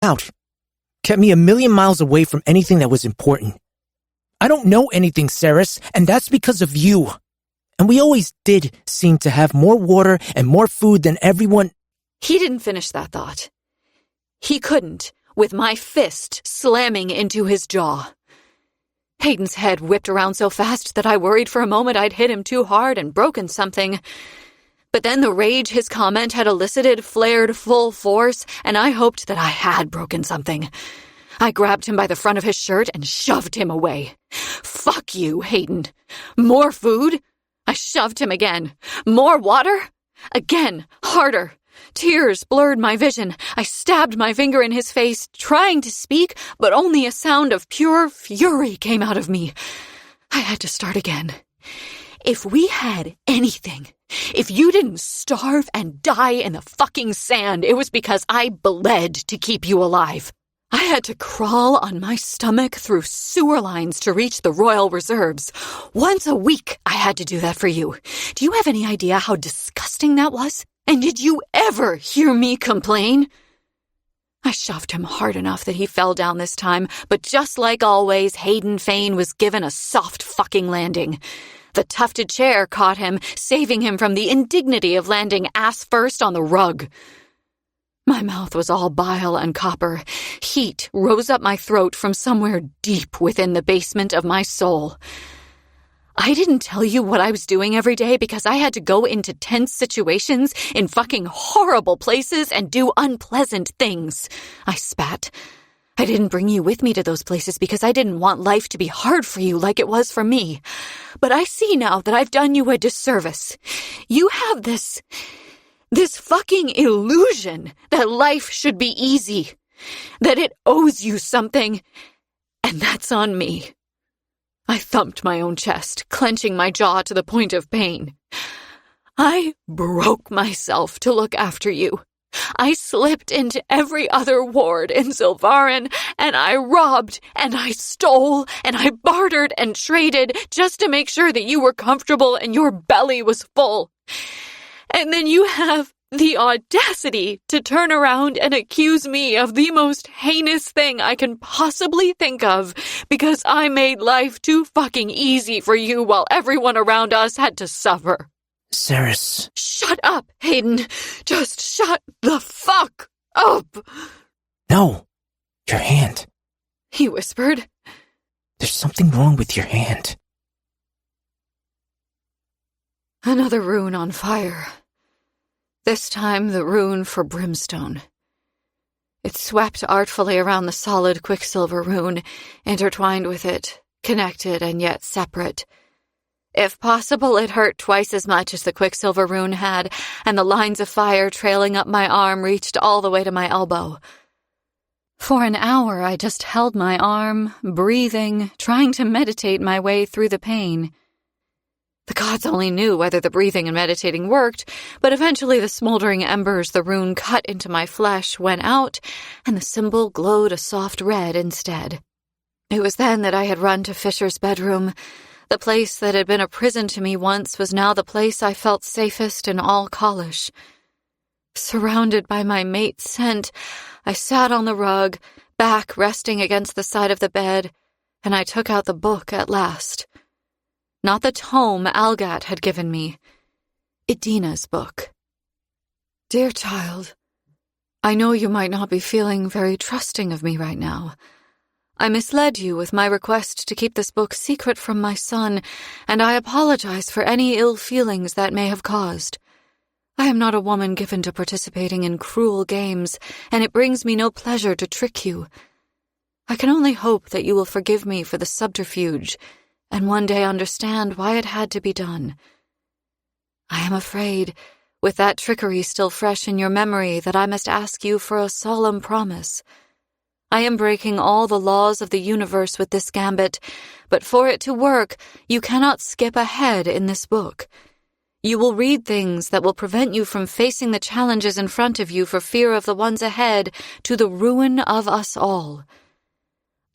out. Kept me a million miles away from anything that was important. I don't know anything, Ceres, and that's because of you. And we always did seem to have more water and more food than everyone. He didn't finish that thought. He couldn't, with my fist slamming into his jaw. Hayden's head whipped around so fast that I worried for a moment I'd hit him too hard and broken something. But then the rage his comment had elicited flared full force, and I hoped that I had broken something. I grabbed him by the front of his shirt and shoved him away. Fuck you, Hayden. More food? I shoved him again. More water? Again, harder. Tears blurred my vision. I stabbed my finger in his face, trying to speak, but only a sound of pure fury came out of me. I had to start again. If we had anything, if you didn't starve and die in the fucking sand, it was because I bled to keep you alive. I had to crawl on my stomach through sewer lines to reach the royal reserves. Once a week, I had to do that for you. Do you have any idea how disgusting that was? And did you ever hear me complain? I shoved him hard enough that he fell down this time, but just like always, Hayden Fane was given a soft fucking landing. The tufted chair caught him, saving him from the indignity of landing ass first on the rug. My mouth was all bile and copper. Heat rose up my throat from somewhere deep within the basement of my soul. I didn't tell you what I was doing every day because I had to go into tense situations in fucking horrible places and do unpleasant things. I spat. I didn't bring you with me to those places because I didn't want life to be hard for you like it was for me. But I see now that I've done you a disservice. You have this fucking illusion that life should be easy, that it owes you something, and that's on me. I thumped my own chest, clenching my jaw to the point of pain. I broke myself to look after you. I slipped into every other ward in Sylvarin, and I robbed, and I stole, and I bartered and traded just to make sure that you were comfortable and your belly was full. And then you have the audacity to turn around and accuse me of the most heinous thing I can possibly think of because I made life too fucking easy for you while everyone around us had to suffer. Ceres. Shut up, Hayden. Just shut the fuck up. No, your hand. He whispered. There's something wrong with your hand. Another rune on fire. This time the rune for brimstone. It swept artfully around the solid quicksilver rune, intertwined with it, connected and yet separate. If possible, it hurt twice as much as the quicksilver rune had, and the lines of fire trailing up my arm reached all the way to my elbow. For an hour I just held my arm, breathing, trying to meditate my way through the pain. The gods only knew whether the breathing and meditating worked, but eventually the smoldering embers the rune cut into my flesh went out, and the symbol glowed a soft red instead. It was then that I had run to Fisher's bedroom. The place that had been a prison to me once was now the place I felt safest in all College. Surrounded by my mate's scent, I sat on the rug, back resting against the side of the bed, and I took out the book at last. Not the tome Algat had given me. Idina's book. Dear child, I know you might not be feeling very trusting of me right now. I misled you with my request to keep this book secret from my son, and I apologize for any ill feelings that may have caused. I am not a woman given to participating in cruel games, and it brings me no pleasure to trick you. I can only hope that you will forgive me for the subterfuge, and one day understand why it had to be done. I am afraid, with that trickery still fresh in your memory, that I must ask you for a solemn promise. I am breaking all the laws of the universe with this gambit, but for it to work, you cannot skip ahead in this book. You will read things that will prevent you from facing the challenges in front of you for fear of the ones ahead, to the ruin of us all.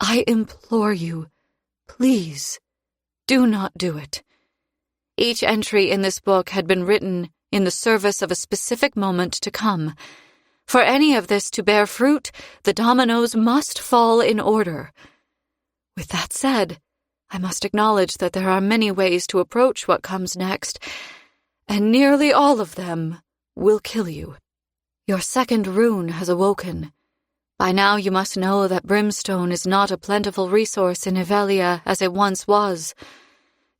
I implore you, please, do not do it. Each entry in this book had been written in the service of a specific moment to come, For any of this to bear fruit, the dominoes must fall in order. With that said, I must acknowledge that there are many ways to approach what comes next, and nearly all of them will kill you. Your second rune has awoken. By now you must know that brimstone is not a plentiful resource in Ivelia as it once was.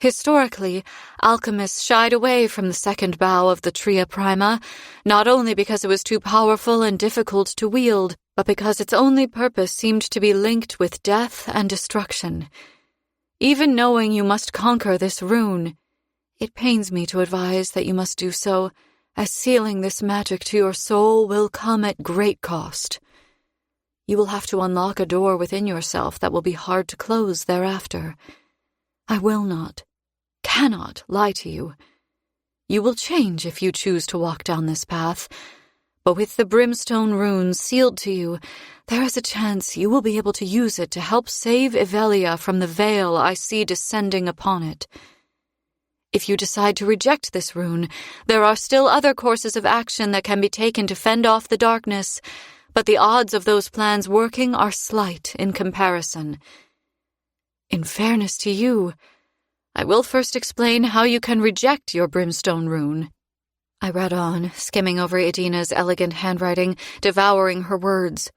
Historically, alchemists shied away from the second bough of the Tria Prima, not only because it was too powerful and difficult to wield, but because its only purpose seemed to be linked with death and destruction. Even knowing you must conquer this rune, it pains me to advise that you must do so, as sealing this magic to your soul will come at great cost. You will have to unlock a door within yourself that will be hard to close thereafter. I will not, cannot lie to you. You will change if you choose to walk down this path, but with the brimstone runes sealed to you, there is a chance you will be able to use it to help save Ivelia from the veil I see descending upon it. If you decide to reject this rune, there are still other courses of action that can be taken to fend off the darkness, but the odds of those plans working are slight in comparison. In fairness to you, I will first explain how you can reject your brimstone rune. I read on, skimming over Idina's elegant handwriting, devouring her words.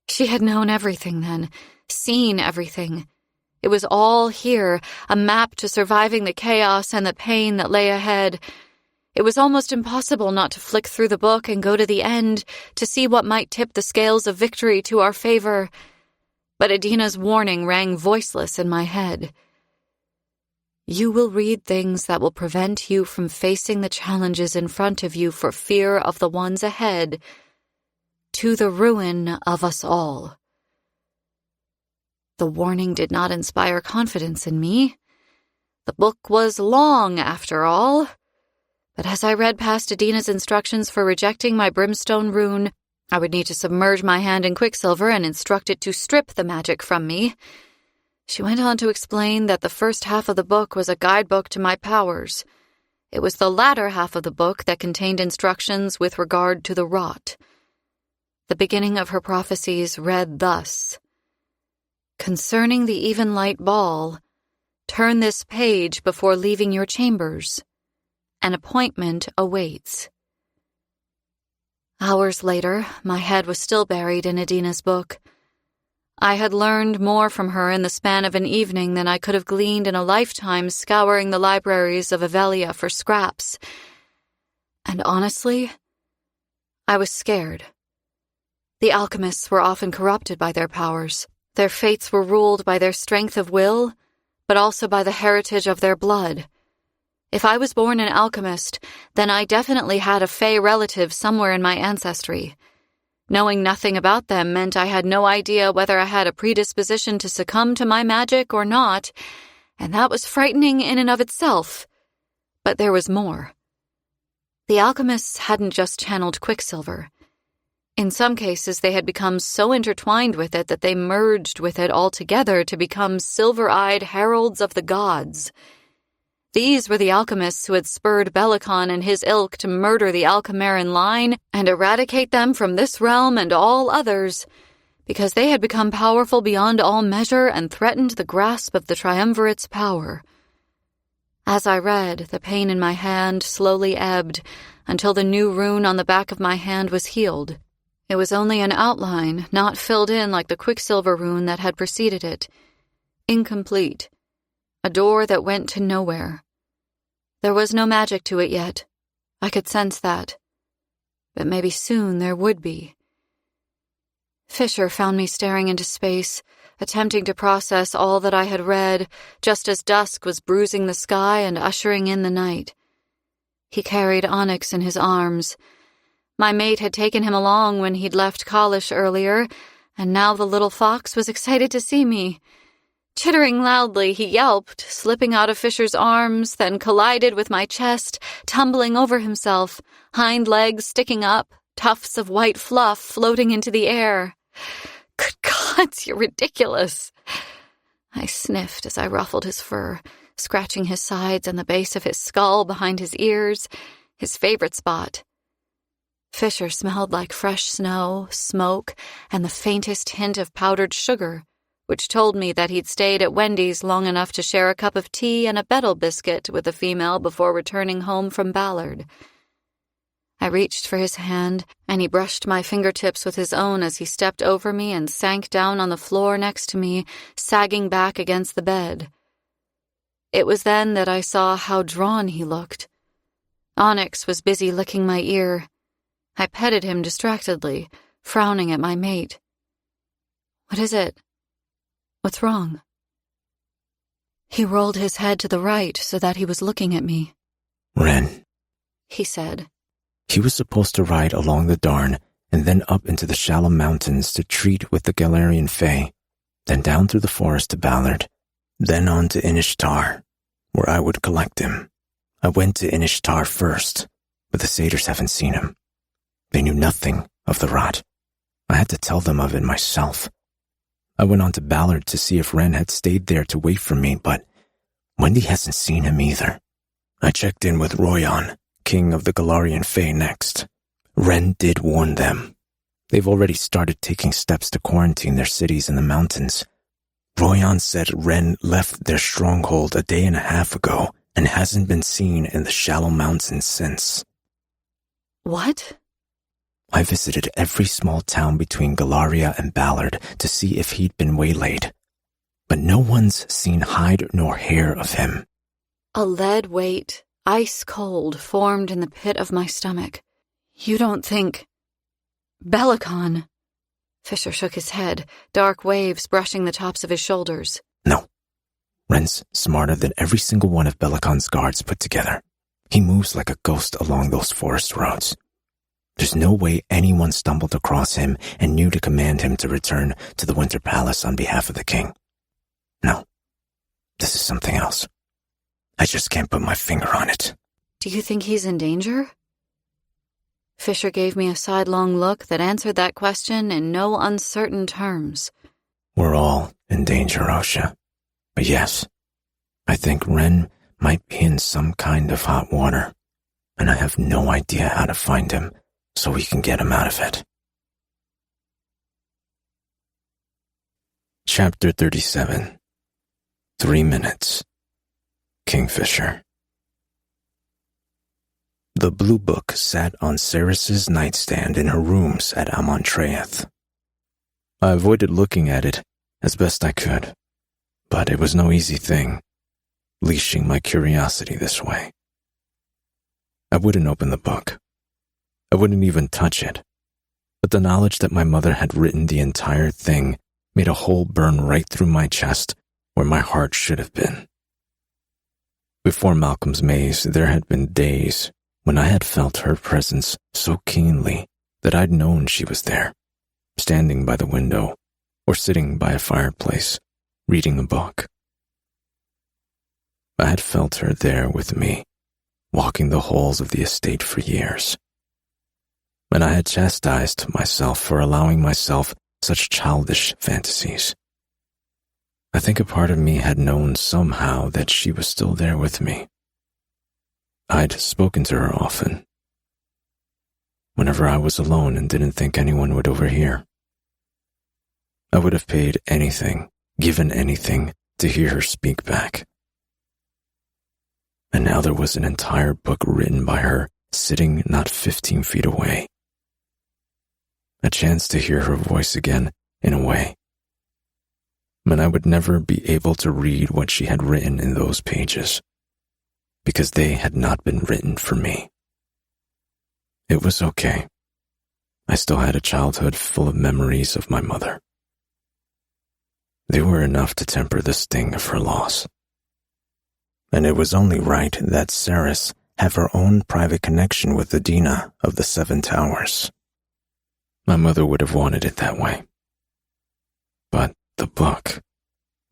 She had known everything then, seen everything. It was all here, a map to surviving the chaos and the pain that lay ahead. It was almost impossible not to flick through the book and go to the end to see what might tip the scales of victory to our favor. But Idina's warning rang voiceless in my head. You will read things that will prevent you from facing the challenges in front of you for fear of the ones ahead, to the ruin of us all. The warning did not inspire confidence in me. The book was long, after all. But as I read past Idina's instructions for rejecting my brimstone rune, I would need to submerge my hand in quicksilver and instruct it to strip the magic from me. She went on to explain that the first half of the book was a guidebook to my powers. It was the latter half of the book that contained instructions with regard to the rot. The beginning of her prophecies read thus: Concerning the even light ball, turn this page before leaving your chambers. An appointment awaits. Hours later, my head was still buried in Idina's book. I had learned more from her in the span of an evening than I could have gleaned in a lifetime scouring the libraries of Ivelia for scraps. And honestly, I was scared. The alchemists were often corrupted by their powers. Their fates were ruled by their strength of will, but also by the heritage of their blood. If I was born an alchemist, then I definitely had a Fey relative somewhere in my ancestry. Knowing nothing about them meant I had no idea whether I had a predisposition to succumb to my magic or not, and that was frightening in and of itself. But there was more. The alchemists hadn't just channeled quicksilver. In some cases, they had become so intertwined with it that they merged with it altogether to become silver-eyed heralds of the gods. These were the alchemists who had spurred Belicon and his ilk to murder the Alchemaran line and eradicate them from this realm and all others, because they had become powerful beyond all measure and threatened the grasp of the Triumvirate's power. As I read, the pain in my hand slowly ebbed until the new rune on the back of my hand was healed. It was only an outline, not filled in like the quicksilver rune that had preceded it. Incomplete. A door that went to nowhere. There was no magic to it yet. I could sense that. But maybe soon there would be. Fisher found me staring into space, attempting to process all that I had read, just as dusk was bruising the sky and ushering in the night. He carried Onyx in his arms. My mate had taken him along when he'd left Kalish earlier, and now the little fox was excited to see me. Chittering loudly, he yelped, slipping out of Fisher's arms, then collided with my chest, tumbling over himself, hind legs sticking up, tufts of white fluff floating into the air. Good gods, you're ridiculous. I sniffed as I ruffled his fur, scratching his sides and the base of his skull behind his ears, his favorite spot. Fisher smelled like fresh snow, smoke, and the faintest hint of powdered sugar, which told me that he'd stayed at Wendy's long enough to share a cup of tea and a Bettel biscuit with a female before returning home from Ballard. I reached for his hand, and he brushed my fingertips with his own as he stepped over me and sank down on the floor next to me, sagging back against the bed. It was then that I saw how drawn he looked. Onyx was busy licking my ear. I petted him distractedly, frowning at my mate. "What is it? What's wrong?" He rolled his head to the right so that he was looking at me. "Ren," he said. "He was supposed to ride along the Darn and then up into the shallow mountains to treat with the Galarian Fae, then down through the forest to Ballard, then on to Inishtar, where I would collect him. I went to Inishtar first, but the satyrs haven't seen him. They knew nothing of the rot. I had to tell them of it myself. I went on to Ballard to see if Ren had stayed there to wait for me, but Wendy hasn't seen him either. I checked in with Royan, king of the Galarian Fae, next. Ren did warn them. They've already started taking steps to quarantine their cities in the mountains. Royan said Ren left their stronghold a day and a half ago and hasn't been seen in the shallow mountains since." "What?" I visited every small town between Galaria and Ballard to see if he'd been waylaid, but no one's seen hide nor hair of him. A lead weight, ice cold, formed in the pit of my stomach. "You don't think... Belicon?" Fisher shook his head, dark waves brushing the tops of his shoulders. "No. Ren's smarter than every single one of Belicon's guards put together. He moves like a ghost along those forest roads. There's no way anyone stumbled across him and knew to command him to return to the Winter Palace on behalf of the king. No, this is something else. I just can't put my finger on it." "Do you think he's in danger?" Fisher gave me a sidelong look that answered that question in no uncertain terms. "We're all in danger, Osha. But yes, I think Ren might be in some kind of hot water, and I have no idea how to find him so we can get him out of it." Chapter 37. 3 minutes. Kingfisher. The blue book sat on Ceres's nightstand in her rooms at Amontreath. I avoided looking at it as best I could, but it was no easy thing, leashing my curiosity this way. I wouldn't open the book. I wouldn't even touch it, but the knowledge that my mother had written the entire thing made a hole burn right through my chest where my heart should have been. Before Malcolm's maze, there had been days when I had felt her presence so keenly that I'd known she was there, standing by the window or sitting by a fireplace, reading a book. I had felt her there with me, walking the halls of the estate for years. And I had chastised myself for allowing myself such childish fantasies. I think a part of me had known somehow that she was still there with me. I'd spoken to her often, whenever I was alone and didn't think anyone would overhear. I would have paid anything, given anything, to hear her speak back. And now there was an entire book written by her, sitting not 15 feet away. A chance to hear her voice again, in a way. And I would never be able to read what she had written in those pages, because they had not been written for me. It was okay. I still had a childhood full of memories of my mother. They were enough to temper the sting of her loss. And it was only right that Ceres have her own private connection with the Dina of the Seven Towers. My mother would have wanted it that way. But the book,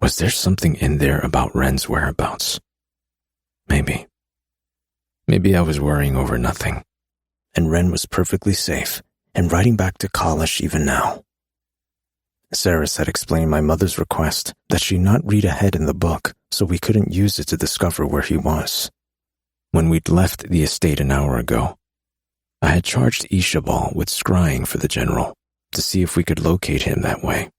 was there something in there about Ren's whereabouts? Maybe. Maybe I was worrying over nothing, and Ren was perfectly safe and riding back to Kalash even now. Ceres had explained my mother's request that she not read ahead in the book so we couldn't use it to discover where he was. When we'd left the estate an hour ago, I had charged Ishabal with scrying for the general to see if we could locate him that way.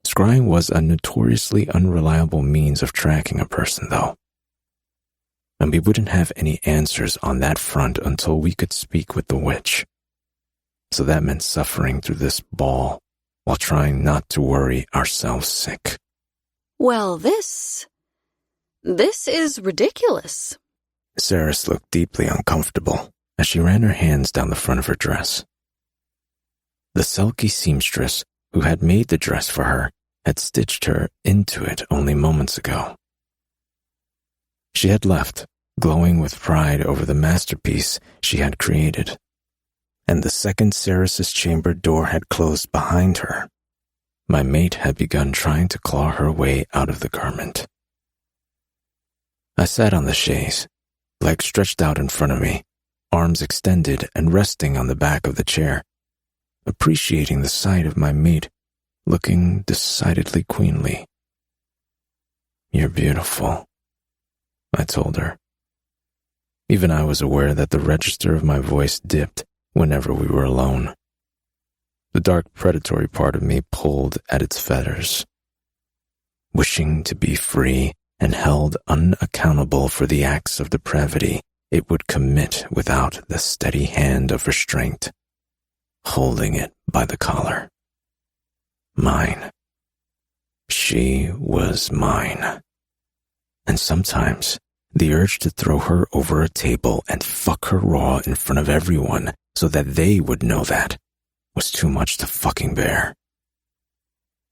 Scrying was a notoriously unreliable means of tracking a person, though. And we wouldn't have any answers on that front until we could speak with the witch. So that meant suffering through this ball while trying not to worry ourselves sick. Well, this is ridiculous. Saris looked deeply uncomfortable as she ran her hands down the front of her dress. The sulky seamstress who had made the dress for her had stitched her into it only moments ago. She had left, glowing with pride over the masterpiece she had created. And the second Saris's chamber door had closed behind her, my mate had begun trying to claw her way out of the garment. I sat on the chaise, legs stretched out in front of me, arms extended and resting on the back of the chair, appreciating the sight of my mate looking decidedly queenly. "You're beautiful," I told her. Even I was aware that the register of my voice dipped whenever we were alone. The dark predatory part of me pulled at its fetters, wishing to be free and held unaccountable for the acts of depravity it would commit without the steady hand of restraint, holding it by the collar. Mine. She was mine. And sometimes the urge to throw her over a table and fuck her raw in front of everyone so that they would know that was too much to fucking bear.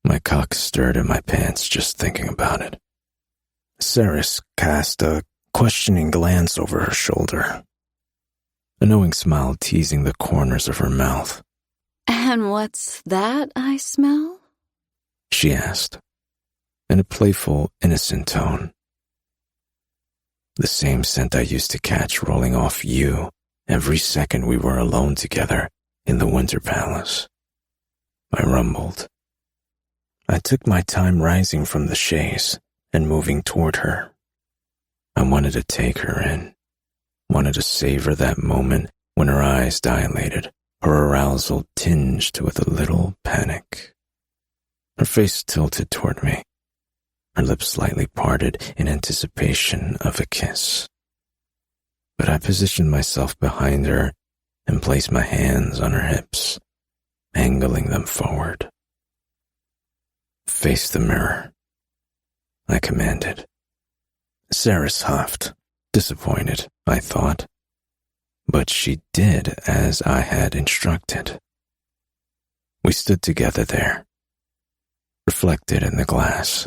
My cock stirred in my pants just thinking about it. Saris cast a questioning glance over her shoulder, a knowing smile teasing the corners of her mouth. "And what's that I smell?" she asked, in a playful, innocent tone. The same scent I used to catch rolling off you every second we were alone together in the Winter Palace. I rumbled. I took my time rising from the chaise and moving toward her. I wanted to take her in, wanted to savor that moment when her eyes dilated, her arousal tinged with a little panic. Her face tilted toward me, her lips slightly parted in anticipation of a kiss. But I positioned myself behind her and placed my hands on her hips, angling them forward. "Face the mirror," I commanded. Saris huffed, disappointed, I thought. But she did as I had instructed. We stood together there, reflected in the glass.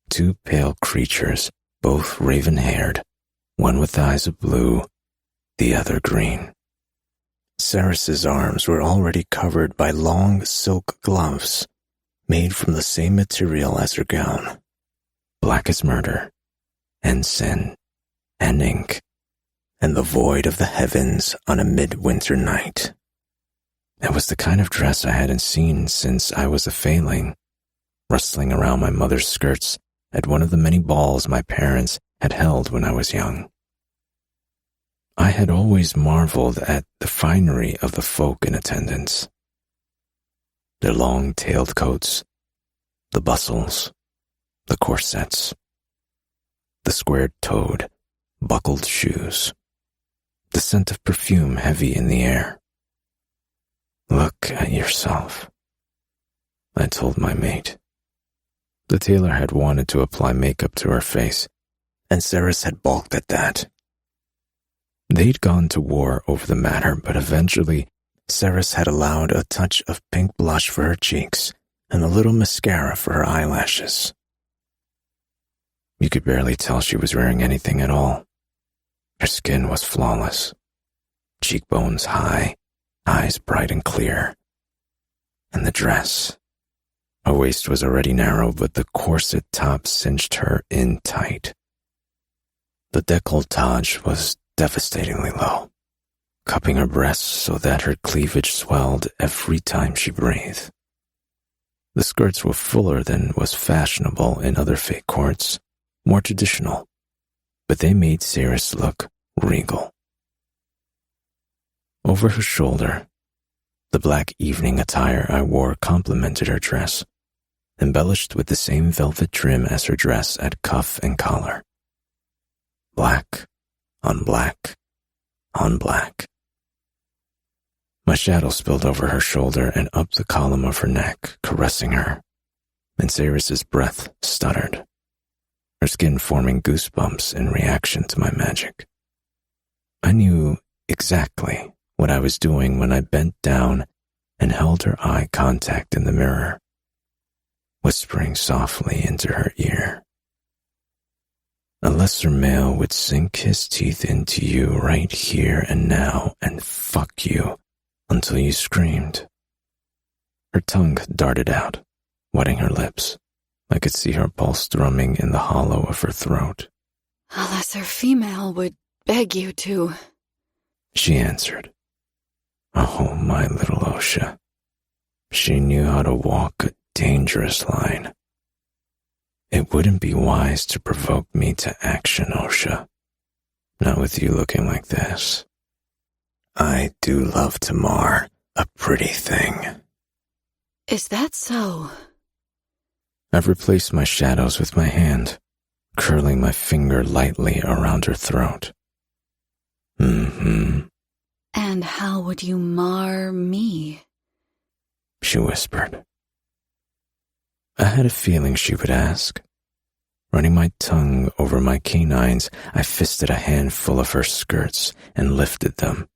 Two pale creatures, both raven-haired, one with eyes of blue, the other green. Saris's arms were already covered by long silk gloves, made from the same material as her gown, black as murder, and sin, and ink, and the void of the heavens on a midwinter night. It was the kind of dress I hadn't seen since I was a failing, rustling around my mother's skirts at one of the many balls my parents had held when I was young. I had always marveled at the finery of the folk in attendance. Their long-tailed coats, the bustles, the corsets, the square-toed, buckled shoes, the scent of perfume heavy in the air. "Look at yourself," I told my mate. The tailor had wanted to apply makeup to her face, and Saris had balked at that. They'd gone to war over the matter, but eventually Saris had allowed a touch of pink blush for her cheeks and a little mascara for her eyelashes. You could barely tell she was wearing anything at all. Her skin was flawless, cheekbones high, eyes bright and clear. And the dress. Her waist was already narrow, but the corset top cinched her in tight. The décolletage was devastatingly low, cupping her breasts so that her cleavage swelled every time she breathed. The skirts were fuller than was fashionable in other fete courts, more traditional, but they made Saris look regal. Over her shoulder, the black evening attire I wore complemented her dress, embellished with the same velvet trim as her dress at cuff and collar. Black on black on black. My shadow spilled over her shoulder and up the column of her neck, caressing her, and Ceres's breath stuttered, her skin forming goosebumps in reaction to my magic. I knew exactly what I was doing when I bent down and held her eye contact in the mirror, whispering softly into her ear. A lesser male would sink his teeth into you right here and now and fuck you until you screamed. Her tongue darted out, wetting her lips. I could see her pulse drumming in the hollow of her throat. A lesser female would beg you to, she answered. Oh, my little Osha. She knew how to walk a dangerous line. It wouldn't be wise to provoke me to action, Osha. Not with you looking like this. I do love to mar a pretty thing. Is that so? I've replaced my shadows with my hand, curling my finger lightly around her throat. Mm-hmm. And how would you mar me? She whispered. I had a feeling she would ask. Running my tongue over my canines, I fisted a handful of her skirts and lifted them,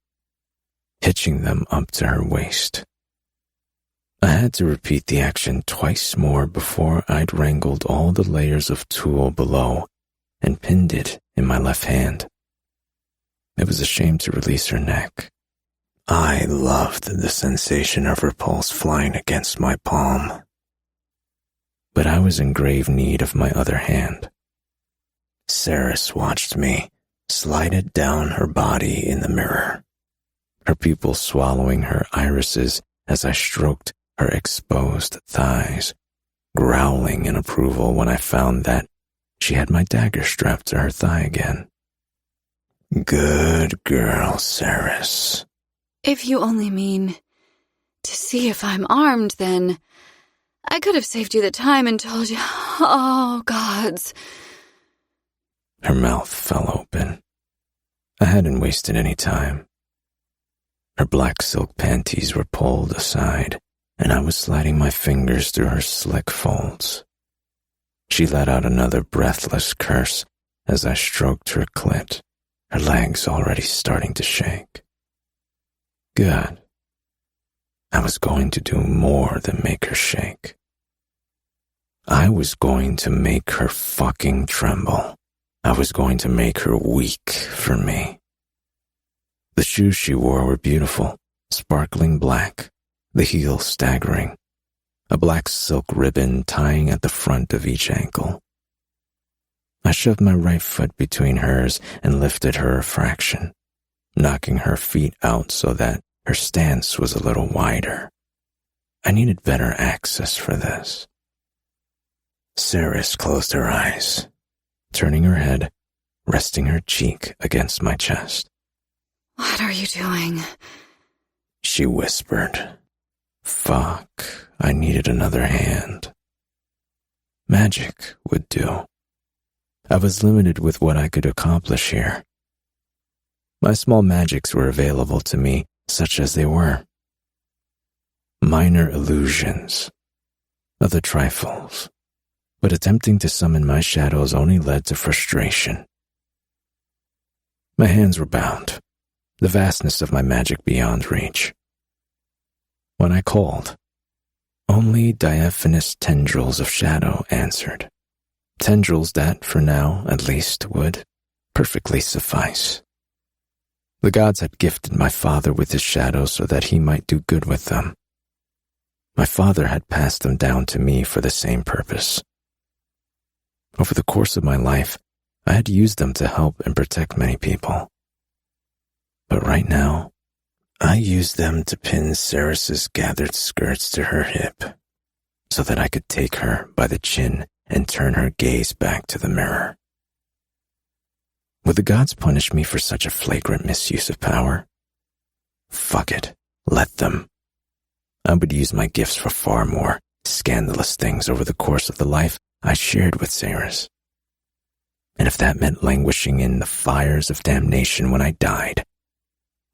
hitching them up to her waist. I had to repeat the action twice more before I'd wrangled all the layers of tulle below and pinned it in my left hand. It was a shame to release her neck. I loved the sensation of her pulse flying against my palm. But I was in grave need of my other hand. Ceres watched me slide it down her body in the mirror, her pupils swallowing her irises as I stroked her exposed thighs, growling in approval when I found that she had my dagger strapped to her thigh again. Good girl, Ceres. If you only mean to see if I'm armed, then I could have saved you the time and told you, oh, gods. Her mouth fell open. I hadn't wasted any time. Her black silk panties were pulled aside, and I was sliding my fingers through her slick folds. She let out another breathless curse as I stroked her clit, her legs already starting to shake. Good. I was going to do more than make her shake. I was going to make her fucking tremble. I was going to make her weak for me. The shoes she wore were beautiful, sparkling black, the heel staggering, a black silk ribbon tying at the front of each ankle. I shoved my right foot between hers and lifted her a fraction, knocking her feet out so that her stance was a little wider. I needed better access for this. Ceres closed her eyes, turning her head, resting her cheek against my chest. What are you doing? She whispered. Fuck, I needed another hand. Magic would do. I was limited with what I could accomplish here. My small magics were available to me, such as they were. Minor illusions, other trifles, but attempting to summon my shadows only led to frustration. My hands were bound, the vastness of my magic beyond reach. When I called, only diaphanous tendrils of shadow answered. Tendrils that, for now at least, would perfectly suffice. The gods had gifted my father with his shadows so that he might do good with them. My father had passed them down to me for the same purpose. Over the course of my life, I had used them to help and protect many people. But right now, I used them to pin Ceres's gathered skirts to her hip, so that I could take her by the chin and turn her gaze back to the mirror. Would the gods punish me for such a flagrant misuse of power? Fuck it. Let them. I would use my gifts for far more scandalous things over the course of the life I shared with Ceres. And if that meant languishing in the fires of damnation when I died,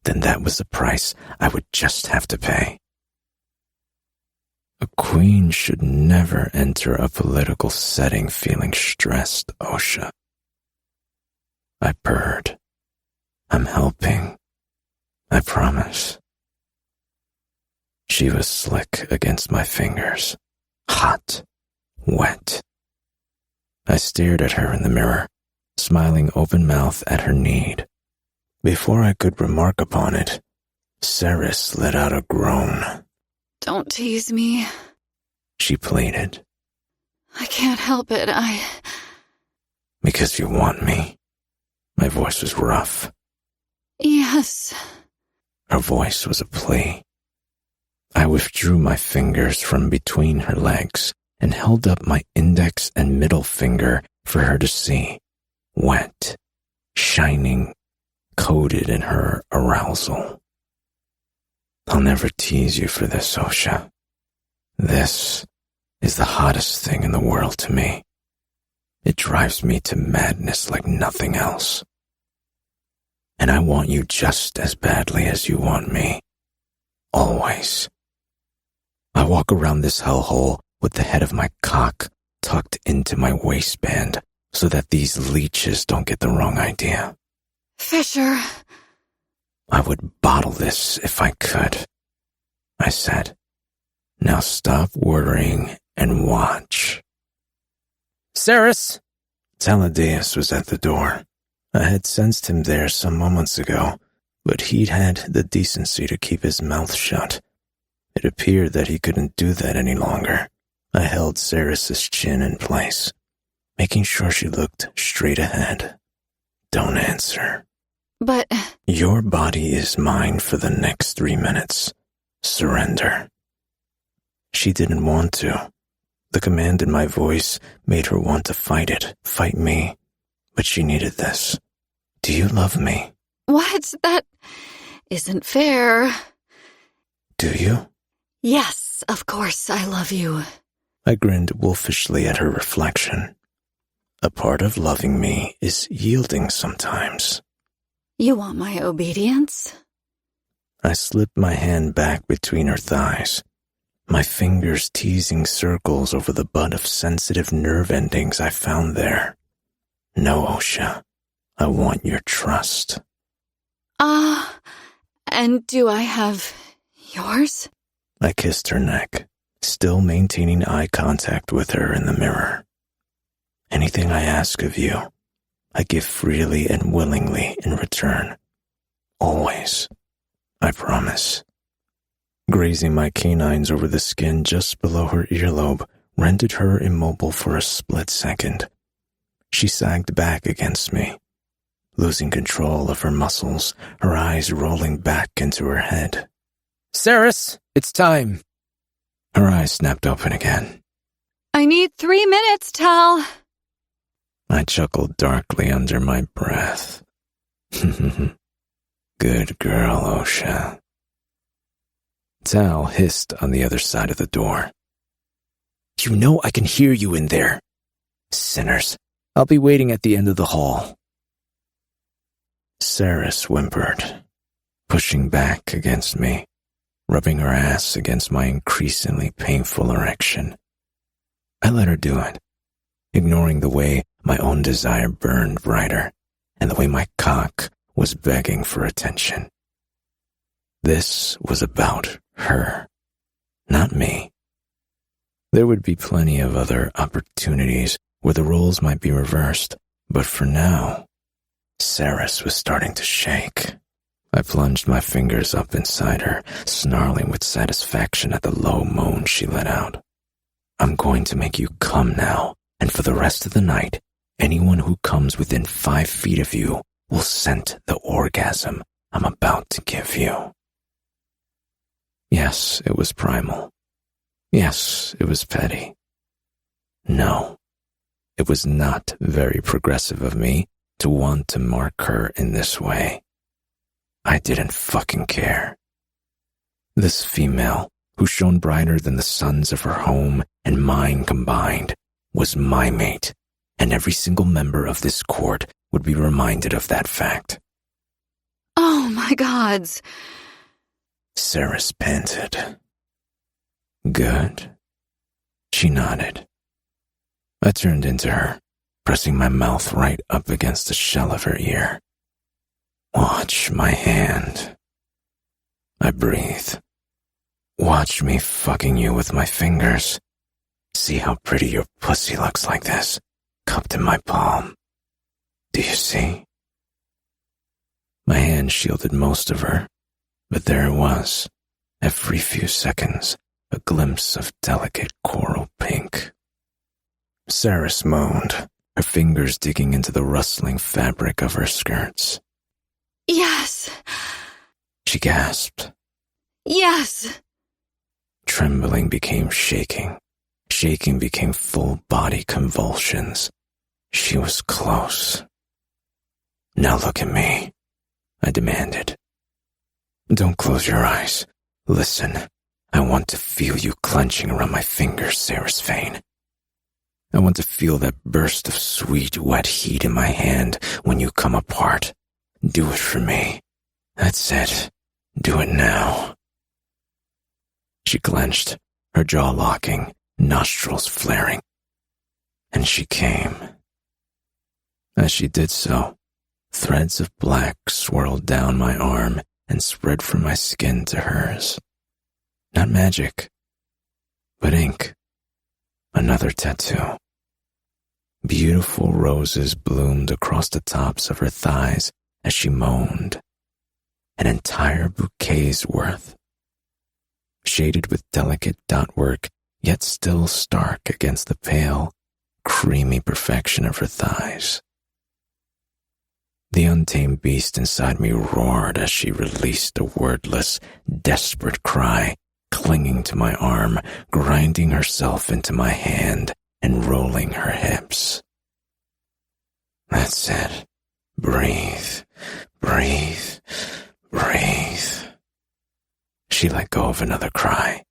then that was the price I would just have to pay. A queen should never enter a political setting feeling stressed, Osha. I purred. I'm helping. I promise. She was slick against my fingers. Hot. Wet. I stared at her in the mirror, smiling open-mouthed at her need. Before I could remark upon it, Ceres let out a groan. Don't tease me. She pleaded. I can't help it. Because you want me. My voice was rough. Yes. Her voice was a plea. I withdrew my fingers from between her legs and held up my index and middle finger for her to see. Wet, shining, coated in her arousal. I'll never tease you for this, Osha. This is the hottest thing in the world to me. It drives me to madness like nothing else. And I want you just as badly as you want me. Always. I walk around this hellhole with the head of my cock tucked into my waistband so that these leeches don't get the wrong idea. Fisher. I would bottle this if I could, I said. Now stop worrying and watch. Ceres! Taladeus was at the door. I had sensed him there some moments ago, but he'd had the decency to keep his mouth shut. It appeared that he couldn't do that any longer. I held Ceres's chin in place, making sure she looked straight ahead. Don't answer. But... Your body is mine for the next 3 minutes. Surrender. She didn't want to. The command in my voice made her want to fight it, fight me. But she needed this. Do you love me? What? That isn't fair. Do you? Yes, of course I love you. I grinned wolfishly at her reflection. A part of loving me is yielding sometimes. You want my obedience? I slipped my hand back between her thighs, my fingers teasing circles over the butt of sensitive nerve endings I found there. No, Osha, I want your trust. And do I have yours? I kissed her neck, still maintaining eye contact with her in the mirror. Anything I ask of you, I give freely and willingly in return. Always. I promise. Grazing my canines over the skin just below her earlobe rendered her immobile for a split second. She sagged back against me, losing control of her muscles, her eyes rolling back into her head. Ceres, it's time. Her eyes snapped open again. I need 3 minutes, Tal. I chuckled darkly under my breath. Good girl, Osha. Tal hissed on the other side of the door. You know I can hear you in there. Sinners. I'll be waiting at the end of the hall. Ceres whimpered, pushing back against me, rubbing her ass against my increasingly painful erection. I let her do it, ignoring the way my own desire burned brighter and the way my cock was begging for attention. This was about her, not me. There would be plenty of other opportunities where the roles might be reversed, but for now, Ceres was starting to shake. I plunged my fingers up inside her, snarling with satisfaction at the low moan she let out. I'm going to make you come now, and for the rest of the night, anyone who comes within 5 feet of you will scent the orgasm I'm about to give you. Yes, it was primal. Yes, it was petty. No, it was not very progressive of me to want to mark her in this way. I didn't fucking care. This female, who shone brighter than the suns of her home and mine combined, was my mate, and every single member of this court would be reminded of that fact. Oh, my gods. Ceres panted. Good. She nodded. I turned into her, pressing my mouth right up against the shell of her ear. Watch my hand. I breathe. Watch me fucking you with my fingers. See how pretty your pussy looks like this, cupped in my palm. Do you see? My hand shielded most of her, but there it was, every few seconds, a glimpse of delicate coral pink. Ceres moaned, her fingers digging into the rustling fabric of her skirts. Yes. She gasped. Yes. Trembling became shaking. Shaking became full-body convulsions. She was close. Now look at me, I demanded. Don't close your eyes. Listen, I want to feel you clenching around my fingers, Ceres Fane. I want to feel that burst of sweet, wet heat in my hand when you come apart. Do it for me. That's it. Do it now. She clenched, her jaw locking, nostrils flaring. And she came. As she did so, threads of black swirled down my arm and spread from my skin to hers. Not magic, but ink. Another tattoo. Beautiful roses bloomed across the tops of her thighs as she moaned. An entire bouquet's worth. Shaded with delicate dot work, yet still stark against the pale, creamy perfection of her thighs. The untamed beast inside me roared as she released a wordless, desperate cry, clinging to my arm, grinding herself into my hand, and rolling her hips. That's it. Breathe, breathe, breathe. She let go of another cry.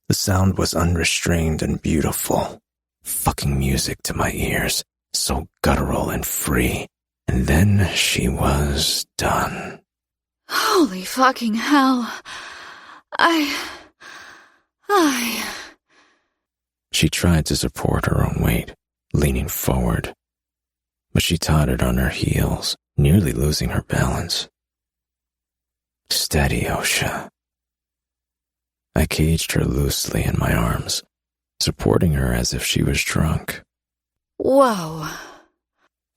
The sound was unrestrained and beautiful, fucking music to my ears, so guttural and free. And then she was done. Holy fucking hell. She tried to support her own weight, leaning forward. But she tottered on her heels, nearly losing her balance. Steady, Osha. I caged her loosely in my arms, supporting her as if she was drunk. Whoa.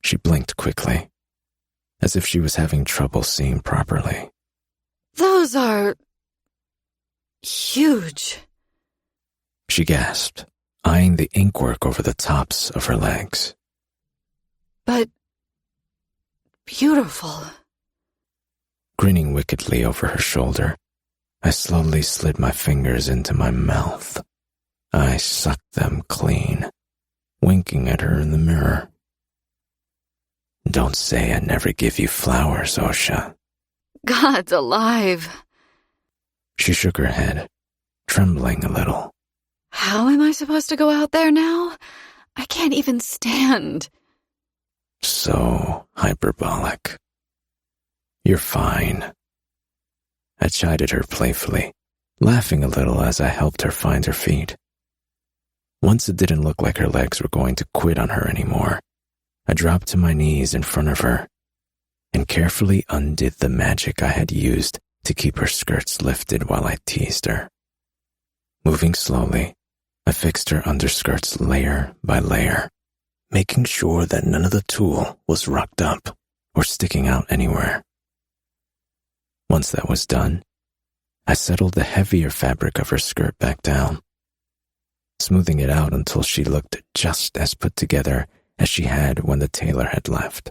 She blinked quickly, as if she was having trouble seeing properly. Those are huge. She gasped, eyeing the inkwork over the tops of her legs. But beautiful. Grinning wickedly over her shoulder, I slowly slid my fingers into my mouth. I sucked them clean, winking at her in the mirror. Don't say I never give you flowers, Osha. God's alive. She shook her head, trembling a little. How am I supposed to go out there now? I can't even stand. So hyperbolic. You're fine. I chided her playfully, laughing a little as I helped her find her feet. Once it didn't look like her legs were going to quit on her anymore, I dropped to my knees in front of her and carefully undid the magic I had used to keep her skirts lifted while I teased her. Moving slowly, I fixed her underskirts layer by layer, making sure that none of the tulle was rucked up or sticking out anywhere. Once that was done, I settled the heavier fabric of her skirt back down, smoothing it out until she looked just as put together as she had when the tailor had left.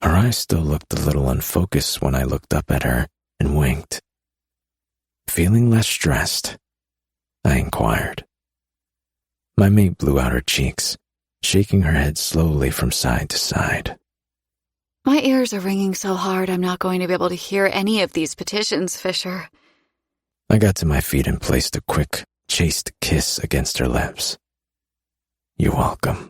Her eyes still looked a little unfocused when I looked up at her and winked. Feeling less stressed, I inquired. My mate blew out her cheeks, shaking her head slowly from side to side. My ears are ringing so hard I'm not going to be able to hear any of these petitions, Fisher. I got to my feet and placed a quick, chaste kiss against her lips. You're welcome.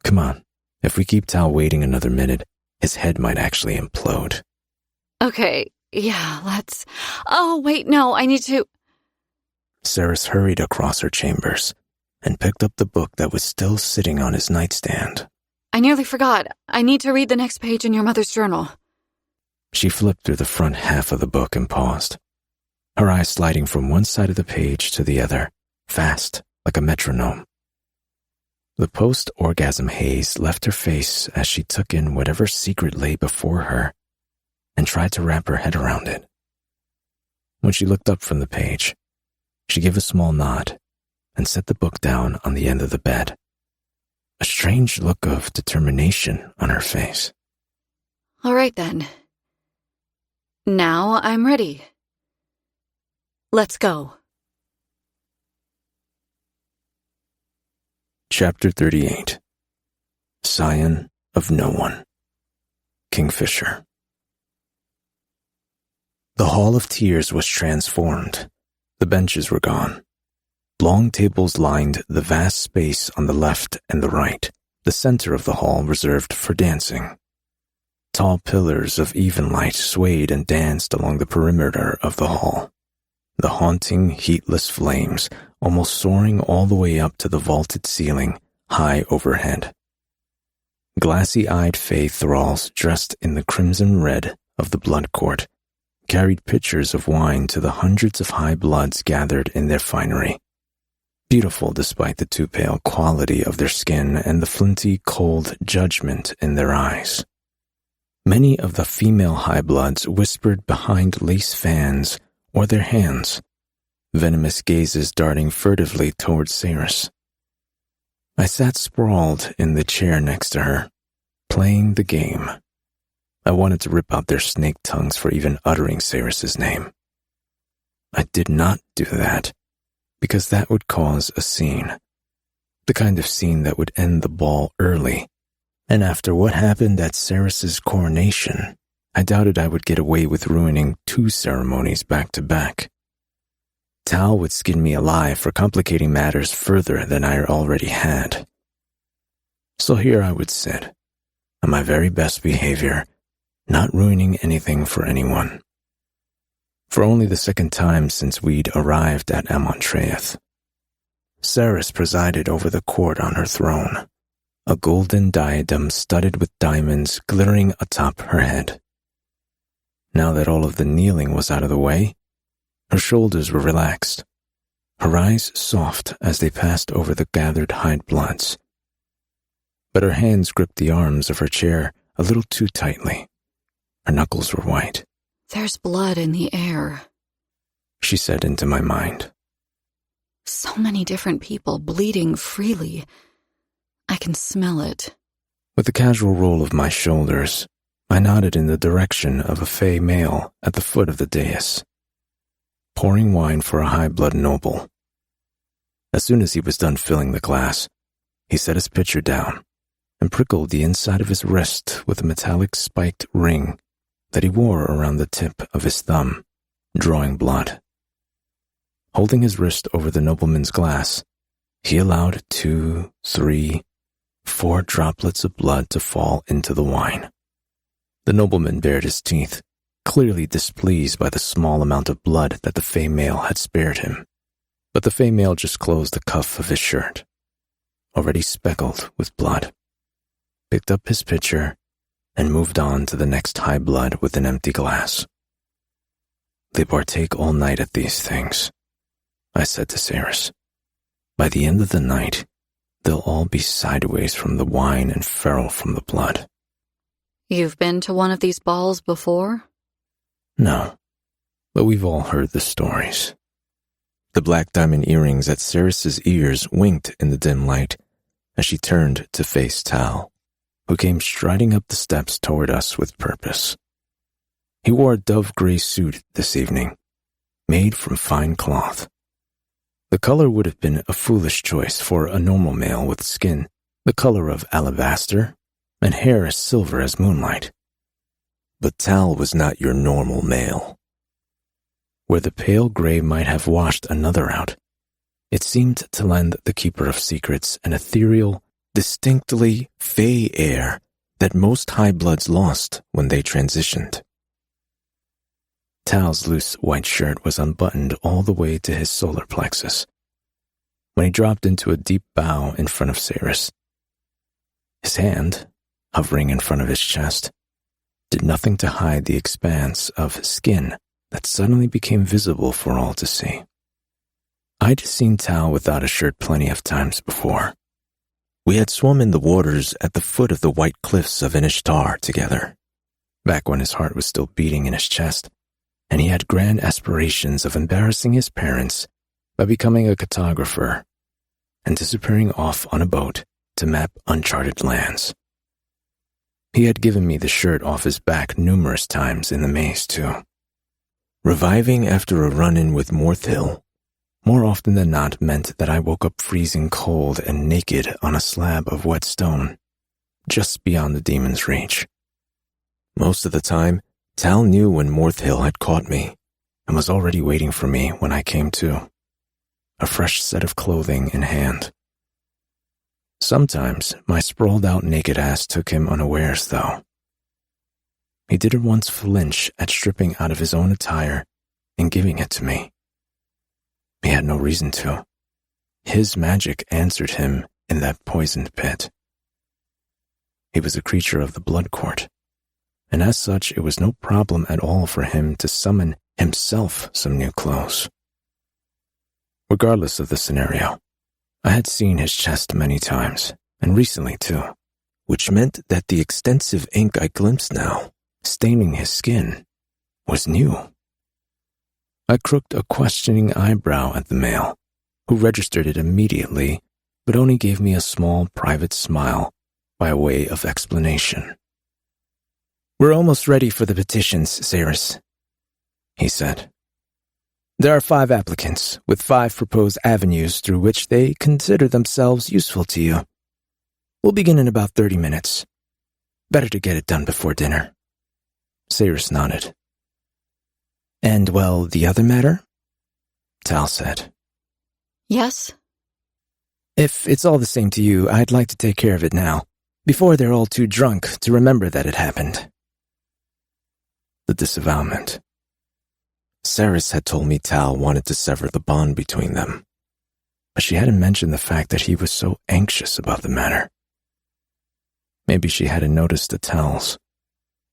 Come on, if we keep Tal waiting another minute, his head might actually implode. Okay, yeah, let's... Oh, wait, no, I need to... Ceres hurried across her chambers and picked up the book that was still sitting on his nightstand. I nearly forgot. I need to read the next page in your mother's journal. She flipped through the front half of the book and paused, her eyes sliding from one side of the page to the other, fast, like a metronome. The post-orgasm haze left her face as she took in whatever secret lay before her and tried to wrap her head around it. When she looked up from the page, she gave a small nod and set the book down on the end of the bed, a strange look of determination on her face. All right, then. Now I'm ready. Let's go. Chapter 38. Scion of No One. Kingfisher. The Hall of Tears was transformed. The benches were gone. Long tables lined the vast space on the left and the right, the center of the hall reserved for dancing. Tall pillars of even light swayed and danced along the perimeter of the hall, the haunting, heatless flames almost soaring all the way up to the vaulted ceiling high overhead. Glassy-eyed fey thralls dressed in the crimson red of the blood court carried pitchers of wine to the hundreds of high bloods gathered in their finery, beautiful despite the too pale quality of their skin and the flinty, cold judgment in their eyes. Many of the female high bloods whispered behind lace fans or their hands, venomous gazes darting furtively towards Ceres. I sat sprawled in the chair next to her, playing the game. I wanted to rip out their snake tongues for even uttering Ceres's name. I did not do that, because that would cause a scene. The kind of scene that would end the ball early. And after what happened at Ceres's coronation, I doubted I would get away with ruining 2 ceremonies back to back. Tal would skin me alive for complicating matters further than I already had. So here I would sit, on my very best behavior, not ruining anything for anyone. For only the second time since we'd arrived at Amontreath. Ceres presided over the court on her throne, a golden diadem studded with diamonds glittering atop her head. Now that all of the kneeling was out of the way, her shoulders were relaxed, her eyes soft as they passed over the gathered hide bloods. But her hands gripped the arms of her chair a little too tightly. Her knuckles were white. There's blood in the air, she said into my mind. So many different people bleeding freely. I can smell it. With a casual roll of my shoulders, I nodded in the direction of a fey male at the foot of the dais, pouring wine for a high-blood noble. As soon as he was done filling the glass, he set his pitcher down and prickled the inside of his wrist with a metallic spiked ring that he wore around the tip of his thumb, drawing blood. Holding his wrist over the nobleman's glass, he allowed 2, 3, 4 droplets of blood to fall into the wine. The nobleman bared his teeth, clearly displeased by the small amount of blood that the fey male had spared him. But the fey male just closed the cuff of his shirt, already speckled with blood, picked up his pitcher, and moved on to the next high blood with an empty glass. They partake all night at these things, I said to Ceres. By the end of the night, they'll all be sideways from the wine and feral from the blood. You've been to one of these balls before? No, but we've all heard the stories. The black diamond earrings at Ceres's ears winked in the dim light as she turned to face Tal, who came striding up the steps toward us with purpose. He wore a dove-gray suit this evening, made from fine cloth. The color would have been a foolish choice for a normal male with skin the color of alabaster and hair as silver as moonlight. But Tal was not your normal male. where the pale gray might have washed another out. It seemed to lend the keeper of secrets an ethereal, distinctly fey air that most high bloods lost when they transitioned. Tal's loose white shirt was unbuttoned all the way to his solar plexus when he dropped into a deep bow in front of Cyrus. His hand, hovering in front of his chest, did nothing to hide the expanse of skin that suddenly became visible for all to see. I'd seen Tal without a shirt plenty of times before. We had swum in the waters at the foot of the white cliffs of Inishtar together, back when his heart was still beating in his chest, and he had grand aspirations of embarrassing his parents by becoming a cartographer and disappearing off on a boat to map uncharted lands. He had given me the shirt off his back numerous times in the maze, too. Reviving after a run-in with Morthill, more often than not meant that I woke up freezing cold and naked on a slab of wet stone, just beyond the demon's reach. Most of the time, Tal knew when Morthill had caught me and was already waiting for me when I came to, a fresh set of clothing in hand. Sometimes my sprawled-out naked ass took him unawares, though. He didn't once flinch at stripping out of his own attire and giving it to me. He had no reason to. His magic answered him in that poisoned pit. He was a creature of the blood court, and as such it was no problem at all for him to summon himself some new clothes. Regardless of the scenario, I had seen his chest many times, and recently too, which meant that the extensive ink I glimpsed now, staining his skin, was new. I crooked a questioning eyebrow at the male, who registered it immediately, but only gave me a small private smile by way of explanation. "We're almost ready for the petitions, Cyrus," he said. "There are 5 applicants, with 5 proposed avenues through which they consider themselves useful to you. We'll begin in about 30 minutes. Better to get it done before dinner." Cyrus nodded. "And, well, the other matter?" Tal said. Yes? "If it's all the same to you, I'd like to take care of it now, before they're all too drunk to remember that it happened." The disavowment. Cyrus had told me Tal wanted to sever the bond between them, but she hadn't mentioned the fact that he was so anxious about the matter. Maybe she hadn't noticed the tells,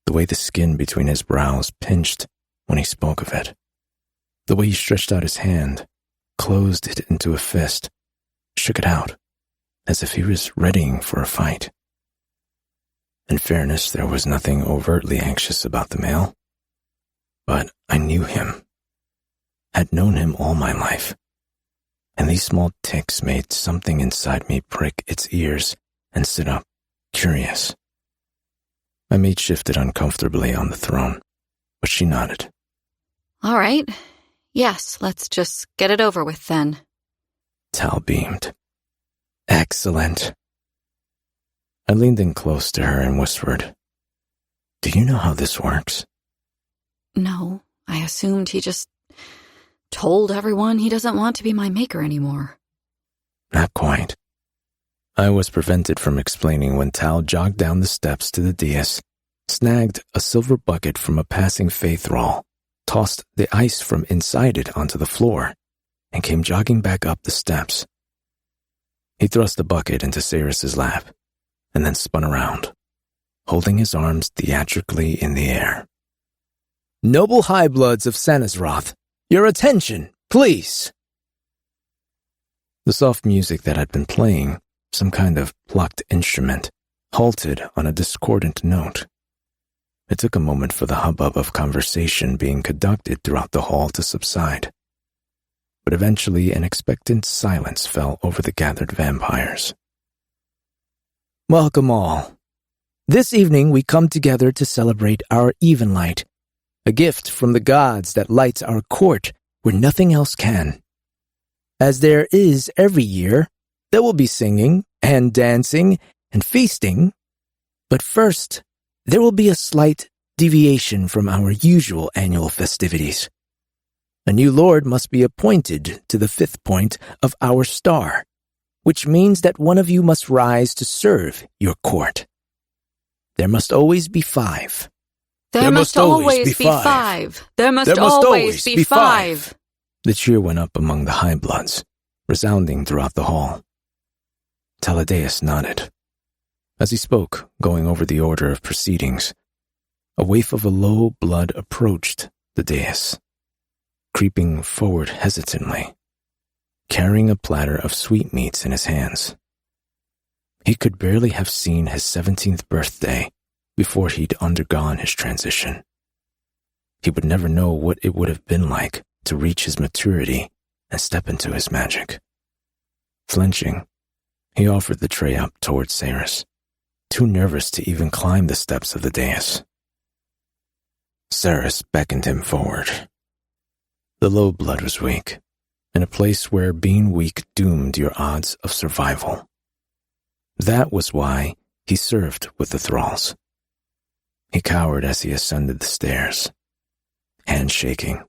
the way the skin between his brows pinched when he spoke of it, the way he stretched out his hand, closed it into a fist, shook it out, as if he was readying for a fight. In fairness, there was nothing overtly anxious about the male. But I knew him, had known him all my life, and these small ticks made something inside me prick its ears and sit up, curious. My mate shifted uncomfortably on the throne, but she nodded. All right. Yes, let's just get it over with then. Tal beamed. "Excellent." I leaned in close to her and whispered, "Do you know how this works?" No, I assumed he just told everyone he doesn't want to be my maker anymore. Not quite. I was prevented from explaining when Tal jogged down the steps to the dais, snagged a silver bucket from a passing Fey thrall, tossed the ice from inside it onto the floor, and came jogging back up the steps. He thrust the bucket into Cyrus's lap, and then spun around, holding his arms theatrically in the air. "Noble high bloods of Sanazroth, your attention, please." The soft music that had been playing, some kind of plucked instrument, halted on a discordant note. It took a moment for the hubbub of conversation being conducted throughout the hall to subside, but eventually an expectant silence fell over the gathered vampires. "Welcome all. This evening we come together to celebrate our Evenlight, a gift from the gods that lights our court where nothing else can. As there is every year, there will be singing and dancing and feasting, but first, there will be a slight deviation from our usual annual festivities. A new lord must be appointed to the 5th point of our star, which means that one of you must rise to serve your court. There must always be 5. There must always be 5. There must always be 5. The cheer went up among the high bloods, resounding throughout the hall. Taladeus nodded. As he spoke, going over the order of proceedings, a waif of a low blood approached the dais, creeping forward hesitantly, carrying a platter of sweetmeats in his hands. He could barely have seen his 17th birthday before he'd undergone his transition. He would never know what it would have been like to reach his maturity and step into his magic. Flinching, he offered the tray up towards Saris, too nervous to even climb the steps of the dais. Saris beckoned him forward. The low blood was weak, in a place where being weak doomed your odds of survival. That was why he served with the thralls. He cowered as he ascended the stairs, hands shaking,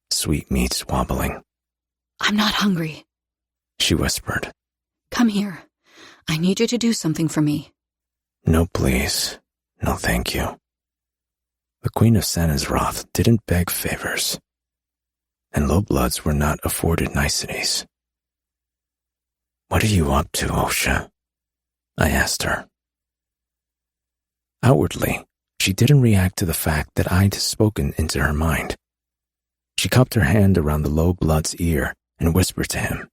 sweetmeats wobbling. I'm not hungry, she whispered. Come here. I need you to do something for me. No, please. No, thank you. The Queen of Sanazroth didn't beg favors, and low bloods were not afforded niceties. What are you up to, Osha? I asked her. Outwardly, she didn't react to the fact that I'd spoken into her mind. She cupped her hand around the low blood's ear and whispered to him,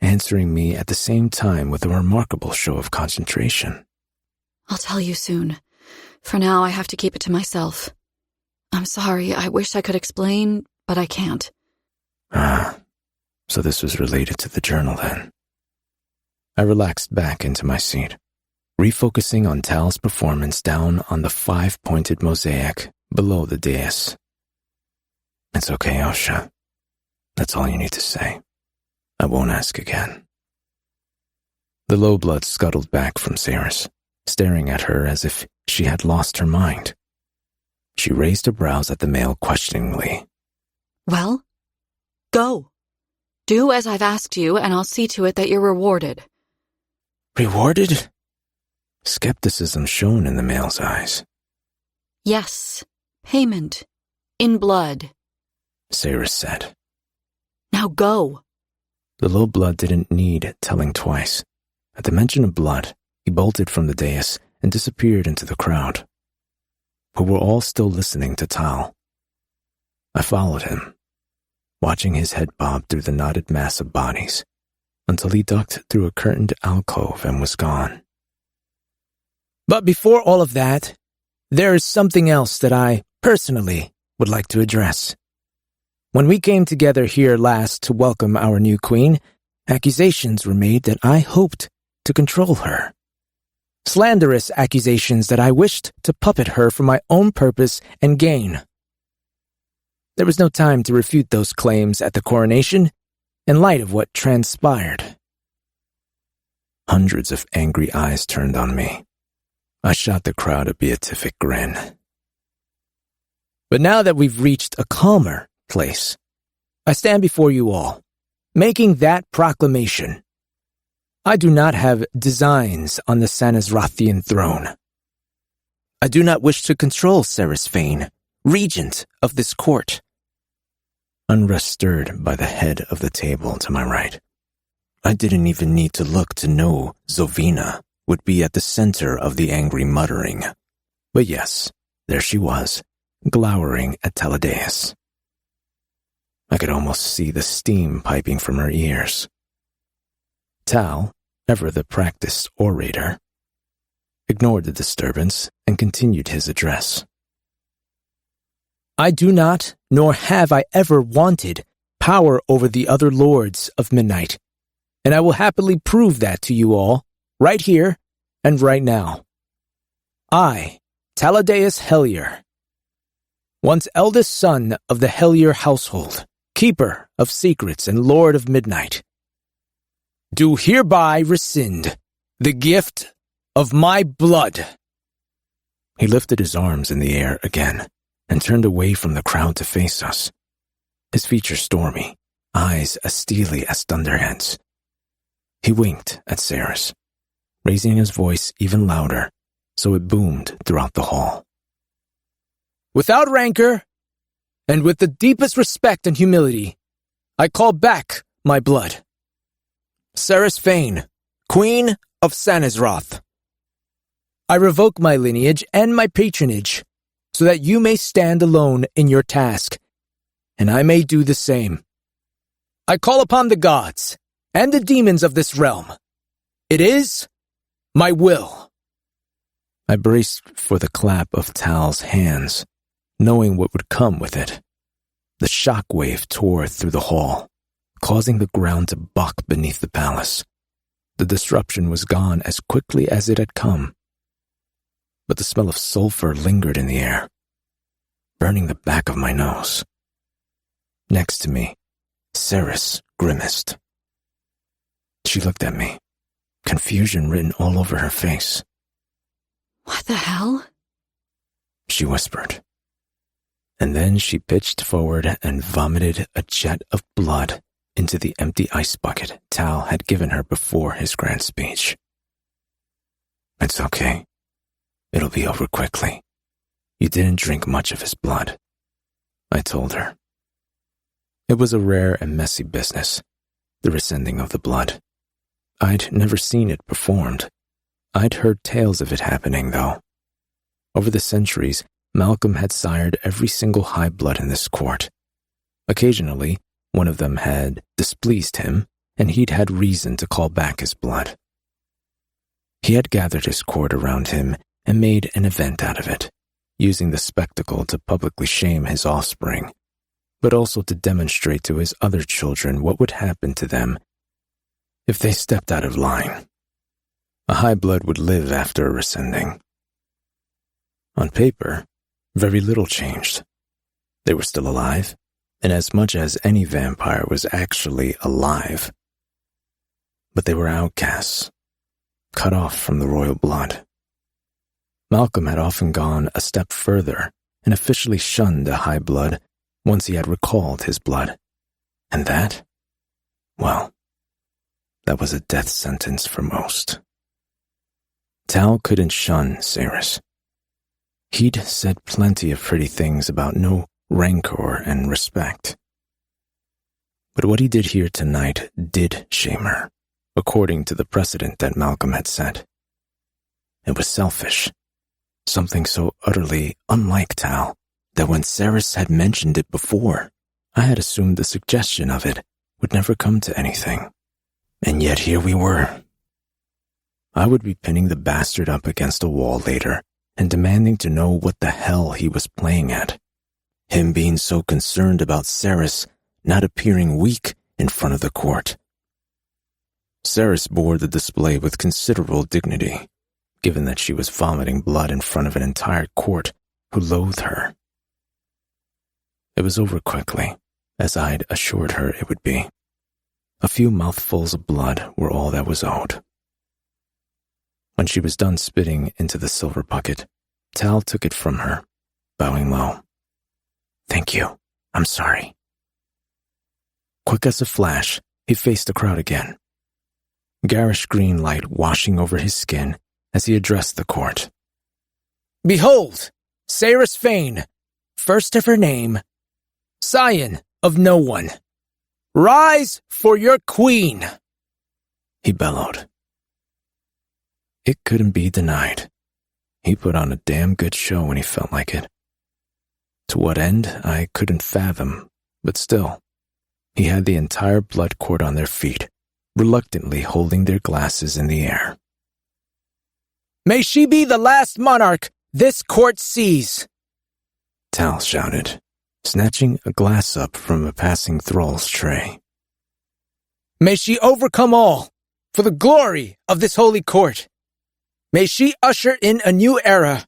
answering me at the same time with a remarkable show of concentration. I'll tell you soon. For now, I have to keep it to myself. I'm sorry, I wish I could explain, but I can't. Ah, so this was related to the journal then. I relaxed back into my seat, refocusing on Tal's performance down on the 5-pointed mosaic below the dais. It's okay, Osha. That's all you need to say. I won't ask again. The low blood scuttled back from Saris, staring at her as if she had lost her mind. She raised her brows at the male questioningly. Well, go. Do as I've asked you, and I'll see to it that you're rewarded. Rewarded? Skepticism shone in the male's eyes. Yes, payment. In blood. Saris said. Now go. The low blood didn't need telling twice. At the mention of blood, he bolted from the dais and disappeared into the crowd, who were all still listening to Tal. I followed him, watching his head bob through the knotted mass of bodies, until he ducked through a curtained alcove and was gone. But before all of that, there is something else that I, personally, would like to address. When we came together here last to welcome our new queen, accusations were made that I hoped to control her. Slanderous accusations that I wished to puppet her for my own purpose and gain. There was no time to refute those claims at the coronation, in light of what transpired. Hundreds of angry eyes turned on me. I shot the crowd a beatific grin. But now that we've reached a calmer place, I stand before you all, making that proclamation. I do not have designs on the Sanazrothian throne. I do not wish to control Saris Fane, regent of this court. Unrest stirred by the head of the table to my right. I didn't even need to look to know Zovina would be at the center of the angry muttering. But yes, there she was, glowering at Taladeus. I could almost see the steam piping from her ears. Tal, ever the practiced orator, ignored the disturbance and continued his address. I do not, nor have I ever wanted, power over the other lords of Midnight, and I will happily prove that to you all, right here and right now. I, Taladeus Hellier, once eldest son of the Hellier household, keeper of secrets and lord of Midnight, do hereby rescind the gift of my blood. He lifted his arms in the air again and turned away from the crowd to face us, his features stormy, eyes as steely as thunderheads. He winked at Ceres, raising his voice even louder so it boomed throughout the hall. Without rancor, and with the deepest respect and humility, I call back my blood. Ceres Fane, Queen of Sanazroth. I revoke my lineage and my patronage, so that you may stand alone in your task, and I may do the same. I call upon the gods and the demons of this realm. It is my will. I braced for the clap of Tal's hands, knowing what would come with it. The shock wave tore through the hall, causing the ground to buck beneath the palace. The disruption was gone as quickly as it had come. But the smell of sulfur lingered in the air, burning the back of my nose. Next to me, Ceres grimaced. She looked at me, confusion written all over her face. What the hell? She whispered. And then she pitched forward and vomited a jet of blood into the empty ice bucket Tal had given her before his grand speech. It's okay. It'll be over quickly. You didn't drink much of his blood, I told her. It was a rare and messy business, the rescinding of the blood. I'd never seen it performed. I'd heard tales of it happening, though. Over the centuries, Malcolm had sired every single high blood in this court. Occasionally, one of them had displeased him, and he'd had reason to call back his blood. He had gathered his court around him and made an event out of it, using the spectacle to publicly shame his offspring, but also to demonstrate to his other children what would happen to them if they stepped out of line. A high blood would live after a rescinding. On paper, very little changed. They were still alive, and as much as any vampire was actually alive. But they were outcasts, cut off from the royal blood. Malcolm had often gone a step further and officially shunned a high blood once he had recalled his blood. And that? Well, that was a death sentence for most. Tal couldn't shun Ceres. He'd said plenty of pretty things about no rancor and respect. But what he did here tonight did shame her, according to the precedent that Malcolm had set. It was selfish, something so utterly unlike Tal that when Ceres had mentioned it before, I had assumed the suggestion of it would never come to anything. And yet here we were. I would be pinning the bastard up against a wall later and demanding to know what the hell he was playing at. Him being so concerned about Ceres not appearing weak in front of the court. Ceres bore the display with considerable dignity, given that she was vomiting blood in front of an entire court who loathed her. It was over quickly, as I'd assured her it would be. A few mouthfuls of blood were all that was owed. When she was done spitting into the silver bucket, Tal took it from her, bowing low. Thank you. I'm sorry. Quick as a flash, he faced the crowd again. Garish green light washing over his skin as he addressed the court. Behold, Ceres Fane, first of her name, scion of no one. Rise for your queen, he bellowed. It couldn't be denied. He put on a damn good show when he felt like it. To what end, I couldn't fathom, but still, he had the entire blood court on their feet, reluctantly holding their glasses in the air. May she be the last monarch this court sees, Tal shouted, snatching a glass up from a passing thrall's tray. May she overcome all, for the glory of this holy court. May she usher in a new era,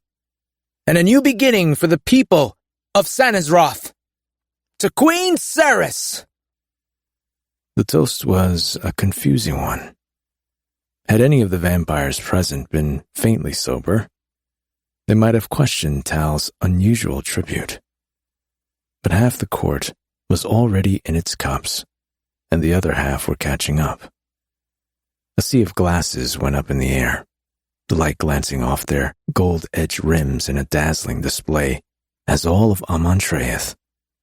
and a new beginning for the people of Sanazroth. To Queen Ceres! The toast was a confusing one. Had any of the vampires present been faintly sober, they might have questioned Tal's unusual tribute. But half the court was already in its cups, and the other half were catching up. A sea of glasses went up in the air, the light glancing off their gold-edged rims in a dazzling display as all of Amontreath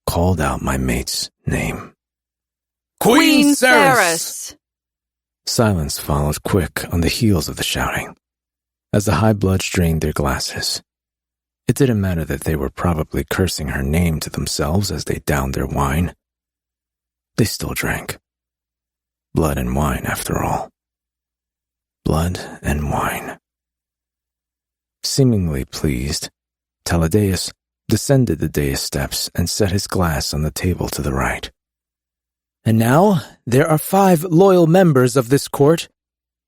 called out my mate's name. Queen Ceres! Silence followed quick on the heels of the shouting, as the high blood strained their glasses. It didn't matter that they were probably cursing her name to themselves as they downed their wine. They still drank. Blood and wine, after all. Blood and wine. Seemingly pleased, Taladeus descended the dais steps and set his glass on the table to the right. And now, there are 5 loyal members of this court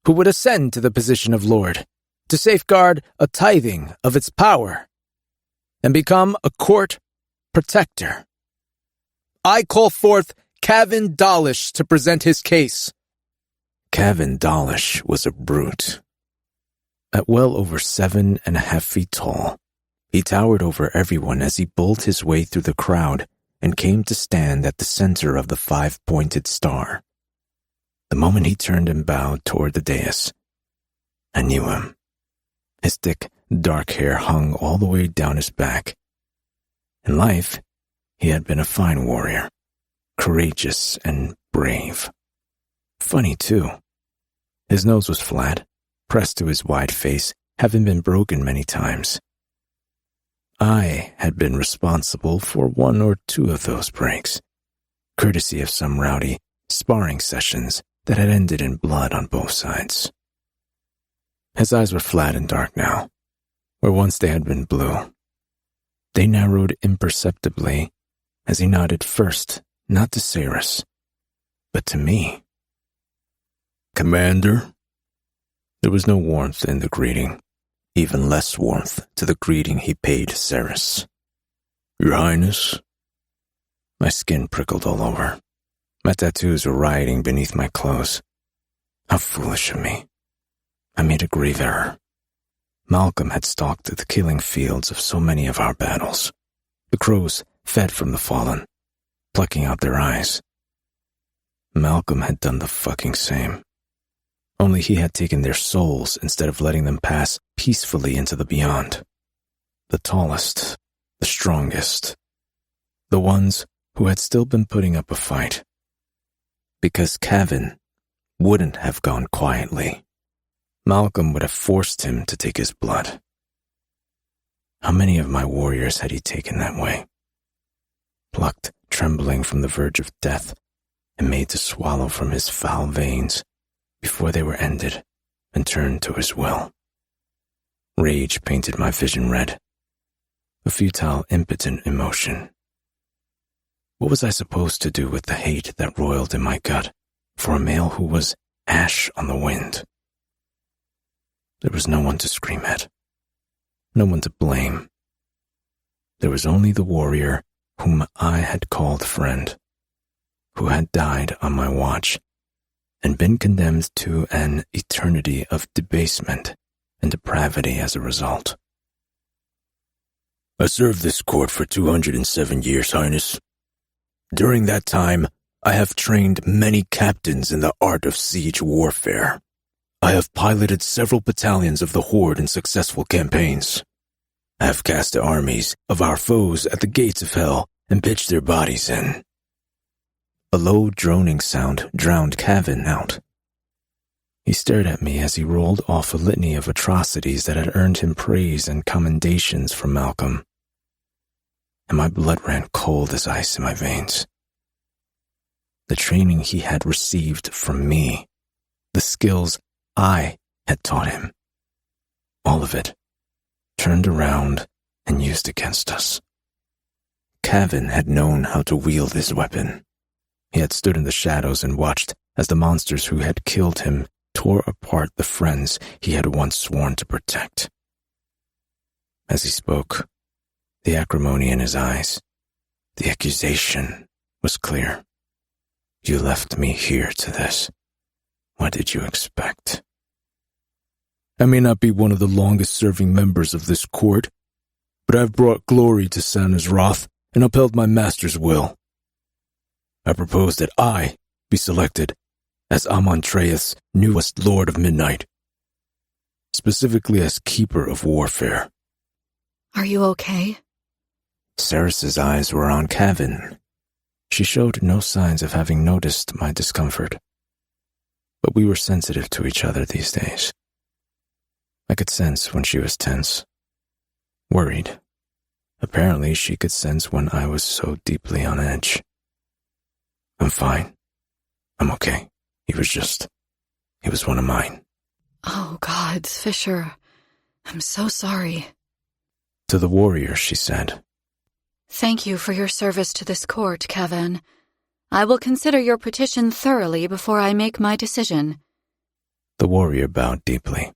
who would ascend to the position of Lord to safeguard a tithing of its power and become a court protector. I call forth Kavin Dalish to present his case. Kavin Dalish was a brute. At well over 7.5 feet tall, he towered over everyone as he bowled his way through the crowd and came to stand at the center of the 5-pointed star. The moment he turned and bowed toward the dais, I knew him. His thick, dark hair hung all the way down his back. In life, he had been a fine warrior, courageous and brave. Funny, too. His nose was flat, pressed to his wide face, having been broken many times. I had been responsible for 1 or 2 of those breaks, courtesy of some rowdy sparring sessions that had ended in blood on both sides. His eyes were flat and dark now, where once they had been blue. They narrowed imperceptibly as he nodded first, not to Ceres, but to me. Commander? There was no warmth in the greeting, even less warmth to the greeting he paid Ceres. Your Highness? My skin prickled all over. My tattoos were rioting beneath my clothes. How foolish of me. I made a grave error. Malcolm had stalked the killing fields of so many of our battles. The crows fed from the fallen, plucking out their eyes. Malcolm had done the fucking same. Only he had taken their souls instead of letting them pass peacefully into the beyond. The tallest, the strongest, the ones who had still been putting up a fight. Because Kavin wouldn't have gone quietly. Malcolm would have forced him to take his blood. How many of my warriors had he taken that way? Plucked, trembling from the verge of death, and made to swallow from his foul veins before they were ended and turned to his will. Rage painted my vision red, a futile, impotent emotion. What was I supposed to do with the hate that roiled in my gut for a male who was ash on the wind? There was no one to scream at, no one to blame. There was only the warrior whom I had called friend, who had died on my watch and been condemned to an eternity of debasement and depravity as a result. I served this court for 207 years, Highness. During that time, I have trained many captains in the art of siege warfare. I have piloted several battalions of the Horde in successful campaigns. I have cast the armies of our foes at the gates of hell and pitched their bodies in. A low droning sound drowned Kavin out. He stared at me as he rolled off a litany of atrocities that had earned him praise and commendations from Malcolm. And my blood ran cold as ice in my veins. The training he had received from me, the skills I had taught him, all of it turned around and used against us. Kavin had known how to wield his weapon. He had stood in the shadows and watched as the monsters who had killed him tore apart the friends he had once sworn to protect. As he spoke, the acrimony in his eyes, the accusation was clear. You left me here to this. What did you expect? I may not be one of the longest-serving members of this court, but I've brought glory to Sanna's wrath and upheld my master's will. I propose that I be selected as Amontreath's newest Lord of Midnight, specifically as Keeper of Warfare. Are you okay? Ceres's eyes were on Kevin. She showed no signs of having noticed my discomfort, but we were sensitive to each other these days. I could sense when she was tense, worried. Apparently, she could sense when I was so deeply on edge. I'm fine. I'm okay. He was one of mine. Oh, gods, Fisher. I'm so sorry. To the warrior, she said, Thank you for your service to this court, Kevin. I will consider your petition thoroughly before I make my decision. The warrior bowed deeply.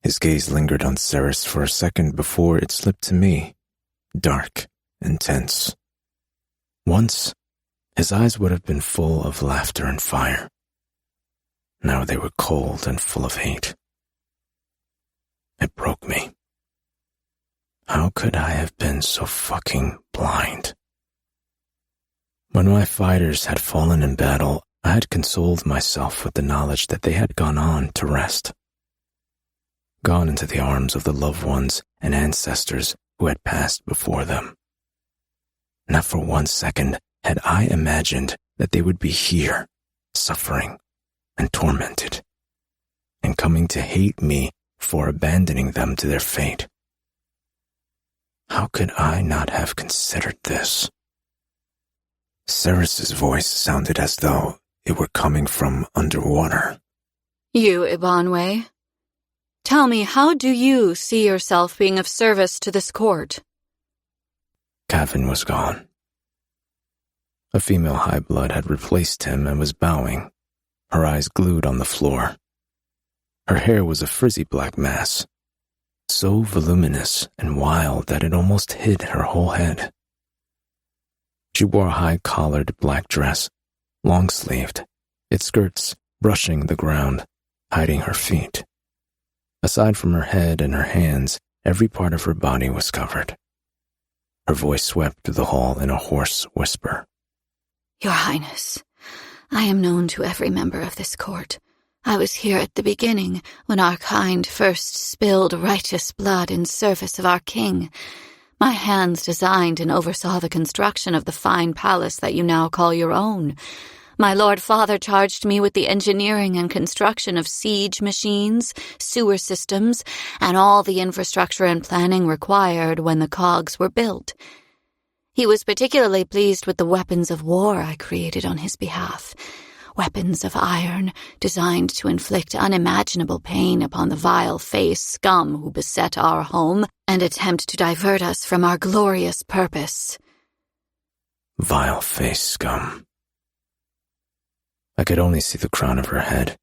His gaze lingered on Ceres for a second before it slipped to me, dark and tense. Once, his eyes would have been full of laughter and fire. Now they were cold and full of hate. It broke me. How could I have been so fucking blind? When my fighters had fallen in battle, I had consoled myself with the knowledge that they had gone on to rest, gone into the arms of the loved ones and ancestors who had passed before them. Not for 1 second had I imagined that they would be here, suffering and tormented, and coming to hate me for abandoning them to their fate. How could I not have considered this? Ceres's voice sounded as though it were coming from underwater. You, Ibanwe. Tell me, how do you see yourself being of service to this court? Kevin was gone. A female high-blood had replaced him and was bowing, her eyes glued on the floor. Her hair was a frizzy black mass, so voluminous and wild that it almost hid her whole head. She wore a high-collared black dress, long-sleeved, its skirts brushing the ground, hiding her feet. Aside from her head and her hands, every part of her body was covered. Her voice swept through the hall in a hoarse whisper. Your Highness, I am known to every member of this court. I was here at the beginning when our kind first spilled righteous blood in service of our king. My hands designed and oversaw the construction of the fine palace that you now call your own. My Lord Father charged me with the engineering and construction of siege machines, sewer systems, and all the infrastructure and planning required when the cogs were built. He was particularly pleased with the weapons of war I created on his behalf. Weapons of iron designed to inflict unimaginable pain upon the vile-faced scum who beset our home and attempt to divert us from our glorious purpose. Vile-faced scum. I could only see the crown of her head,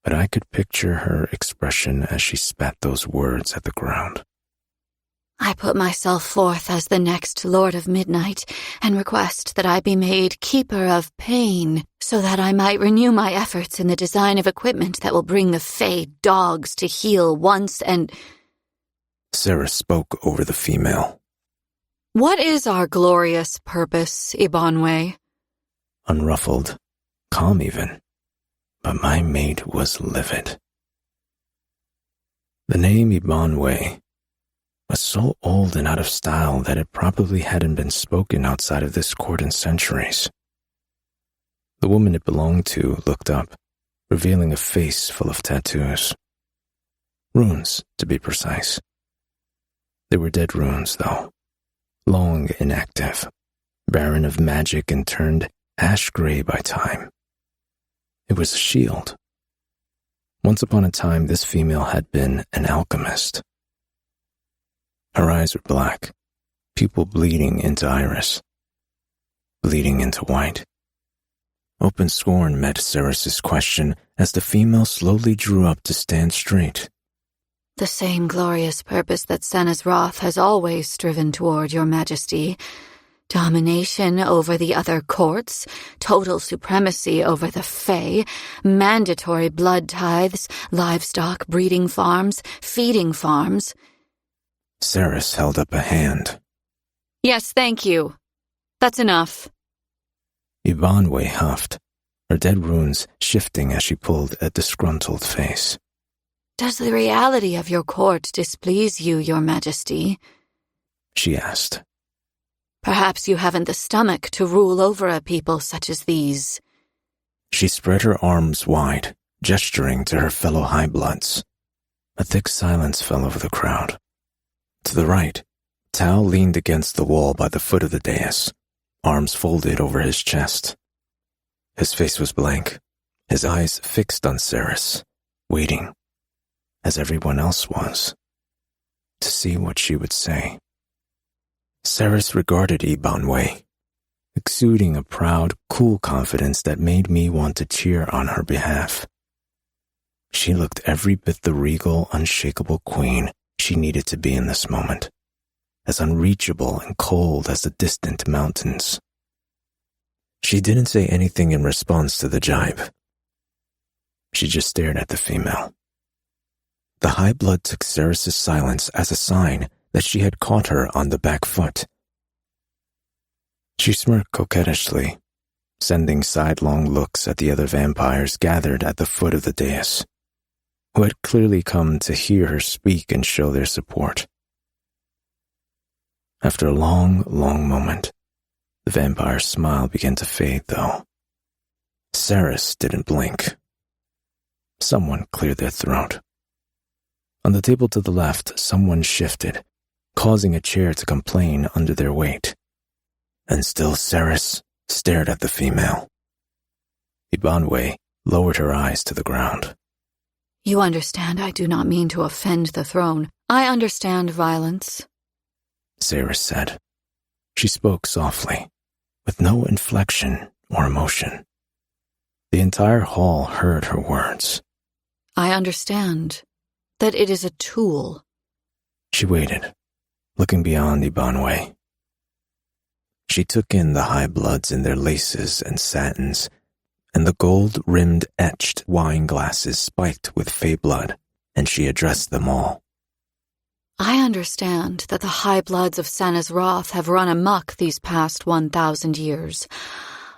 but I could picture her expression as she spat those words at the ground. I put myself forth as the next Lord of Midnight and request that I be made Keeper of Pain so that I might renew my efforts in the design of equipment that will bring the Fey dogs to heel once and... Ceres spoke over the female. What is our glorious purpose, Ibanwe? Unruffled, calm even, but my mate was livid. The name Ibanwe was so old and out of style that it probably hadn't been spoken outside of this court in centuries. The woman it belonged to looked up, revealing a face full of tattoos. Runes, to be precise. They were dead runes, though, long inactive, barren of magic and turned ash-gray by time. It was a shield. Once upon a time, this female had been an alchemist. Her eyes were black, pupil bleeding into iris, bleeding into white. Open scorn met Ceres's question as the female slowly drew up to stand straight. The same glorious purpose that Senna's wrath has always striven toward, Your Majesty. Domination over the other courts, total supremacy over the Fae, mandatory blood tithes, livestock breeding farms, feeding farms. Ceres held up a hand. Yes, thank you. That's enough. Ibanwe huffed, her dead runes shifting as she pulled a disgruntled face. Does the reality of your court displease you, Your Majesty? She asked. Perhaps you haven't the stomach to rule over a people such as these. She spread her arms wide, gesturing to her fellow high-bloods. A thick silence fell over the crowd. To the right, Tao leaned against the wall by the foot of the dais, arms folded over his chest. His face was blank, his eyes fixed on Ceres, waiting, as everyone else was, to see what she would say. Ceres regarded Ibanwe, exuding a proud, cool confidence that made me want to cheer on her behalf. She looked every bit the regal, unshakable queen she needed to be in this moment, as unreachable and cold as the distant mountains. She didn't say anything in response to the jibe. She just stared at the female. The high blood took Ceres' silence as a sign that she had caught her on the back foot. She smirked coquettishly, sending sidelong looks at the other vampires gathered at the foot of the dais, who had clearly come to hear her speak and show their support. After a long, long moment, the vampire's smile began to fade, though. Ceres didn't blink. Someone cleared their throat. On the table to the left, someone shifted, causing a chair to complain under their weight. And still Ceres stared at the female. Ibanwe lowered her eyes to the ground. You understand I do not mean to offend the throne. I understand violence, Ceres said. She spoke softly, with no inflection or emotion. The entire hall heard her words. I understand that it is a tool. She waited, looking beyond Ibanwe. She took in the high bloods in their laces and satins, and the gold-rimmed etched wine glasses spiked with fey blood, and she addressed them all. I understand that the high bloods of Sanazroth have run amok these past 1,000 years.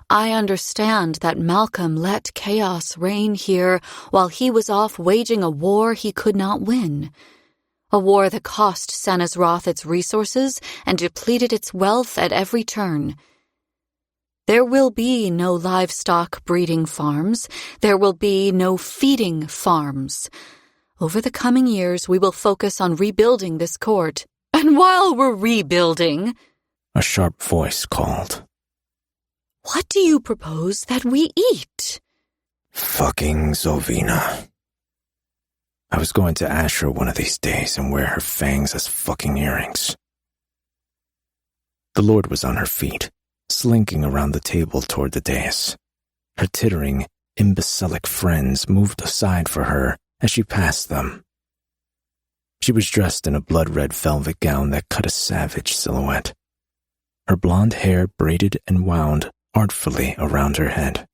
I understand that Malcolm let chaos reign here while he was off waging a war he could not win. A war that cost Sanazroth its resources and depleted its wealth at every turn. There will be no livestock breeding farms. There will be no feeding farms. Over the coming years, we will focus on rebuilding this court. And while we're rebuilding, a sharp voice called. What do you propose that we eat? Fucking Zovina. I was going to ash her one of these days and wear her fangs as fucking earrings. The Lord was on her feet, slinking around the table toward the dais. Her tittering, imbecilic friends moved aside for her as she passed them. She was dressed in a blood-red velvet gown that cut a savage silhouette. Her blonde hair braided and wound artfully around her head.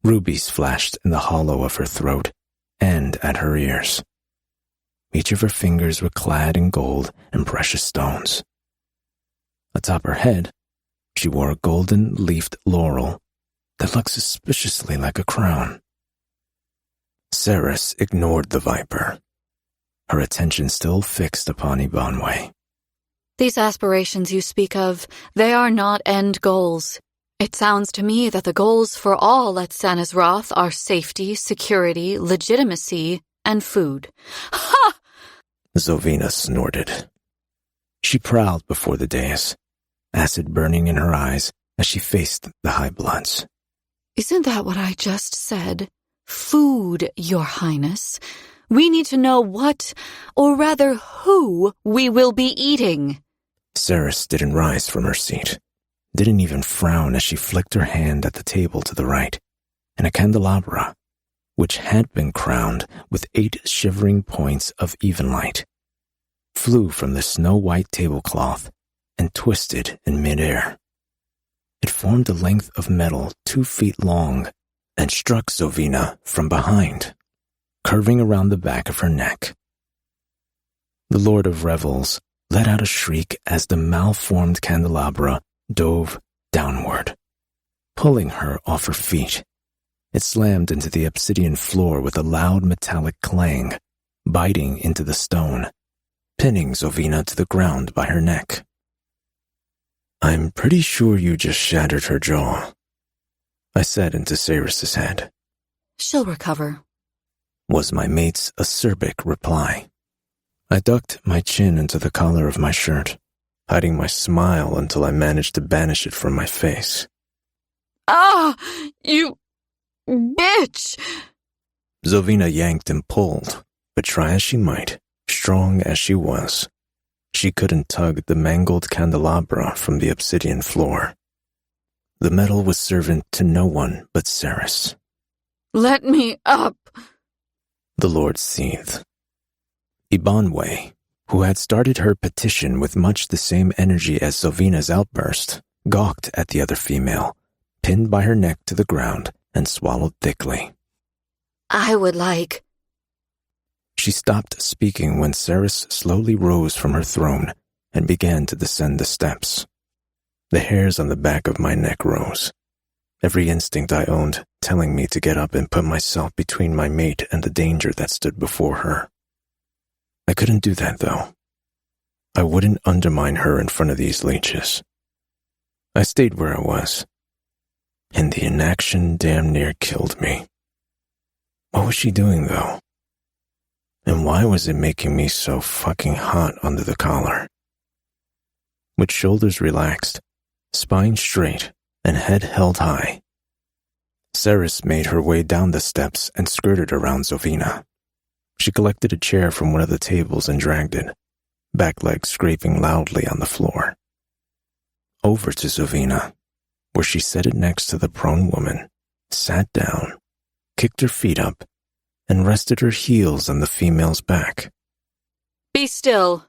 Rubies flashed in the hollow of her throat and at her ears. Each of her fingers were clad in gold and precious stones. Atop her head, she wore a golden-leafed laurel that looked suspiciously like a crown. Ceres ignored the viper, her attention still fixed upon Ibanwe. These aspirations you speak of, they are not end goals. It sounds to me that the goals for all at Sanazroth are safety, security, legitimacy, and food. Ha! Zovina snorted. She prowled before the dais, acid burning in her eyes as she faced the high bloods. Isn't that what I just said? Food, Your Highness. We need to know what, or rather who, we will be eating. Ceres didn't rise from her seat, didn't even frown as she flicked her hand at the table to the right, and a candelabra, which had been crowned with 8 shivering points of even light, flew from the snow-white tablecloth and twisted in midair. It formed a length of metal 2 feet long and struck Zovina from behind, curving around the back of her neck. The Lord of Revels let out a shriek as the malformed candelabra dove downward. pulling her off her feet. It slammed into the obsidian floor with a loud metallic clang, biting into the stone, pinning Zovina to the ground by her neck. "I'm pretty sure you just shattered her jaw," I said into Cyrus's head. "She'll recover," was my mate's acerbic reply. I ducked my chin into the collar of my shirt, hiding my smile until I managed to banish it from my face. "Ah, you bitch!" Zovina yanked and pulled, but try as she might, strong as she was, she couldn't tug the mangled candelabra from the obsidian floor. The metal was servant to no one but Ceres. "Let me up!" The Lord seethed. Ibanwe, who had started her petition with much the same energy as Zovina's outburst, gawked at the other female, pinned by her neck to the ground, and swallowed thickly. "I would like..." She stopped speaking when Ceres slowly rose from her throne and began to descend the steps. The hairs on the back of my neck rose, every instinct I owned telling me to get up and put myself between my mate and the danger that stood before her. I couldn't do that, though. I wouldn't undermine her in front of these leeches. I stayed where I was, and the inaction damn near killed me. What was she doing, though? And why was it making me so fucking hot under the collar? With shoulders relaxed, spine straight, and head held high, Ceres made her way down the steps and skirted around Zovina. She collected a chair from one of the tables and dragged it, back legs scraping loudly on the floor. Over to Zovina, where she set it next to the prone woman, sat down, kicked her feet up, and rested her heels on the female's back. "Be still,"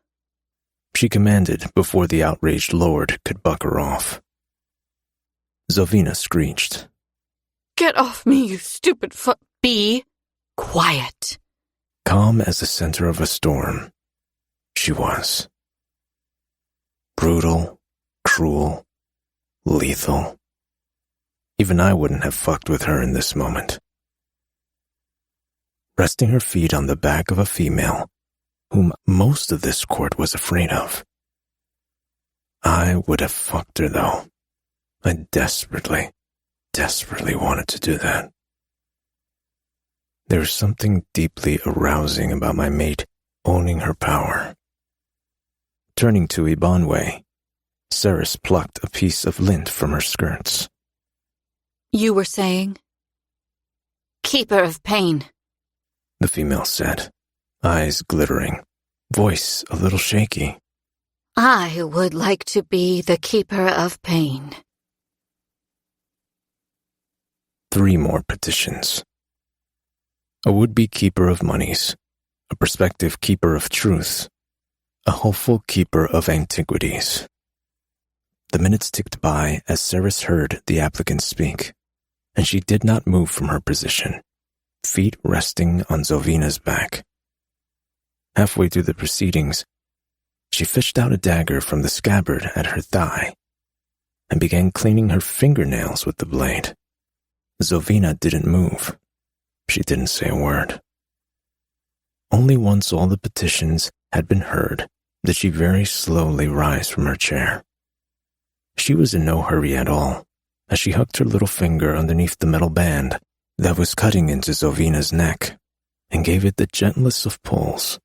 she commanded before the outraged lord could buck her off. Zovina screeched. "Get off me, you stupid Be quiet." Calm as the center of a storm, she was. Brutal, cruel, lethal. Even I wouldn't have fucked with her in this moment. Resting her feet on the back of a female whom most of this court was afraid of. I would have fucked her, though. I desperately wanted to do that. There was something deeply arousing about my mate owning her power. Turning to Ibanwe, Ceres plucked a piece of lint from her skirts. "You were saying?" "Keeper of pain," the female said, eyes glittering, voice a little shaky. "I would like to be the keeper of pain." 3 more petitions. A would-be keeper of monies, a prospective keeper of truth, a hopeful keeper of antiquities. The minutes ticked by as Ceres heard the applicant speak, and she did not move from her position, feet resting on Zovina's back. Halfway through the proceedings, she fished out a dagger from the scabbard at her thigh and began cleaning her fingernails with the blade. Zovina didn't move. She didn't say a word. Only once all the petitions had been heard did she very slowly rise from her chair. She was in no hurry at all, as she hooked her little finger underneath the metal band that was cutting into Zovina's neck and gave it the gentlest of pulls.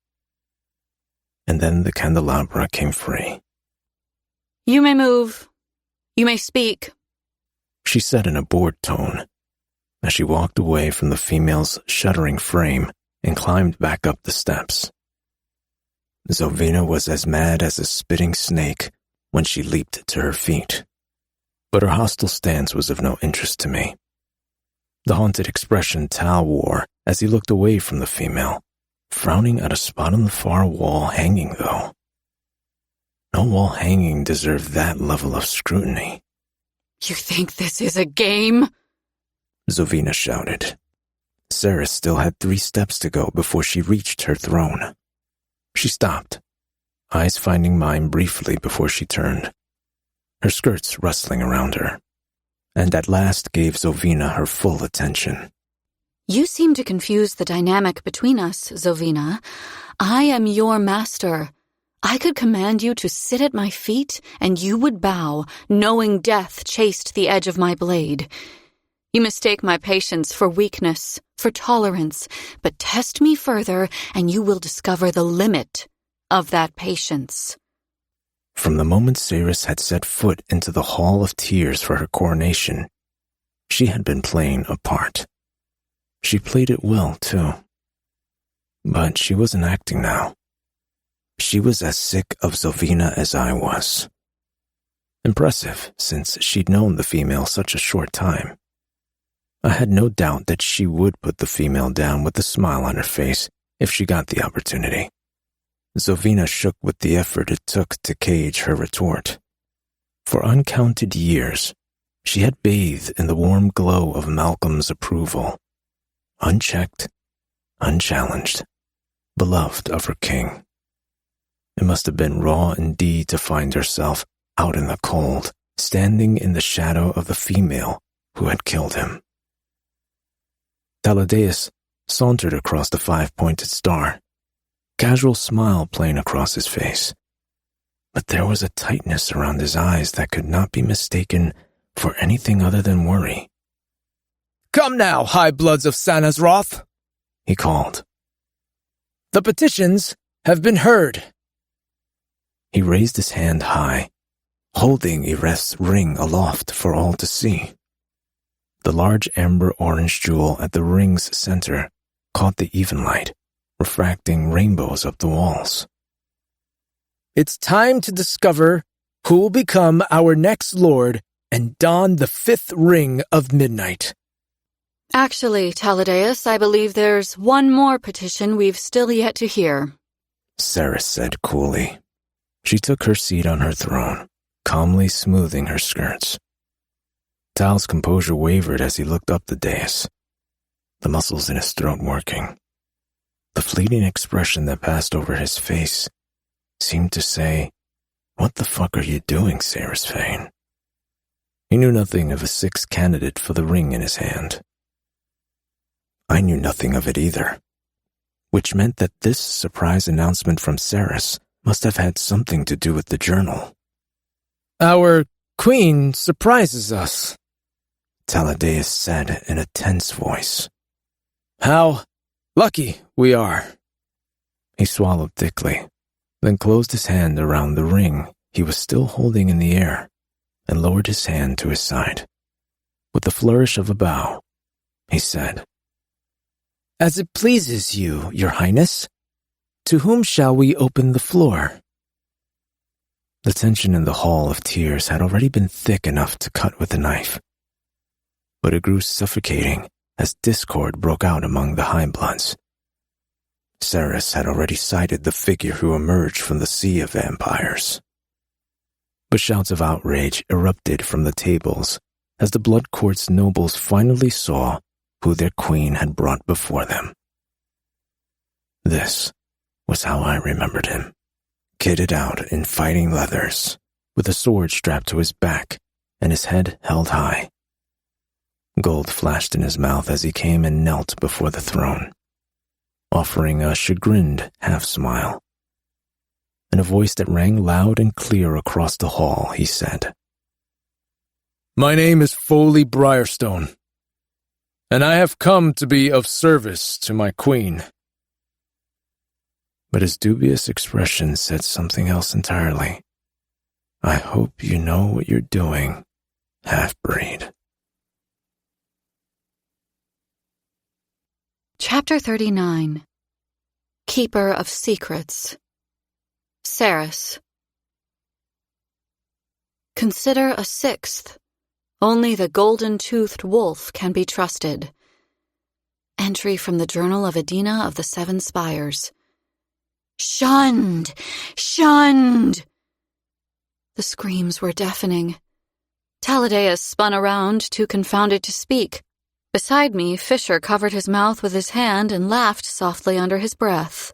And then the candelabra came free. "You may move. You may speak," she said in a bored tone, as she walked away from the female's shuddering frame and climbed back up the steps. Zovina was as mad as a spitting snake when she leaped to her feet, but her hostile stance was of no interest to me. The haunted expression Tal wore as he looked away from the female, frowning at a spot on the far wall hanging, though. No wall hanging deserved that level of scrutiny. "You think this is a game?" Zovina shouted. Ceres still had 3 steps to go before she reached her throne. She stopped, eyes finding mine briefly before she turned, her skirts rustling around her. and at last gave Zovina her full attention. You seem to confuse the dynamic between us, Zovina. I am your master. I could command you to sit at my feet, and you would bow, knowing death chased the edge of my blade. You mistake my patience for weakness, for tolerance, but test me further, and you will discover the limit of that patience. From the moment Ceres had set foot into the Hall of Tears for her coronation, she had been playing a part. She played it well, too. But she wasn't acting now. She was as sick of Zovina as I was. Impressive, since she'd known the female such a short time. I had no doubt that she would put the female down with a smile on her face if she got the opportunity. Zovina shook with the effort it took to cage her retort. For uncounted years, she had bathed in the warm glow of Malcolm's approval. Unchecked, unchallenged, beloved of her king. It must have been raw indeed to find herself out in the cold, standing in the shadow of the female who had killed him. Taladeus sauntered across the five-pointed star, casual smile playing across his face. But there was a tightness around his eyes that could not be mistaken for anything other than worry. Come now, high bloods of Sanazroth, he called. The petitions have been heard. He raised his hand high, holding Ireth's ring aloft for all to see. The large amber-orange jewel at the ring's center caught the even light, refracting rainbows up the walls. It's time to discover who will become our next lord and don the 5th ring of midnight. Actually, Taladeus, I believe there's one more petition we've still yet to hear. Ceres said coolly. She took her seat on her throne, calmly smoothing her skirts. Tal's composure wavered as he looked up the dais, the muscles in his throat working. The fleeting expression that passed over his face seemed to say, "What the fuck are you doing, Ceres Fane?" He knew nothing of a 6th candidate for the ring in his hand. I knew nothing of it either, which meant that this surprise announcement from Ceres must have had something to do with the journal. Our queen surprises us, Taladeus said in a tense voice. How lucky we are. He swallowed thickly, then closed his hand around the ring he was still holding in the air and lowered his hand to his side. With the flourish of a bow, he said, As it pleases you, your highness, to whom shall we open the floor? The tension in the Hall of Tears had already been thick enough to cut with a knife, but it grew suffocating as discord broke out among the High Bloods. Ceres had already sighted the figure who emerged from the sea of vampires. But shouts of outrage erupted from the tables as the Blood Court's nobles finally saw who their queen had brought before them. This was how I remembered him, kitted out in fighting leathers, with a sword strapped to his back and his head held high. Gold flashed in his mouth as he came and knelt before the throne, offering a chagrined half-smile. In a voice that rang loud and clear across the hall, he said, My name is Foley Briarstone, and I have come to be of service to my queen. But his dubious expression said something else entirely. I hope you know what you're doing, half-breed. Chapter 39. Keeper of Secrets. Ceres. Consider a 6th. Only the golden-toothed wolf can be trusted. Entry from the Journal of Adina of the 7 Spires. Shunned! Shunned! The screams were deafening. Taladeus spun around, too confounded to speak. Beside me, Fisher covered his mouth with his hand and laughed softly under his breath.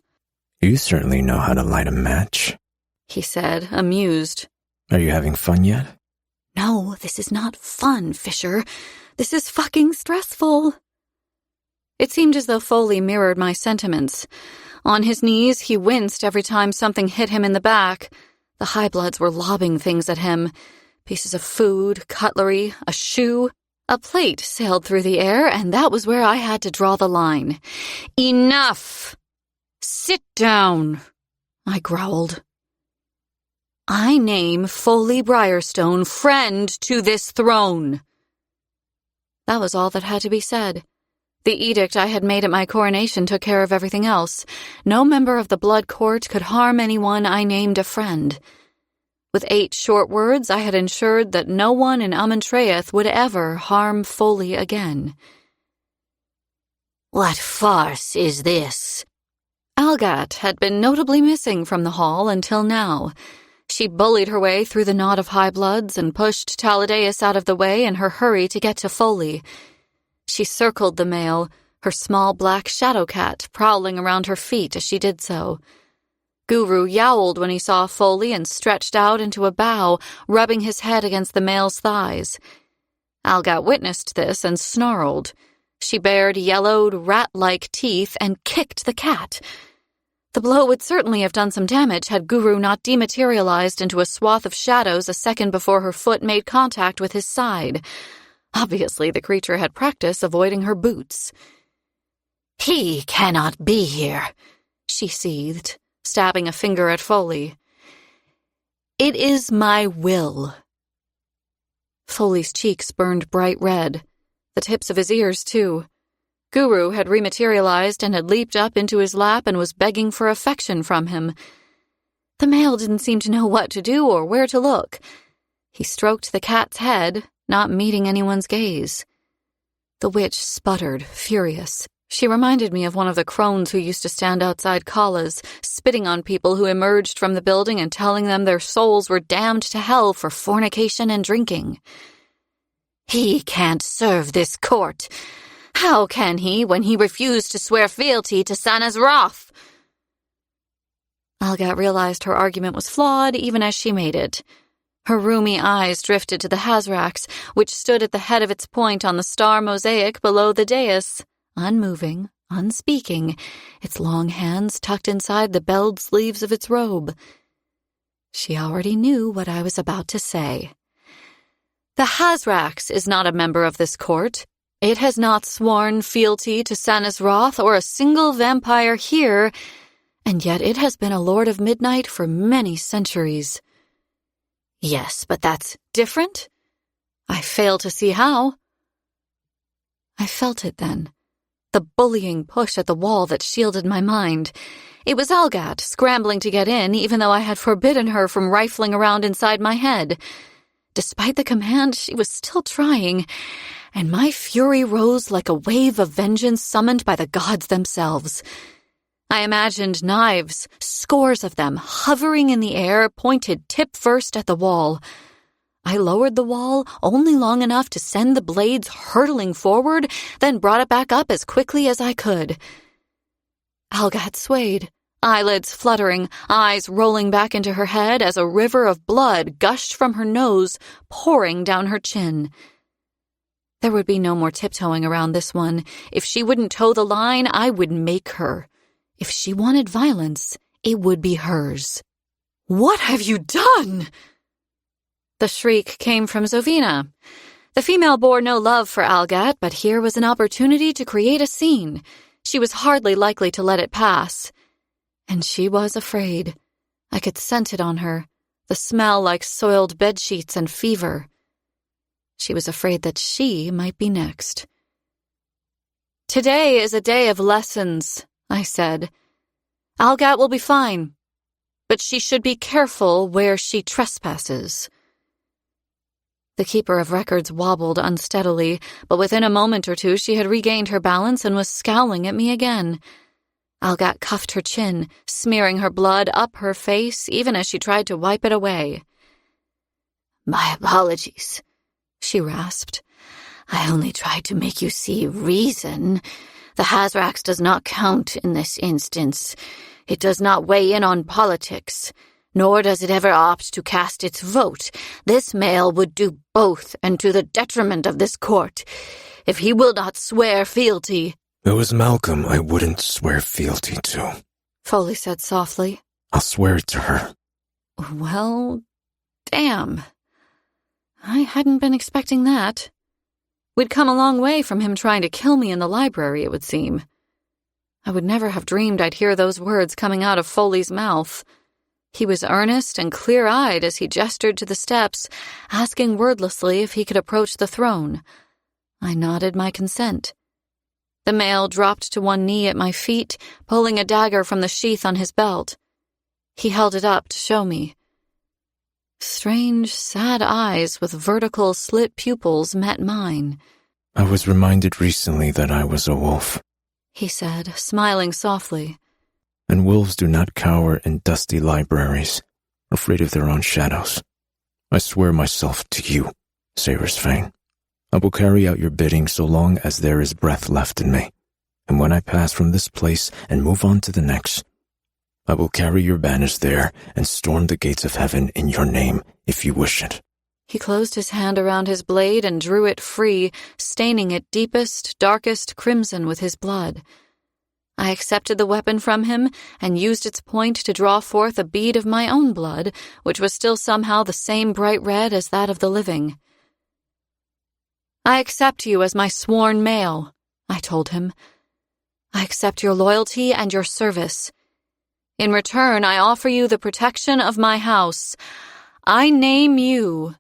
You certainly know how to light a match, he said, amused. Are you having fun yet? No, this is not fun, Fisher. This is fucking stressful. It seemed as though Foley mirrored my sentiments. On his knees, he winced every time something hit him in the back. The high bloods were lobbing things at him. Pieces of food, cutlery, a shoe. A plate sailed through the air, and that was where I had to draw the line. Enough! Sit down, I growled. I name Foley Briarstone friend to this throne. That was all that had to be said. The edict I had made at my coronation took care of everything else. No member of the Blood Court could harm anyone I named a friend. With 8 short words, I had ensured that no one in Amentraeth would ever harm Foley again. What farce is this? Algat had been notably missing from the hall until now. She bullied her way through the knot of high bloods and pushed Taladeus out of the way in her hurry to get to Foley. She circled the male, her small black shadow cat prowling around her feet as she did so. Guru yowled when he saw Foley and stretched out into a bow, rubbing his head against the male's thighs. Algat witnessed this and snarled. She bared yellowed, rat-like teeth and kicked the cat. The blow would certainly have done some damage had Guru not dematerialized into a swath of shadows a second before her foot made contact with his side. Obviously, the creature had practice avoiding her boots. He cannot be here, she seethed, stabbing a finger at Foley. It is my will. Foley's cheeks burned bright red, the tips of his ears, too. Guru had rematerialized and had leaped up into his lap and was begging for affection from him. The male didn't seem to know what to do or where to look. He stroked the cat's head, not meeting anyone's gaze. The witch sputtered, furious. She reminded me of one of the crones who used to stand outside Kala's, spitting on people who emerged from the building and telling them their souls were damned to hell for fornication and drinking. He can't serve this court. How can he when he refused to swear fealty to Sana's wrath? Algat realized her argument was flawed even as she made it. Her rheumy eyes drifted to the Hazrax, which stood at the head of its point on the star mosaic below the dais, unmoving, unspeaking, its long hands tucked inside the belled sleeves of its robe. She already knew what I was about to say. The Hazrax is not a member of this court. It has not sworn fealty to Sana's wrath or a single vampire here, and yet it has been a Lord of Midnight for many centuries. Yes, but that's different? I fail to see how. I felt it then. The bullying push at the wall that shielded my mind. It was Algat scrambling to get in, even though I had forbidden her from rifling around inside my head. Despite the command, she was still trying, and my fury rose like a wave of vengeance summoned by the gods themselves. I imagined knives, scores of them, hovering in the air, pointed tip first at the wall. I lowered the wall only long enough to send the blades hurtling forward, then brought it back up as quickly as I could. Algat swayed, eyelids fluttering, eyes rolling back into her head as a river of blood gushed from her nose, pouring down her chin. There would be no more tiptoeing around this one. If she wouldn't toe the line, I would make her. If she wanted violence, it would be hers. What have you done? The shriek came from Zovina. The female bore no love for Algat, but here was an opportunity to create a scene. She was hardly likely to let it pass. And she was afraid. I could scent it on her, the smell like soiled bedsheets and fever. She was afraid that she might be next. Today is a day of lessons, I said. Algat will be fine, but she should be careful where she trespasses. The keeper of records wobbled unsteadily, but within a moment or two she had regained her balance and was scowling at me again. Algat cuffed her chin, smearing her blood up her face even as she tried to wipe it away. My apologies, she rasped. I only tried to make you see reason. The Hazrax does not count in this instance. It does not weigh in on politics. nor does it ever opt to cast its vote. This mail would do both, and to the detriment of this court, if he will not swear fealty." "It was Malcolm I wouldn't swear fealty to," Foley said softly. "I'll swear it to her." Well, damn. I hadn't been expecting that. We'd come a long way from him trying to kill me in the library, it would seem. I would never have dreamed I'd hear those words coming out of Foley's mouth. He was earnest and clear-eyed as he gestured to the steps, asking wordlessly if he could approach the throne. I nodded my consent. The male dropped to one knee at my feet, pulling a dagger from the sheath on his belt. He held it up to show me. Strange, sad eyes with vertical slit pupils met mine. "I was reminded recently that I was a wolf," he said, smiling softly. "And wolves do not cower in dusty libraries, afraid of their own shadows. I swear myself to you, Saber's Fane. I will carry out your bidding so long as there is breath left in me, and when I pass from this place and move on to the next, I will carry your banners there and storm the gates of heaven in your name, if you wish it." He closed his hand around his blade and drew it free, staining it deepest, darkest crimson with his blood. I accepted the weapon from him and used its point to draw forth a bead of my own blood, which was still somehow the same bright red as that of the living. "I accept you as my sworn male," I told him. "I accept your loyalty and your service. In return, I offer you the protection of my house. I name you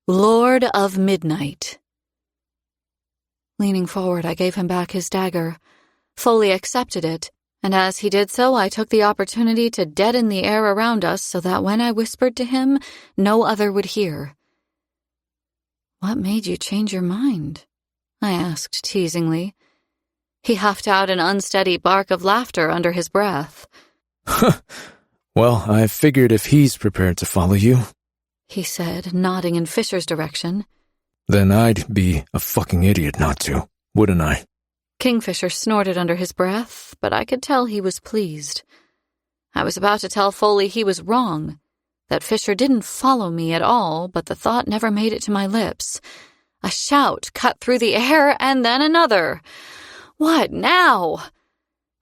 Lord of Midnight." Leaning forward, I gave him back his dagger. Foley accepted it, and as he did so, I took the opportunity to deaden the air around us so that when I whispered to him, no other would hear. "What made you change your mind?" I asked teasingly. He huffed out an unsteady bark of laughter under his breath. "Well, I figured if he's prepared to follow you," he said, nodding in Fisher's direction, "then I'd be a fucking idiot not to, wouldn't I?" Kingfisher snorted under his breath, but I could tell he was pleased. I was about to tell Foley he was wrong, that Fisher didn't follow me at all, but the thought never made it to my lips. A shout cut through the air, and then another. "What now?"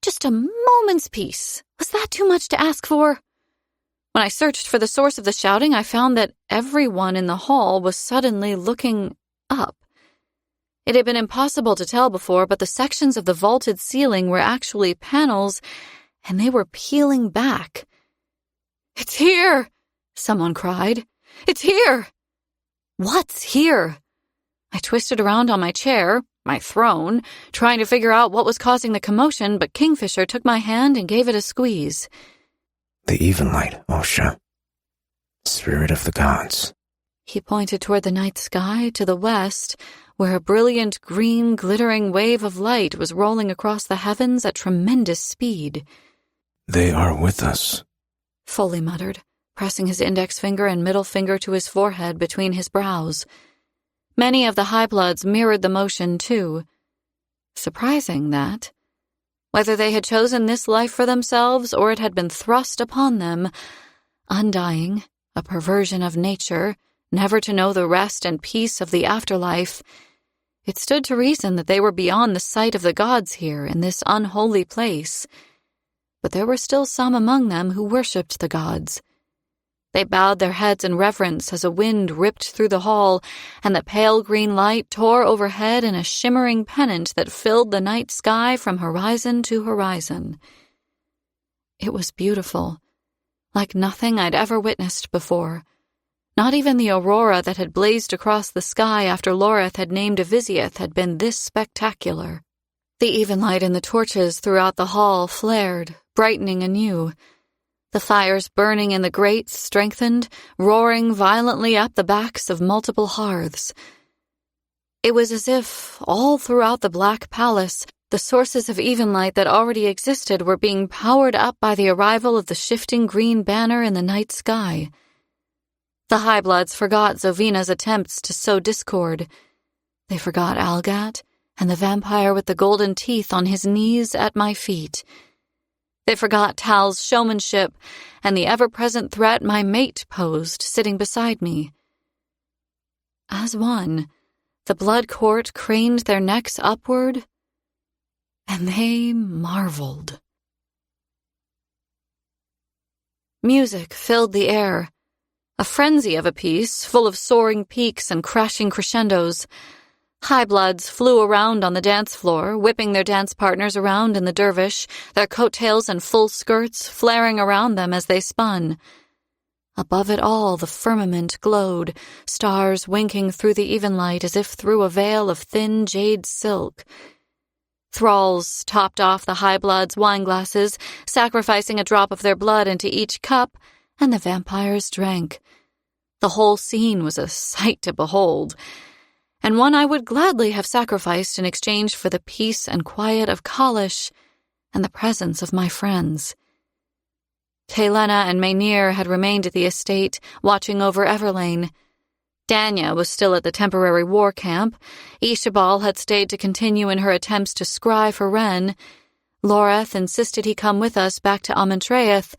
Just a moment's peace. Was that too much to ask for? When I searched for the source of the shouting, I found that everyone in the hall was suddenly looking up. It had been impossible to tell before, but the sections of the vaulted ceiling were actually panels, and they were peeling back. "It's here!" someone cried. "It's here!" "What's here?" I twisted around on my chair, my throne, trying to figure out what was causing the commotion, but Kingfisher took my hand and gave it a squeeze. "The even light, Osha. Spirit of the gods." He pointed toward the night sky to the west, where a brilliant green, glittering wave of light was rolling across the heavens at tremendous speed. "They are with us," Foley muttered, pressing his index finger and middle finger to his forehead between his brows. Many of the High-Bloods mirrored the motion, too. Surprising, that. Whether they had chosen this life for themselves or it had been thrust upon them, undying, a perversion of nature, never to know the rest and peace of the afterlife, it stood to reason that they were beyond the sight of the gods here in this unholy place. But there were still some among them who worshipped the gods. They bowed their heads in reverence as a wind ripped through the hall, and the pale green light tore overhead in a shimmering pennant that filled the night sky from horizon to horizon. It was beautiful, like nothing I'd ever witnessed before. Not even the aurora that had blazed across the sky after Loreth had named a Vizioth had been this spectacular. The even light in the torches throughout the hall flared, brightening anew. The fires burning in the grates strengthened, roaring violently up the backs of multiple hearths. It was as if, all throughout the Black Palace, the sources of even light that already existed were being powered up by the arrival of the shifting green banner in the night sky. The High-Bloods forgot Zovina's attempts to sow discord. They forgot Algat and the vampire with the golden teeth on his knees at my feet. They forgot Tal's showmanship and the ever-present threat my mate posed sitting beside me. As one, the blood court craned their necks upward, and they marveled. Music filled the air, a frenzy of a piece full of soaring peaks and crashing crescendos. High bloods flew around on the dance floor, whipping their dance partners around in the dervish, their coattails and full skirts flaring around them as they spun. Above it all, the firmament glowed, stars winking through the even light as if through a veil of thin jade silk. Thralls topped off the high bloods' wine glasses, sacrificing a drop of their blood into each cup, and the vampires drank. The whole scene was a sight to behold, and one I would gladly have sacrificed in exchange for the peace and quiet of Kalish and the presence of my friends. Taelena and Maynir had remained at the estate, watching over Everlane. Danya was still at the temporary war camp. Ishabal had stayed to continue in her attempts to scry for Ren. Loreth insisted he come with us back to Amentraeth,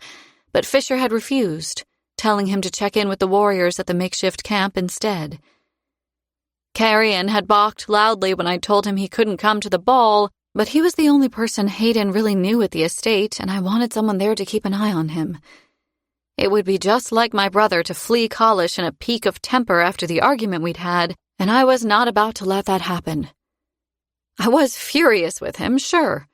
but Fisher had refused, telling him to check in with the warriors at the makeshift camp instead. Carrion had balked loudly when I told him he couldn't come to the ball, but he was the only person Hayden really knew at the estate, and I wanted someone there to keep an eye on him. It would be just like my brother to flee Kalish in a peak of temper after the argument we'd had, and I was not about to let that happen. I was furious with him, sure,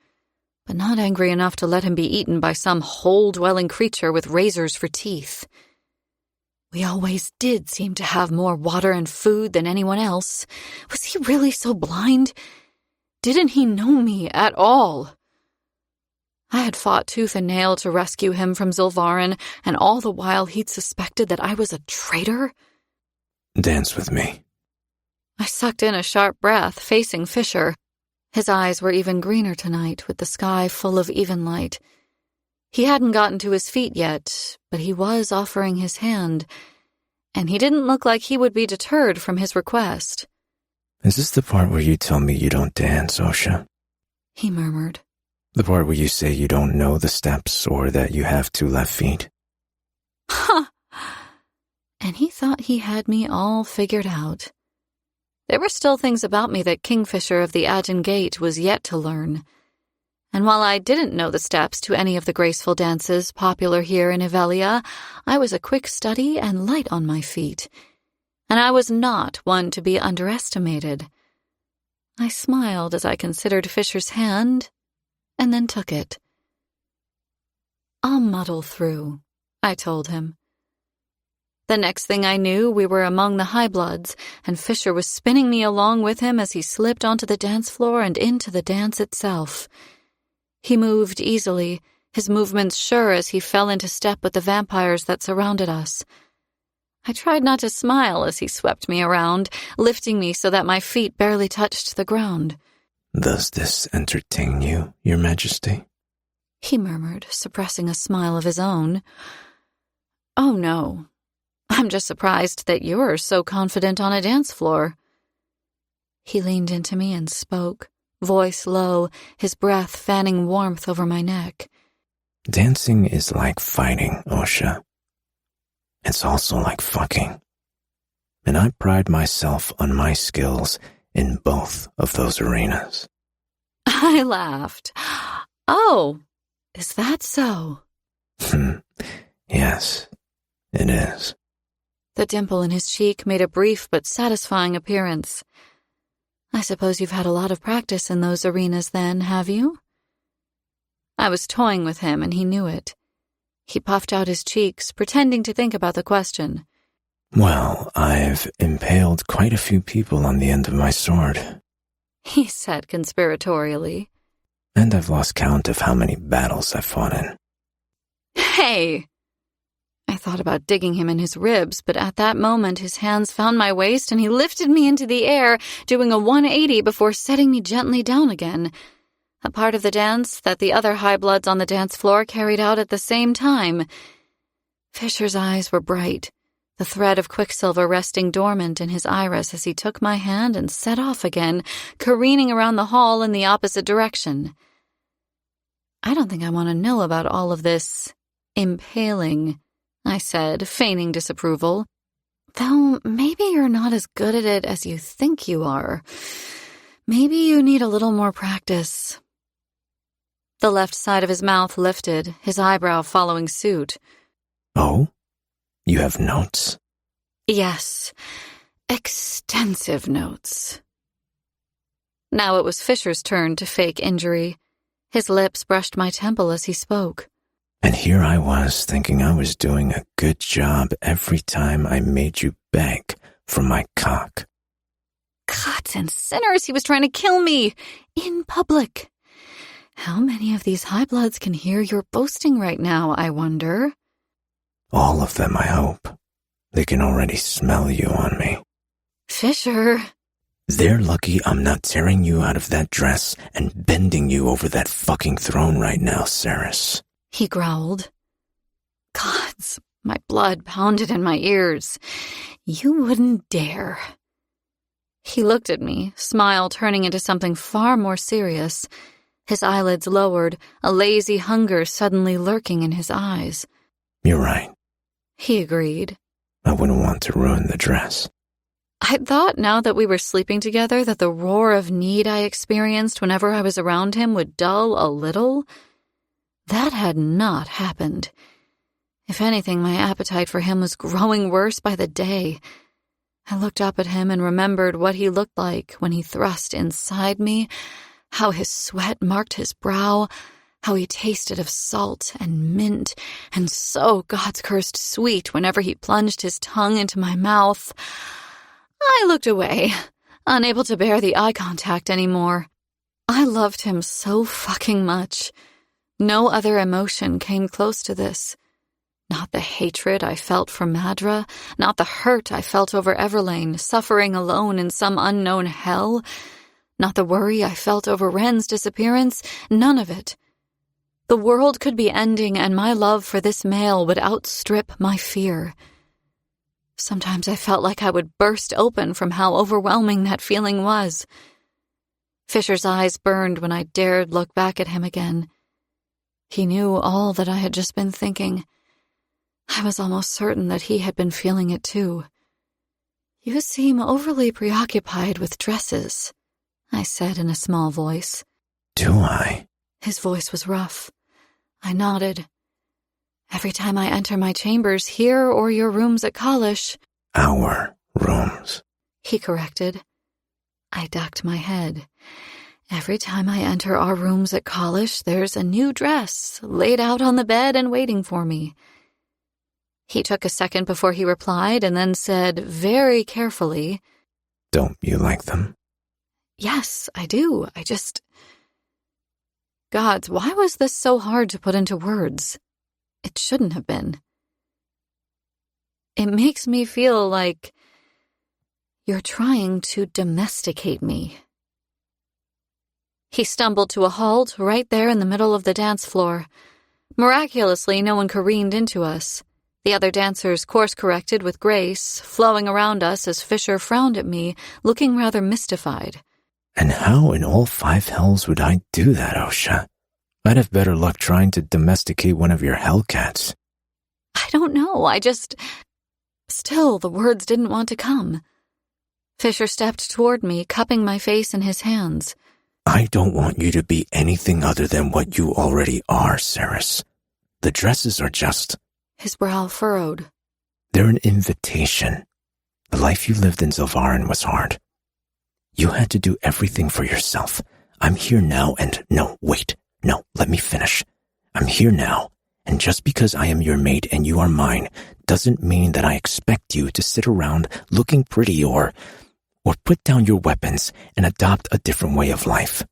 but not angry enough to let him be eaten by some hole-dwelling creature with razors for teeth. We always did seem to have more water and food than anyone else. Was he really so blind? Didn't he know me at all? I had fought tooth and nail to rescue him from Zilvarin, and all the while he'd suspected that I was a traitor? Dance with me. I sucked in a sharp breath, facing Fisher. His eyes were even greener tonight, with the sky full of even light. He hadn't gotten to his feet yet, but he was offering his hand, and he didn't look like he would be deterred from his request. Is this the part where you tell me you don't dance, Osha? He murmured. The part where you say you don't know the steps or that you have 2 left feet? Ha! And he thought he had me all figured out. There were still things about me that Kingfisher of the Agen Gate was yet to learn. And while I didn't know the steps to any of the graceful dances popular here in Evelia, I was a quick study and light on my feet. And I was not one to be underestimated. I smiled as I considered Fisher's hand, and then took it. I'll muddle through, I told him. The next thing I knew, we were among the high bloods, and Fisher was spinning me along with him as he slipped onto the dance floor and into the dance itself. He moved easily, his movements sure as he fell into step with the vampires that surrounded us. I tried not to smile as he swept me around, lifting me so that my feet barely touched the ground. Does this entertain you, Your Majesty? He murmured, suppressing a smile of his own. Oh, no. I'm just surprised that you're so confident on a dance floor. He leaned into me and spoke, voice low, his breath fanning warmth over my neck. Dancing is like fighting, Osha. It's also like fucking. And I pride myself on my skills in both of those arenas. I laughed. Oh, is that so? Yes, it is. The dimple in his cheek made a brief but satisfying appearance. I suppose you've had a lot of practice in those arenas then, have you? I was toying with him, and he knew it. He puffed out his cheeks, pretending to think about the question. Well, I've impaled quite a few people on the end of my sword, he said conspiratorially. And I've lost count of how many battles I've fought in. Hey! I thought about digging him in his ribs, but at that moment his hands found my waist and he lifted me into the air, doing a 180 before setting me gently down again. A part of the dance that the other high bloods on the dance floor carried out at the same time. Fisher's eyes were bright, the thread of quicksilver resting dormant in his iris as he took my hand and set off again, careening around the hall in the opposite direction. I don't think I want to know about all of this impaling, I said, feigning disapproval. Though maybe you're not as good at it as you think you are. Maybe you need a little more practice. The left side of his mouth lifted, his eyebrow following suit. Oh? You have notes? Yes, extensive notes. Now it was Fisher's turn to fake injury. His lips brushed my temple as he spoke. And here I was thinking I was doing a good job every time I made you beg for my cock. Gods and sinners, he was trying to kill me in public. How many of these high bloods can hear your boasting right now, I wonder? All of them, I hope. They can already smell you on me. Fisher. They're lucky I'm not tearing you out of that dress and bending you over that fucking throne right now, Ceres. He growled. Gods, my blood pounded in my ears. You wouldn't dare. He looked at me, smile turning into something far more serious. His eyelids lowered, a lazy hunger suddenly lurking in his eyes. You're right. He agreed. I wouldn't want to ruin the dress. I'd thought now that we were sleeping together that the roar of need I experienced whenever I was around him would dull a little. That had not happened. If anything, my appetite for him was growing worse by the day. I looked up at him and remembered what he looked like when he thrust inside me, how his sweat marked his brow, how he tasted of salt and mint and so God's cursed sweet whenever he plunged his tongue into my mouth. I looked away, unable to bear the eye contact anymore. I loved him so fucking much. No other emotion came close to this. Not the hatred I felt for Madra, not the hurt I felt over Everlane, suffering alone in some unknown hell, not the worry I felt over Ren's disappearance, none of it. The world could be ending and my love for this male would outstrip my fear. Sometimes I felt like I would burst open from how overwhelming that feeling was. Fisher's eyes burned when I dared look back at him again. He knew all that I had just been thinking. I was almost certain that he had been feeling it too. You seem overly preoccupied with dresses, I said in a small voice. Do I? His voice was rough. I nodded. Every time I enter my chambers here or your rooms at college. Our rooms, he corrected. I ducked my head. Every time I enter our rooms at college, there's a new dress laid out on the bed and waiting for me. He took a second before he replied and then said very carefully, Don't you like them? Yes, I do. Gods, why was this so hard to put into words? It shouldn't have been. It makes me feel like you're trying to domesticate me. He stumbled to a halt right there in the middle of the dance floor. Miraculously, no one careened into us. The other dancers course-corrected with grace, flowing around us as Fisher frowned at me, looking rather mystified. And how in all five hells would I do that, Osha? I'd have better luck trying to domesticate one of your hellcats. I don't know, Still, the words didn't want to come. Fisher stepped toward me, cupping my face in his hands. I don't want you to be anything other than what you already are, Ceres. The dresses are just... His brow furrowed. They're an invitation. The life you lived in Zilvarin was hard. You had to do everything for yourself. I'm here now and... No, wait. No, let me finish. I'm here now, and just because I am your mate and you are mine doesn't mean that I expect you to sit around looking pretty or put down your weapons and adopt a different way of life.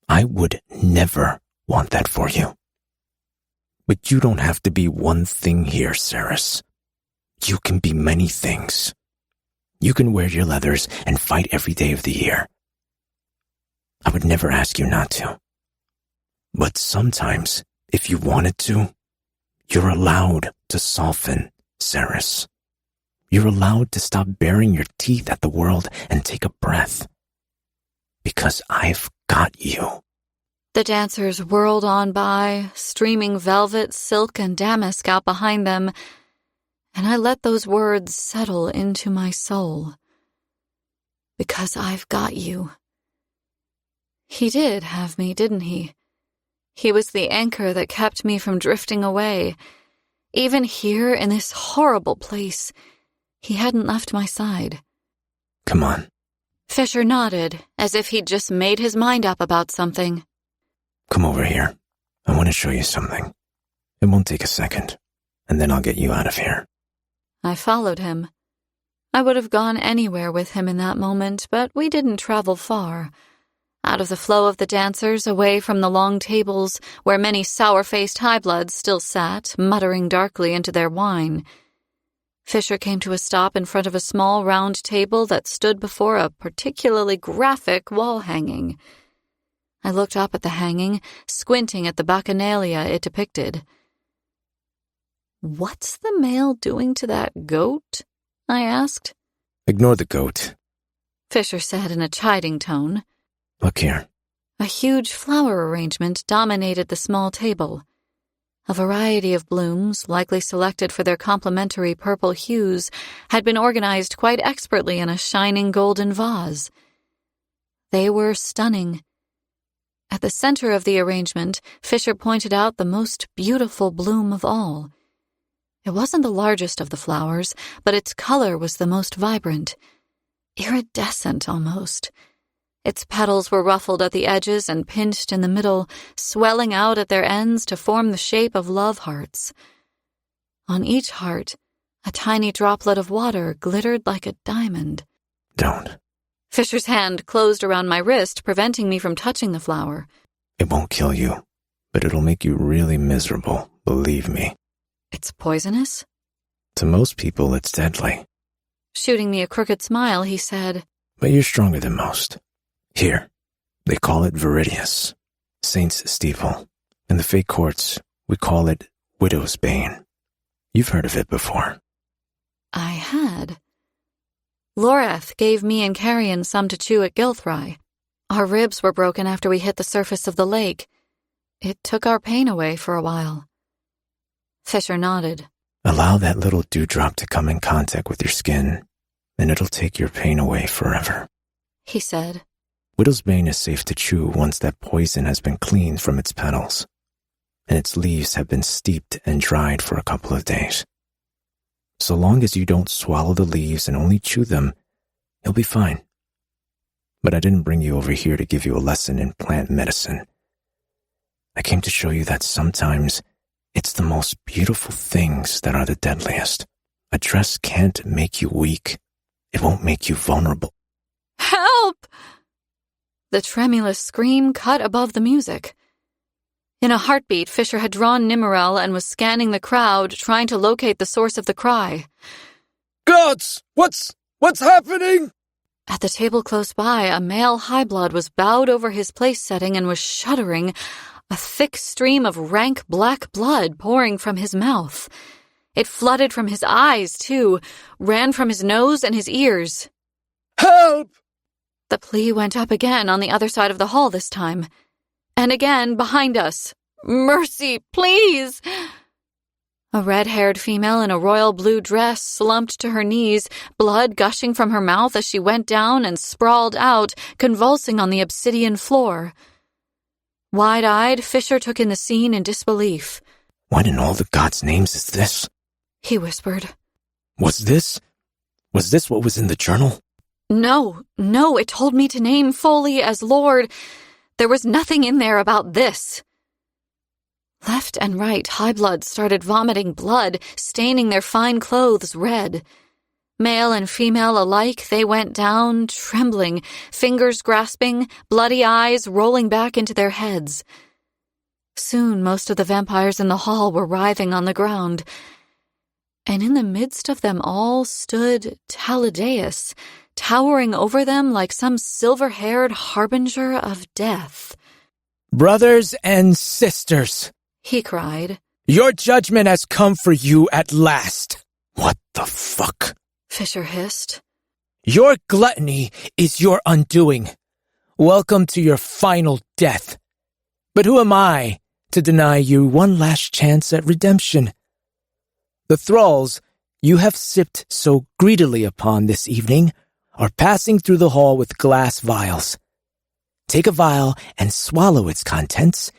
I would never want that for you. But you don't have to be one thing here, Ceres. You can be many things. You can wear your leathers and fight every day of the year. I would never ask you not to. But sometimes, if you wanted to, you're allowed to soften, Ceres. You're allowed to stop baring your teeth at the world and take a breath. Because I've got you. The dancers whirled on by, streaming velvet, silk, and damask out behind them, and I let those words settle into my soul. Because I've got you. He did have me, didn't he? He was the anchor that kept me from drifting away. Even here, in this horrible place, he hadn't left my side. Come on. Fisher nodded, as if he'd just made his mind up about something. Come over here. I want to show you something. It won't take a second, and then I'll get you out of here. I followed him. I would have gone anywhere with him in that moment, but we didn't travel far. Out of the flow of the dancers, away from the long tables where many sour-faced high-bloods still sat, muttering darkly into their wine. Fisher came to a stop in front of a small round table that stood before a particularly graphic wall hanging. I looked up at the hanging, squinting at the bacchanalia it depicted. "What's the male doing to that goat?" I asked. Ignore the goat, Fisher said in a chiding tone. Look here. A huge flower arrangement dominated the small table. A variety of blooms, likely selected for their complementary purple hues, had been organized quite expertly in a shining golden vase. They were stunning. At the center of the arrangement, Fisher pointed out the most beautiful bloom of all. It wasn't the largest of the flowers, but its color was the most vibrant. Iridescent, almost. Its petals were ruffled at the edges and pinched in the middle, swelling out at their ends to form the shape of love hearts. On each heart, a tiny droplet of water glittered like a diamond. Don't. Fisher's hand closed around my wrist, preventing me from touching the flower. It won't kill you, but it'll make you really miserable, believe me. It's poisonous? To most people, it's deadly. Shooting me a crooked smile, he said, But you're stronger than most. Here, they call it Viridius, Saint's Steeple. In the fake courts, we call it Widow's Bane. You've heard of it before. I had. Loreth gave me and Carrion some to chew at Gilthry. Our ribs were broken after we hit the surface of the lake. It took our pain away for a while. Fisher nodded. Allow that little dewdrop to come in contact with your skin, and it'll take your pain away forever, he said. Widow's Bane is safe to chew once that poison has been cleaned from its petals, and its leaves have been steeped and dried for a couple of days. So long as you don't swallow the leaves and only chew them, you'll be fine. But I didn't bring you over here to give you a lesson in plant medicine. I came to show you that sometimes it's the most beautiful things that are the deadliest. A dress can't make you weak. It won't make you vulnerable. Help! The tremulous scream cut above the music. In a heartbeat, Fisher had drawn Nimmerel and was scanning the crowd, trying to locate the source of the cry. Gods! What's happening? At the table close by, a male high-blood was bowed over his place setting and was shuddering, a thick stream of rank black blood pouring from his mouth. It flooded from his eyes, too, ran from his nose and his ears. Help! The plea went up again on the other side of the hall this time. And again behind us. Mercy, please! A red-haired female in a royal blue dress slumped to her knees, blood gushing from her mouth as she went down and sprawled out, convulsing on the obsidian floor. Wide-eyed, Fisher took in the scene in disbelief. What in all the gods' names is this? He whispered. Was this what was in the journal? No, it told me to name Foley as Lord. There was nothing in there about this. Left and right, high-blood started vomiting blood, staining their fine clothes red. Male and female alike, they went down, trembling, fingers grasping, bloody eyes rolling back into their heads. Soon most of the vampires in the hall were writhing on the ground, and in the midst of them all stood Taladeus, towering over them like some silver-haired harbinger of death. Brothers and sisters, he cried. Your judgment has come for you at last. What the fuck? Fisher hissed. Your gluttony is your undoing. Welcome to your final death. But who am I to deny you one last chance at redemption? The thralls you have sipped so greedily upon this evening are passing through the hall with glass vials. Take a vial and swallow its contents,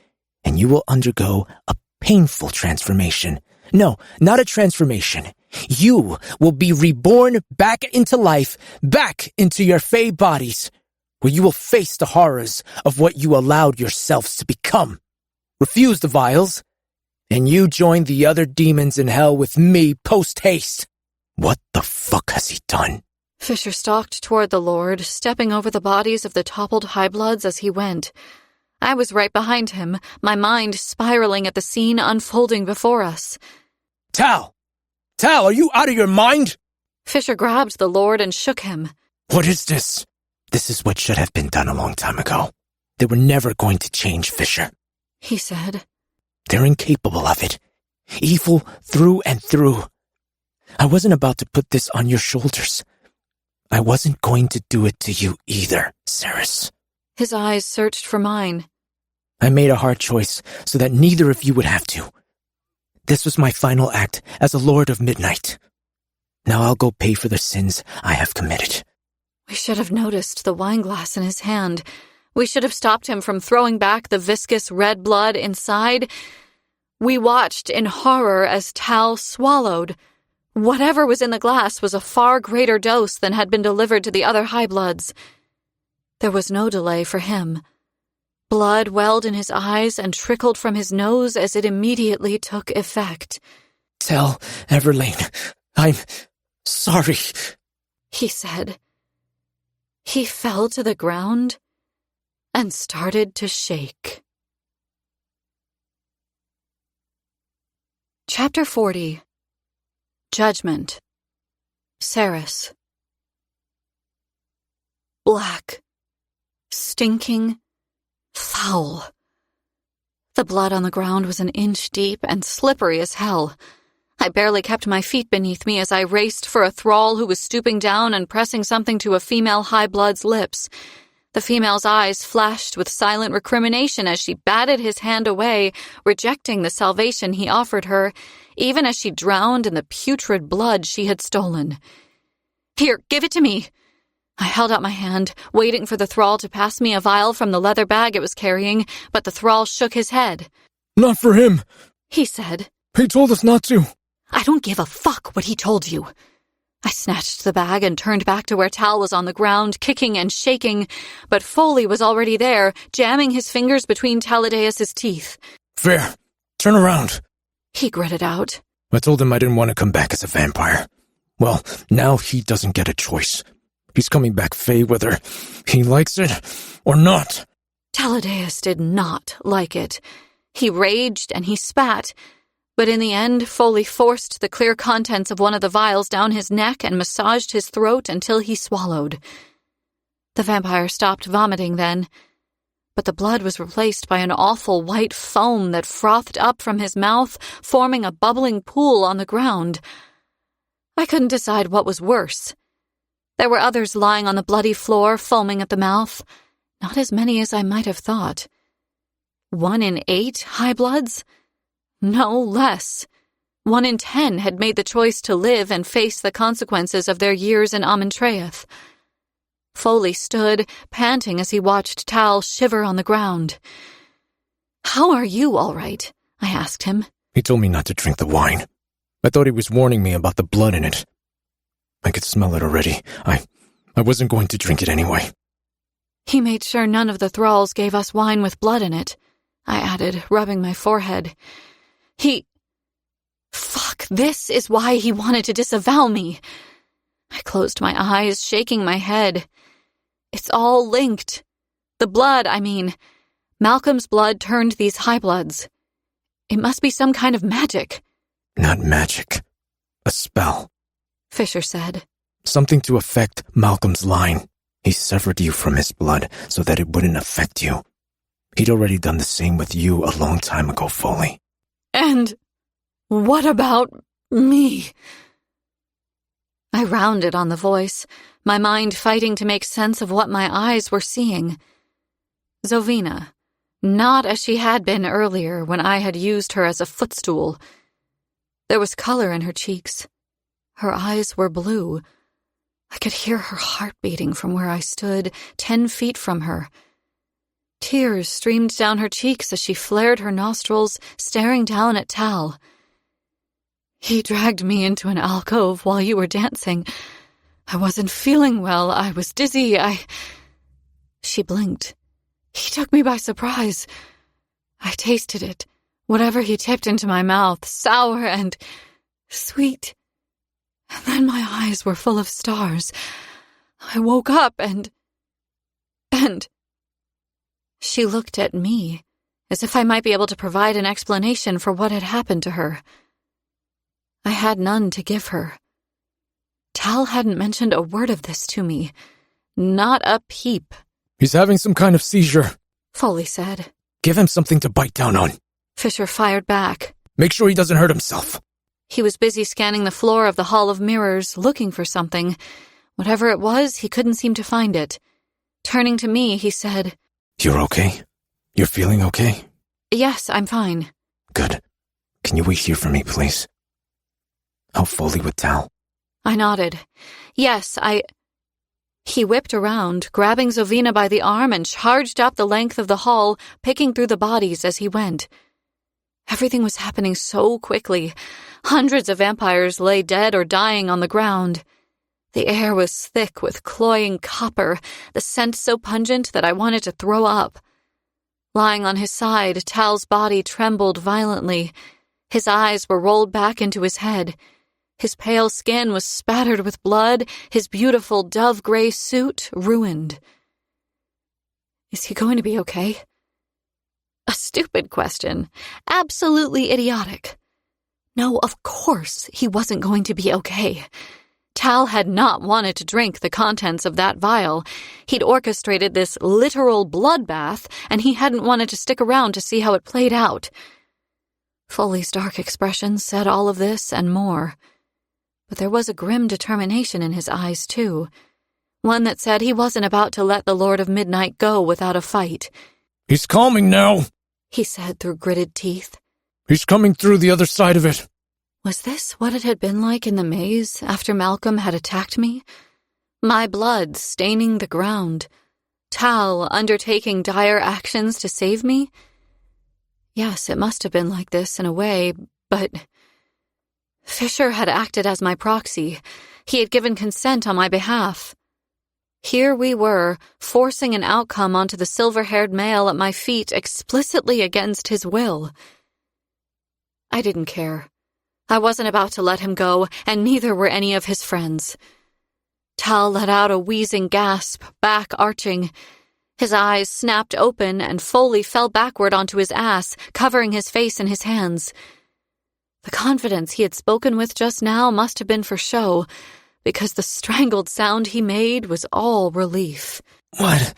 and you will undergo a painful transformation. No, not a transformation. You will be reborn back into life, back into your fey bodies, where you will face the horrors of what you allowed yourselves to become. Refuse the vials, and you join the other demons in hell with me post-haste. What the fuck has he done? Fisher stalked toward the Lord, stepping over the bodies of the toppled high-bloods as he went. I was right behind him, my mind spiraling at the scene unfolding before us. Tal! Tal, are you out of your mind? Fisher grabbed the Lord and shook him. What is this? This is what should have been done a long time ago. They were never going to change Fisher, he said. They're incapable of it. Evil through and through. I wasn't about to put this on your shoulders. I wasn't going to do it to you either, Ceres. His eyes searched for mine. I made a hard choice so that neither of you would have to. This was my final act as a Lord of Midnight. Now I'll go pay for the sins I have committed. We should have noticed the wineglass in his hand. We should have stopped him from throwing back the viscous red blood inside. We watched in horror as Tal swallowed. Whatever was in the glass was a far greater dose than had been delivered to the other high-bloods. There was no delay for him. Blood welled in his eyes and trickled from his nose as it immediately took effect. Tell Everlane, I'm sorry, he said. He fell to the ground and started to shake. Chapter 40. Judgment. Ceres. Black. Stinking. Foul. The blood on the ground was an inch deep and slippery as hell. I barely kept my feet beneath me as I raced for a thrall who was stooping down and pressing something to a female high-blood's lips. The female's eyes flashed with silent recrimination as she batted his hand away, rejecting the salvation he offered her, even as she drowned in the putrid blood she had stolen. "Here, give it to me." I held out my hand, waiting for the thrall to pass me a vial from the leather bag it was carrying, but the thrall shook his head. Not for him, he said. He told us not to. I don't give a fuck what he told you. I snatched the bag and turned back to where Tal was on the ground, kicking and shaking, but Foley was already there, jamming his fingers between Taladeus' teeth. Fair. Turn around. He gritted out. I told him I didn't want to come back as a vampire. Well, now he doesn't get a choice. He's coming back Fae whether he likes it or not. Taladeus did not like it. He raged and he spat, but in the end, Foley forced the clear contents of one of the vials down his neck and massaged his throat until he swallowed. The vampire stopped vomiting then, but the blood was replaced by an awful white foam that frothed up from his mouth, forming a bubbling pool on the ground. I couldn't decide what was worse. There were others lying on the bloody floor, foaming at the mouth. Not as many as I might have thought. 1 in 8 high-bloods? No less. 1 in 10 had made the choice to live and face the consequences of their years in Amentraeth. Foley stood, panting as he watched Tal shiver on the ground. "How are you, all right?" I asked him. He told me not to drink the wine. I thought he was warning me about the blood in it. I could smell it already. I wasn't going to drink it anyway. He made sure none of the thralls gave us wine with blood in it, I added, rubbing my forehead. Fuck, this is why he wanted to disavow me. I closed my eyes, shaking my head. It's all linked. The blood, I mean. Malcolm's blood turned these high-bloods. It must be some kind of magic. Not magic. A spell, Fisher said. Something to affect Malcolm's line. He severed you from his blood so that it wouldn't affect you. He'd already done the same with you a long time ago, Foley. And what about me? I rounded on the voice, my mind fighting to make sense of what my eyes were seeing. Zovina, Not as she had been earlier when I had used her as a footstool. There was color in her cheeks. Her eyes were blue. I could hear her heart beating from where I stood, 10 feet from her. Tears streamed down her cheeks as she flared her nostrils, staring down at Tal. "He dragged me into an alcove while you were dancing. I wasn't feeling well. I was dizzy. She blinked. "He took me by surprise. I tasted it, whatever he tipped into my mouth, sour and sweet. And then my eyes were full of stars. I woke up and... She looked at me, as if I might be able to provide an explanation for what had happened to her. I had none to give her. Tal hadn't mentioned a word of this to me. Not a peep. He's having some kind of seizure, Foley said. Give him something to bite down on. Fisher fired back. Make sure he doesn't hurt himself. He was busy scanning the floor of the Hall of Mirrors, looking for something. Whatever it was, he couldn't seem to find it. Turning to me, he said, You're okay? You're feeling okay? "Yes, I'm fine." Good. Can you wait here for me, please? I'll Foley with Tal. I nodded. "Yes, He whipped around, grabbing Zovina by the arm, and charged up the length of the hall, picking through the bodies as he went. Everything was happening so quickly. Hundreds of vampires lay dead or dying on the ground. The air was thick with cloying copper, the scent so pungent that I wanted to throw up. Lying on his side, Tal's body trembled violently. His eyes were rolled back into his head. His pale skin was spattered with blood, his beautiful dove-gray suit ruined. Is he going to be okay? A stupid question. Absolutely idiotic. No, of course he wasn't going to be okay. Tal had not wanted to drink the contents of that vial. He'd orchestrated this literal bloodbath, and he hadn't wanted to stick around to see how it played out. Foley's dark expression said all of this and more. But there was a grim determination in his eyes, too. One that said he wasn't about to let the Lord of Midnight go without a fight. He's calming now, He said through gritted teeth. He's coming through the other side of it. Was this what it had been like in the maze after Malcolm had attacked me? My blood staining the ground. Tal undertaking dire actions to save me? Yes, it must have been like this in a way, but... Fisher had acted as my proxy. He had given consent on my behalf. Here we were, forcing an outcome onto the silver-haired male at my feet explicitly against his will. I didn't care. I wasn't about to let him go, and neither were any of his friends. Tal let out a wheezing gasp, back arching. His eyes snapped open, and Foley fell backward onto his ass, covering his face in his hands. The confidence he had spoken with just now must have been for show, because the strangled sound he made was all relief. What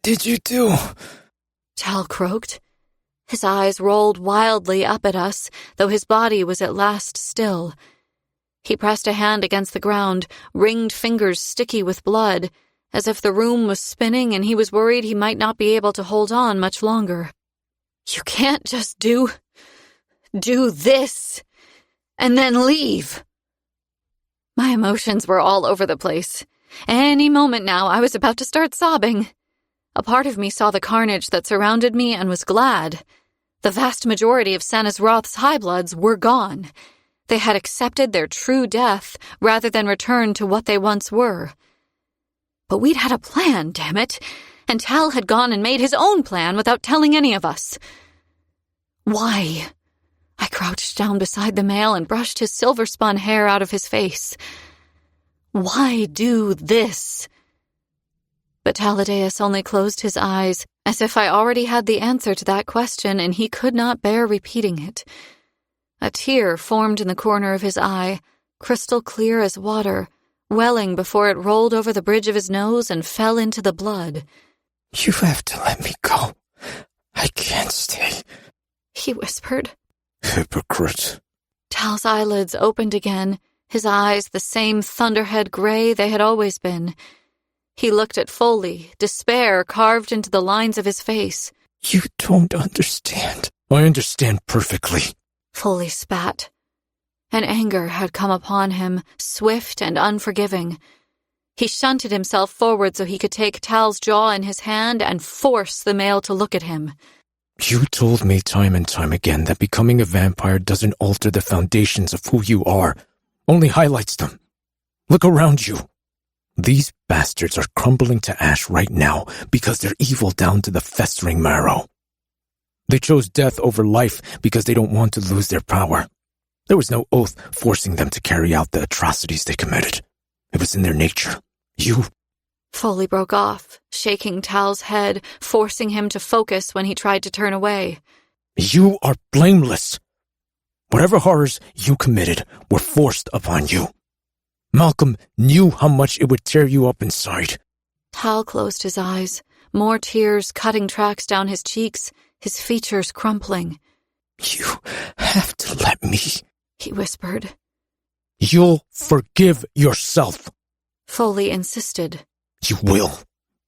did you do? Tal croaked. His eyes rolled wildly up at us, though his body was at last still. He pressed a hand against the ground, ringed fingers sticky with blood, as if the room was spinning and he was worried he might not be able to hold on much longer. You can't just do this, and then leave. My emotions were all over the place. Any moment now, I was about to start sobbing. A part of me saw the carnage that surrounded me and was glad. The vast majority of Sanazroth's Highbloods were gone. They had accepted their true death rather than return to what they once were. But we'd had a plan, damn it, and Tal had gone and made his own plan without telling any of us. Why? I crouched down beside the male and brushed his silver-spun hair out of his face. Why do this? But Taladeus only closed his eyes, as if I already had the answer to that question and he could not bear repeating it. A tear formed in the corner of his eye, crystal clear as water, welling before it rolled over the bridge of his nose and fell into the blood. You have to let me go. I can't stay, He whispered. Hypocrite. Tal's eyelids opened again, his eyes the same thunderhead gray they had always been. He looked at Foley, despair carved into the lines of his face. You don't understand. I understand perfectly. Foley spat. An anger had come upon him, swift and unforgiving. He shunted himself forward so he could take Tal's jaw in his hand and force the male to look at him. You told me time and time again that becoming a vampire doesn't alter the foundations of who you are, only highlights them. Look around you. These bastards are crumbling to ash right now because they're evil down to the festering marrow. They chose death over life because they don't want to lose their power. There was no oath forcing them to carry out the atrocities they committed. It was in their nature. You... Foley broke off, shaking Tal's head, forcing him to focus when he tried to turn away. You are blameless. Whatever horrors you committed were forced upon you. Malcolm knew how much it would tear you up inside. Tal closed his eyes, more tears cutting tracks down his cheeks, his features crumpling. You have to let me, he whispered. You'll forgive yourself. Foley insisted. You will.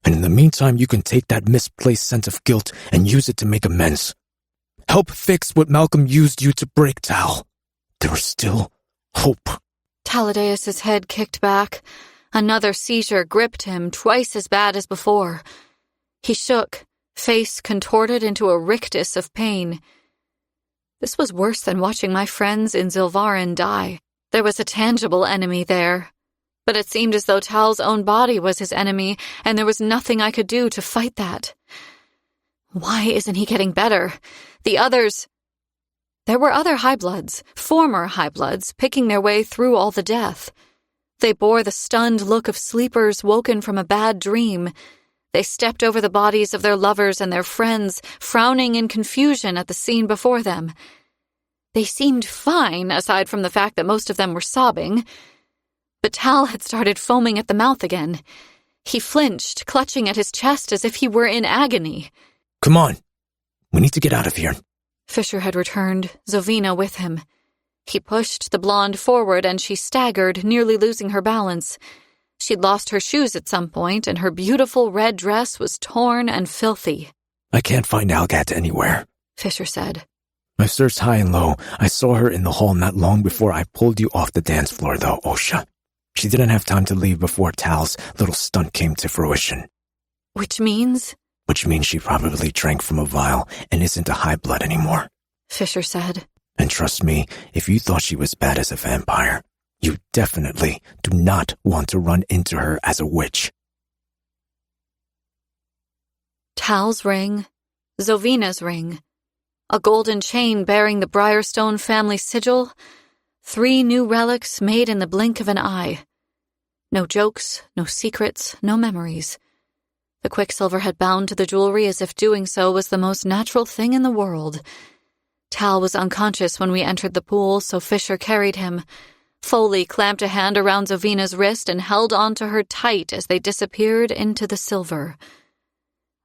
And in the meantime, you can take that misplaced sense of guilt and use it to make amends. Help fix what Malcolm used you to break, Tal. There is still hope. Taladeus' head kicked back. Another seizure gripped him, twice as bad as before. He shook, face contorted into a rictus of pain. This was worse than watching my friends in Zilvarin die. There was a tangible enemy there. But it seemed as though Tal's own body was his enemy, and there was nothing I could do to fight that. Why isn't he getting better? The others... There were other High-Bloods, former High-Bloods, picking their way through all the death. They bore the stunned look of sleepers woken from a bad dream. They stepped over the bodies of their lovers and their friends, frowning in confusion at the scene before them. They seemed fine, aside from the fact that most of them were sobbing. But Tal had started foaming at the mouth again. He flinched, clutching at his chest as if he were in agony. Come on. We need to get out of here. Fisher had returned, Zovina with him. He pushed the blonde forward and she staggered, nearly losing her balance. She'd lost her shoes at some point and her beautiful red dress was torn and filthy. I can't find Algat anywhere, Fisher said. I searched high and low. I saw her in the hall not long before I pulled you off the dance floor, though, Osha. She didn't have time to leave before Tal's little stunt came to fruition. Which means? Which means she probably drank from a vial and isn't a High-Blood anymore, Fisher said. And trust me, if you thought she was bad as a vampire, you definitely do not want to run into her as a witch. Tal's ring, Zovina's ring, a golden chain bearing the Briarstone family sigil, 3 new relics made in the blink of an eye. No jokes, no secrets, no memories. The Quicksilver had bound to the jewelry as if doing so was the most natural thing in the world. Tal was unconscious when we entered the pool, so Fisher carried him. Foley clamped a hand around Zovina's wrist and held on to her tight as they disappeared into the silver.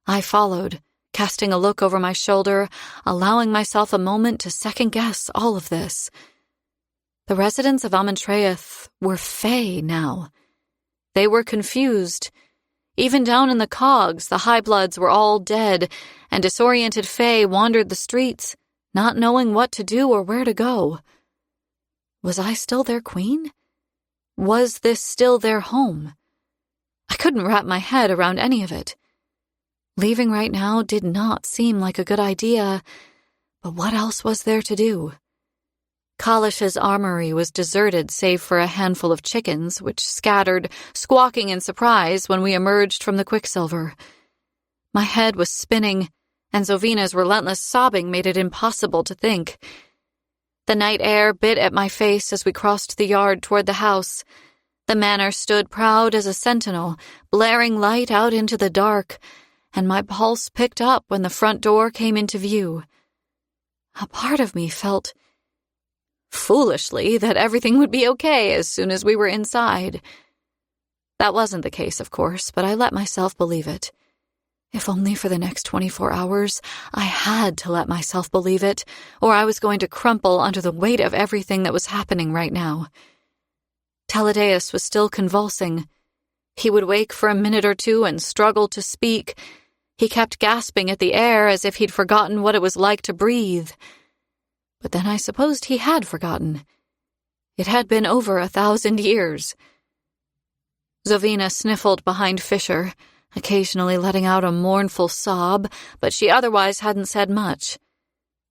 I followed, casting a look over my shoulder, allowing myself a moment to second-guess all of this. The residents of Amentraeth were Fae now. They were confused. Even down in the cogs, the High-Bloods were all dead, and disoriented Fae wandered the streets, not knowing what to do or where to go. Was I still their queen? Was this still their home? I couldn't wrap my head around any of it. Leaving right now did not seem like a good idea, but what else was there to do? Kalish's armory was deserted save for a handful of chickens, which scattered, squawking in surprise when we emerged from the Quicksilver. My head was spinning, and Zovina's relentless sobbing made it impossible to think. The night air bit at my face as we crossed the yard toward the house. The manor stood proud as a sentinel, blaring light out into the dark, and my pulse picked up when the front door came into view. A part of me felt foolishly that everything would be okay as soon as we were inside. That wasn't the case, of course, but I let myself believe it. If only for the next 24 hours, I had to let myself believe it, or I was going to crumple under the weight of everything that was happening right now. Taladeus was still convulsing. He would wake for a minute or two and struggle to speak. He kept gasping at the air as if he'd forgotten what it was like to breathe. But then I supposed he had forgotten. It had been over 1,000 years. Zovina sniffled behind Fisher, occasionally letting out a mournful sob, but she otherwise hadn't said much.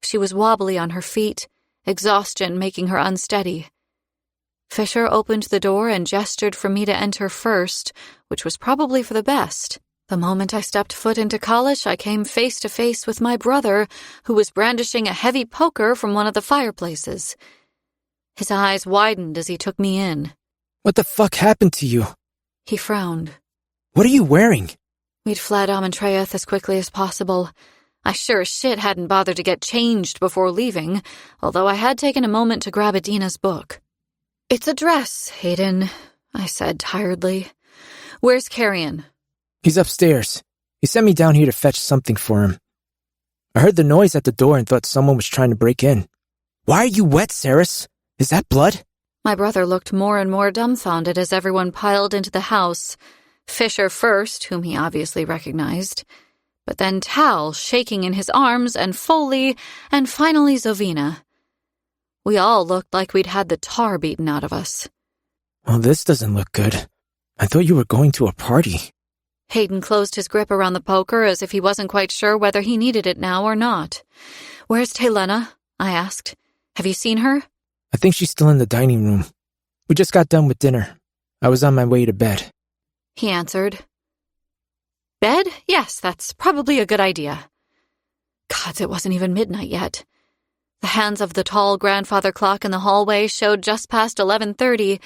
She was wobbly on her feet, exhaustion making her unsteady. Fisher opened the door and gestured for me to enter first, which was probably for the best. The moment I stepped foot into college, I came face to face with my brother, who was brandishing a heavy poker from one of the fireplaces. His eyes widened as he took me in. What the fuck happened to you? He frowned. What are you wearing? We'd fled Amentreth as quickly as possible. I sure as shit hadn't bothered to get changed before leaving, although I had taken a moment to grab Adina's book. It's a dress, Hayden, I said tiredly. Where's Carrion? He's upstairs. He sent me down here to fetch something for him. I heard the noise at the door and thought someone was trying to break in. Why are you wet, Saris? Is that blood? My brother looked more and more dumbfounded as everyone piled into the house. Fisher first, whom he obviously recognized, but then Tal shaking in his arms, and Foley, and finally Zovina. We all looked like we'd had the tar beaten out of us. Well, this doesn't look good. I thought you were going to a party. Hayden closed his grip around the poker as if he wasn't quite sure whether he needed it now or not. Where's Taylena? I asked. Have you seen her? I think she's still in the dining room. We just got done with dinner. I was on my way to bed. He answered. Bed? Yes, that's probably a good idea. Gods, it wasn't even midnight yet. The hands of the tall grandfather clock in the hallway showed just past 11:30,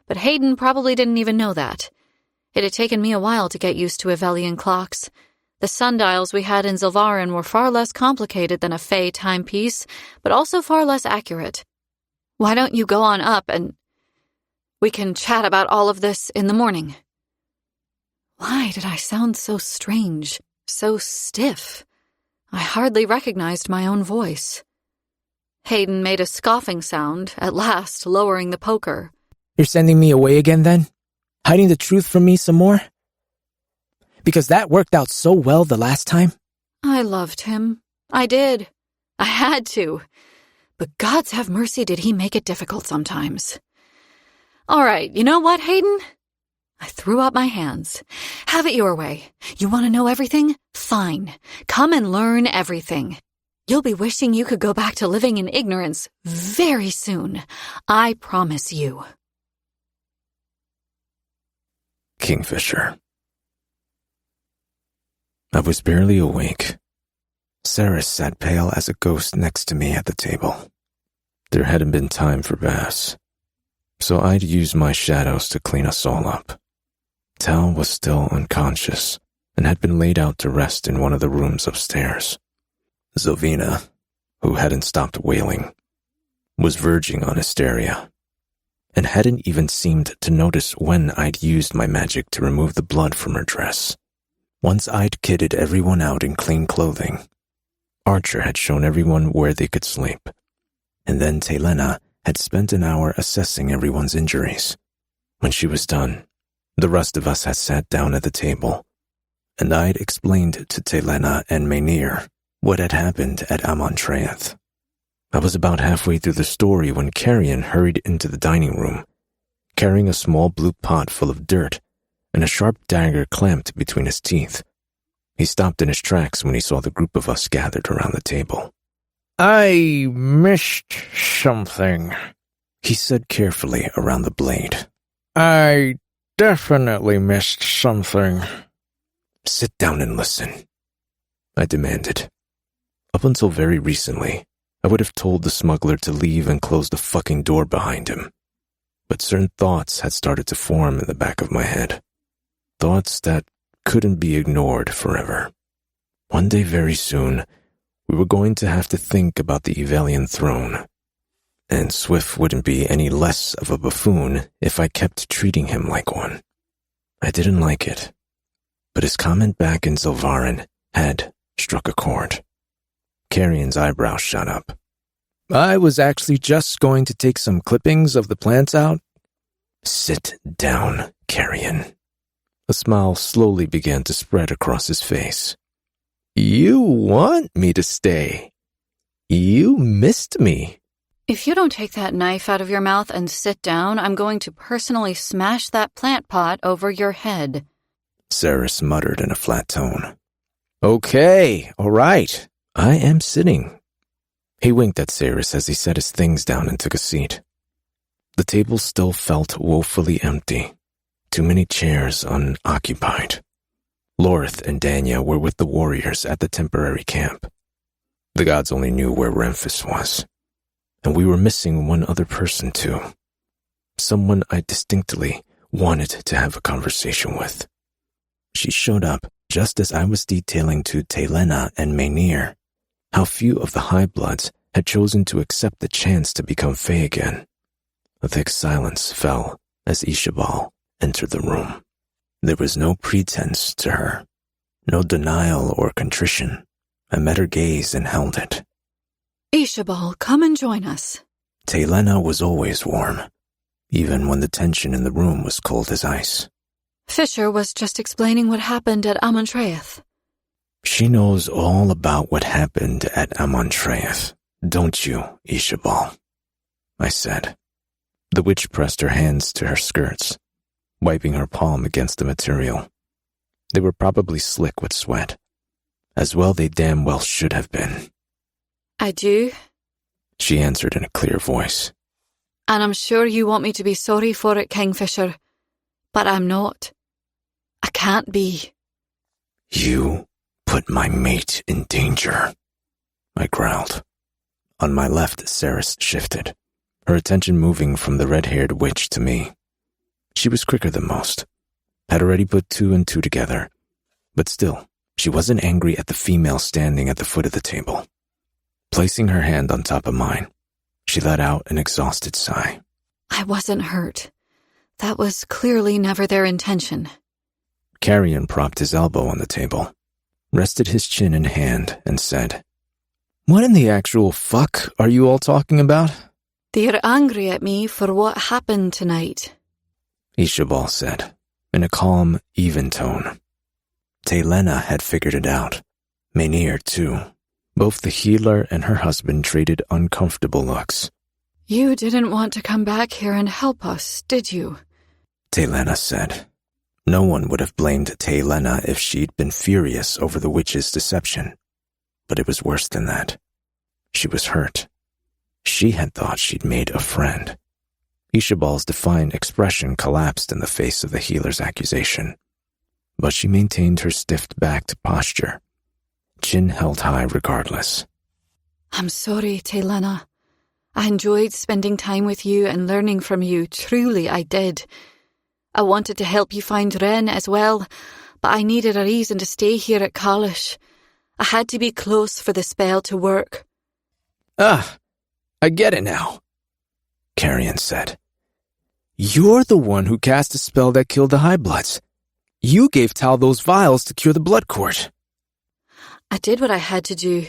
but Hayden probably didn't even know that. It had taken me a while to get used to Evelian clocks. The sundials we had in Zilvarin were far less complicated than a Fey timepiece, but also far less accurate. Why don't you go on up and we can chat about all of this in the morning? Why did I sound so strange, so stiff? I hardly recognized my own voice. Hayden made a scoffing sound, at last lowering the poker. You're sending me away again, then? Hiding the truth from me some more? Because that worked out so well the last time? I loved him. I did. I had to. But God's have mercy did he make it difficult sometimes. All right, you know what, Hayden? I threw up my hands. Have it your way. You want to know everything? Fine. Come and learn everything. You'll be wishing you could go back to living in ignorance very soon. I promise you. Kingfisher. I was barely awake. Saris sat pale as a ghost next to me at the table. There hadn't been time for baths, so I'd used my shadows to clean us all up. Tal was still unconscious and had been laid out to rest in one of the rooms upstairs. Zovina, who hadn't stopped wailing, was verging on hysteria and hadn't even seemed to notice when I'd used my magic to remove the blood from her dress. Once I'd kitted everyone out in clean clothing, Archer had shown everyone where they could sleep, and then Taylena had spent an hour assessing everyone's injuries. When she was done, the rest of us had sat down at the table, and I'd explained to Taylena and Maynir what had happened at Amentreth. I was about halfway through the story when Carrion hurried into the dining room, carrying a small blue pot full of dirt and a sharp dagger clamped between his teeth. He stopped in his tracks when he saw the group of us gathered around the table. I missed something, he said carefully around the blade. I definitely missed something. Sit down and listen, I demanded. Up until very recently, I would have told the smuggler to leave and close the fucking door behind him. But certain thoughts had started to form in the back of my head. Thoughts that couldn't be ignored forever. One day very soon, we were going to have to think about the Evelian throne. And Swift wouldn't be any less of a buffoon if I kept treating him like one. I didn't like it. But his comment back in Zilvarin had struck a chord. Carrion's eyebrows shot up. I was actually just going to take some clippings of the plants out. Sit down, Carrion. A smile slowly began to spread across his face. You want me to stay. You missed me. If you don't take that knife out of your mouth and sit down, I'm going to personally smash that plant pot over your head. Ceres muttered in a flat tone. Okay, all right. I am sitting. He winked at Ceres as he set his things down and took a seat. The table still felt woefully empty. Too many chairs unoccupied. Lorith and Danya were with the warriors at the temporary camp. The gods only knew where Remphis was. And we were missing one other person too. Someone I distinctly wanted to have a conversation with. She showed up just as I was detailing to Telena and Maynir how few of the High Bloods had chosen to accept the chance to become Fae again. A thick silence fell as Ishabal entered the room. There was no pretense to her, no denial or contrition. I met her gaze and held it. Ishabal, come and join us. Telena was always warm, even when the tension in the room was cold as ice. Fisher was just explaining what happened at Amontreath. She knows all about what happened at Amontreath, don't you, Ishabal? I said. The witch pressed her hands to her skirts, wiping her palm against the material. They were probably slick with sweat. As well they damn well should have been. I do. She answered in a clear voice. And I'm sure you want me to be sorry for it, Kingfisher. But I'm not. I can't be. You put my mate in danger, I growled. On my left, Ceres shifted, her attention moving from the red-haired witch to me. She was quicker than most, had already put two and two together, but still, she wasn't angry at the female standing at the foot of the table. Placing her hand on top of mine, she let out an exhausted sigh. I wasn't hurt. That was clearly never their intention. Carrion propped his elbow on the table, rested his chin in hand, and said, What in the actual fuck are you all talking about? They're angry at me for what happened tonight, Ishabal said, in a calm, even tone. Telena had figured it out. Maynir, too. Both the healer and her husband traded uncomfortable looks. You didn't want to come back here and help us, did you? Telena said. No one would have blamed Telena if she'd been furious over the witch's deception. But it was worse than that. She was hurt. She had thought she'd made a friend. Ishabal's defiant expression collapsed in the face of the healer's accusation. But she maintained her stiff-backed posture, chin held high regardless. I'm sorry, Telena. I enjoyed spending time with you and learning from you, truly I did. I wanted to help you find Ren as well, but I needed a reason to stay here at Kalish. I had to be close for the spell to work. Ah, I get it now, Carrion said. You're the one who cast a spell that killed the High Bloods. You gave Tal those vials to cure the blood court. I did what I had to do.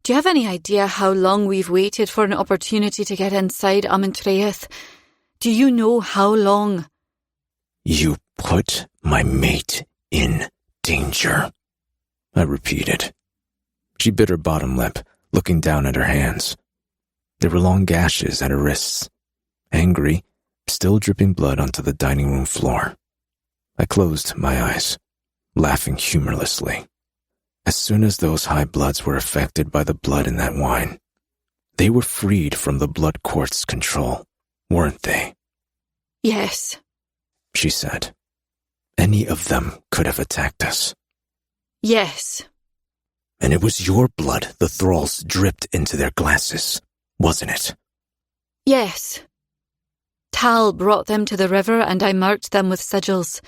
Do you have any idea how long we've waited for an opportunity to get inside Amontreath? Do you know how long? You put my mate in danger, I repeated. She bit her bottom lip, looking down at her hands. There were long gashes at her wrists. Angry, still dripping blood onto the dining room floor. I closed my eyes, laughing humorlessly. As soon as those High Bloods were affected by the blood in that wine, they were freed from the blood court's control, weren't they? Yes, she said. Any of them could have attacked us. Yes. And it was your blood the thralls dripped into their glasses, wasn't it? Yes. Tal brought them to the river and I marked them with sigils.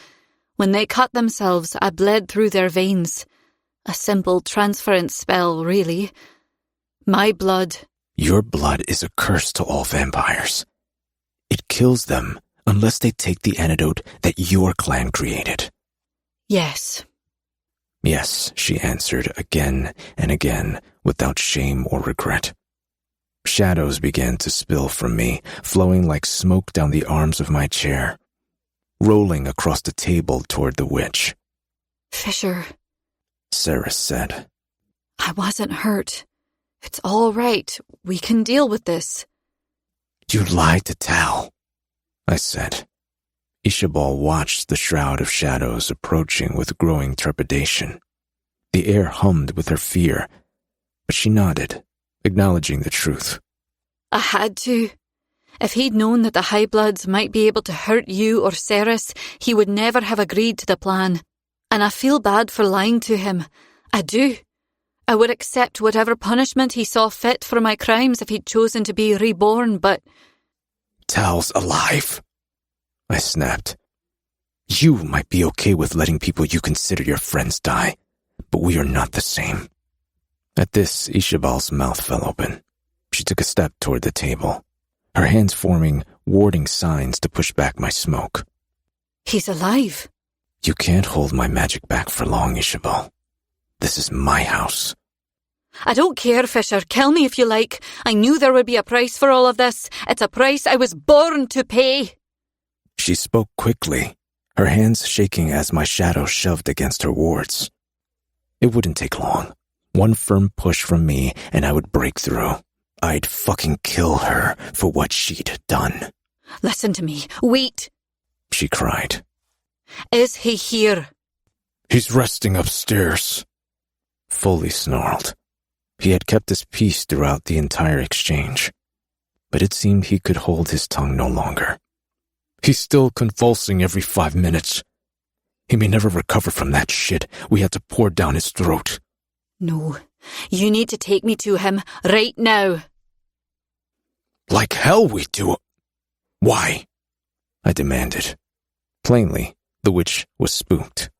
When they cut themselves, I bled through their veins. A simple transference spell, really. My blood. Your blood is a curse to all vampires. It kills them unless they take the antidote that your clan created. Yes. Yes, she answered again and again without shame or regret. Shadows began to spill from me, flowing like smoke down the arms of my chair, rolling across the table toward the witch. Fisher, Ceres said. I wasn't hurt. It's all right. We can deal with this. You lied to Tal, I said. Ishabal watched the shroud of shadows approaching with growing trepidation. The air hummed with her fear, but she nodded, acknowledging the truth. I had to. If he'd known that the High Bloods might be able to hurt you or Ceres, he would never have agreed to the plan. And I feel bad for lying to him. I do. I would accept whatever punishment he saw fit for my crimes if he'd chosen to be reborn, but... Tal's alive, I snapped. You might be okay with letting people you consider your friends die, but we are not the same. At this, Ishabal's mouth fell open. She took a step toward the table, her hands forming warding signs to push back my smoke. He's alive. You can't hold my magic back for long, Ishabal. This is my house. I don't care, Fisher. Kill me if you like. I knew there would be a price for all of this. It's a price I was born to pay. She spoke quickly, her hands shaking as my shadow shoved against her wards. It wouldn't take long. One firm push from me and I would break through. I'd fucking kill her for what she'd done. Listen to me. Wait. She cried. Is he here? He's resting upstairs. Foley snarled. He had kept his peace throughout the entire exchange, but it seemed he could hold his tongue no longer. He's still convulsing every 5 minutes. He may never recover from that shit we had to pour down his throat. No, you need to take me to him right now. Like hell we do. Why? I demanded. Plainly, the witch was spooked.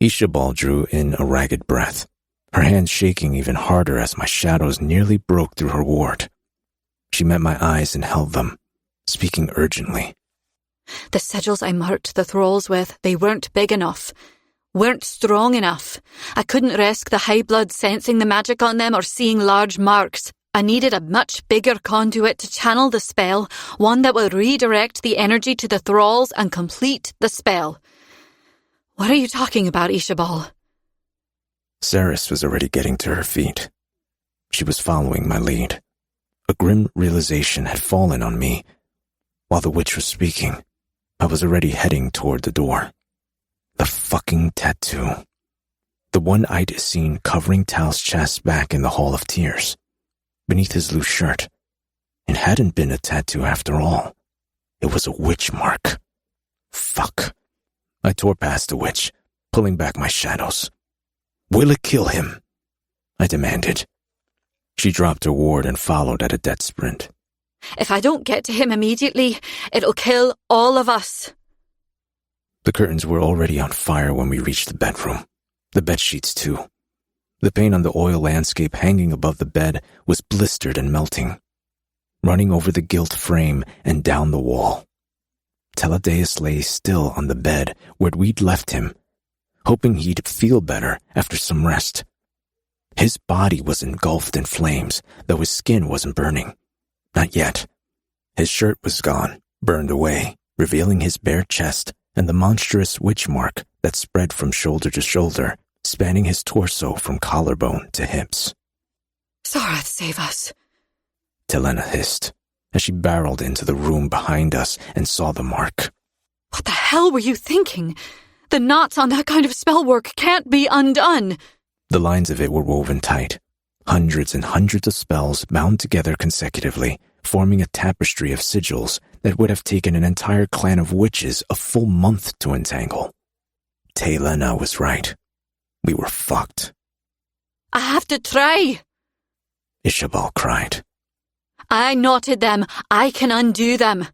Ishabal drew in a ragged breath, her hands shaking even harder as my shadows nearly broke through her ward. She met my eyes and held them, speaking urgently. The sigils I marked the thralls with, they weren't big enough, weren't strong enough. I couldn't risk the High Blood sensing the magic on them or seeing large marks. I needed a much bigger conduit to channel the spell, one that would redirect the energy to the thralls and complete the spell. What are you talking about, Ishabal? Ceres was already getting to her feet. She was following my lead. A grim realization had fallen on me. While the witch was speaking, I was already heading toward the door. The fucking tattoo. The one I'd seen covering Tal's chest back in the Hall of Tears, beneath his loose shirt. It hadn't been a tattoo after all. It was a witch mark. Fuck. I tore past the witch, pulling back my shadows. Will it kill him? I demanded. She dropped her ward and followed at a dead sprint. If I don't get to him immediately, it'll kill all of us. The curtains were already on fire when we reached the bedroom. The bedsheets, too. The paint on the oil landscape hanging above the bed was blistered and melting, running over the gilt frame and down the wall. Teledeus lay still on the bed where we'd left him, hoping he'd feel better after some rest. His body was engulfed in flames, though his skin wasn't burning. Not yet. His shirt was gone, burned away, revealing his bare chest and the monstrous witch mark that spread from shoulder to shoulder, spanning his torso from collarbone to hips. Sarath, save us. Telena hissed, as she barreled into the room behind us and saw the mark. What the hell were you thinking? The knots on that kind of spell work can't be undone. The lines of it were woven tight, hundreds and hundreds of spells bound together consecutively, forming a tapestry of sigils that would have taken an entire clan of witches a full month to untangle. Telena was right. We were fucked. I have to try. Ishabal cried. I knotted them. I can undo them.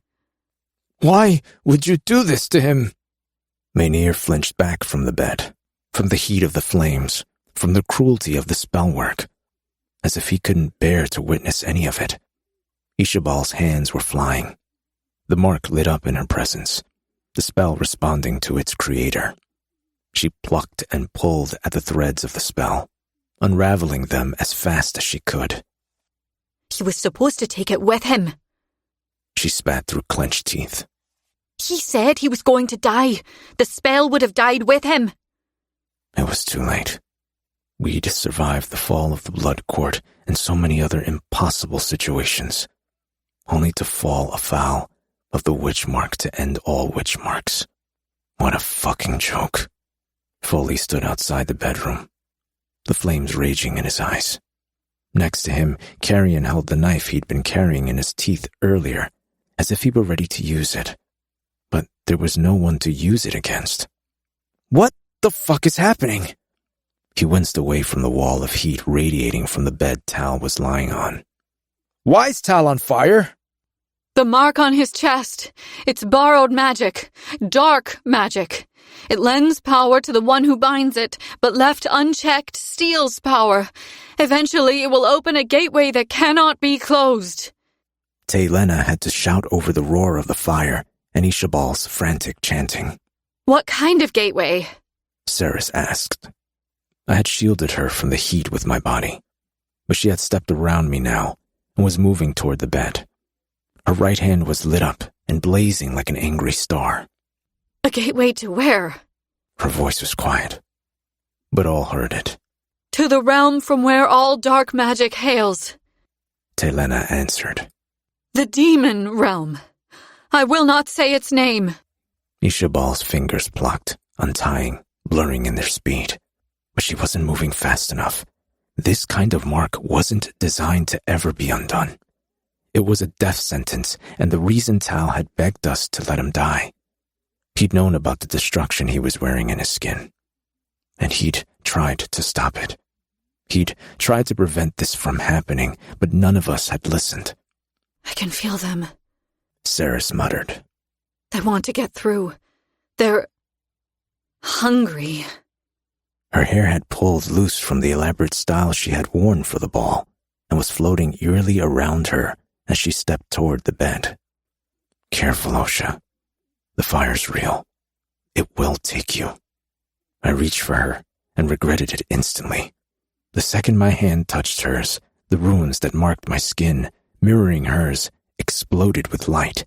Why would you do this to him? Maynir flinched back from the bed, from the heat of the flames, from the cruelty of the spellwork, as if he couldn't bear to witness any of it. Ishabal's hands were flying. The mark lit up in her presence, the spell responding to its creator. She plucked and pulled at the threads of the spell, unraveling them as fast as she could. He was supposed to take it with him. She spat through clenched teeth. He said he was going to die. The spell would have died with him. It was too late. We'd survived the fall of the blood court and so many other impossible situations, only to fall afoul of the witch mark to end all witch marks. What a fucking joke. Foley stood outside the bedroom, the flames raging in his eyes. Next to him, Carrion held the knife he'd been carrying in his teeth earlier, as if he were ready to use it. But there was no one to use it against. What the fuck is happening? He winced away from the wall of heat radiating from the bed Tal was lying on. Why is Tal on fire? The mark on his chest. It's borrowed magic. Dark magic. It lends power to the one who binds it, but left unchecked steals power. Eventually, it will open a gateway that cannot be closed. Taylena had to shout over the roar of the fire and Ishabal's frantic chanting. What kind of gateway? Ceres asked. I had shielded her from the heat with my body, but she had stepped around me now and was moving toward the bed. Her right hand was lit up and blazing like an angry star. A gateway to where? Her voice was quiet, but all heard it. To the realm from where all dark magic hails. Taylena answered. The demon realm. I will not say its name. Ishabal's fingers plucked, untying, blurring in their speed. But she wasn't moving fast enough. This kind of mark wasn't designed to ever be undone. It was a death sentence, and the reason Tal had begged us to let him die. He'd known about the destruction he was wearing in his skin, and he'd tried to stop it. He'd tried to prevent this from happening, but none of us had listened. I can feel them, Ceres muttered. They want to get through. They're hungry. Her hair had pulled loose from the elaborate style she had worn for the ball and was floating eerily around her as she stepped toward the bed. Careful, Osha. The fire's real. It will take you. I reached for her and regretted it instantly. The second my hand touched hers, the runes that marked my skin, mirroring hers, exploded with light.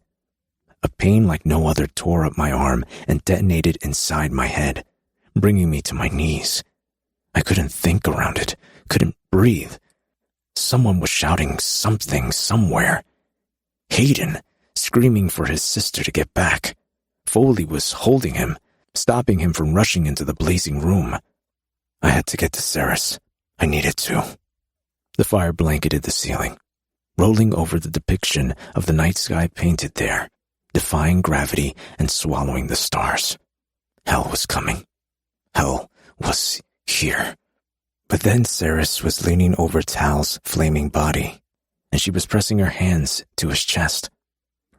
A pain like no other tore up my arm and detonated inside my head, bringing me to my knees. I couldn't think around it, couldn't breathe. Someone was shouting something somewhere. Hayden, screaming for his sister to get back. Foley was holding him, stopping him from rushing into the blazing room. I had to get to Ceres. I needed to. The fire blanketed the ceiling, rolling over the depiction of the night sky painted there, defying gravity and swallowing the stars. Hell was coming. Hell was here. But then Ceres was leaning over Tal's flaming body, and she was pressing her hands to his chest.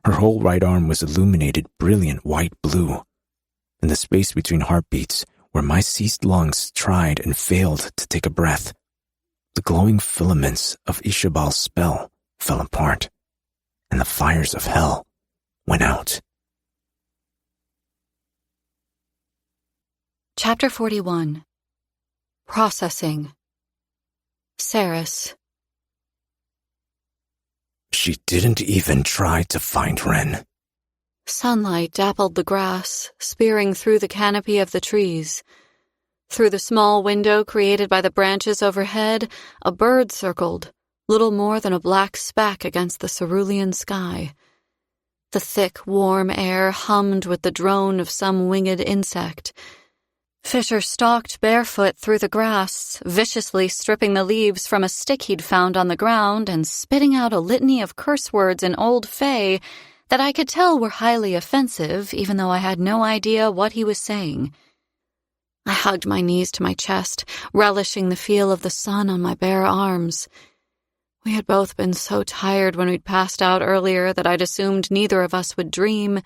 Her whole right arm was illuminated brilliant white blue. In the space between heartbeats, where my seized lungs tried and failed to take a breath, the glowing filaments of Ishabal's spell fell apart, and the fires of hell went out. Chapter 41. Processing. Ceres. She didn't even try to find Ren. Sunlight dappled the grass, spearing through the canopy of the trees. Through the small window created by the branches overhead, a bird circled, little more than a black speck against the cerulean sky. The thick, warm air hummed with the drone of some winged insect. Fisher stalked barefoot through the grass, viciously stripping the leaves from a stick he'd found on the ground and spitting out a litany of curse words in Old Fae that I could tell were highly offensive, even though I had no idea what he was saying. I hugged my knees to my chest, relishing the feel of the sun on my bare arms. We had both been so tired when we'd passed out earlier that I'd assumed neither of us would dream,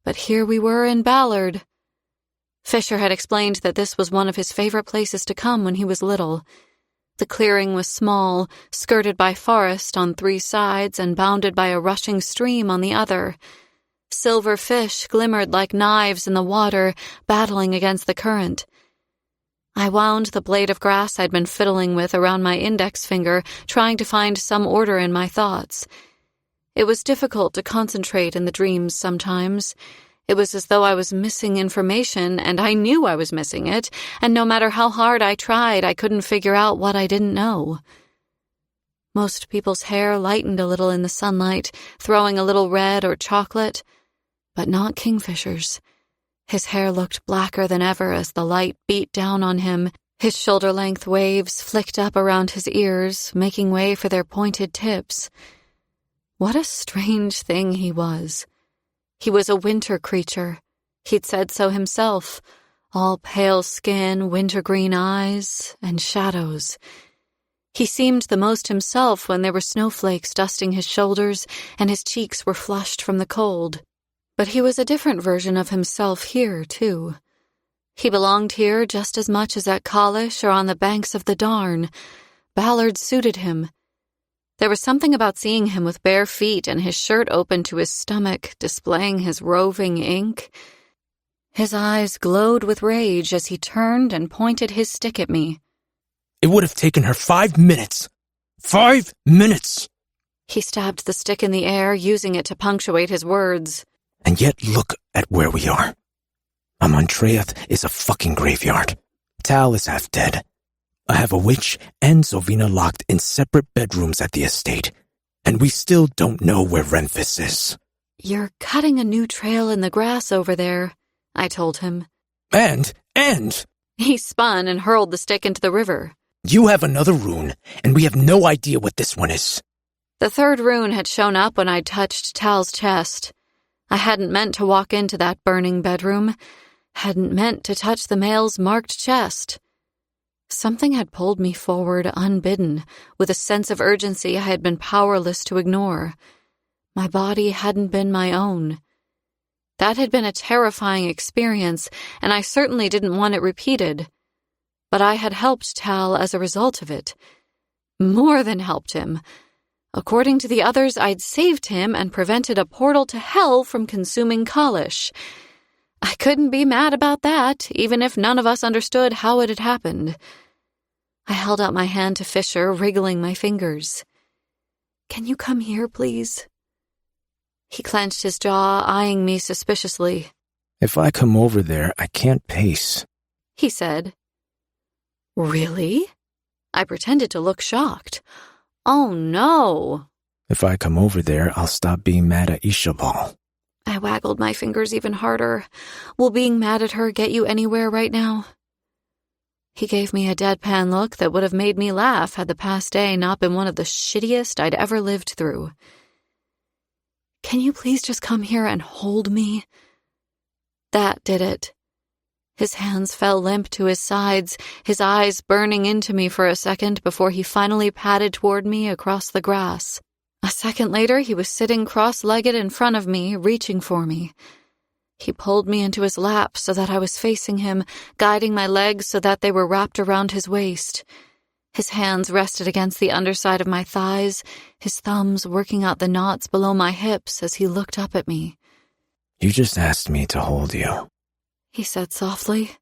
but here we were in Ballard. Fisher had explained that this was one of his favorite places to come when he was little. The clearing was small, skirted by forest on 3 sides and bounded by a rushing stream on the other. Silver fish glimmered like knives in the water, battling against the current. I wound the blade of grass I'd been fiddling with around my index finger, trying to find some order in my thoughts. It was difficult to concentrate in the dreams sometimes, It was as though I was missing information, and I knew I was missing it, and no matter how hard I tried, I couldn't figure out what I didn't know. Most people's hair lightened a little in the sunlight, throwing a little red or chocolate, but not Kingfisher's. His hair looked blacker than ever as the light beat down on him. His shoulder-length waves flicked up around his ears, making way for their pointed tips. What a strange thing he was. He was a winter creature. He'd said so himself. All pale skin, wintergreen eyes, and shadows. He seemed the most himself when there were snowflakes dusting his shoulders and his cheeks were flushed from the cold. But he was a different version of himself here, too. He belonged here just as much as at Kalish or on the banks of the Darn. Ballard suited him. There was something about seeing him with bare feet and his shirt open to his stomach, displaying his roving ink. His eyes glowed with rage as he turned and pointed his stick at me. It would have taken her 5 minutes. 5 minutes! He stabbed the stick in the air, using it to punctuate his words. And yet look at where we are. Amontreath is a fucking graveyard. Tal is half dead. I have a witch and Zovina locked in separate bedrooms at the estate, and we still don't know where Renfis is. You're cutting a new trail in the grass over there, I told him. And He spun and hurled the stick into the river. You have another rune, and we have no idea what this one is. The third rune had shown up when I'd touched Tal's chest. I hadn't meant to walk into that burning bedroom, hadn't meant to touch the male's marked chest. Something had pulled me forward unbidden, with a sense of urgency I had been powerless to ignore. My body hadn't been my own. That had been a terrifying experience, and I certainly didn't want it repeated. But I had helped Tal as a result of it. More than helped him. According to the others, I'd saved him and prevented a portal to hell from consuming Kalish. I couldn't be mad about that, even if none of us understood how it had happened. I held out my hand to Fisher, wriggling my fingers. Can you come here, please? He clenched his jaw, eyeing me suspiciously. If I come over there, I can't pace, he said. Really? I pretended to look shocked. Oh, no. If I come over there, I'll stop being mad at Ishabal. I waggled my fingers even harder. Will being mad at her get you anywhere right now? He gave me a deadpan look that would have made me laugh had the past day not been one of the shittiest I'd ever lived through. Can you please just come here and hold me? That did it. His hands fell limp to his sides, his eyes burning into me for a second before he finally padded toward me across the grass. A second later, he was sitting cross-legged in front of me, reaching for me. He pulled me into his lap so that I was facing him, guiding my legs so that they were wrapped around his waist. His hands rested against the underside of my thighs, his thumbs working out the knots below my hips as he looked up at me. You just asked me to hold you, he said softly.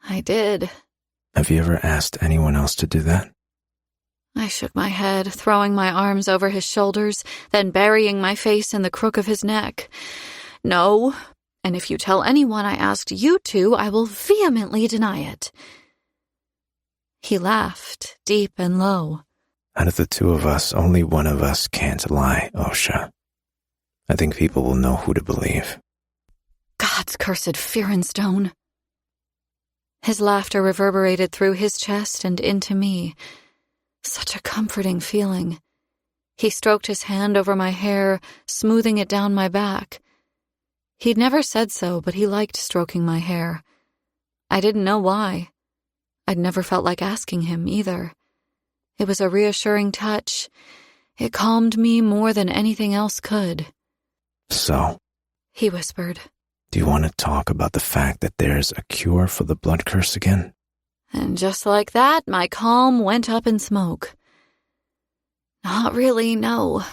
I did. Have you ever asked anyone else to do that? I shook my head, throwing my arms over his shoulders, then burying my face in the crook of his neck. No, and if you tell anyone I asked you to, I will vehemently deny it. He laughed, deep and low. Out of the two of us, only one of us can't lie, Osha. I think people will know who to believe. God's cursed Fearenstone. His laughter reverberated through his chest and into me. Such a comforting feeling. He stroked his hand over my hair, smoothing it down my back. He'd never said so, but he liked stroking my hair. I didn't know why. I'd never felt like asking him either. It was a reassuring touch. It calmed me more than anything else could. So, he whispered, do you want to talk about the fact that there's a cure for the blood curse again? And just like that, my calm went up in smoke. Not really, no,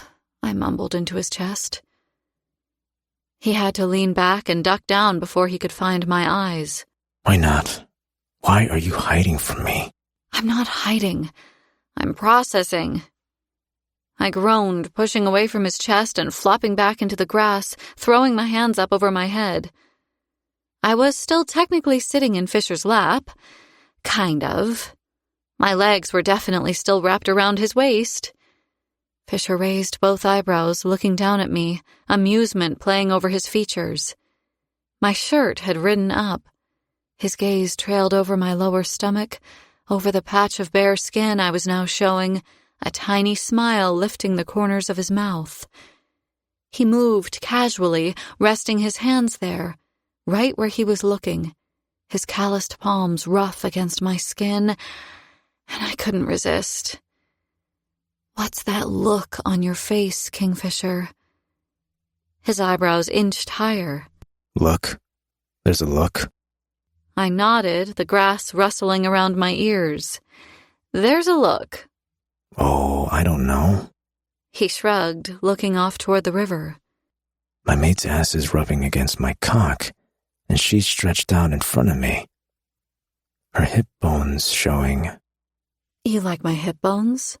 I mumbled into his chest. He had to lean back and duck down before he could find my eyes. Why not? Why are you hiding from me? I'm not hiding. I'm processing. I groaned, pushing away from his chest and flopping back into the grass, throwing my hands up over my head. I was still technically sitting in Fisher's lap. Kind of. My legs were definitely still wrapped around his waist. Fisher raised both eyebrows, looking down at me, amusement playing over his features. My shirt had ridden up. His gaze trailed over my lower stomach, over the patch of bare skin I was now showing, a tiny smile lifting the corners of his mouth. He moved casually, resting his hands there, right where he was looking, his calloused palms rough against my skin, and I couldn't resist. "What's that look on your face, Kingfisher?" His eyebrows inched higher. Look. There's a look. I nodded, the grass rustling around my ears. "There's a look." Oh, I don't know. He shrugged, looking off toward the river. My mate's ass is rubbing against my cock, and she's stretched out in front of me. Her hip bones showing. "You like my hip bones?"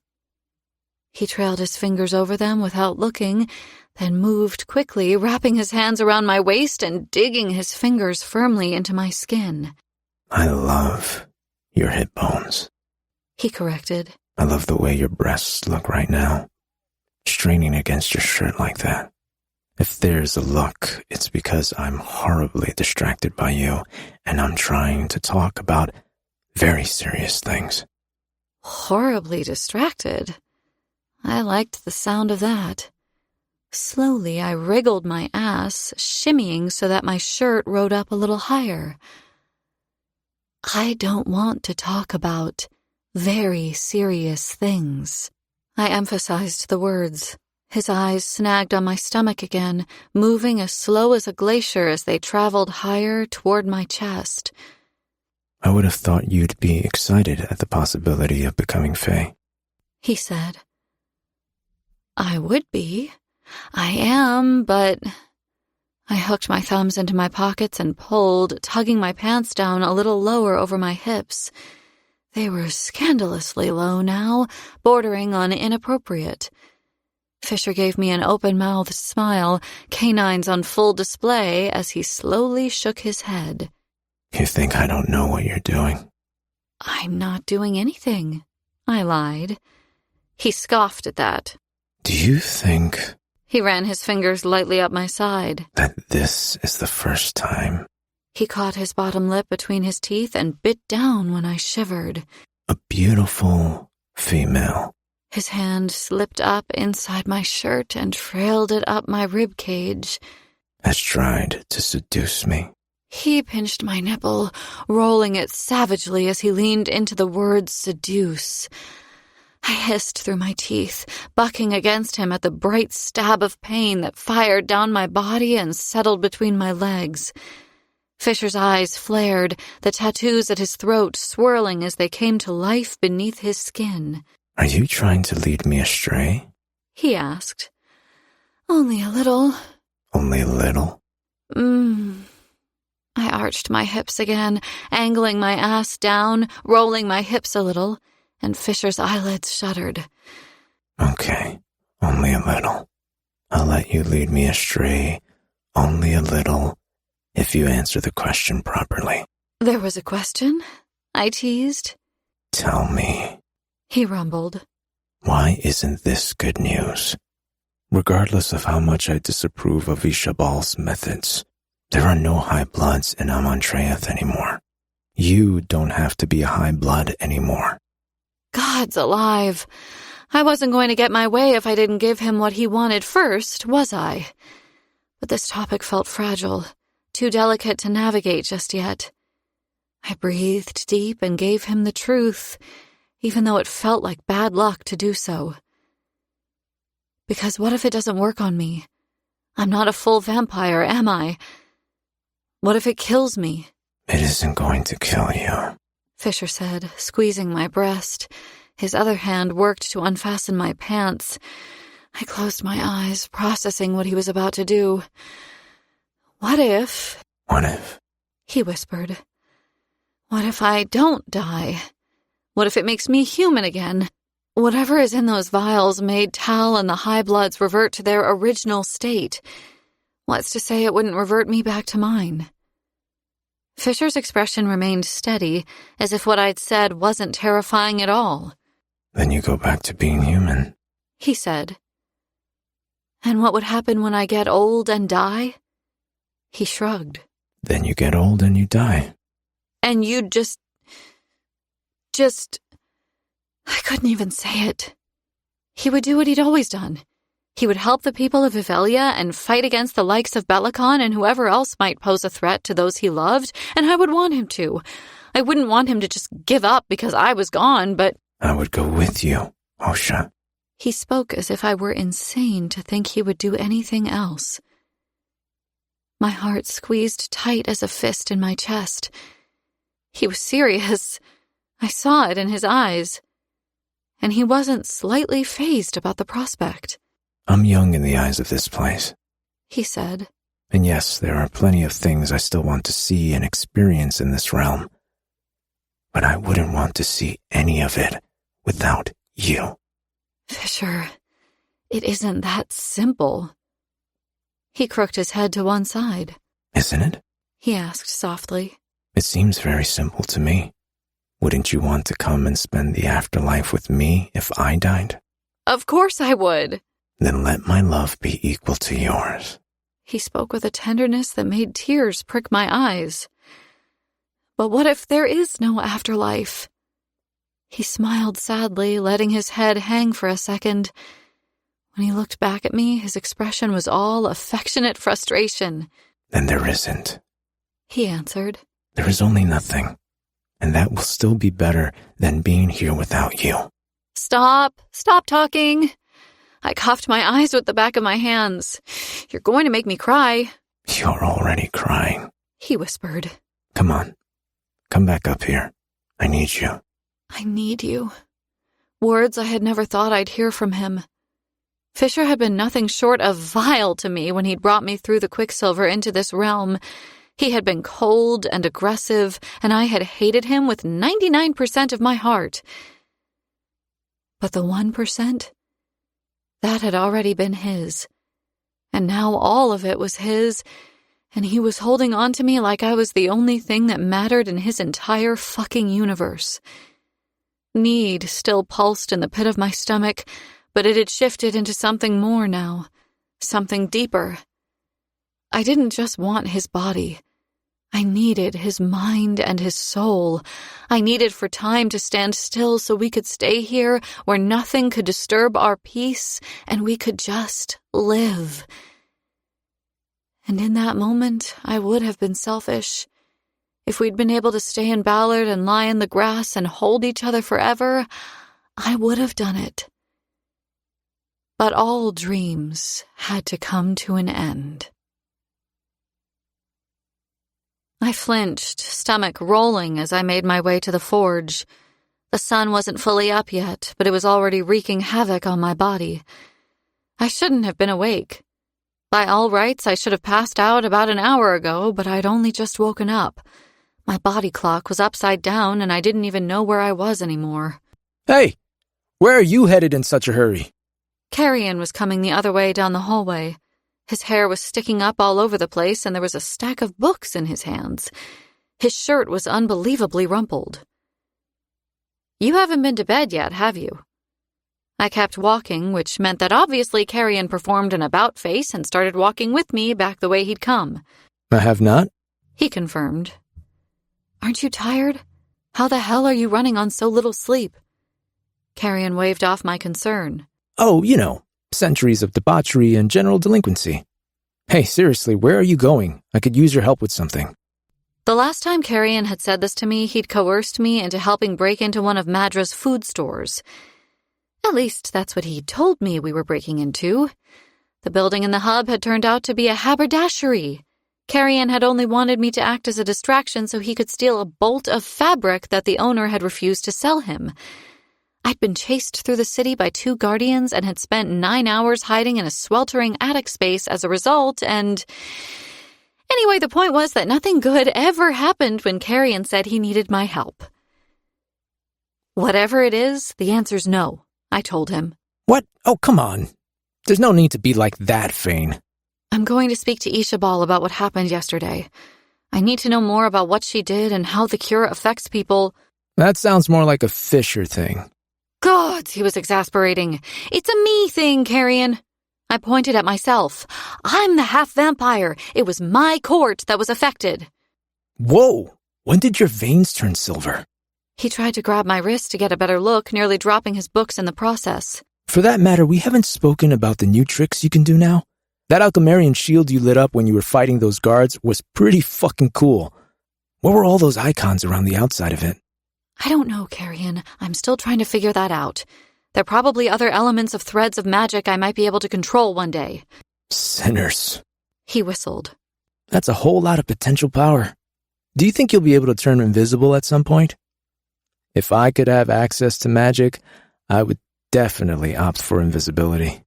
He trailed his fingers over them without looking, then moved quickly, wrapping his hands around my waist and digging his fingers firmly into my skin. I love your hip bones. He corrected. I love the way your breasts look right now, straining against your shirt like that. If there's a look, it's because I'm horribly distracted by you, and I'm trying to talk about very serious things. Horribly distracted? I liked the sound of that. Slowly, I wriggled my ass, shimmying so that my shirt rode up a little higher. I don't want to talk about very serious things. I emphasized the words. His eyes snagged on my stomach again, moving as slow as a glacier as they traveled higher toward my chest. I would have thought you'd be excited at the possibility of becoming Fae, he said. I would be. I am, but... I hooked my thumbs into my pockets and pulled, tugging my pants down a little lower over my hips. They were scandalously low now, bordering on inappropriate. Fisher gave me an open-mouthed smile, canines on full display, as he slowly shook his head. You think I don't know what you're doing? I'm not doing anything, I lied. He scoffed at that. Do you think... He ran his fingers lightly up my side. That this is the first time? He caught his bottom lip between his teeth and bit down when I shivered. A beautiful female. His hand slipped up inside my shirt and trailed it up my rib cage. Has tried to seduce me. He pinched my nipple, rolling it savagely as he leaned into the word seduce. I hissed through my teeth, bucking against him at the bright stab of pain that fired down my body and settled between my legs. Fisher's eyes flared, the tattoos at his throat swirling as they came to life beneath his skin. Are you trying to lead me astray? He asked. Only a little. Only a little? I arched my hips again, angling my ass down, rolling my hips a little, and Fisher's eyelids shuddered. Okay, only a little. I'll let you lead me astray, only a little, if you answer the question properly. There was a question? I teased. Tell me. He rumbled. Why isn't this good news? Regardless of how much I disapprove of Ishabal's methods, there are no high bloods in Amontreath anymore. You don't have to be a high blood anymore. God's alive. I wasn't going to get my way if I didn't give him what he wanted first, was I? But this topic felt fragile, too delicate to navigate just yet. I breathed deep and gave him the truth, even though it felt like bad luck to do so. Because what if it doesn't work on me? I'm not a full vampire, am I? What if it kills me? It isn't going to kill you, Fisher said, squeezing my breast. His other hand worked to unfasten my pants. I closed my eyes, processing what he was about to do. What if... What if? He whispered. What if I don't die? What if it makes me human again? Whatever is in those vials made Tal and the high bloods revert to their original state. What's to say it wouldn't revert me back to mine? Fisher's expression remained steady, as if what I'd said wasn't terrifying at all. Then you go back to being human, he said. And what would happen when I get old and die? He shrugged. Then you get old and you die. And you'd just... I couldn't even say it. He would do what he'd always done. He would help the people of Ivelia and fight against the likes of Belicon and whoever else might pose a threat to those he loved, and I would want him to. I wouldn't want him to just give up because I was gone, but... I would go with you, Osha. He spoke as if I were insane to think he would do anything else. My heart squeezed tight as a fist in my chest. He was serious. I saw it in his eyes. And he wasn't slightly fazed about the prospect. I'm young in the eyes of this place, he said. And yes, there are plenty of things I still want to see and experience in this realm. But I wouldn't want to see any of it without you. Fisher, it isn't that simple. He crooked his head to one side. Isn't it? He asked softly. It seems very simple to me. Wouldn't you want to come and spend the afterlife with me if I died? Of course I would. Then let my love be equal to yours. He spoke with a tenderness that made tears prick my eyes. But what if there is no afterlife? He smiled sadly, letting his head hang for a second. When he looked back at me, his expression was all affectionate frustration. Then there isn't, he answered. There is only nothing, and that will still be better than being here without you. Stop talking. I cuffed my eyes with the back of my hands. You're going to make me cry. You're already crying, he whispered. Come on, come back up here. I need you. I need you. Words I had never thought I'd hear from him. Fisher had been nothing short of vile to me when he'd brought me through the Quicksilver into this realm. He had been cold and aggressive, and I had hated him with 99% of my heart. But the 1%? That had already been his. And now all of it was his, and he was holding on to me like I was the only thing that mattered in his entire fucking universe. Need still pulsed in the pit of my stomach, but it had shifted into something more now, something deeper. I didn't just want his body. I needed his mind and his soul. I needed for time to stand still so we could stay here where nothing could disturb our peace and we could just live. And in that moment, I would have been selfish. If we'd been able to stay in Ballard and lie in the grass and hold each other forever, I would have done it. But all dreams had to come to an end. I flinched, stomach rolling as I made my way to the forge. The sun wasn't fully up yet, but it was already wreaking havoc on my body. I shouldn't have been awake. By all rights, I should have passed out about an hour ago, but I'd only just woken up. My body clock was upside down, and I didn't even know where I was anymore. Hey, where are you headed in such a hurry? Carrion was coming the other way down the hallway. His hair was sticking up all over the place, and there was a stack of books in his hands. His shirt was unbelievably rumpled. You haven't been to bed yet, have you? I kept walking, which meant that obviously Carrion performed an about-face and started walking with me back the way he'd come. I have not, he confirmed. Aren't you tired? How the hell are you running on so little sleep? Carrion waved off my concern. Oh, centuries of debauchery and general delinquency. Hey, seriously, where are you going? I could use your help with something. The last time Carrion had said this to me, he'd coerced me into helping break into one of Madra's food stores. At least that's what he told me we were breaking into. The building in the hub had turned out to be a haberdashery. Carrion had only wanted me to act as a distraction so he could steal a bolt of fabric that the owner had refused to sell him. I'd been chased through the city by 2 guardians and had spent 9 hours hiding in a sweltering attic space as a result, and... Anyway, the point was that nothing good ever happened when Carrion said he needed my help. Whatever it is, the answer's no, I told him. What? Oh, come on. There's no need to be like that, Fane. I'm going to speak to Ishabal about what happened yesterday. I need to know more about what she did and how the cure affects people. That sounds more like a Fisher thing. God, he was exasperating. It's a me thing, Carrion. I pointed at myself. I'm the half-vampire. It was my court that was affected. Whoa! When did your veins turn silver? He tried to grab my wrist to get a better look, nearly dropping his books in the process. For that matter, we haven't spoken about the new tricks you can do now. That Alchemarian shield you lit up when you were fighting those guards was pretty fucking cool. What were all those icons around the outside of it? I don't know, Carrion. I'm still trying to figure that out. There are probably other elements of threads of magic I might be able to control one day. Sinners. He whistled. That's a whole lot of potential power. Do you think you'll be able to turn invisible at some point? If I could have access to magic, I would definitely opt for invisibility.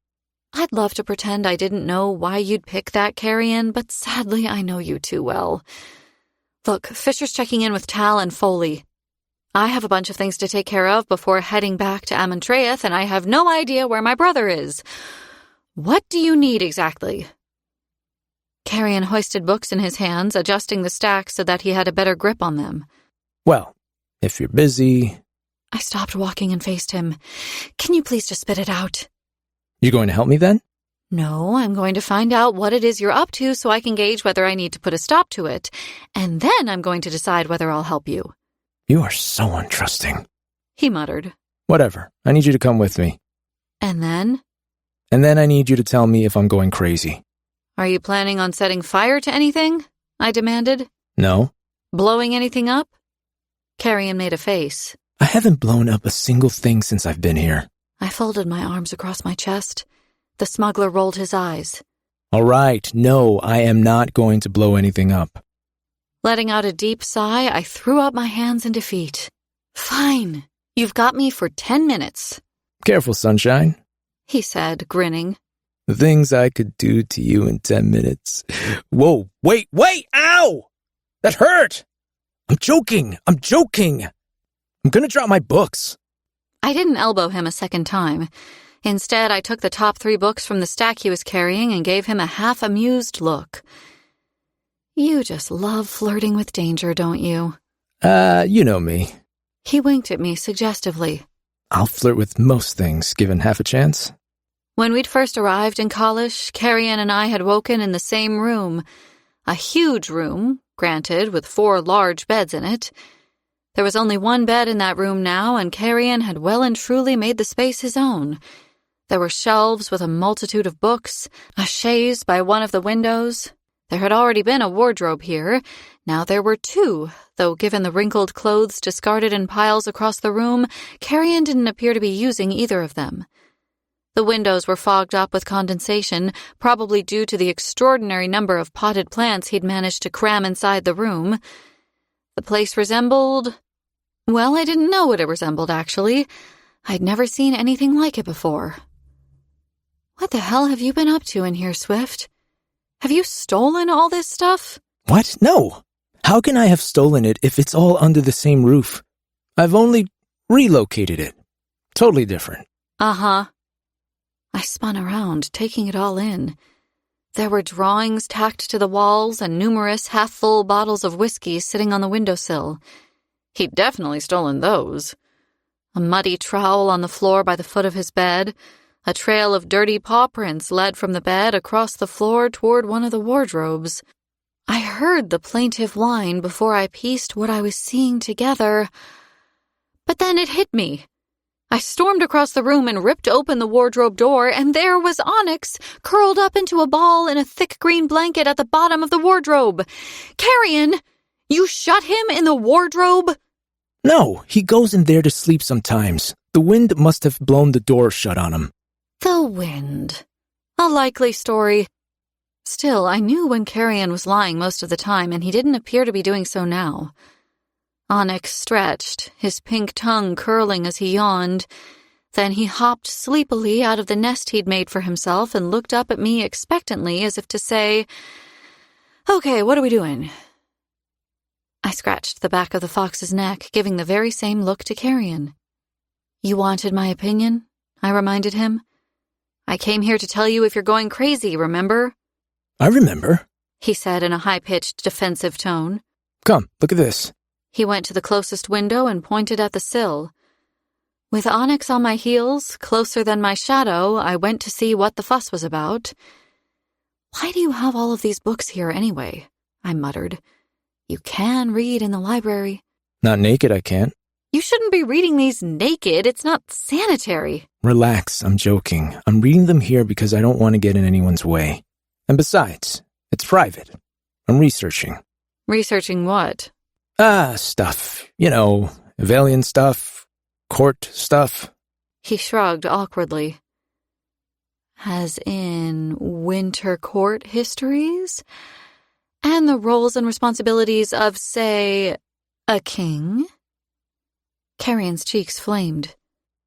I'd love to pretend I didn't know why you'd pick that, Carrion, but sadly I know you too well. Look, Fisher's checking in with Tal and Foley. I have a bunch of things to take care of before heading back to Amontreath, and I have no idea where my brother is. What do you need exactly? Carrion hoisted books in his hands, adjusting the stacks so that he had a better grip on them. Well, if you're busy... I stopped walking and faced him. Can you please just spit it out? You're going to help me then? No, I'm going to find out what it is you're up to so I can gauge whether I need to put a stop to it, and then I'm going to decide whether I'll help you. You are so untrusting. He muttered. Whatever. I need you to come with me. And then? And then I need you to tell me if I'm going crazy. Are you planning on setting fire to anything? I demanded. No. Blowing anything up? Carrion made a face. I haven't blown up a single thing since I've been here. I folded my arms across my chest. The smuggler rolled his eyes. All right. No, I am not going to blow anything up. Letting out a deep sigh, I threw up my hands in defeat. Fine. You've got me for 10 minutes. Careful, sunshine, he said, grinning. The things I could do to you in 10 minutes. Whoa, wait, ow! That hurt! I'm joking. I'm gonna drop my books. I didn't elbow him a second time. Instead, I took the top 3 books from the stack he was carrying and gave him a half-amused look. You just love flirting with danger, don't you? You know me. He winked at me suggestively. I'll flirt with most things, given half a chance. When we'd first arrived in Kalish, Carrion and I had woken in the same room. A huge room, granted, with 4 large beds in it. There was only one bed in that room now, and Carrion had well and truly made the space his own. There were shelves with a multitude of books, a chaise by one of the windows. There had already been a wardrobe here. Now there were 2, though given the wrinkled clothes discarded in piles across the room, Carrion didn't appear to be using either of them. The windows were fogged up with condensation, probably due to the extraordinary number of potted plants he'd managed to cram inside the room. The place resembled... Well, I didn't know what it resembled, actually. I'd never seen anything like it before. What the hell have you been up to in here, Swift? Have you stolen all this stuff? What? No. How can I have stolen it if it's all under the same roof? I've only relocated it. Totally different. Uh-huh. I spun around, taking it all in. There were drawings tacked to the walls and numerous half-full bottles of whiskey sitting on the windowsill. He'd definitely stolen those. A muddy trowel on the floor by the foot of his bed. A trail of dirty paw prints led from the bed across the floor toward one of the wardrobes. I heard the plaintive whine before I pieced what I was seeing together. But then it hit me. I stormed across the room and ripped open the wardrobe door, and there was Onyx, curled up into a ball in a thick green blanket at the bottom of the wardrobe. Carrion, you shut him in the wardrobe? No, he goes in there to sleep sometimes. The wind must have blown the door shut on him. The wind. A likely story. Still, I knew when Carrion was lying most of the time, and he didn't appear to be doing so now. Onyx stretched, his pink tongue curling as he yawned. Then he hopped sleepily out of the nest he'd made for himself and looked up at me expectantly as if to say, "Okay, what are we doing?" I scratched the back of the fox's neck, giving the very same look to Carrion. "You wanted my opinion? I reminded him. I came here to tell you if you're going crazy, remember? I remember, He said in a high-pitched, defensive tone. Come, look at this. He went to the closest window and pointed at the sill. With Onyx on my heels, closer than my shadow, I went to see what the fuss was about. Why do you have all of these books here anyway? I muttered. You can read in the library. Not naked, I can't. You shouldn't be reading these naked. It's not sanitary. Relax, I'm joking. I'm reading them here because I don't want to get in anyone's way. And besides, it's private. I'm researching. Researching what? Stuff. You know, Valiant stuff, court stuff. He shrugged awkwardly. As in winter court histories? And the roles and responsibilities of, say, a king? Carrion's cheeks flamed.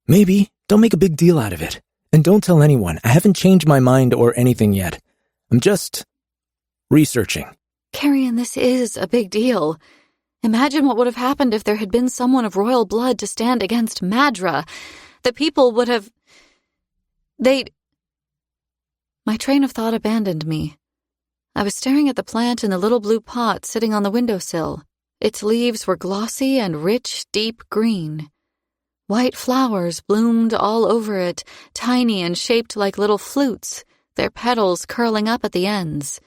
Maybe. Don't make a big deal out of it. And don't tell anyone. I haven't changed my mind or anything yet. I'm just researching. Carrion, this is a big deal. Imagine what would have happened if there had been someone of royal blood to stand against Madra. The people would have... My train of thought abandoned me. I was staring at the plant in the little blue pot sitting on the windowsill. Its leaves were glossy and rich, deep green. White flowers bloomed all over it, tiny and shaped like little flutes, their petals curling up at the ends.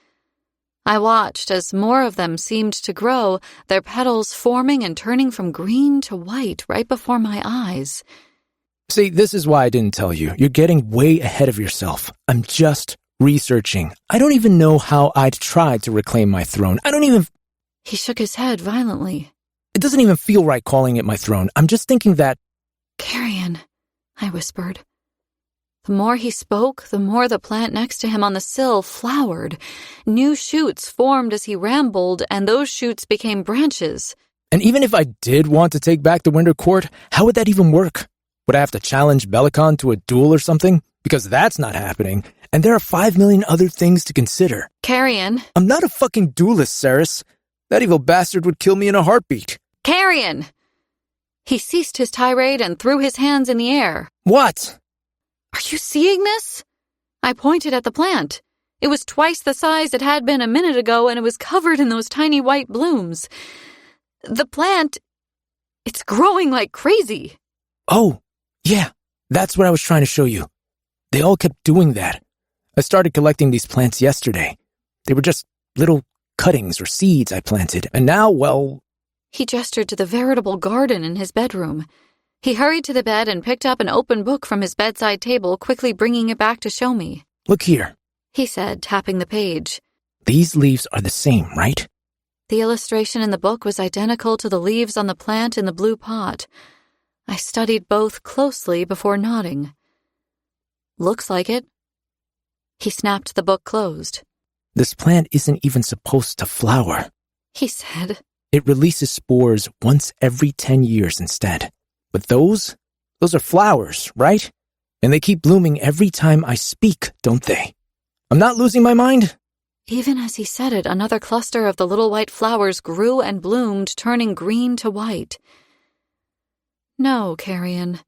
I watched as more of them seemed to grow, their petals forming and turning from green to white right before my eyes. See, this is why I didn't tell you. You're getting way ahead of yourself. I'm just researching. I don't even know how I'd try to reclaim my throne. He shook his head violently. It doesn't even feel right calling it my throne. I'm just thinking that... Carrion, I whispered. The more he spoke, the more the plant next to him on the sill flowered. New shoots formed as he rambled, and those shoots became branches. And even if I did want to take back the Winter Court, how would that even work? Would I have to challenge Belicon to a duel or something? Because that's not happening, and there are 5 million other things to consider. Carrion. I'm not a fucking duelist, Ceres. That evil bastard would kill me in a heartbeat. Carrion! He ceased his tirade and threw his hands in the air. What? Are you seeing this? I pointed at the plant. It was twice the size it had been a minute ago, and it was covered in those tiny white blooms. The plant, it's growing like crazy. Oh, yeah, that's what I was trying to show you. They all kept doing that. I started collecting these plants yesterday. They were just little cuttings or seeds I planted, and now, well... He gestured to the veritable garden in his bedroom. He hurried to the bed and picked up an open book from his bedside table, quickly bringing it back to show me. Look here, he said, tapping the page. These leaves are the same, right? The illustration in the book was identical to the leaves on the plant in the blue pot. I studied both closely before nodding. Looks like it. He snapped the book closed. This plant isn't even supposed to flower, he said. It releases spores once every 10 years instead. But those are flowers, right? And they keep blooming every time I speak, don't they? I'm not losing my mind? Even as he said it, another cluster of the little white flowers grew and bloomed, turning green to white. No, Carrion,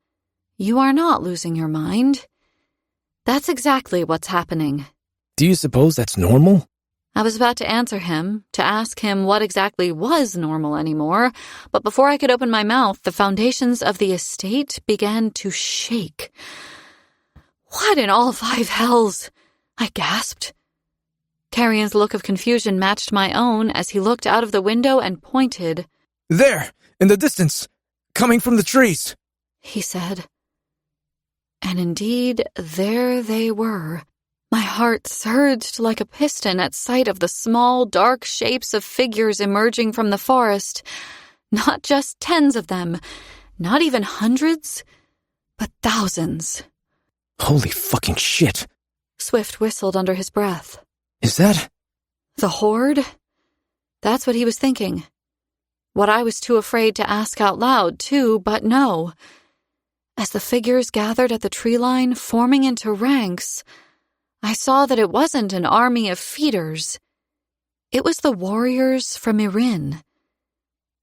you are not losing your mind. That's exactly what's happening. Do you suppose that's normal? I was about to answer him, to ask him what exactly was normal anymore, but before I could open my mouth, the foundations of the estate began to shake. What in all 5 hells? I gasped. Carrion's look of confusion matched my own as he looked out of the window and pointed. There, in the distance, coming from the trees, he said. And indeed, there they were. My heart surged like a piston at sight of the small, dark shapes of figures emerging from the forest. Not just tens of them, not even hundreds, but thousands. Holy fucking shit. Swift whistled under his breath. Is that... the Horde? That's what he was thinking. What I was too afraid to ask out loud, too, but no. As the figures gathered at the tree line, forming into ranks, I saw that it wasn't an army of feeders. It was the warriors from Irin.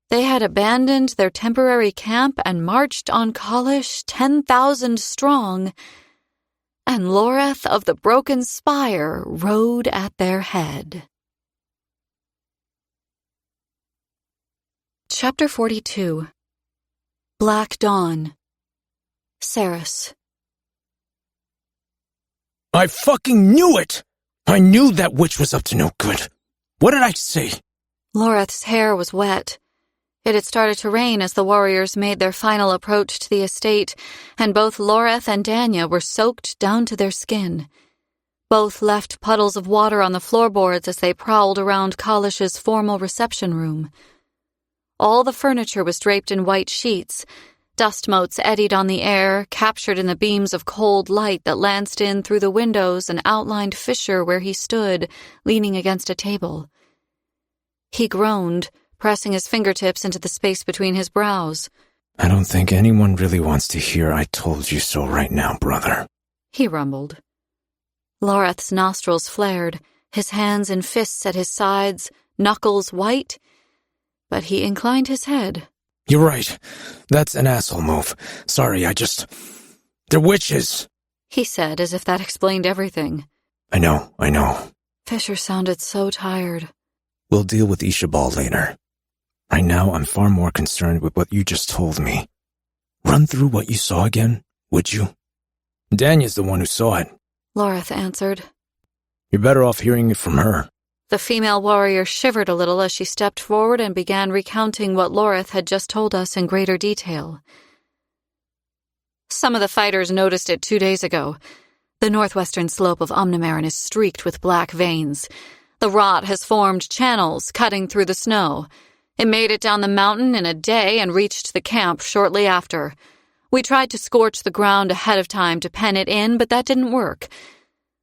They had abandoned their temporary camp and marched on Kalish 10,000 strong, and Loreth of the Broken Spire rode at their head. Chapter 42. Black Dawn. Ceres. I fucking knew it! I knew that witch was up to no good. What did I say? Loreth's hair was wet. It had started to rain as the warriors made their final approach to the estate, and both Loreth and Danya were soaked down to their skin. Both left puddles of water on the floorboards as they prowled around Kalish's formal reception room. All the furniture was draped in white sheets. Dust motes eddied on the air, captured in the beams of cold light that lanced in through the windows and outlined Fisher where he stood, leaning against a table. He groaned, pressing his fingertips into the space between his brows. I don't think anyone really wants to hear "I told you so" right now, brother, he rumbled. Loreth's nostrils flared, his hands in fists at his sides, knuckles white, but he inclined his head. You're right. That's an asshole move. Sorry, they're witches, he said as if that explained everything. I know. Fisher sounded so tired. We'll deal with Ishabal later. Right now, I'm far more concerned with what you just told me. Run through what you saw again, would you? Danya's the one who saw it, Loreth answered. You're better off hearing it from her. The female warrior shivered a little as she stepped forward and began recounting what Loreth had just told us in greater detail. Some of the fighters noticed it 2 days ago. The northwestern slope of Omnimarin is streaked with black veins. The rot has formed channels, cutting through the snow. It made it down the mountain in a day and reached the camp shortly after. We tried to scorch the ground ahead of time to pen it in, but that didn't work.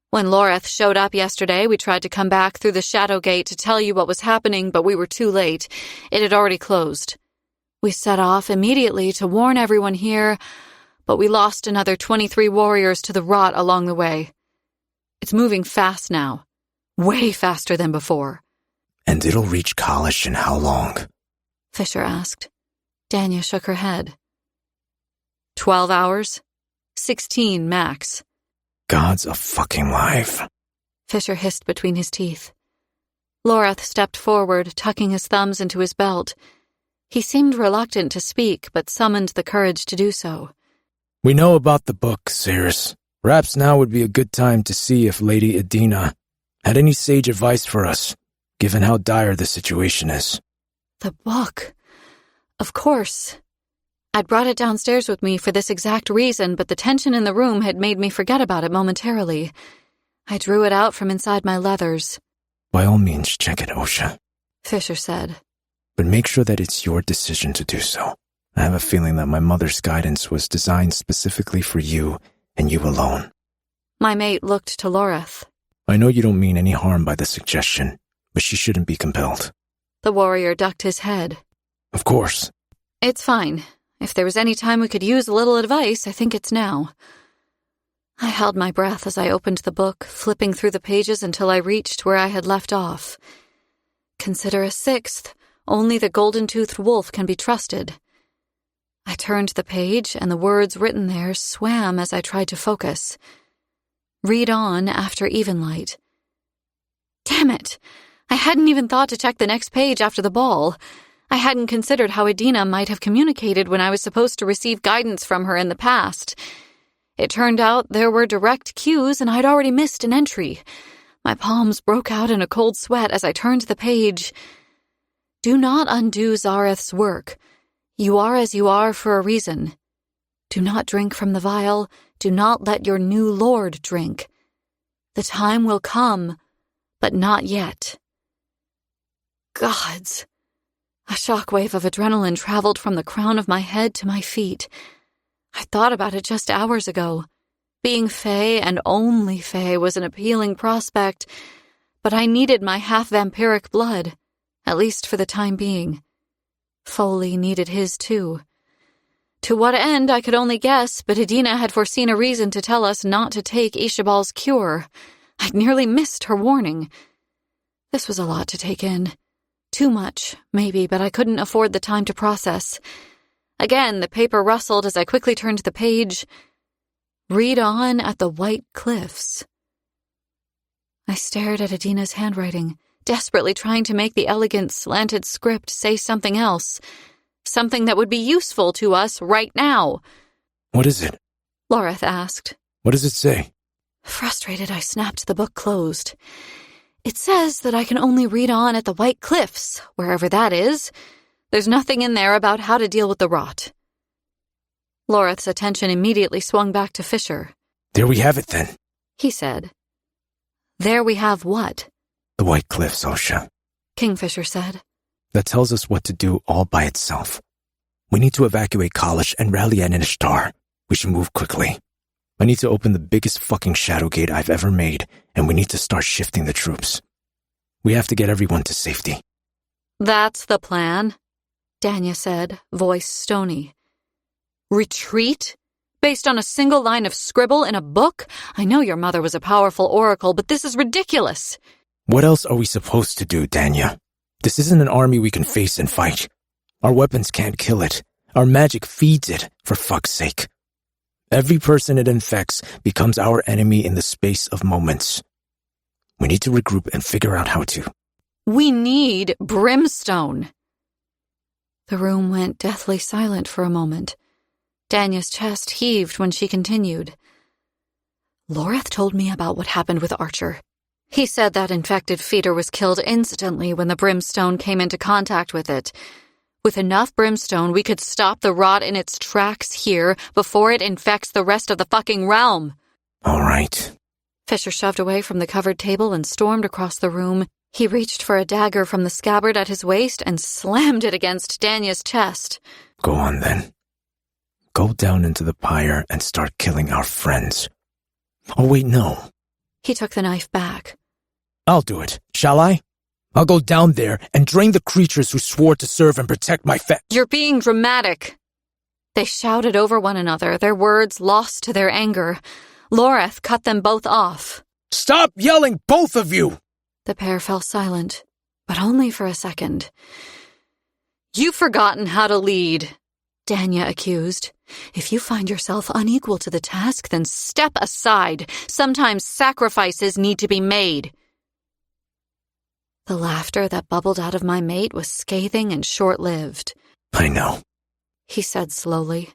When Loreth showed up yesterday, we tried to come back through the shadow gate to tell you what was happening, but we were too late. It had already closed. We set off immediately to warn everyone here, but we lost another 23 warriors to the rot along the way. It's moving fast now. Way faster than before. And it'll reach Kalish in how long? Fisher asked. Danya shook her head. 12 hours? 16 max. God's a fucking life. Fisher hissed between his teeth. Loreth stepped forward, tucking his thumbs into his belt. He seemed reluctant to speak, but summoned the courage to do so. We know about the book, Ceres. Perhaps now would be a good time to see if Lady Edina had any sage advice for us, given how dire the situation is. The book. Of course. I'd brought it downstairs with me for this exact reason, but the tension in the room had made me forget about it momentarily. I drew it out from inside my leathers. By all means, check it, Osha, Fisher said. But make sure that it's your decision to do so. I have a feeling that my mother's guidance was designed specifically for you and you alone. My mate looked to Loreth. I know you don't mean any harm by the suggestion, but she shouldn't be compelled. The warrior ducked his head. Of course. It's fine. If there was any time we could use a little advice, I think it's now. I held my breath as I opened the book, flipping through the pages until I reached where I had left off. Consider a sixth. Only the golden-toothed wolf can be trusted. I turned the page, and the words written there swam as I tried to focus. Read on after evenlight. Damn it! I hadn't even thought to check the next page after the ball. I hadn't considered how Edina might have communicated when I was supposed to receive guidance from her in the past. It turned out there were direct cues, and I'd already missed an entry. My palms broke out in a cold sweat as I turned the page. Do not undo Zareth's work. You are as you are for a reason. Do not drink from the vial. Do not let your new lord drink. The time will come, but not yet. Gods! A shockwave of adrenaline traveled from the crown of my head to my feet. I thought about it just hours ago. Being Fae and only Fae was an appealing prospect, but I needed my half-vampiric blood, at least for the time being. Foley needed his too. To what end, I could only guess, but Edina had foreseen a reason to tell us not to take Ishabal's cure. I'd nearly missed her warning. This was a lot to take in. Too much, maybe, but I couldn't afford the time to process. Again, the paper rustled as I quickly turned the page. Read on at the White Cliffs. I stared at Adina's handwriting, desperately trying to make the elegant, slanted script say something else. Something that would be useful to us right now. What is it? Loreth asked. What does it say? Frustrated, I snapped the book closed. It says that I can only read on at the White Cliffs, wherever that is. There's nothing in there about how to deal with the rot. Loreth's attention immediately swung back to Fisher. There we have it then, He said. There we have what? The White Cliffs, Osha. Kingfisher said. That tells us what to do all by itself. We need to evacuate Kalish and rally at Inishtar. We should move quickly. I need to open the biggest fucking shadow gate I've ever made, and we need to start shifting the troops. We have to get everyone to safety. That's the plan, Danya said, voice stony. Retreat? Based on a single line of scribble in a book? I know your mother was a powerful oracle, but this is ridiculous. What else are we supposed to do, Danya? This isn't an army we can face and fight. Our weapons can't kill it. Our magic feeds it, for fuck's sake. Every person it infects becomes our enemy in the space of moments. We need to regroup and figure out how to. We need brimstone. The room went deathly silent for a moment. Danya's chest heaved when she continued. Loreth told me about what happened with Archer. He said that infected feeder was killed instantly when the brimstone came into contact with it. With enough brimstone, we could stop the rot in its tracks here before it infects the rest of the fucking realm. All right. Fisher shoved away from the covered table and stormed across the room. He reached for a dagger from the scabbard at his waist and slammed it against Danya's chest. Go on then. Go down into the pyre and start killing our friends. Oh wait, no. He took the knife back. I'll do it, shall I? I'll go down there and drain the creatures who swore to serve and protect my You're being dramatic. They shouted over one another, their words lost to their anger. Loreth cut them both off. Stop yelling, both of you! The pair fell silent, but only for a second. You've forgotten how to lead, Danya accused. If you find yourself unequal to the task, then step aside. Sometimes sacrifices need to be made. The laughter that bubbled out of my mate was scathing and short-lived. I know, he said slowly.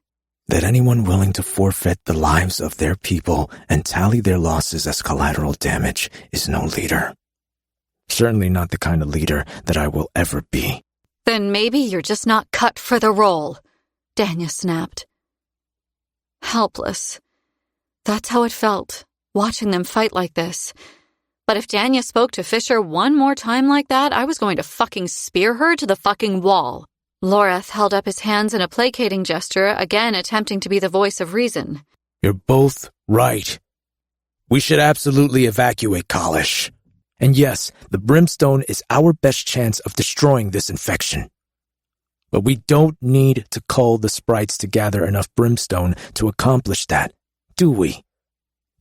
That anyone willing to forfeit the lives of their people and tally their losses as collateral damage is no leader. Certainly not the kind of leader that I will ever be. Then maybe you're just not cut for the role, Danya snapped. Helpless. That's how it felt, watching them fight like this. But if Danya spoke to Fisher one more time like that, I was going to fucking spear her to the fucking wall. Loreth held up his hands in a placating gesture, again attempting to be the voice of reason. You're both right. We should absolutely evacuate Kalish. And yes, the brimstone is our best chance of destroying this infection. But we don't need to cull the sprites to gather enough brimstone to accomplish that, do we?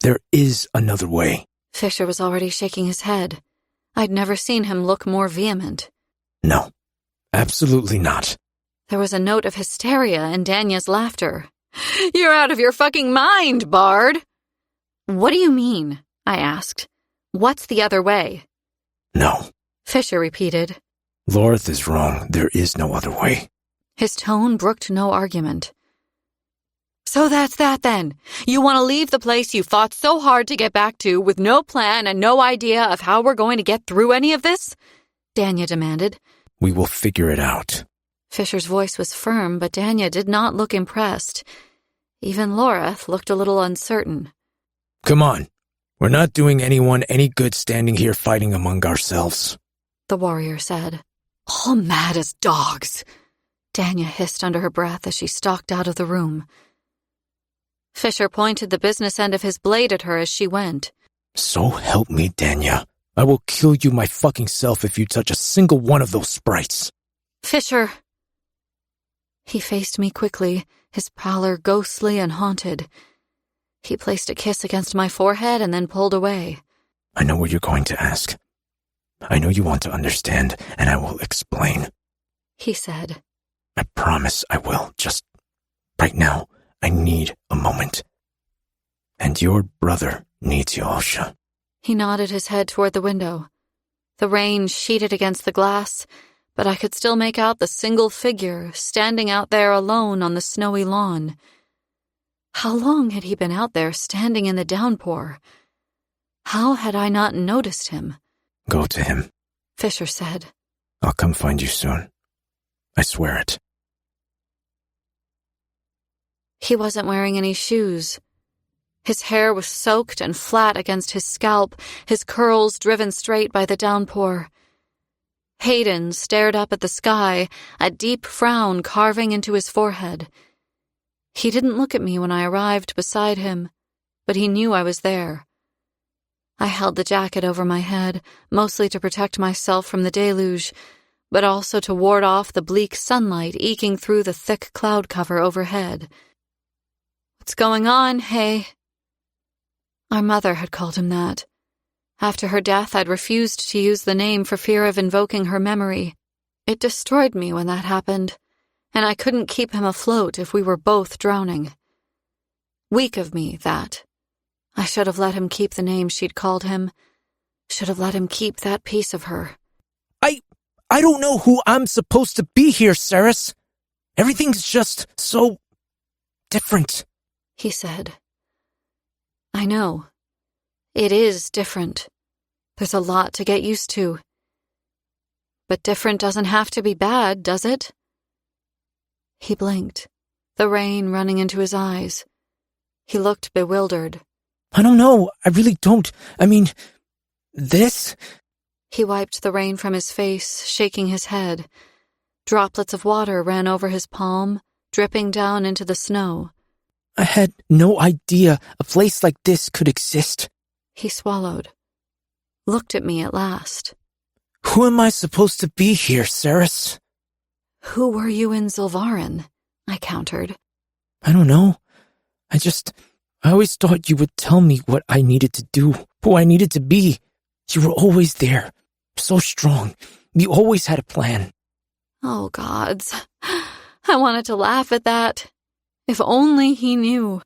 There is another way. Fisher was already shaking his head. I'd never seen him look more vehement. No, absolutely not. There was a note of hysteria in Danya's laughter. You're out of your fucking mind, Bard! What do you mean? I asked. What's the other way? No, Fisher repeated. Loreth is wrong. There is no other way. His tone brooked no argument. So that's that then. You want to leave the place you fought so hard to get back to with no plan and no idea of how we're going to get through any of this? Danya demanded. We will figure it out. Fisher's voice was firm, but Danya did not look impressed. Even Loreth looked a little uncertain. Come on. We're not doing anyone any good standing here fighting among ourselves, the warrior said. All mad as dogs, Danya hissed under her breath as she stalked out of the room. Fisher pointed the business end of his blade at her as she went. So help me, Danya. I will kill you my fucking self if you touch a single one of those sprites. Fisher. He faced me quickly, his pallor ghostly and haunted. He placed a kiss against my forehead and then pulled away. I know what you're going to ask. I know you want to understand, and I will explain. He said. I promise I will. Just right now, I need a moment. And your brother needs you, Osha. He nodded his head toward the window. The rain sheeted against the glass, but I could still make out the single figure standing out there alone on the snowy lawn. How long had he been out there standing in the downpour? How had I not noticed him? Go to him, Fisher said. I'll come find you soon. I swear it. He wasn't wearing any shoes. His hair was soaked and flat against his scalp, his curls driven straight by the downpour. Hayden stared up at the sky, a deep frown carving into his forehead. He didn't look at me when I arrived beside him, but he knew I was there. I held the jacket over my head, mostly to protect myself from the deluge, but also to ward off the bleak sunlight eking through the thick cloud cover overhead. "What's going on, Hay?" Our mother had called him that. After her death, I'd refused to use the name for fear of invoking her memory. It destroyed me when that happened, and I couldn't keep him afloat if we were both drowning. Weak of me, that. I should have let him keep the name she'd called him. Should have let him keep that piece of her. I don't know who I'm supposed to be here, Saris. Everything's just so different, he said. I know. It is different. There's a lot to get used to. But different doesn't have to be bad, does it? He blinked, the rain running into his eyes. He looked bewildered. I don't know. I really don't. I mean, this? He wiped the rain from his face, shaking his head. Droplets of water ran over his palm, dripping down into the snow. I had no idea a place like this could exist. He swallowed. Looked at me at last. Who am I supposed to be here, Saris? Who were you in Zilvarin? I countered. I don't know. I always thought you would tell me what I needed to do, who I needed to be. You were always there, so strong. You always had a plan. Oh, gods. I wanted to laugh at that. If only he knew.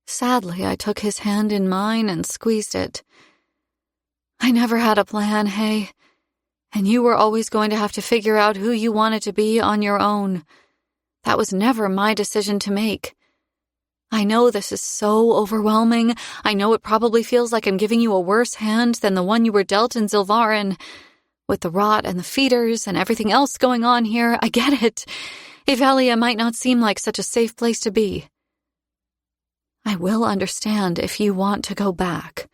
Sadly, I took his hand in mine and squeezed it. I never had a plan, Hay, and you were always going to have to figure out who you wanted to be on your own. That was never my decision to make. I know this is so overwhelming. I know it probably feels like I'm giving you a worse hand than the one you were dealt in Zilvarin. With the rot and the feeders and everything else going on here, I get it. Evelia might not seem like such a safe place to be. I will understand if you want to go back.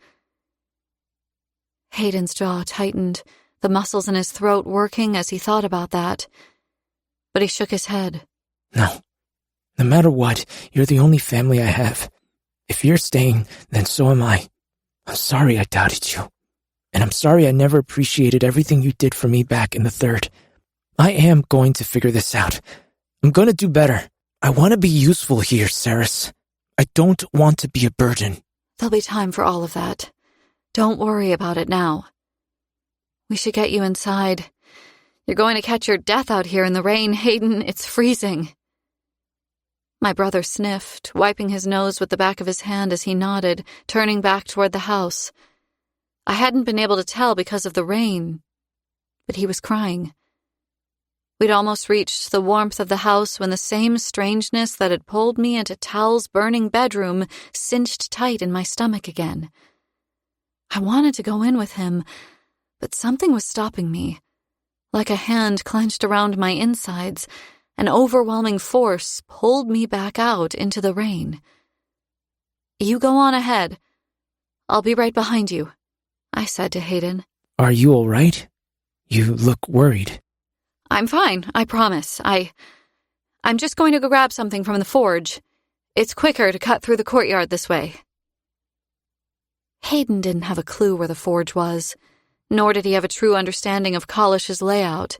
Hayden's jaw tightened, the muscles in his throat working as he thought about that. But he shook his head. No. No matter what, you're the only family I have. If you're staying, then so am I. I'm sorry I doubted you. And I'm sorry I never appreciated everything you did for me back in the third. I am going to figure this out. I'm going to do better. I want to be useful here, Saris. I don't want to be a burden. There'll be time for all of that. Don't worry about it now. We should get you inside. You're going to catch your death out here in the rain, Hayden. It's freezing. My brother sniffed, wiping his nose with the back of his hand as he nodded, turning back toward the house. I hadn't been able to tell because of the rain, but he was crying. We'd almost reached the warmth of the house when the same strangeness that had pulled me into Tal's burning bedroom cinched tight in my stomach again. I wanted to go in with him, but something was stopping me. Like a hand clenched around my insides, an overwhelming force pulled me back out into the rain. You go on ahead. I'll be right behind you, I said to Hayden. Are you all right? You look worried. I'm fine, I promise. I'm just going to go grab something from the forge. It's quicker to cut through the courtyard this way. Hayden didn't have a clue where the forge was, nor did he have a true understanding of Kalish's layout.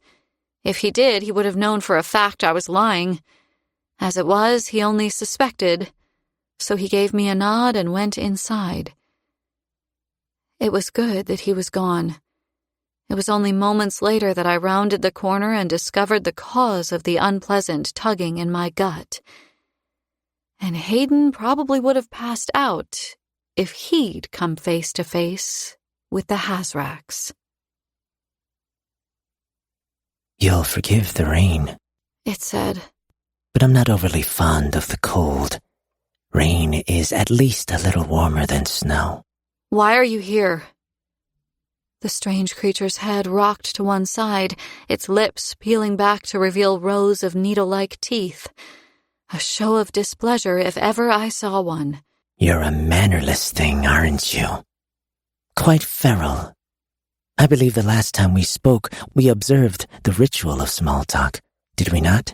If he did, he would have known for a fact I was lying. As it was, he only suspected, so he gave me a nod and went inside. It was good that he was gone. It was only moments later that I rounded the corner and discovered the cause of the unpleasant tugging in my gut. And Hayden probably would have passed out if he'd come face to face with the Hazraks. You'll forgive the rain, It said. but I'm not overly fond of the cold. Rain is at least a little warmer than snow. Why are you here? The strange creature's head rocked to one side, its lips peeling back to reveal rows of needle-like teeth. A show of displeasure if ever I saw one. You're a mannerless thing, aren't you? Quite feral. I believe the last time we spoke, we observed the ritual of small talk, did we not?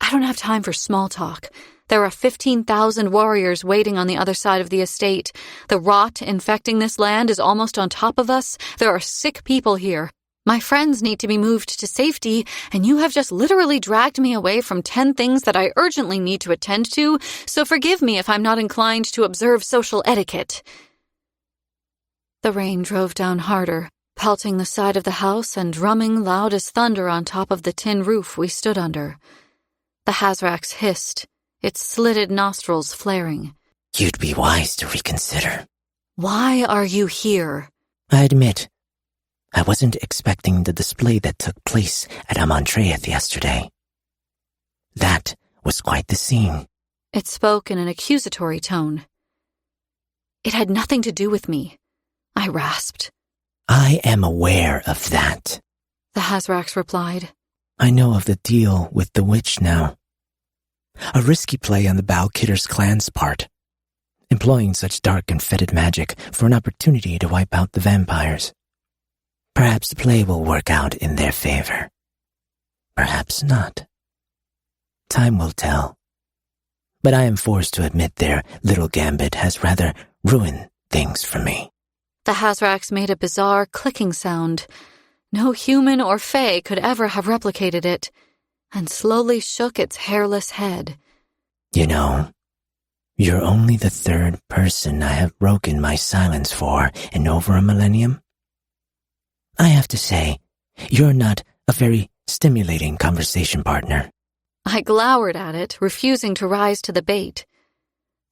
I don't have time for small talk. There are 15,000 warriors waiting on the other side of the estate. The rot infecting this land is almost on top of us. There are sick people here. My friends need to be moved to safety, and you have just literally dragged me away from 10 things that I urgently need to attend to, so forgive me if I'm not inclined to observe social etiquette. The rain drove down harder, pelting the side of the house and drumming loud as thunder on top of the tin roof we stood under. The Hazraks hissed, its slitted nostrils flaring. You'd be wise to reconsider. Why are you here? I admit, I wasn't expecting the display that took place at Amontreath yesterday. That was quite the scene. It spoke in an accusatory tone. It had nothing to do with me, I rasped. I am aware of that, The Hazraks replied. I know of the deal with the witch now. A risky play on the Balkitter's clan's part, employing such dark and fetid magic for an opportunity to wipe out the vampires. Perhaps the play will work out in their favor. Perhaps not. Time will tell. But I am forced to admit their little gambit has rather ruined things for me. The Hazraks made a bizarre clicking sound. No human or fae could ever have replicated it, and slowly shook its hairless head. You know, you're only the third person I have broken my silence for in over a millennium. I have to say, you're not a very stimulating conversation partner. I glowered at it, refusing to rise to the bait.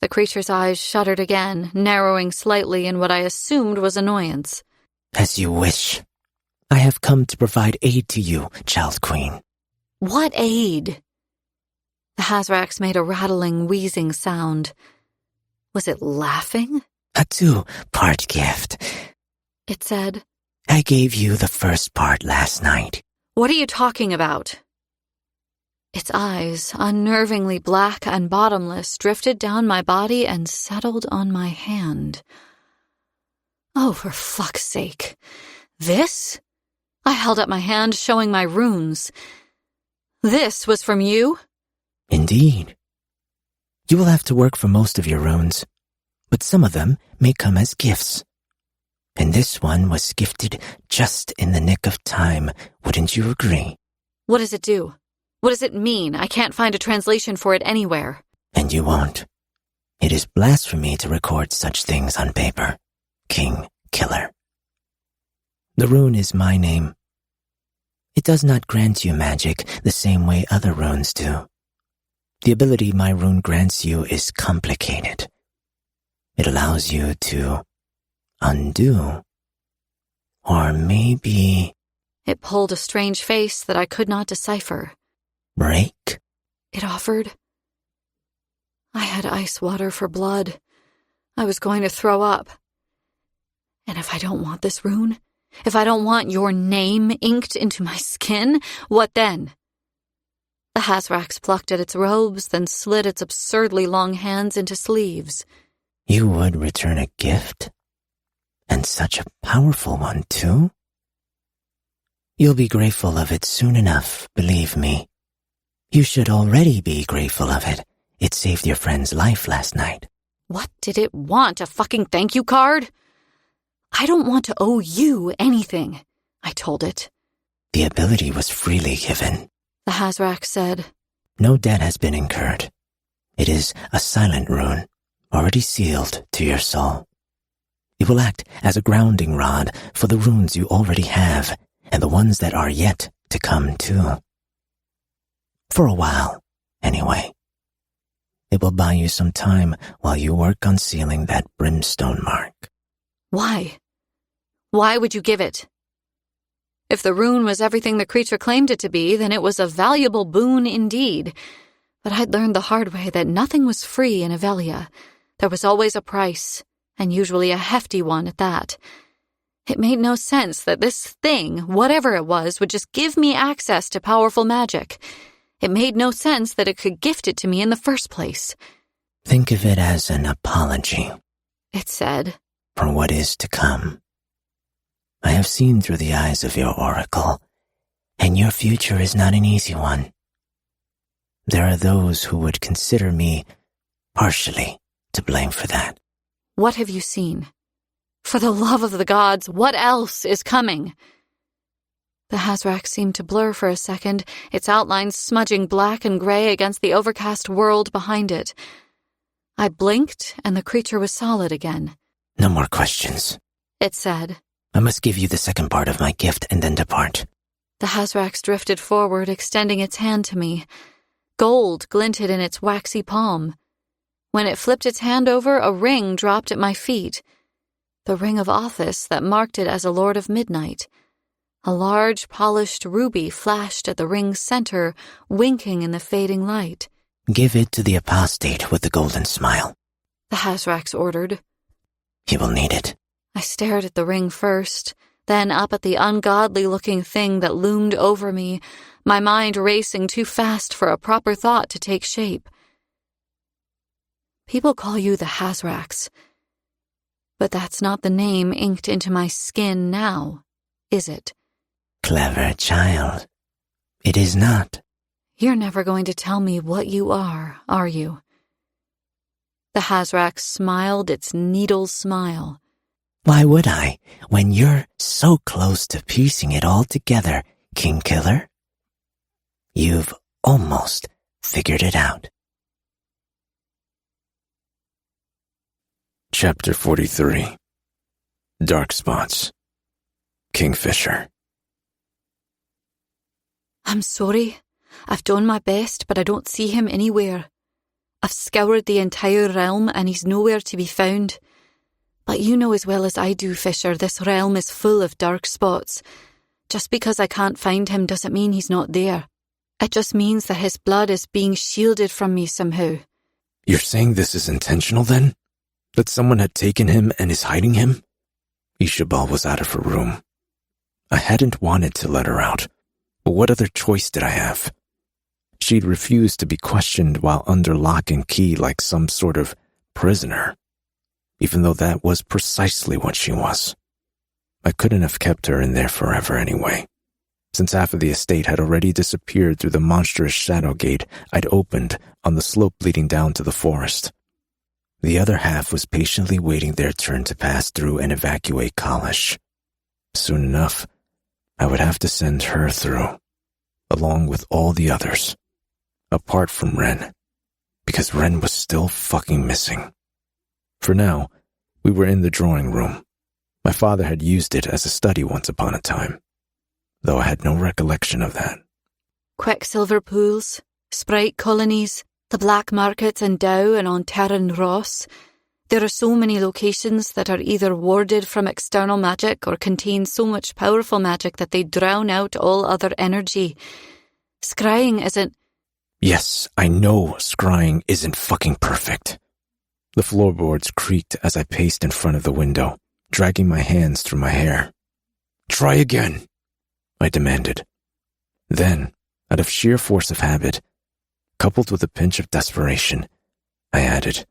The creature's eyes shuddered again, narrowing slightly in what I assumed was annoyance. As you wish. I have come to provide aid to you, Child Queen. What aid? The Hazraks made a rattling, wheezing sound. Was it laughing? A two-part gift. It said. I gave you the first part last night. What are you talking about? Its eyes, unnervingly black and bottomless, drifted down my body and settled on my hand. Oh, for fuck's sake. This? I held up my hand, showing my runes. This was from you? Indeed. You will have to work for most of your runes, but some of them may come as gifts. And this one was gifted just in the nick of time, wouldn't you agree? What does it do? What does it mean? I can't find a translation for it anywhere. And you won't. It is blasphemy to record such things on paper. King Killer. The rune is my name. It does not grant you magic the same way other runes do. The ability my rune grants you is complicated. It allows you to undo. Or maybe It pulled a strange face that I could not decipher. break. It offered. I had ice water for blood. I was going to throw up. And if I don't want this rune, if I don't want your name inked into my skin, what then? The Hazraks plucked at its robes, then slid its absurdly long hands into sleeves. You would return a gift? And such a powerful one, too? You'll be grateful of it soon enough, believe me. You should already be grateful of it. It saved your friend's life last night. What did it want, a fucking thank you card? I don't want to owe you anything, I told it. The ability was freely given. The Hazrak said. No debt has been incurred. It is a silent rune, already sealed to your soul. It will act as a grounding rod for the runes you already have, and the ones that are yet to come too. For a while, anyway. It will buy you some time while you work on sealing that brimstone mark. Why? Why would you give it? If the rune was everything the creature claimed it to be, then it was a valuable boon indeed. But I'd learned the hard way that nothing was free in Avelia. There was always a price, and usually a hefty one at that. It made no sense that this thing, whatever it was, would just give me access to powerful magic. It made no sense that it could gift it to me in the first place. Think of it as an apology, it said, for what is to come. I have seen through the eyes of your oracle, and your future is not an easy one. There are those who would consider me partially to blame for that. What have you seen? For the love of the gods, what else is coming? The Hazrak seemed to blur for a second, its outlines smudging black and gray against the overcast world behind it. I blinked, and the creature was solid again. No more questions, it said. I must give you the second part of my gift and then depart. The Hazrax drifted forward, extending its hand to me. Gold glinted in its waxy palm. When it flipped its hand over, a ring dropped at my feet. The ring of office that marked it as a Lord of Midnight. A large, polished ruby flashed at the ring's center, winking in the fading light. Give it to the apostate with the golden smile, the Hazrax ordered. He will need it. I stared at the ring first, then up at the ungodly-looking thing that loomed over me, my mind racing too fast for a proper thought to take shape. People call you the Hazrax, but that's not the name inked into my skin now, is it? Clever child. It is not. You're never going to tell me what you are you? The Hazrax smiled its needle smile. Why would I, when you're so close to piecing it all together, King Killer? You've almost figured it out. Chapter 43. Dark Spots. Kingfisher. I'm sorry. I've done my best, but I don't see him anywhere. I've scoured the entire realm and he's nowhere to be found. But you know as well as I do, Fisher, this realm is full of dark spots. Just because I can't find him doesn't mean he's not there. It just means that his blood is being shielded from me somehow. You're saying this is intentional then? That someone had taken him and is hiding him? Ishabal was out of her room. I hadn't wanted to let her out, but what other choice did I have? She'd refused to be questioned while under lock and key like some sort of prisoner, even though that was precisely what she was. I couldn't have kept her in there forever anyway, since half of the estate had already disappeared through the monstrous shadow gate I'd opened on the slope leading down to the forest. The other half was patiently waiting their turn to pass through and evacuate Kalish. Soon enough, I would have to send her through, along with all the others, apart from Ren, because Ren was still fucking missing. For now, we were in the drawing room. My father had used it as a study once upon a time, though I had no recollection of that. Quicksilver pools, sprite colonies, the black markets in Dow and on Terran Ross. There are so many locations that are either warded from external magic or contain so much powerful magic that they drown out all other energy. Scrying isn't... Yes, I know scrying isn't fucking perfect. The floorboards creaked as I paced in front of the window, dragging my hands through my hair. Try again, I demanded. Then, out of sheer force of habit, coupled with a pinch of desperation, I added,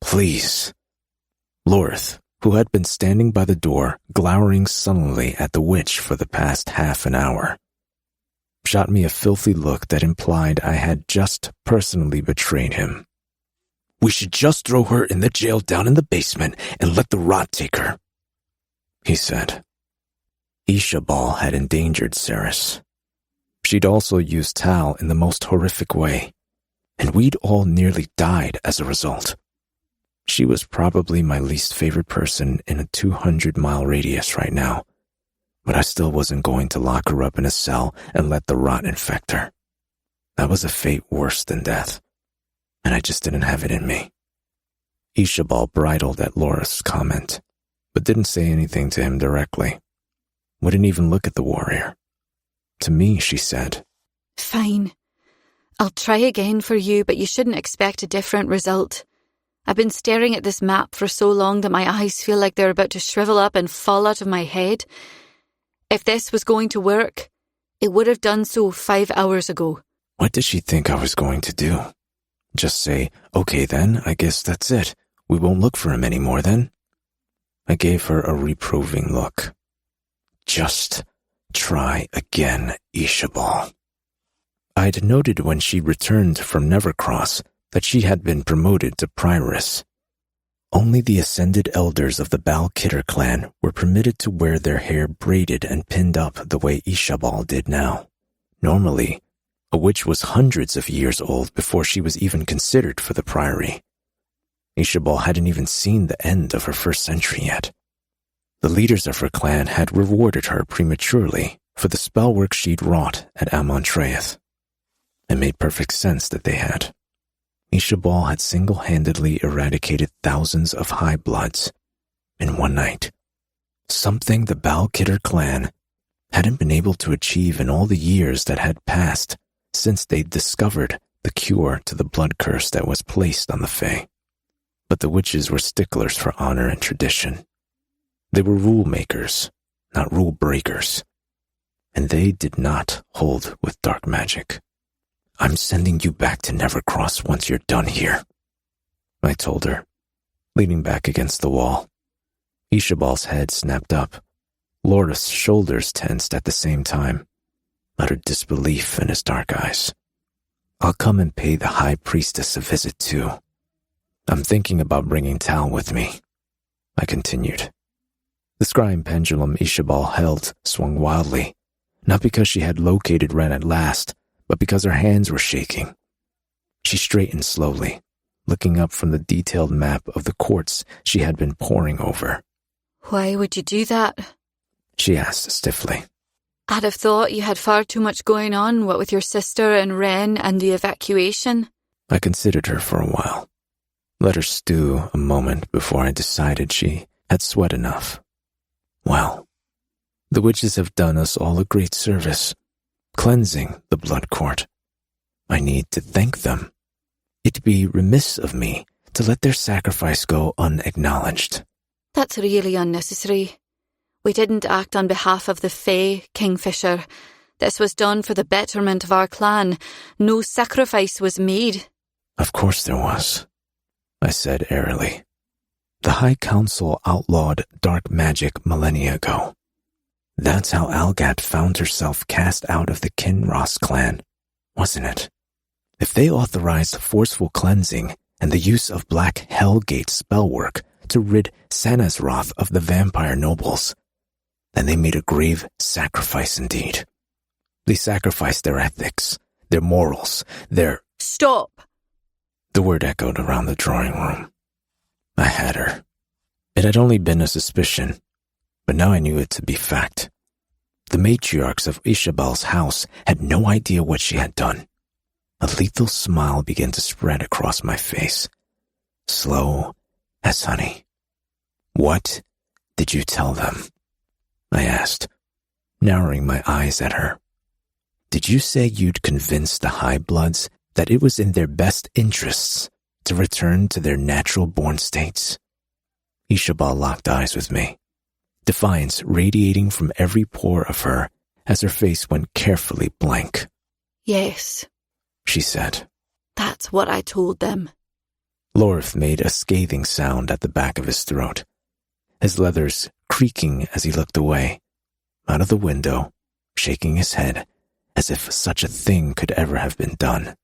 please. Lorith, who had been standing by the door, glowering sullenly at the witch for the past half an hour, shot me a filthy look that implied I had just personally betrayed him. We should just throw her in the jail down in the basement and let the rot take her, he said. Ishabal had endangered Ceres. She'd also used Tal in the most horrific way, and we'd all nearly died as a result. She was probably my least favorite person in a 200-mile radius right now, But I still wasn't going to lock her up in a cell and let the rot infect her. That was a fate worse than death, and I just didn't have it in me. Ishabal bridled at Laura's comment, but didn't say anything to him directly. Wouldn't even look at the warrior. To me, she said, Fine. I'll try again for you, but you shouldn't expect a different result. I've been staring at this map for so long that my eyes feel like they're about to shrivel up and fall out of my head. If this was going to work, it would have done so 5 hours ago. What did she think I was going to do? Just say, okay then, I guess that's it. We won't look for him anymore then. I gave her a reproving look. Just try again, Ishabal. I'd noted when she returned from Nevercross that she had been promoted to prioress. Only the ascended elders of the Balkitter clan were permitted to wear their hair braided and pinned up the way Ishabal did now. Normally, a witch was hundreds of years old before she was even considered for the priory. Ishabal hadn't even seen the end of her first century yet. The leaders of her clan had rewarded her prematurely for the spellwork she'd wrought at Amontreath. It made perfect sense that they had. Ishabal had single-handedly eradicated thousands of high bloods in one night, something the Balkitter clan hadn't been able to achieve in all the years that had passed since they'd discovered the cure to the blood curse that was placed on the Fae. But the witches were sticklers for honor and tradition. They were rule makers, not rule breakers, and they did not hold with dark magic. I'm sending you back to Nevercross once you're done here, I told her, leaning back against the wall. Ishabal's head snapped up. Lora's shoulders tensed at the same time, utter disbelief in his dark eyes. I'll come and pay the High Priestess a visit too. I'm thinking about bringing Tal with me, I continued. The scrying pendulum Ishabal held swung wildly, not because she had located Ren at last, but because her hands were shaking. She straightened slowly, looking up from the detailed map of the quartz she had been poring over. Why would you do that? She asked stiffly. I'd have thought you had far too much going on, what with your sister and Ren and the evacuation. I considered her for a while. Let her stew a moment before I decided she had sweat enough. Well, the witches have done us all a great service, cleansing the blood court. I need to thank them. It'd be remiss of me to let their sacrifice go unacknowledged. That's really unnecessary. We didn't act on behalf of the Fae, Kingfisher. This was done for the betterment of our clan. No sacrifice was made. Of course there was, I said airily. The High Council outlawed dark magic millennia ago. That's how Algat found herself cast out of the Kinross clan, wasn't it? If they authorized forceful cleansing and the use of Black Hellgate spellwork to rid Sanazroth of the vampire nobles, then they made a grave sacrifice indeed. They sacrificed their ethics, their morals, their— Stop! The word echoed around the drawing room. I had her. It had only been a suspicion, but now I knew it to be fact. The matriarchs of Ishabal's house had no idea what she had done. A lethal smile began to spread across my face, slow as honey. What did you tell them? I asked, narrowing my eyes at her. Did you say you'd convinced the High Bloods that it was in their best interests to return to their natural-born states? Ishabal locked eyes with me, defiance radiating from every pore of her as her face went carefully blank. Yes, she said. That's what I told them. Lorth made a scathing sound at the back of his throat, his leathers creaking as he looked away, out of the window, shaking his head as if such a thing could ever have been done.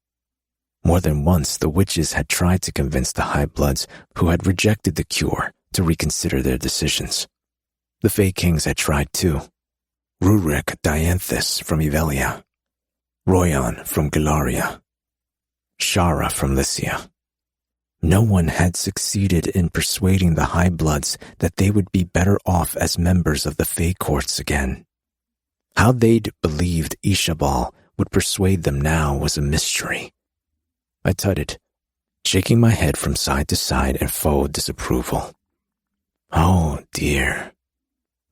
More than once, the witches had tried to convince the High Bloods who had rejected the cure to reconsider their decisions. The Fae Kings had tried too. Rurik Dianthus from Evelia, Royan from Galaria, Shara from Lycia. No one had succeeded in persuading the High Bloods that they would be better off as members of the Fae Courts again. How they'd believed Ishabal would persuade them now was a mystery. I tutted, shaking my head from side to side in faux disapproval. Oh dear.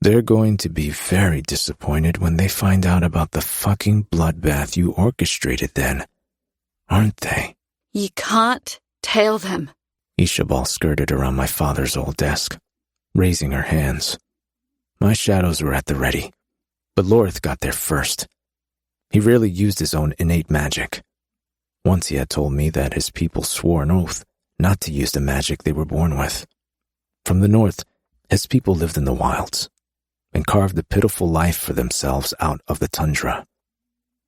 They're going to be very disappointed when they find out about the fucking bloodbath you orchestrated then, aren't they? You can't tell them. Ishabal skirted around my father's old desk, raising her hands. My shadows were at the ready, but Lorith got there first. He rarely used his own innate magic. Once he had told me that his people swore an oath not to use the magic they were born with. From the north, his people lived in the wilds and carved a pitiful life for themselves out of the tundra.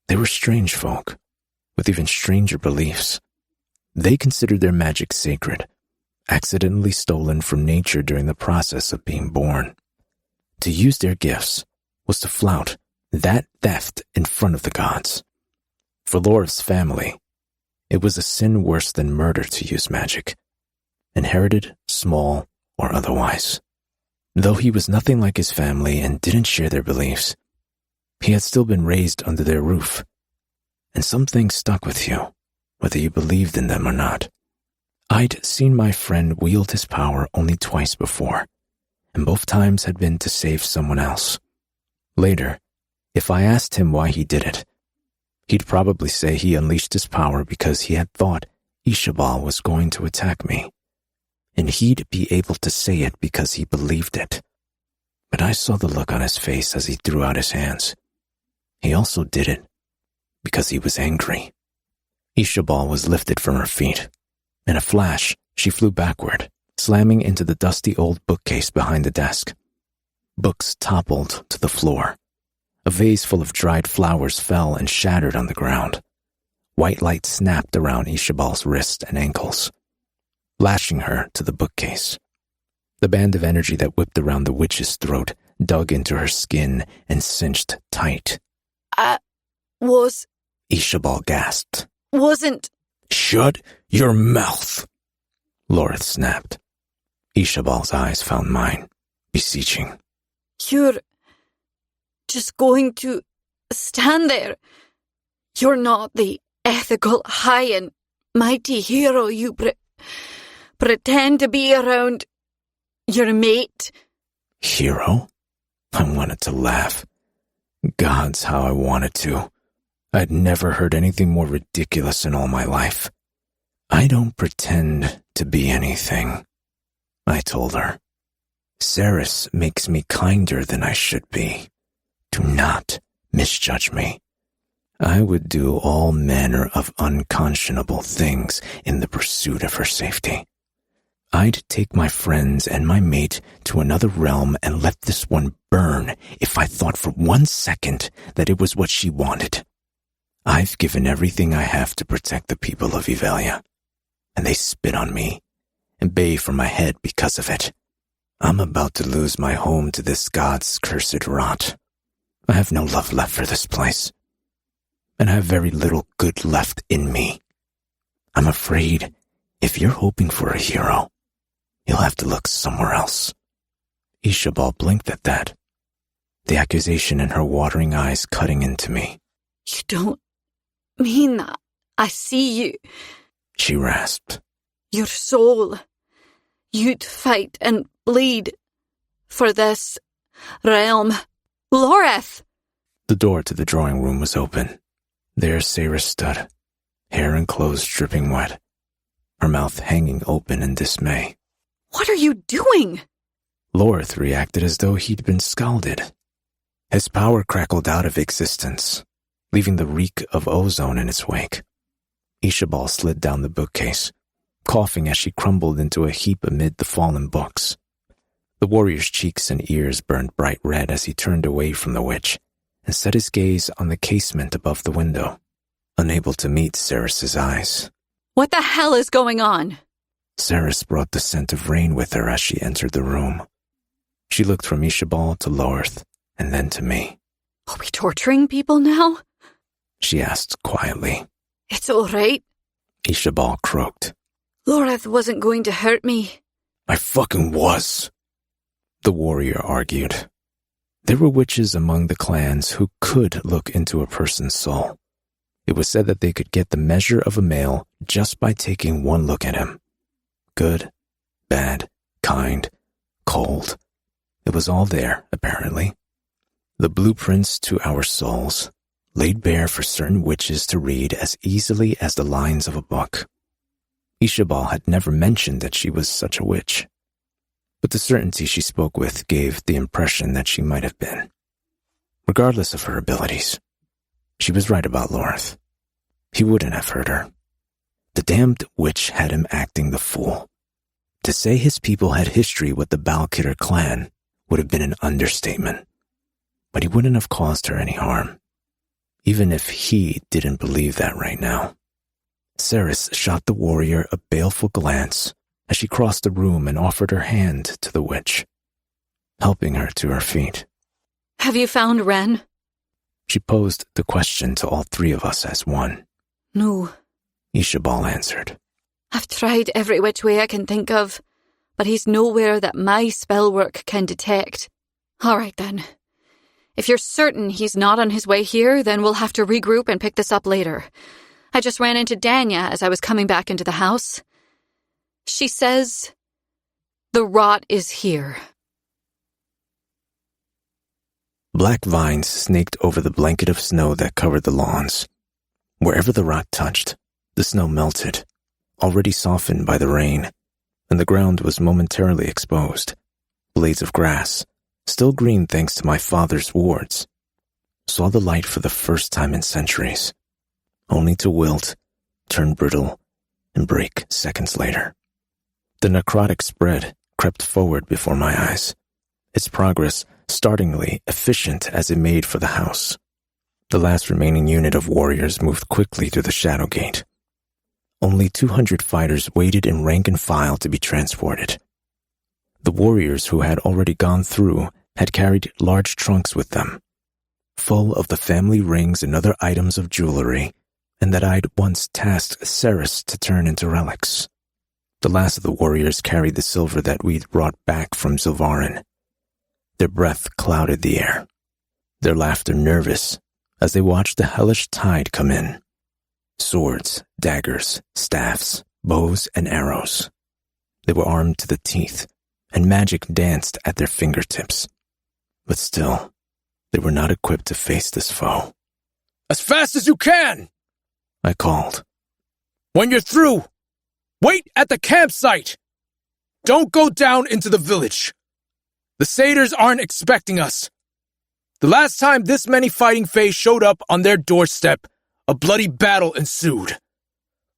They were strange folk, with even stranger beliefs. They considered their magic sacred, accidentally stolen from nature during the process of being born. To use their gifts was to flout that theft in front of the gods. For Lorith's family, it was a sin worse than murder to use magic, inherited, small, or otherwise. Though he was nothing like his family and didn't share their beliefs, he had still been raised under their roof, and some things stuck with you, whether you believed in them or not. I'd seen my friend wield his power only twice before, and both times had been to save someone else. Later, if I asked him why he did it, he'd probably say he unleashed his power because he had thought Ishabal was going to attack me, and he'd be able to say it because he believed it. But I saw the look on his face as he threw out his hands. He also did it because he was angry. Ishabal was lifted from her feet. In a flash, she flew backward, slamming into the dusty old bookcase behind the desk. Books toppled to the floor. A vase full of dried flowers fell and shattered on the ground. White light snapped around Ishabal's wrists and ankles, lashing her to the bookcase. The band of energy that whipped around the witch's throat dug into her skin and cinched tight. Ishabal gasped. Wasn't. Shut your mouth, Lorith snapped. Ishabal's eyes found mine, beseeching. You're just going to stand there. You're not the ethical, high and mighty hero you pretend to be around your mate. Hero? I wanted to laugh. Gods, how I wanted to. I'd never heard anything more ridiculous in all my life. I don't pretend to be anything, I told her. Ceres makes me kinder than I should be. Do not misjudge me. I would do all manner of unconscionable things in the pursuit of her safety. I'd take my friends and my mate to another realm and let this one burn if I thought for 1 second that it was what she wanted. I've given everything I have to protect the people of Ivelia, and they spit on me and bay for my head because of it. I'm about to lose my home to this god's cursed rot. I have no love left for this place, and I have very little good left in me. I'm afraid if you're hoping for a hero, you'll have to look somewhere else. Ishabal blinked at that, the accusation in her watering eyes cutting into me. You don't mean that. I see you. She rasped. Your soul. You'd fight and bleed for this realm. Lorith! The door to the drawing room was open. There Ceres stood, hair and clothes dripping wet, her mouth hanging open in dismay. What are you doing? Lorith reacted as though he'd been scalded. His power crackled out of existence, leaving the reek of ozone in its wake. Ishabal slid down the bookcase, coughing as she crumbled into a heap amid the fallen books. The warrior's cheeks and ears burned bright red as he turned away from the witch and set his gaze on the casement above the window, unable to meet Ceres's eyes. What the hell is going on? Ceres brought the scent of rain with her as she entered the room. She looked from Ishabal to Lorith and then to me. Are we torturing people now? She asked quietly. It's all right. Ishabal croaked. Lorith wasn't going to hurt me. I fucking was, the warrior argued. There were witches among the clans who could look into a person's soul. It was said that they could get the measure of a male just by taking one look at him. Good, bad, kind, cold. It was all there, apparently. The blueprints to our souls, laid bare for certain witches to read as easily as the lines of a book. Ishabal had never mentioned that she was such a witch, but the certainty she spoke with gave the impression that she might have been. Regardless of her abilities, she was right about Lorth. He wouldn't have hurt her. The damned witch had him acting the fool. To say his people had history with the Balkidder clan would have been an understatement, but he wouldn't have caused her any harm, even if he didn't believe that right now. Ceres shot the warrior a baleful glance as she crossed the room and offered her hand to the witch, helping her to her feet. Have you found Ren? She posed the question to all three of us as one. No. Ishabal answered. I've tried every which way I can think of, but he's nowhere that my spellwork can detect. All right then. If you're certain he's not on his way here, then we'll have to regroup and pick this up later. I just ran into Danya as I was coming back into the house. She says, the rot is here. Black vines snaked over the blanket of snow that covered the lawns. Wherever the rot touched, the snow melted, already softened by the rain, and the ground was momentarily exposed. Blades of grass, still green thanks to my father's wards, saw the light for the first time in centuries, only to wilt, turn brittle, and break seconds later. The necrotic spread crept forward before my eyes, its progress startlingly efficient as it made for the house. The last remaining unit of warriors moved quickly through the shadow gate. Only 200 fighters waited in rank and file to be transported. The warriors who had already gone through had carried large trunks with them, full of the family rings and other items of jewelry, and that I'd once tasked Ceres to turn into relics. The last of the warriors carried the silver that we'd brought back from Zilvarin. Their breath clouded the air, their laughter nervous as they watched the hellish tide come in. Swords, daggers, staffs, bows, and arrows. They were armed to the teeth, and magic danced at their fingertips. But still, they were not equipped to face this foe. As fast as you can! I called. When you're through, wait at the campsite! Don't go down into the village. The satyrs aren't expecting us. The last time this many fighting fae showed up on their doorstep, a bloody battle ensued.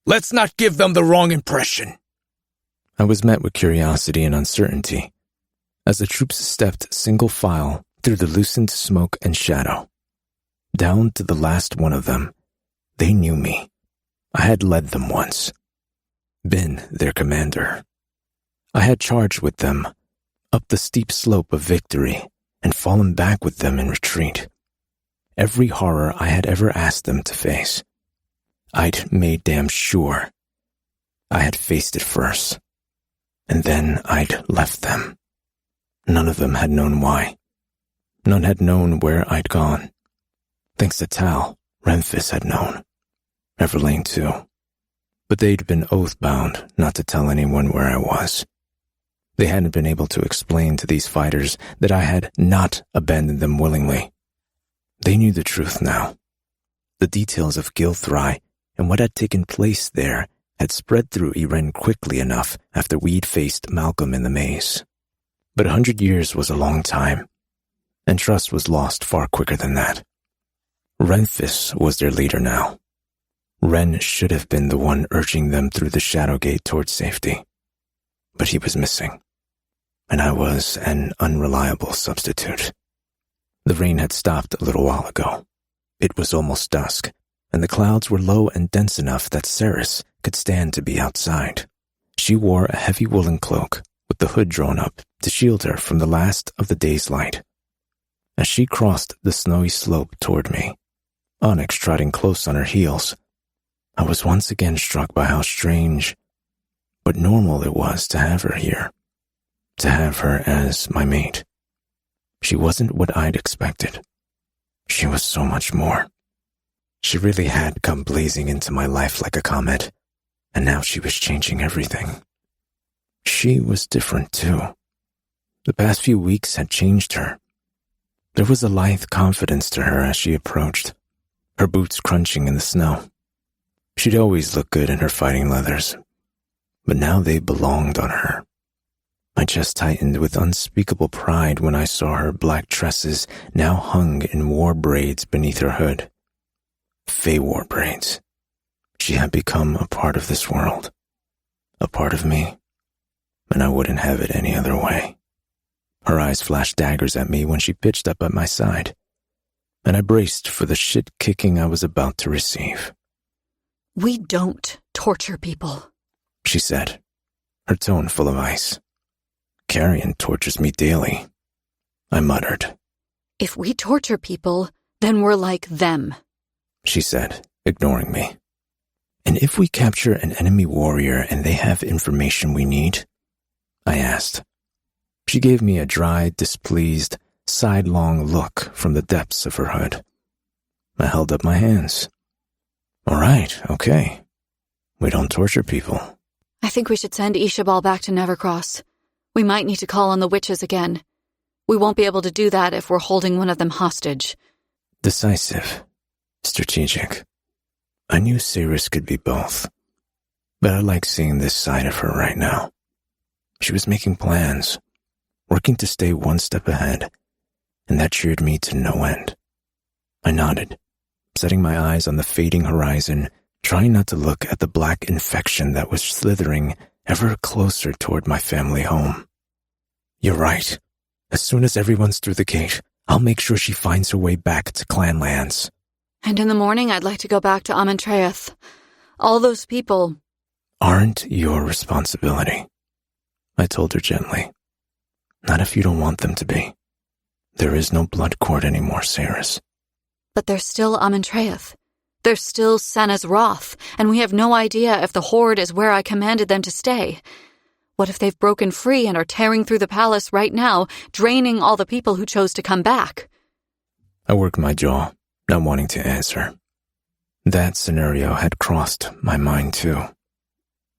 Let's not give them the wrong impression. I was met with curiosity and uncertainty as the troops stepped single file through the loosened smoke and shadow. Down to the last one of them, they knew me. I had led them once, been their commander. I had charged with them up the steep slope of victory and fallen back with them in retreat. Every horror I had ever asked them to face, I'd made damn sure I had faced it first, and then I'd left them. None of them had known why. None had known where I'd gone. Thanks to Tal, Renfis had known. Everlane too. But they'd been oath-bound not to tell anyone where I was. They hadn't been able to explain to these fighters that I had not abandoned them willingly. They knew the truth now. The details of Gilthry and what had taken place there had spread through Iren quickly enough after we'd faced Malcolm in the maze. But 100 years was a long time, and trust was lost far quicker than that. Renfis was their leader now. Ren should have been the one urging them through the shadow gate towards safety. But he was missing, and I was an unreliable substitute. The rain had stopped a little while ago. It was almost dusk, and the clouds were low and dense enough that Ceres could stand to be outside. She wore a heavy woolen cloak with the hood drawn up to shield her from the last of the day's light. As she crossed the snowy slope toward me, Onyx trotting close on her heels, I was once again struck by how strange but normal it was to have her here, to have her as my mate. She wasn't what I'd expected. She was so much more. She really had come blazing into my life like a comet, and now she was changing everything. She was different too. The past few weeks had changed her. There was a lithe confidence to her as she approached, her boots crunching in the snow. She'd always looked good in her fighting leathers, but now they belonged on her. My chest tightened with unspeakable pride when I saw her black tresses now hung in war braids beneath her hood. Fey war braids. She had become a part of this world, a part of me, and I wouldn't have it any other way. Her eyes flashed daggers at me when she pitched up at my side, and I braced for the shit-kicking I was about to receive. "We don't torture people," she said, her tone full of ice. "Carrion tortures me daily," I muttered. "If we torture people, then we're like them," she said, ignoring me. "And if we capture an enemy warrior and they have information we need?" I asked. She gave me a dry, displeased, sidelong look from the depths of her hood. I held up my hands. "All right, okay. We don't torture people." "I think we should send Ishabal back to Nevercross. We might need to call on the witches again. We won't be able to do that if we're holding one of them hostage." Decisive. Strategic. I knew Cyrus could be both, but I liked seeing this side of her right now. She was making plans, working to stay one step ahead, and that cheered me to no end. I nodded, setting my eyes on the fading horizon, trying not to look at the black infection that was slithering ever closer toward my family home. "You're right. As soon as everyone's through the gate, I'll make sure she finds her way back to Clanlands. "And in the morning, I'd like to go back to Amentraeth. All those people—" "Aren't your responsibility," I told her gently. "Not if you don't want them to be. There is no blood court anymore, Cyrus." "But they're still Amentraeth. They're still Senna's wrath, and we have no idea if the Horde is where I commanded them to stay. What if they've broken free and are tearing through the palace right now, draining all the people who chose to come back?" I worked my jaw, not wanting to answer. That scenario had crossed my mind too,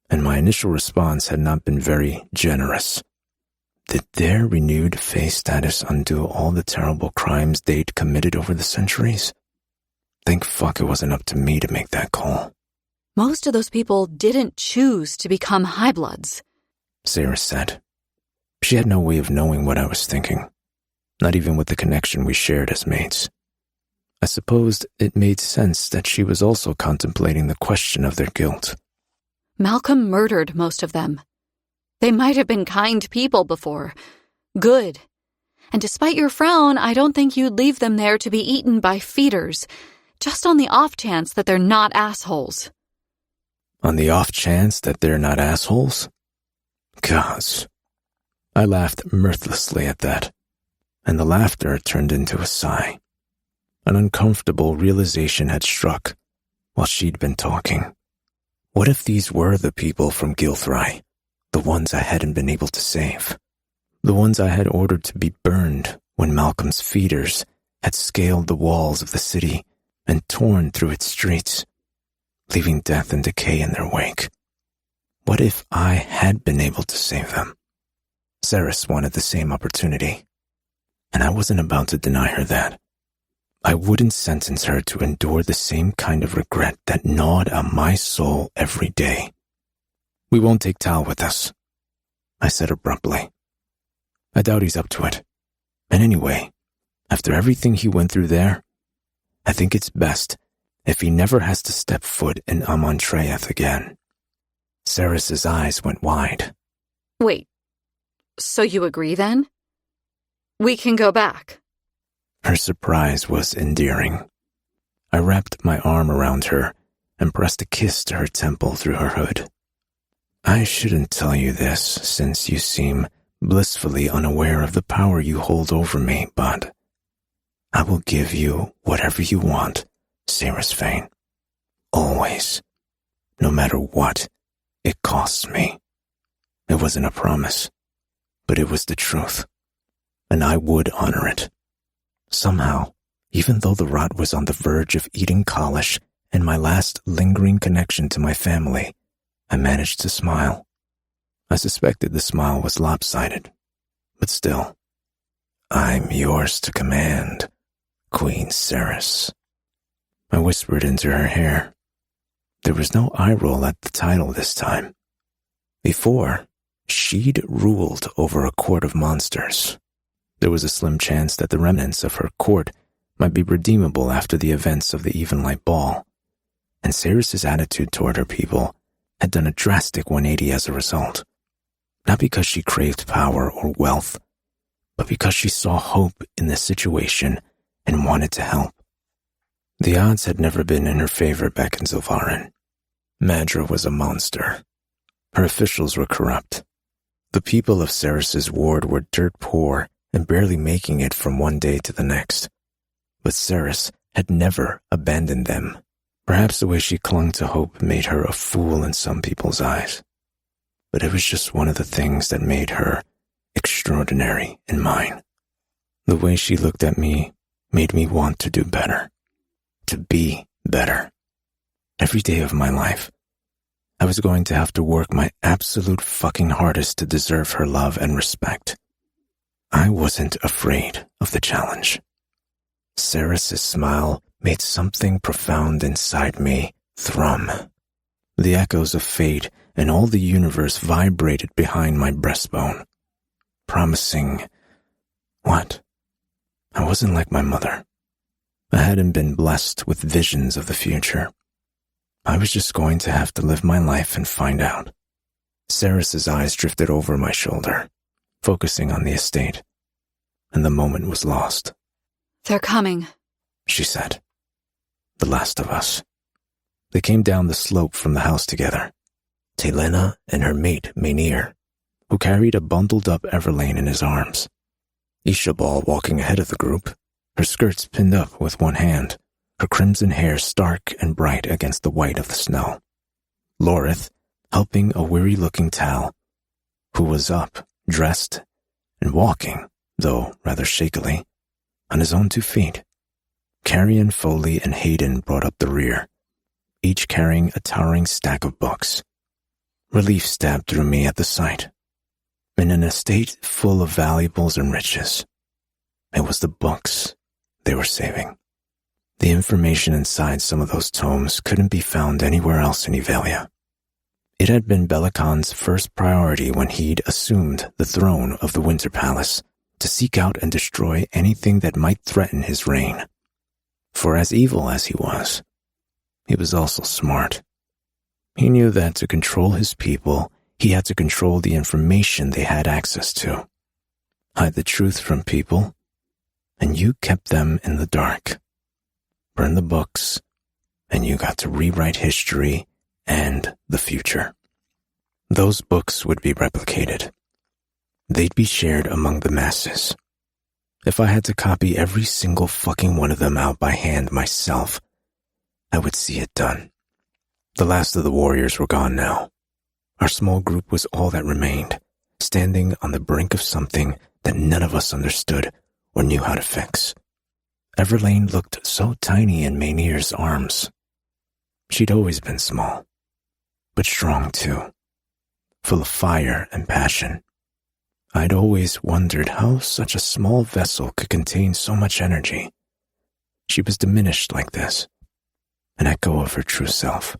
and my initial response had not been very generous. Did their renewed Fey status undo all the terrible crimes they'd committed over the centuries? Thank fuck it wasn't up to me to make that call. "Most of those people didn't choose to become Highbloods," Sarah said. She had no way of knowing what I was thinking, not even with the connection we shared as mates. I supposed it made sense that she was also contemplating the question of their guilt. "Malcolm murdered most of them. They might have been kind people before. Good. And despite your frown, I don't think you'd leave them there to be eaten by feeders, just on the off chance that they're not assholes." On the off chance that they're not assholes? Gods. I laughed mirthlessly at that, and the laughter turned into a sigh. An uncomfortable realization had struck while she'd been talking. What if these were the people from Gilthry, the ones I hadn't been able to save? The ones I had ordered to be burned when Malcolm's feeders had scaled the walls of the city and torn through its streets, leaving death and decay in their wake. What if I had been able to save them? Ceres wanted the same opportunity, and I wasn't about to deny her that. I wouldn't sentence her to endure the same kind of regret that gnawed on my soul every day. "We won't take Tal with us," I said abruptly. "I doubt he's up to it. And anyway, after everything he went through there, I think it's best if he never has to step foot in Amentraeth again." Ceres's eyes went wide. "Wait, so you agree then? We can go back?" Her surprise was endearing. I wrapped my arm around her and pressed a kiss to her temple through her hood. "I shouldn't tell you this, since you seem blissfully unaware of the power you hold over me, but I will give you whatever you want, Ceres Fane. Always. No matter what it costs me." It wasn't a promise, but it was the truth. and I would honor it. Somehow, even though the rot was on the verge of eating Kalish and my last lingering connection to my family, I managed to smile. I suspected the smile was lopsided, but still, I'm yours to command, Queen Ceres. I whispered into her hair. There was no eye roll at the title this time. Before, she'd ruled over a court of monsters. There was a slim chance that the remnants of her court might be redeemable after the events of the Evenlight Ball, and Ceres's attitude toward her people had done a drastic 180 as a result. Not because she craved power or wealth, but because she saw hope in the situation and wanted to help. The odds had never been in her favor back in Zilvarin. Madra was a monster. Her officials were corrupt. The people of Ceres's ward were dirt poor and barely making it from one day to the next. But Ceres had never abandoned them. Perhaps the way she clung to hope made her a fool in some people's eyes. But it was just one of the things that made her extraordinary in mine. The way she looked at me made me want to do better. To be better. Every day of my life, I was going to have to work my absolute fucking hardest to deserve her love and respect. I wasn't afraid of the challenge. Ceres's smile made something profound inside me thrum. The echoes of fate and all the universe vibrated behind my breastbone, promising what? I wasn't like my mother. I hadn't been blessed with visions of the future. I was just going to have to live my life and find out. Ceres's eyes drifted over my shoulder, focusing on the estate, and the moment was lost. They're coming, she said. The last of us. They came down the slope from the house together. Telena and her mate, Maynir, who carried a bundled-up Everlane in his arms. Ishabal walking ahead of the group, her skirts pinned up with one hand, her crimson hair stark and bright against the white of the snow. Lorith helping a weary-looking Tal, who was up, dressed, and walking, though rather shakily, on his own 2 feet. Carrion, Foley, and Hayden brought up the rear, each carrying a towering stack of books. Relief stabbed through me at the sight. In an estate full of valuables and riches, it was the books they were saving. The information inside some of those tomes couldn't be found anywhere else in Evelia. It had been Belican's first priority when he'd assumed the throne of the Winter Palace to seek out and destroy anything that might threaten his reign. For as evil as he was also smart. He knew that to control his people, he had to control the information they had access to. Hide the truth from people, and you kept them in the dark. Burn the books, and you got to rewrite history and the future. Those books would be replicated. They'd be shared among the masses. If I had to copy every single fucking one of them out by hand myself, I would see it done. The last of the warriors were gone now. Our small group was all that remained, standing on the brink of something that none of us understood or knew how to fix. Everlane looked so tiny in Maynir's arms. She'd always been small, but strong too, full of fire and passion. I'd always wondered how such a small vessel could contain so much energy. She was diminished like this, an echo of her true self.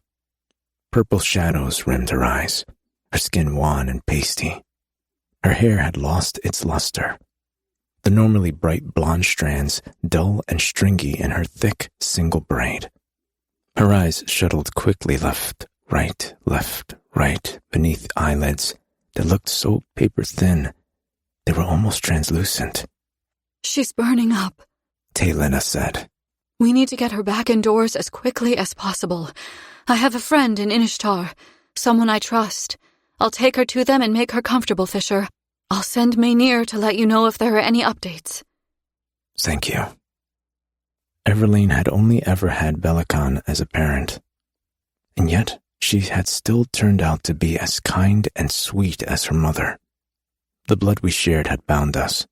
Purple shadows rimmed her eyes, her skin wan and pasty. Her hair had lost its luster. The normally bright blonde strands dull and stringy in her thick, single braid. Her eyes shuttled quickly left, right, beneath eyelids that looked so paper-thin they were almost translucent. She's burning up, Telena said. We need to get her back indoors as quickly as possible. I have a friend in Inishtar, someone I trust. I'll take her to them and make her comfortable, Fisher. I'll send Maynir to let you know if there are any updates. Thank you. Everlane had only ever had Belican as a parent, and yet she had still turned out to be as kind and sweet as her mother. The blood we shared had bound us,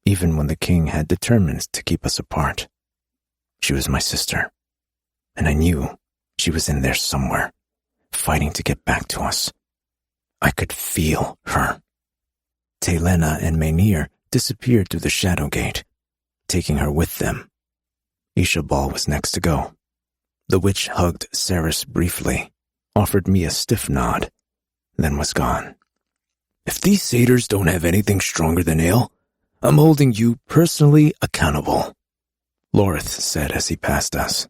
even when the king had determined to keep us apart. She was my sister, and I knew she was in there somewhere, fighting to get back to us. I could feel her. Telena and Maynir disappeared through the shadow gate, taking her with them. Ishabal was next to go. The witch hugged Ceres briefly, offered me a stiff nod, then was gone. If these satyrs don't have anything stronger than ale, I'm holding you personally accountable, Lorith said as he passed us.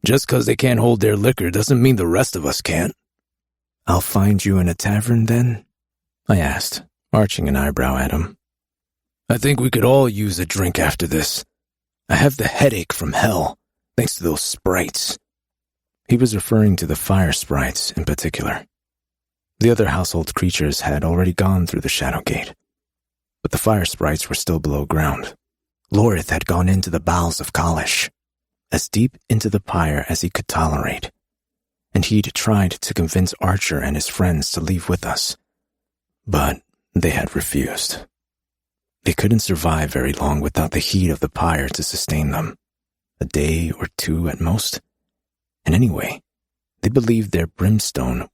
Just 'cause they can't hold their liquor doesn't mean the rest of us can't. I'll find you in a tavern then? I asked, arching an eyebrow at him. I think we could all use a drink after this. I have the headache from hell, thanks to those sprites. He was referring to the fire sprites in particular. The other household creatures had already gone through the shadow gate, but the fire sprites were still below ground. Lorith had gone into the bowels of Kalish, as deep into the pyre as he could tolerate, and he'd tried to convince Archer and his friends to leave with us, but they had refused. They couldn't survive very long without the heat of the pyre to sustain them, a day or two at most. And anyway, they believed their brimstone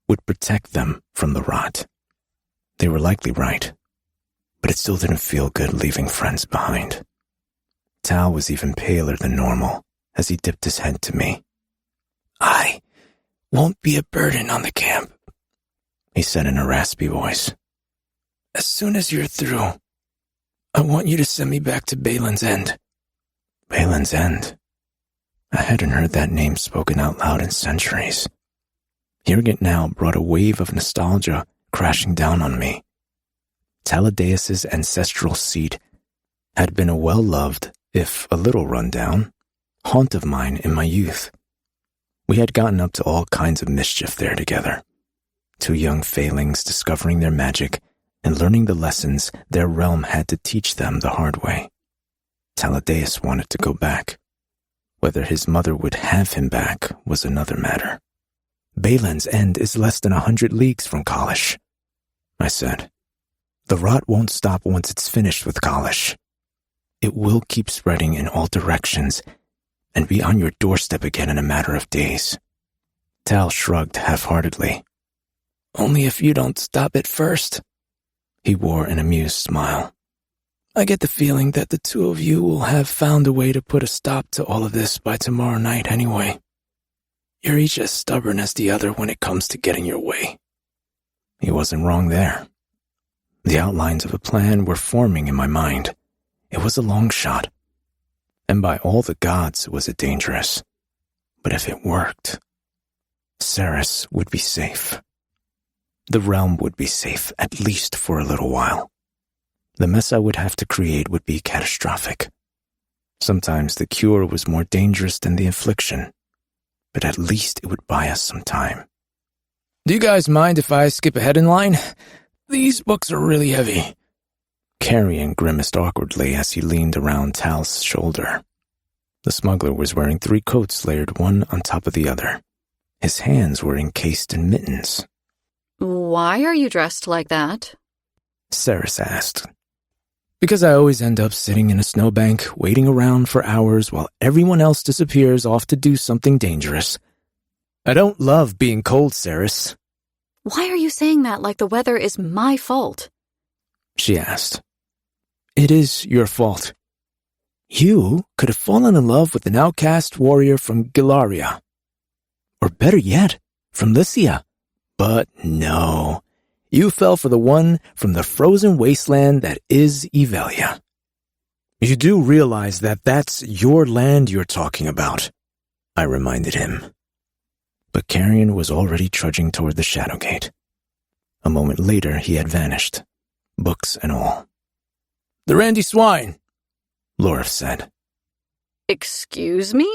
would protect them from the rot. They were likely right, but it still didn't feel good leaving friends behind. Tal was even paler than normal as he dipped his head to me. I won't be a burden on the camp, he said in a raspy voice. As soon as you're through, I want you to send me back to Balin's End. Balin's End? I hadn't heard that name spoken out loud in centuries. Hearing it now brought a wave of nostalgia crashing down on me. Taladeus' ancestral seat had been a well-loved, if a little run-down, haunt of mine in my youth. We had gotten up to all kinds of mischief there together. Two young failings discovering their magic and learning the lessons their realm had to teach them the hard way. Taladeus wanted to go back. Whether his mother would have him back was another matter. Balin's End is less than 100 leagues from Kalish, I said. The rot won't stop once it's finished with Kalish. It will keep spreading in all directions and be on your doorstep again in a matter of days. Tal shrugged half-heartedly. Only if you don't stop it first. He wore an amused smile. I get the feeling that the two of you will have found a way to put a stop to all of this by tomorrow night anyway. You're each as stubborn as the other when it comes to getting your way. He wasn't wrong there. The outlines of a plan were forming in my mind. It was a long shot. And by all the gods was it dangerous. But if it worked, Ceres would be safe. The realm would be safe, at least for a little while. The mess I would have to create would be catastrophic. Sometimes the cure was more dangerous than the affliction, but at least it would buy us some time. Do you guys mind if I skip ahead in line? These books are really heavy. Carrion grimaced awkwardly as he leaned around Tal's shoulder. The smuggler was wearing 3 coats layered one on top of the other. His hands were encased in mittens. Why are you dressed like that? Ceres asked. Because I always end up sitting in a snowbank, waiting around for hours while everyone else disappears off to do something dangerous. I don't love being cold, Ceres. Why are you saying that like the weather is my fault? She asked. It is your fault. You could have fallen in love with an outcast warrior from Gilaria. Or better yet, from Lycia. But no. You fell for the one from the frozen wasteland that is Evelia. You do realize that that's your land you're talking about, I reminded him. But Carrion was already trudging toward the shadow gate. A moment later, he had vanished, books and all. The Randy Swine, Lorith said. Excuse me?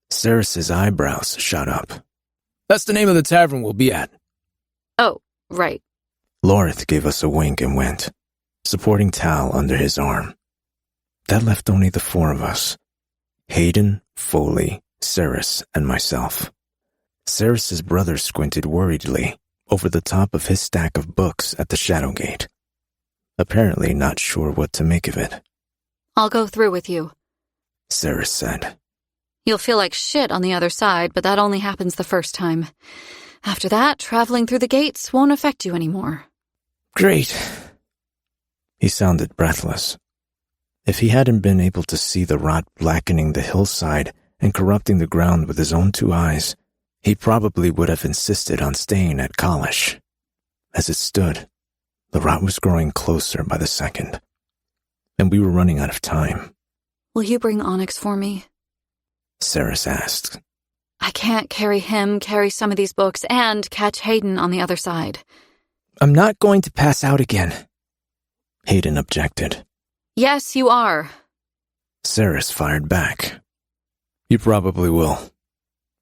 Ceres's eyebrows shot up. That's the name of the tavern we'll be at. Oh, right. Lorith gave us a wink and went, supporting Tal under his arm. That left only the 4 of us. Hayden, Foley, Ceres, and myself. Ceres's brother squinted worriedly over the top of his stack of books at the shadow gate. apparently not sure what to make of it. I'll go through with you. Ceres said. You'll feel like shit on the other side, but that only happens the first time. After that, traveling through the gates won't affect you anymore. Great. He sounded breathless. If he hadn't been able to see the rot blackening the hillside and corrupting the ground with his own 2 eyes, he probably would have insisted on staying at Kalish. As it stood, the rot was growing closer by the second, and we were running out of time. Will you bring Onyx for me? Ceres asked. I can't carry some of these books, and catch Hayden on the other side. I'm not going to pass out again. Hayden objected. Yes, you are. Ceres fired back. You probably will,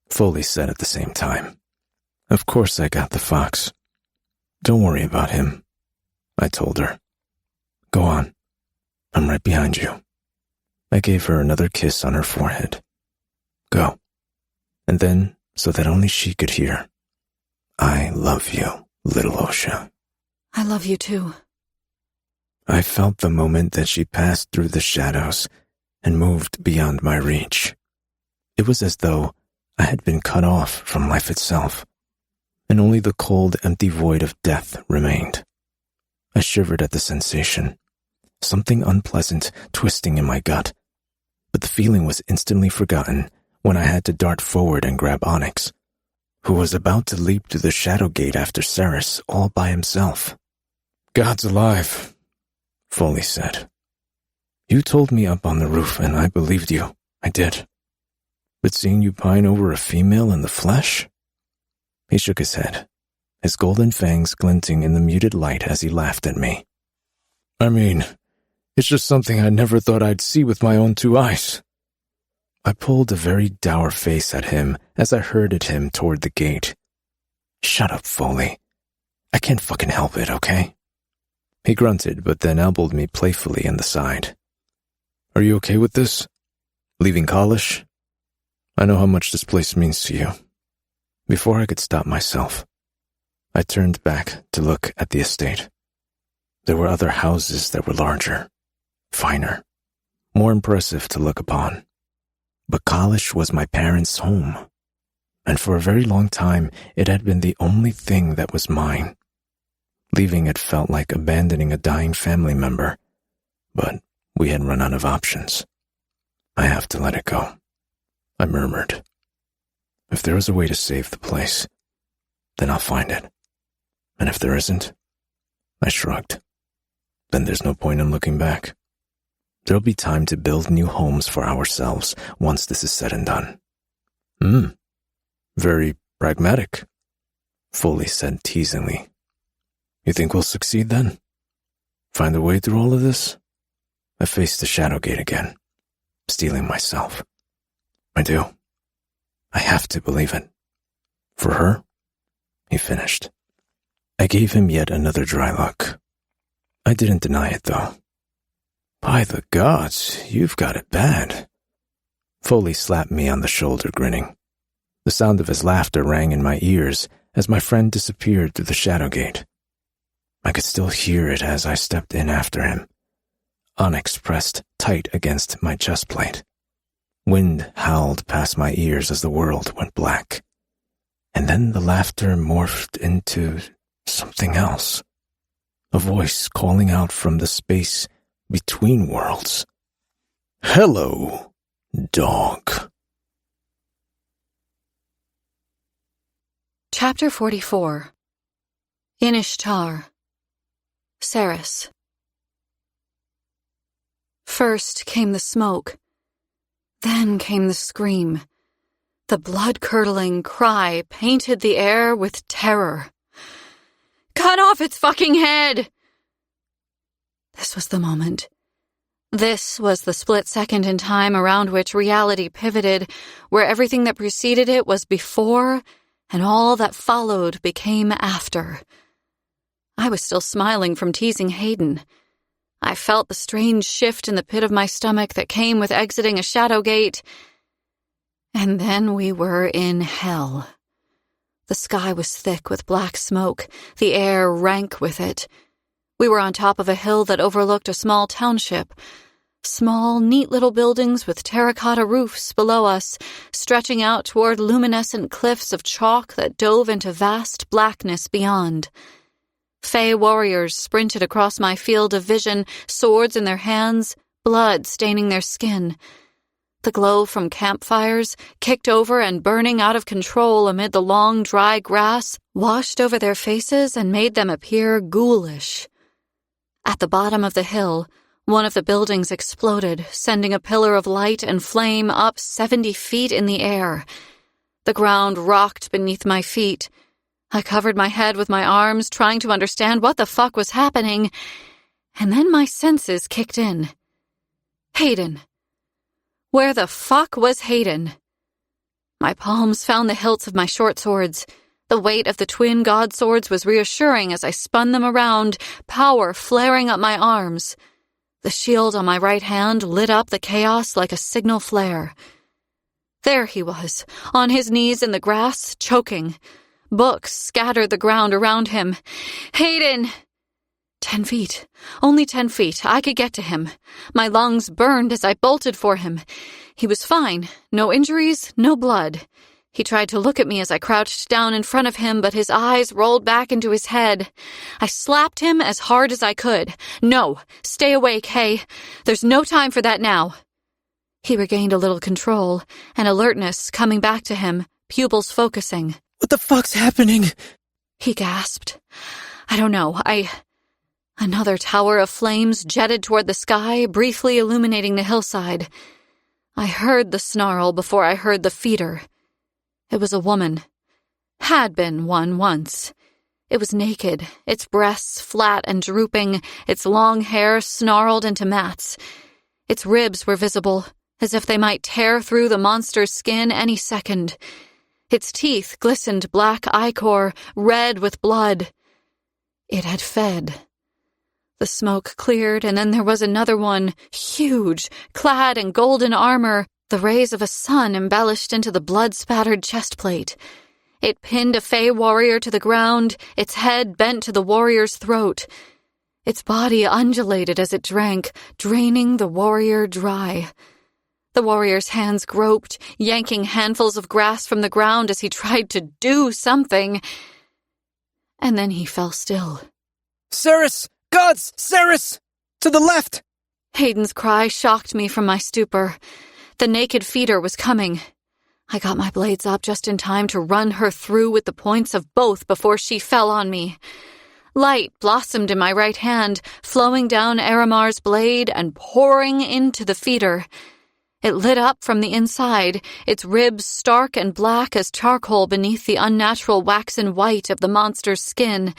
Foley said at the same time. Of course I got the fox. Don't worry about him, I told her. Go on. I'm right behind you. I gave her another kiss on her forehead. Go. And then, so that only she could hear, I love you, little Osha. I love you too. I felt the moment that she passed through the shadows and moved beyond my reach. It was as though I had been cut off from life itself, and only the cold, empty void of death remained. I shivered at the sensation, something unpleasant twisting in my gut, but the feeling was instantly forgotten when I had to dart forward and grab Onyx, who was about to leap through the shadow gate after Ceres all by himself. God's alive, Foley said. You told me up on the roof, and I believed you. I did. But seeing you pine over a female in the flesh? He shook his head, his golden fangs glinting in the muted light as he laughed at me. I mean, it's just something I never thought I'd see with my own 2 eyes. I pulled a very dour face at him as I herded him toward the gate. Shut up, Foley. I can't fucking help it, okay? He grunted, but then elbowed me playfully in the side. Are you okay with this? Leaving Kalish? I know how much this place means to you. Before I could stop myself, I turned back to look at the estate. There were other houses that were larger, finer, more impressive to look upon. But Kalish was my parents' home, and for a very long time it had been the only thing that was mine. Leaving it felt like abandoning a dying family member, but we had run out of options. I have to let it go, I murmured. If there is a way to save the place, then I'll find it. And if there isn't, I shrugged. Then there's no point in looking back. There'll be time to build new homes for ourselves once this is said and done. Very pragmatic, Foley said teasingly. You think we'll succeed then? Find a way through all of this? I faced the shadow gate again, steeling myself. I do. I have to believe it. For her? He finished. I gave him yet another dry look. I didn't deny it, though. By the gods, you've got it bad. Foley slapped me on the shoulder, grinning. The sound of his laughter rang in my ears as my friend disappeared through the shadow gate. I could still hear it as I stepped in after him. Onyx pressed tight against my chest plate. Wind howled past my ears as the world went black. And then the laughter morphed into something else. A voice calling out from the space between worlds. Hello, dog. Chapter 44. In Ishtar. Ceres. First came the smoke. Then came the scream. The blood-curdling cry painted the air with terror. Cut off its fucking head! This was the moment. This was the split second in time around which reality pivoted, where everything that preceded it was before, and all that followed became after. I was still smiling from teasing Hayden. I felt the strange shift in the pit of my stomach that came with exiting a shadow gate. And then we were in hell. The sky was thick with black smoke, the air rank with it. We were on top of a hill that overlooked a small township. Small, neat little buildings with terracotta roofs below us, stretching out toward luminescent cliffs of chalk that dove into vast blackness beyond. Fey warriors sprinted across my field of vision, swords in their hands, blood staining their skin. The glow from campfires, kicked over and burning out of control amid the long, dry grass, washed over their faces and made them appear ghoulish. At the bottom of the hill, one of the buildings exploded, sending a pillar of light and flame up 70 feet in the air. The ground rocked beneath my feet. I covered my head with my arms, trying to understand what the fuck was happening, and then my senses kicked in. Hayden. Where the fuck was Hayden? My palms found the hilts of my short swords. The weight of the twin god swords was reassuring as I spun them around, power flaring up my arms. The shield on my right hand lit up the chaos like a signal flare. There he was, on his knees in the grass, choking. Books scattered the ground around him. Hayden! 10 feet. Only 10 feet. I could get to him. My lungs burned as I bolted for him. He was fine. No injuries, no blood. He tried to look at me as I crouched down in front of him, but his eyes rolled back into his head. I slapped him as hard as I could. No, stay awake, Hay. There's no time for that now. He regained a little control, and alertness coming back to him, pupils focusing. What the fuck's happening? He gasped. I don't know, Another tower of flames jetted toward the sky, briefly illuminating the hillside. I heard the snarl before I heard the feeder. It was a woman. Had been one once. It was naked, its breasts flat and drooping, its long hair snarled into mats. Its ribs were visible, as if they might tear through the monster's skin any second. Its teeth glistened black ichor, red with blood. It had fed. The smoke cleared, and then there was another one, huge, clad in golden armor, the rays of a sun embellished into the blood-spattered chestplate. It pinned a Fey warrior to the ground, its head bent to the warrior's throat. Its body undulated as it drank, draining the warrior dry. The warrior's hands groped, yanking handfuls of grass from the ground as he tried to do something. And then he fell still. Ceres! Gods! Ceres! To the left! Hayden's cry shocked me from my stupor. The naked feeder was coming. I got my blades up just in time to run her through with the points of both before she fell on me. Light blossomed in my right hand, flowing down Aramar's blade and pouring into the feeder. It lit up from the inside, its ribs stark and black as charcoal beneath the unnatural waxen white of the monster's skin.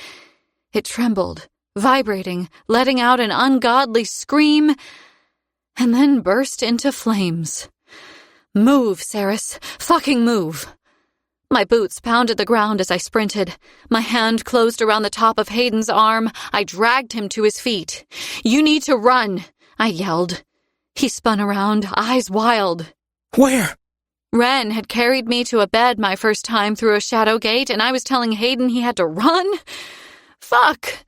It trembled, vibrating, letting out an ungodly scream, and then burst into flames. Move, Ceres. Fucking move. My boots pounded the ground as I sprinted. My hand closed around the top of Hayden's arm. I dragged him to his feet. You need to run, I yelled. He spun around, eyes wild. Where? Ren had carried me to a bed my first time through a shadow gate, and I was telling Hayden he had to run? Fuck.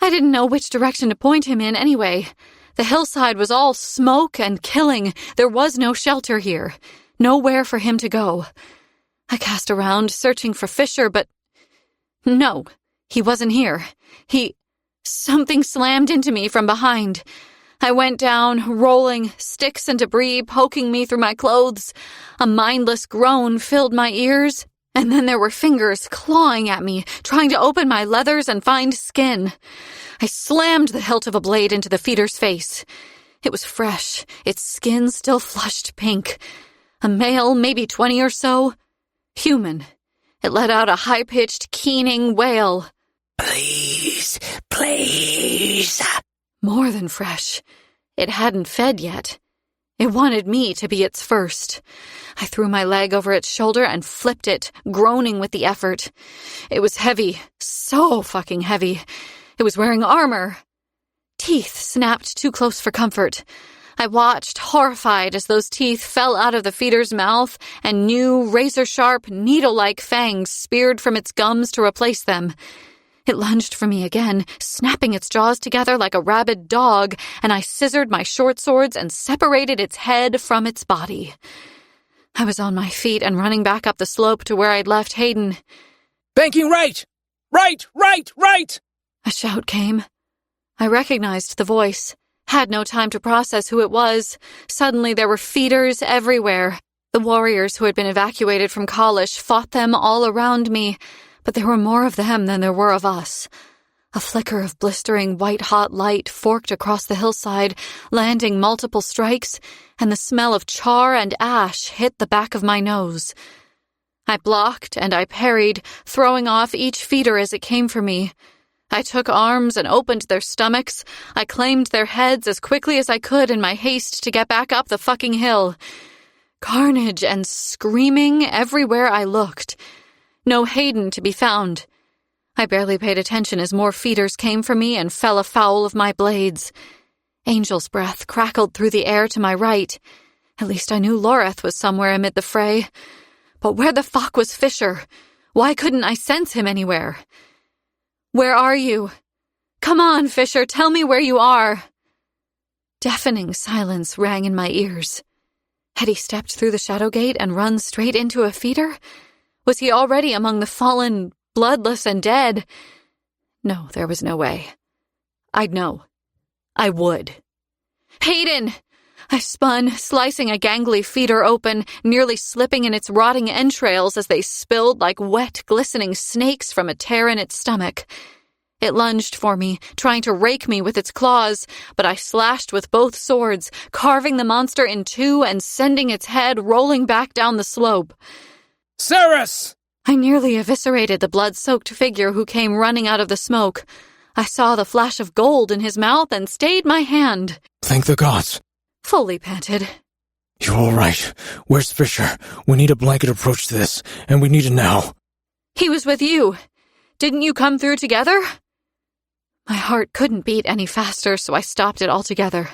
I didn't know which direction to point him in anyway. The hillside was all smoke and killing. There was no shelter here. Nowhere for him to go. I cast around, searching for Fisher, but... No, he wasn't here. Something slammed into me from behind. I went down, rolling, sticks and debris poking me through my clothes. A mindless groan filled my ears, and then there were fingers clawing at me, trying to open my leathers and find skin. I slammed the hilt of a blade into the feeder's face. It was fresh, its skin still flushed pink. A male, maybe 20 or so. Human. It let out a high-pitched, keening wail. Please, please. More than fresh. It hadn't fed yet. It wanted me to be its first. I threw my leg over its shoulder and flipped it, groaning with the effort. It was heavy, so fucking heavy. It was wearing armor. Teeth snapped too close for comfort. I watched, horrified, as those teeth fell out of the feeder's mouth and new, razor-sharp, needle-like fangs speared from its gums to replace them. It lunged for me again, snapping its jaws together like a rabid dog, and I scissored my short swords and separated its head from its body. I was on my feet and running back up the slope to where I'd left Hayden. Banking right! Right! A shout came. I recognized the voice, had no time to process who it was. Suddenly there were feeders everywhere. The warriors who had been evacuated from Kalish fought them all around me, but there were more of them than there were of us. A flicker of blistering white-hot light forked across the hillside, landing multiple strikes, and the smell of char and ash hit the back of my nose. I blocked and I parried, throwing off each feeder as it came for me. I took arms and opened their stomachs. I claimed their heads as quickly as I could in my haste to get back up the fucking hill. Carnage and screaming everywhere I looked. No Hayden to be found. I barely paid attention as more feeders came for me and fell afoul of my blades. Angel's breath crackled through the air to my right. At least I knew Loreth was somewhere amid the fray. But where the fuck was Fisher? Why couldn't I sense him anywhere? Where are you? Come on, Fisher, tell me where you are. Deafening silence rang in my ears. Had he stepped through the shadow gate and run straight into a feeder? Was he already among the fallen, bloodless, and dead? No, there was no way. I'd know. I would. Hayden! I spun, slicing a gangly feeder open, nearly slipping in its rotting entrails as they spilled like wet, glistening snakes from a tear in its stomach. It lunged for me, trying to rake me with its claws, but I slashed with both swords, carving the monster in two and sending its head rolling back down the slope. Ceres! I nearly eviscerated the blood-soaked figure who came running out of the smoke. I saw the flash of gold in his mouth and stayed my hand. Thank the gods. Foley panted. You're all right. Where's Fisher? We need a blanket approach to this, and we need it now. He was with you. Didn't you come through together? My heart couldn't beat any faster, so I stopped it altogether.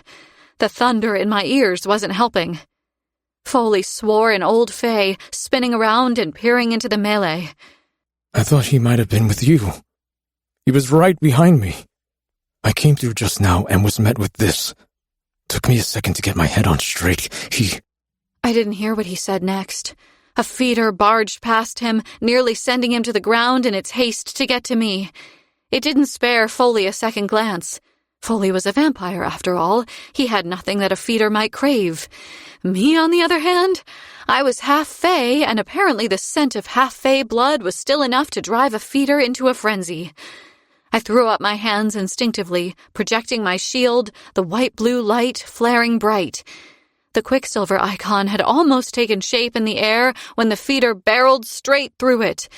The thunder in my ears wasn't helping. Foley swore in Old Fey, spinning around and peering into the melee. I thought he might have been with you. He was right behind me. I came through just now and was met with this. Took me a second to get my head on straight. I didn't hear what he said next. A feeder barged past him, nearly sending him to the ground in its haste to get to me. It didn't spare Foley a second glance. Foley was a vampire, after all. He had nothing that a feeder might crave. Me, on the other hand, I was half-fey, and apparently the scent of half-fey blood was still enough to drive a feeder into a frenzy. I threw up my hands instinctively, projecting my shield, the white-blue light flaring bright. The Quicksilver icon had almost taken shape in the air when the feeder barreled straight through it.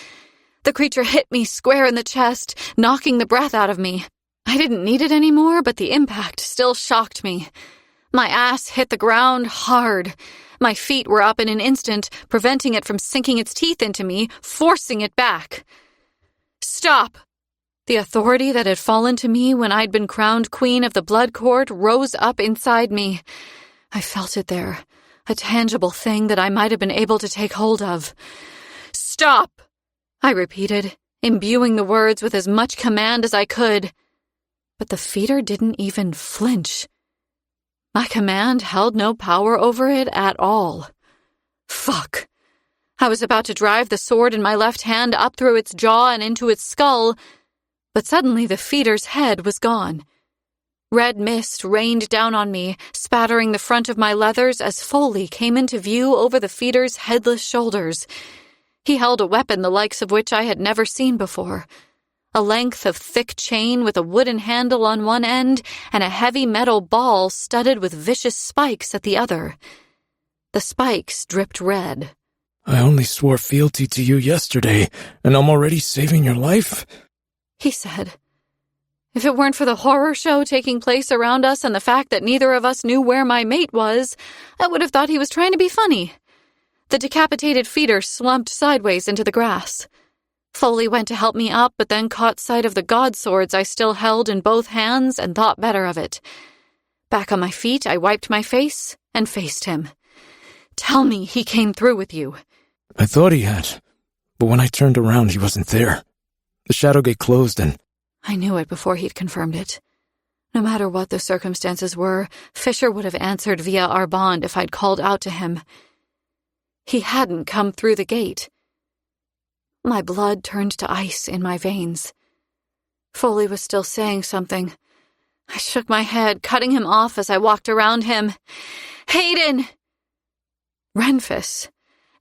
The creature hit me square in the chest, knocking the breath out of me. I didn't need it anymore, but the impact still shocked me. My ass hit the ground hard. My feet were up in an instant, preventing it from sinking its teeth into me, forcing it back. Stop! The authority that had fallen to me when I'd been crowned queen of the Blood Court rose up inside me. I felt it there, a tangible thing that I might have been able to take hold of. Stop! I repeated, imbuing the words with as much command as I could. But the feeder didn't even flinch. My command held no power over it at all. Fuck. I was about to drive the sword in my left hand up through its jaw and into its skull, but suddenly the feeder's head was gone. Red mist rained down on me, spattering the front of my leathers as Foley came into view over the feeder's headless shoulders. He held a weapon the likes of which I had never seen before. A length of thick chain with a wooden handle on one end and a heavy metal ball studded with vicious spikes at the other. The spikes dripped red. I only swore fealty to you yesterday, and I'm already saving your life? He said. If it weren't for the horror show taking place around us and the fact that neither of us knew where my mate was, I would have thought he was trying to be funny. The decapitated feeder slumped sideways into the grass. Foley went to help me up, but then caught sight of the god swords I still held in both hands and thought better of it. Back on my feet, I wiped my face and faced him. Tell me he came through with you. I thought he had, but when I turned around, he wasn't there. The shadow gate closed and I knew it before he'd confirmed it. No matter what the circumstances were, Fisher would have answered via our bond if I'd called out to him. He hadn't come through the gate. My blood turned to ice in my veins. Foley was still saying something. I shook my head, cutting him off as I walked around him. Hayden! Renfus.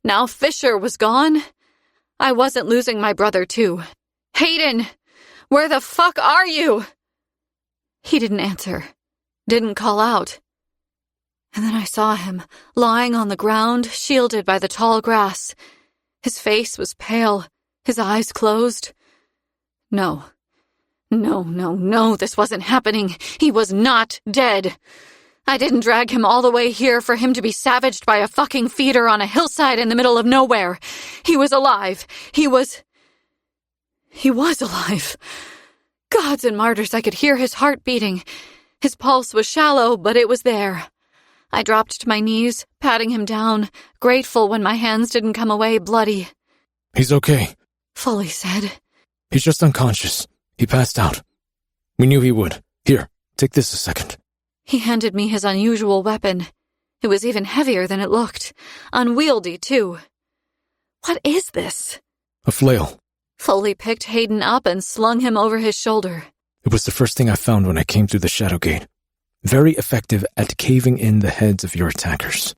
Now Fisher was gone. I wasn't losing my brother, too. Hayden! Where the fuck are you? He didn't answer, didn't call out. And then I saw him, lying on the ground, shielded by the tall grass. His face was pale, his eyes closed. No, this wasn't happening. He was not dead. I didn't drag him all the way here for him to be savaged by a fucking feeder on a hillside in the middle of nowhere. He was alive. He was alive. Gods and martyrs, I could hear his heart beating. His pulse was shallow, but it was there. I dropped to my knees, patting him down, grateful when my hands didn't come away bloody. He's okay, Foley said. He's just unconscious. He passed out. We knew he would. Here, take this a second. He handed me his unusual weapon. It was even heavier than it looked. Unwieldy, too. What is this? A flail. Foley picked Hayden up and slung him over his shoulder. It was the first thing I found when I came through the shadow gate. Very effective at caving in the heads of your attackers.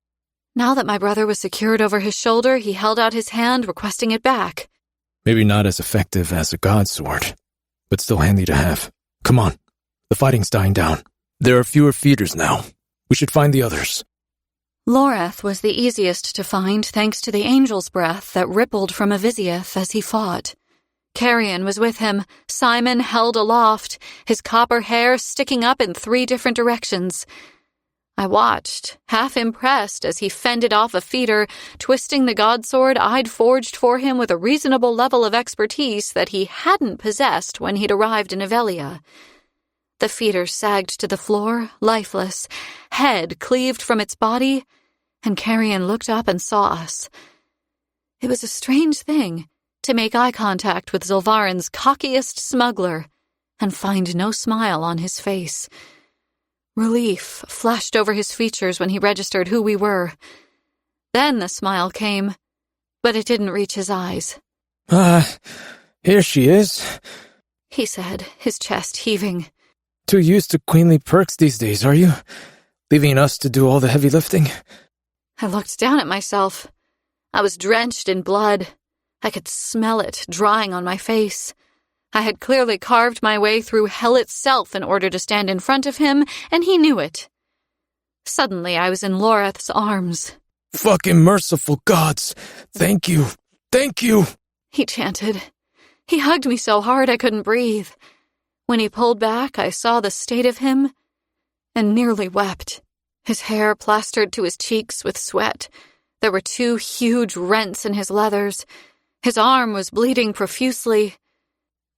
Now that my brother was secured over his shoulder, he held out his hand, requesting it back. Maybe not as effective as a god sword, but still handy to have. Come on, the fighting's dying down. There are fewer feeders now. We should find the others. Lorath was the easiest to find thanks to the angel's breath that rippled from Avisiath as he fought. Carrion was with him, Simon held aloft, his copper hair sticking up in 3 different directions. I watched, half impressed, as he fended off a feeder, twisting the godsword I'd forged for him with a reasonable level of expertise that he hadn't possessed when he'd arrived in Avelia. The feeder sagged to the floor, lifeless, head cleaved from its body, and Carrion looked up and saw us. It was a strange thing to make eye contact with Zolvarin's cockiest smuggler and find no smile on his face. Relief flashed over his features when he registered who we were. Then the smile came, but it didn't reach his eyes. Here she is, he said, his chest heaving. Too used to queenly perks these days, are you? Leaving us to do all the heavy lifting? I looked down at myself. I was drenched in blood. I could smell it drying on my face. I had clearly carved my way through hell itself in order to stand in front of him, and he knew it. Suddenly, I was in Lorath's arms. Fucking merciful gods! Thank you! Thank you! He chanted. He hugged me so hard I couldn't breathe. When he pulled back, I saw the state of him and nearly wept. His hair plastered to his cheeks with sweat. There were 2 huge rents in his leathers. His arm was bleeding profusely.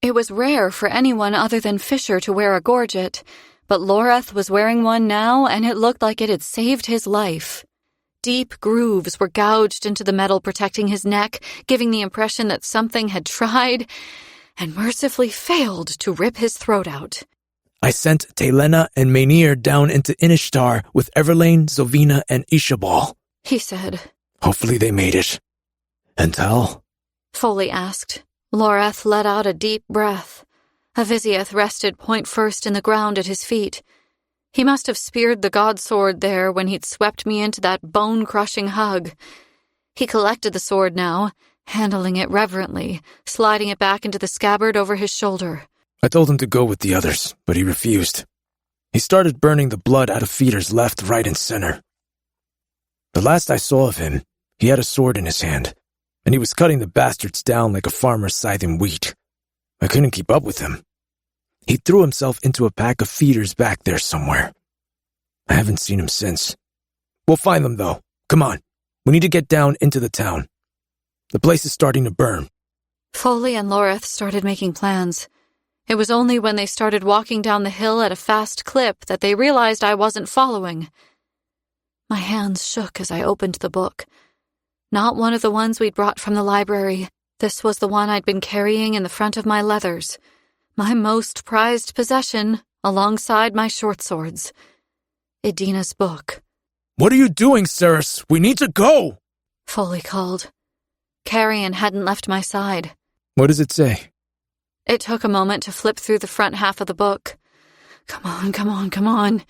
It was rare for anyone other than Fisher to wear a gorget, but Lorath was wearing one now, and it looked like it had saved his life. Deep grooves were gouged into the metal protecting his neck, giving the impression that something had tried and mercifully failed to rip his throat out. I sent Telena and Maynir down into Inishtar with Everlane, Zovina, and Ishabal, he said. Hopefully they made it. And Tal? Foley asked. Lorath let out a deep breath. Avisiath rested point first in the ground at his feet. He must have speared the godsword there when he'd swept me into that bone-crushing hug. He collected the sword now, handling it reverently, sliding it back into the scabbard over his shoulder. I told him to go with the others, but he refused. He started burning the blood out of feeders left, right, and center. The last I saw of him, he had a sword in his hand, and he was cutting the bastards down like a farmer scything wheat. I couldn't keep up with him. He threw himself into a pack of feeders back there somewhere. I haven't seen him since. We'll find them, though. Come on. We need to get down into the town. The place is starting to burn. Foley and Lorath started making plans. It was only when they started walking down the hill at a fast clip that they realized I wasn't following. My hands shook as I opened the book. Not one of the ones we'd brought from the library. This was the one I'd been carrying in the front of my leathers. My most prized possession, alongside my short swords. Edina's book. What are you doing, Ceres? We need to go! Foley called. Carrion hadn't left my side. What does it say? It took a moment to flip through the front half of the book. Come on, come on, come on.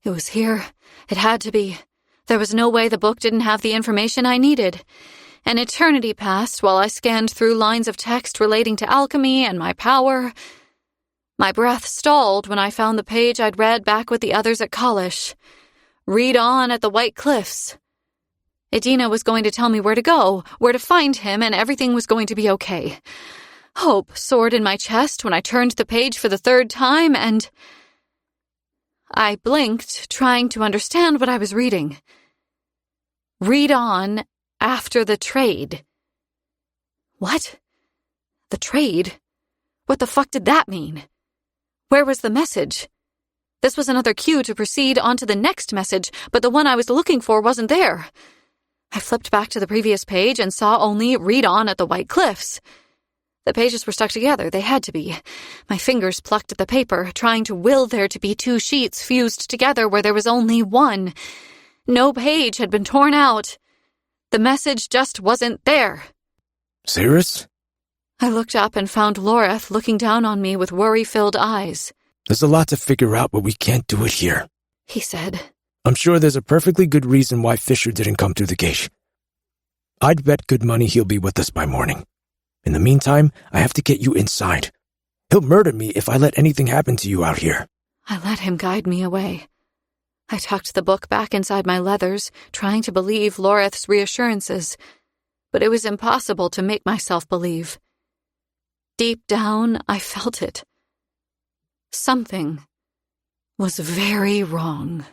It was here. It had to be. There was no way the book didn't have the information I needed. An eternity passed while I scanned through lines of text relating to alchemy and my power. My breath stalled when I found the page I'd read back with the others at college. Read on at the White Cliffs. Edina was going to tell me where to go, where to find him, and everything was going to be okay. Hope soared in my chest when I turned the page for the third time, and I blinked, trying to understand what I was reading. Read on after the trade. What? The trade? What the fuck did that mean? Where was the message? This was another cue to proceed on to the next message, but the one I was looking for wasn't there. I flipped back to the previous page and saw only read on at the White Cliffs. The pages were stuck together. They had to be. My fingers plucked at the paper, trying to will there to be two sheets fused together where there was only one. No page had been torn out. The message just wasn't there. Ceres? I looked up and found Loreth looking down on me with worry-filled eyes. There's a lot to figure out, but we can't do it here, he said. I'm sure there's a perfectly good reason why Fisher didn't come through the gate. I'd bet good money he'll be with us by morning. In the meantime, I have to get you inside. He'll murder me if I let anything happen to you out here. I let him guide me away. I tucked the book back inside my leathers, trying to believe Loreth's reassurances, but it was impossible to make myself believe. Deep down, I felt it. Something was very wrong.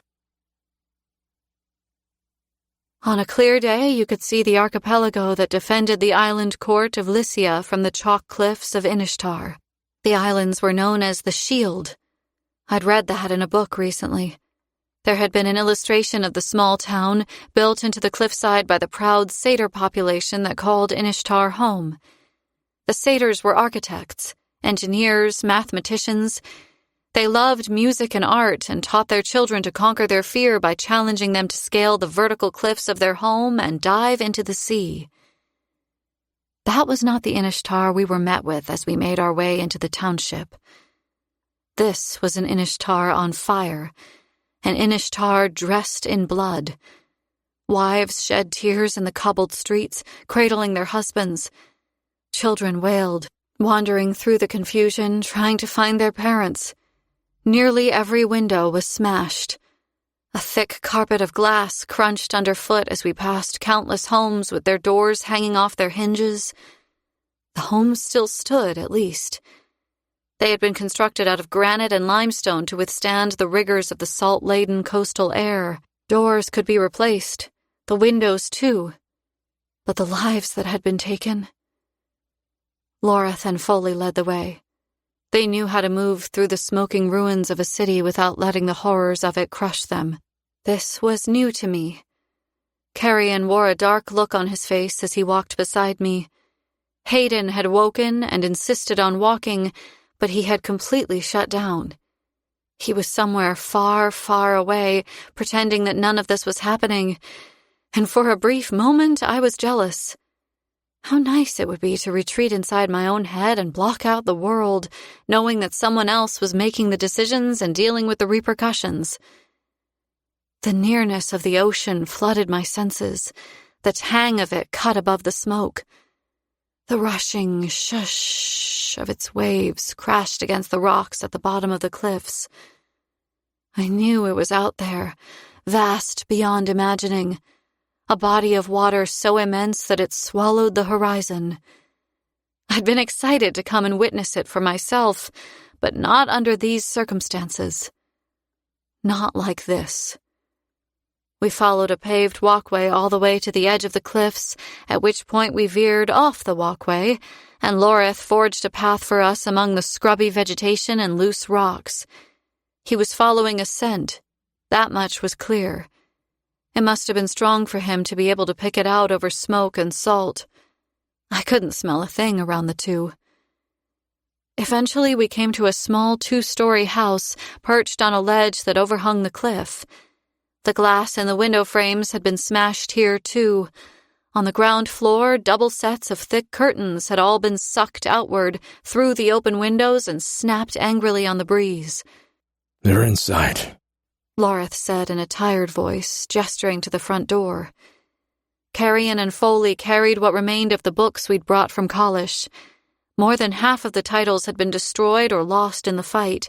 On a clear day, you could see the archipelago that defended the island court of Lycia from the chalk cliffs of Inishtar. The islands were known as the Shield. I'd read that in a book recently. There had been an illustration of the small town built into the cliffside by the proud satyr population that called Inishtar home. The satyrs were architects, engineers, mathematicians. They loved music and art and taught their children to conquer their fear by challenging them to scale the vertical cliffs of their home and dive into the sea. That was not the Inishtar we were met with as we made our way into the township. This was an Inishtar on fire, an Inishtar dressed in blood. Wives shed tears in the cobbled streets, cradling their husbands. Children wailed, wandering through the confusion, trying to find their parents. Nearly every window was smashed. A thick carpet of glass crunched underfoot as we passed countless homes with their doors hanging off their hinges. The homes still stood, at least. They had been constructed out of granite and limestone to withstand the rigors of the salt-laden coastal air. Doors could be replaced, the windows too. But the lives that had been taken... Loreth and Foley led the way. They knew how to move through the smoking ruins of a city without letting the horrors of it crush them. This was new to me. Carrion wore a dark look on his face as he walked beside me. Hayden had woken and insisted on walking, but he had completely shut down. He was somewhere far, far away, pretending that none of this was happening, and for a brief moment I was jealous. How nice it would be to retreat inside my own head and block out the world, knowing that someone else was making the decisions and dealing with the repercussions. The nearness of the ocean flooded my senses, the tang of it cut above the smoke. The rushing shush of its waves crashed against the rocks at the bottom of the cliffs. I knew it was out there, vast beyond imagining, a body of water so immense that it swallowed the horizon. I'd been excited to come and witness it for myself, but not under these circumstances. Not like this. We followed a paved walkway all the way to the edge of the cliffs, at which point we veered off the walkway, and Loreth forged a path for us among the scrubby vegetation and loose rocks. He was following a scent. That much was clear. It must have been strong for him to be able to pick it out over smoke and salt. I couldn't smell a thing around the two. Eventually, we came to a small 2-story house perched on a ledge that overhung the cliff. The glass in the window frames had been smashed here, too. On the ground floor, double sets of thick curtains had all been sucked outward through the open windows and snapped angrily on the breeze. "They're inside," Loreth said in a tired voice, gesturing to the front door. Carrion and Foley carried what remained of the books we'd brought from Kalish. More than half of the titles had been destroyed or lost in the fight.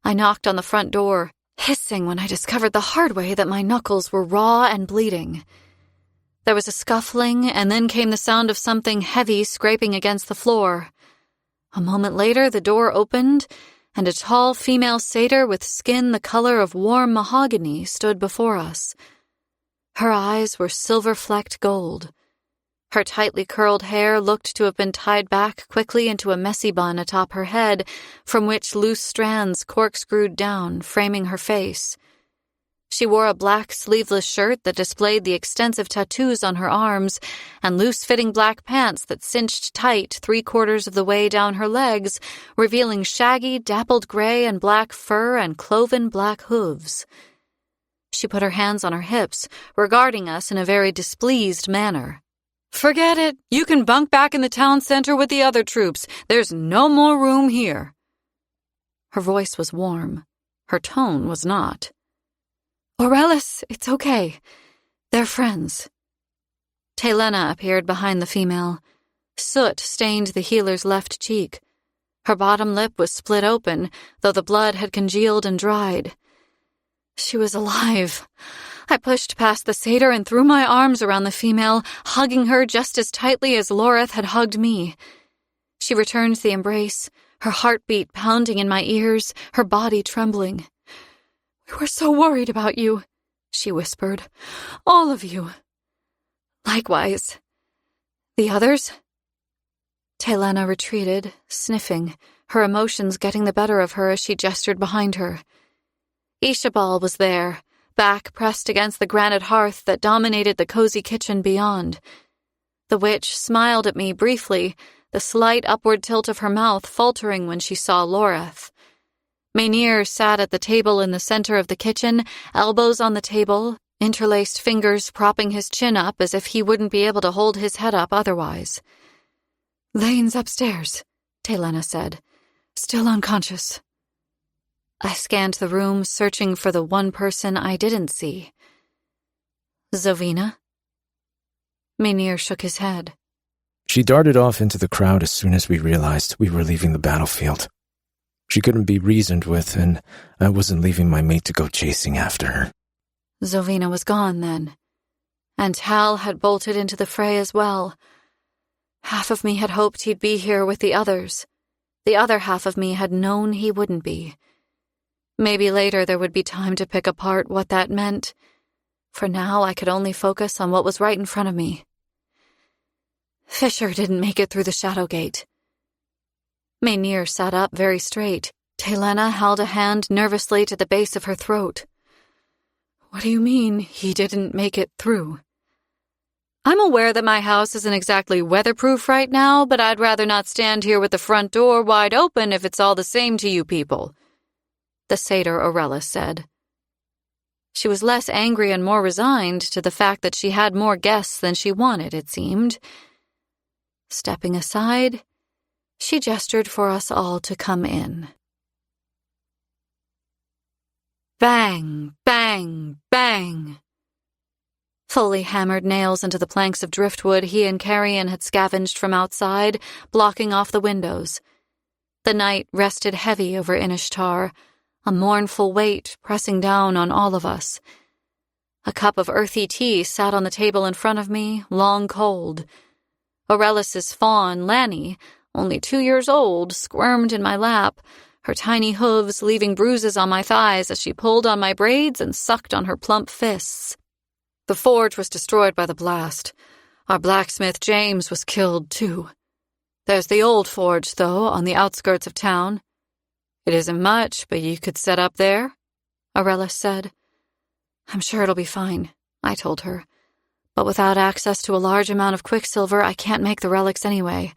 I knocked on the front door, hissing when I discovered the hard way that my knuckles were raw and bleeding. There was a scuffling, and then came the sound of something heavy scraping against the floor. A moment later, the door opened, and a tall female satyr with skin the color of warm mahogany stood before us. Her eyes were silver-flecked gold. Her tightly curled hair looked to have been tied back quickly into a messy bun atop her head, from which loose strands corkscrewed down, framing her face. She wore a black sleeveless shirt that displayed the extensive tattoos on her arms, and loose-fitting black pants that cinched tight 3/4 of the way down her legs, revealing shaggy, dappled gray and black fur and cloven black hooves. She put her hands on her hips, regarding us in a very displeased manner. "Forget it. You can bunk back in the town center with the other troops. There's no more room here." Her voice was warm. Her tone was not. "Aurelis, it's okay. They're friends." Taylena appeared behind the female. Soot stained the healer's left cheek. Her bottom lip was split open, though the blood had congealed and dried. She was alive. I pushed past the satyr and threw my arms around the female, hugging her just as tightly as Loreth had hugged me. She returned the embrace, her heartbeat pounding in my ears, her body trembling. "We were so worried about you," she whispered. "All of you." "Likewise. The others?" Taylena retreated, sniffing, her emotions getting the better of her as she gestured behind her. Ishabal was there, back pressed against the granite hearth that dominated the cozy kitchen beyond. The witch smiled at me briefly, the slight upward tilt of her mouth faltering when she saw Loreth. Maynir sat at the table in the center of the kitchen, elbows on the table, interlaced fingers propping his chin up as if he wouldn't be able to hold his head up otherwise. "Lane's upstairs," Taylena said. "Still unconscious." I scanned the room, searching for the one person I didn't see. "Zovina?" Maynir shook his head. "She darted off into the crowd as soon as we realized we were leaving the battlefield. She couldn't be reasoned with, and I wasn't leaving my mate to go chasing after her." Zovina was gone, then. And Hal had bolted into the fray as well. Half of me had hoped he'd be here with the others. The other half of me had known he wouldn't be. Maybe later there would be time to pick apart what that meant. For now, I could only focus on what was right in front of me. Fisher didn't make it through the shadow gate. Maynir sat up very straight. Taylena held a hand nervously to the base of her throat. "What do you mean, he didn't make it through?" "I'm aware that my house isn't exactly weatherproof right now, but I'd rather not stand here with the front door wide open if it's all the same to you people," the satyr Aurelis said. She was less angry and more resigned to the fact that she had more guests than she wanted, it seemed. Stepping aside, she gestured for us all to come in. Bang, bang, bang. Foley hammered nails into the planks of driftwood he and Carrion had scavenged from outside, blocking off the windows. The night rested heavy over Inishtar, a mournful weight pressing down on all of us. A cup of earthy tea sat on the table in front of me, long cold. Aurelis's fawn, Lanny, only 2 years old, squirmed in my lap, her tiny hooves leaving bruises on my thighs as she pulled on my braids and sucked on her plump fists. The forge was destroyed by the blast. Our blacksmith James was killed, too. There's the old forge, though, on the outskirts of town. It isn't much, but you could set up there, Aurelis said. "I'm sure it'll be fine," I told her. "But without access to a large amount of quicksilver, I can't make the relics anyway.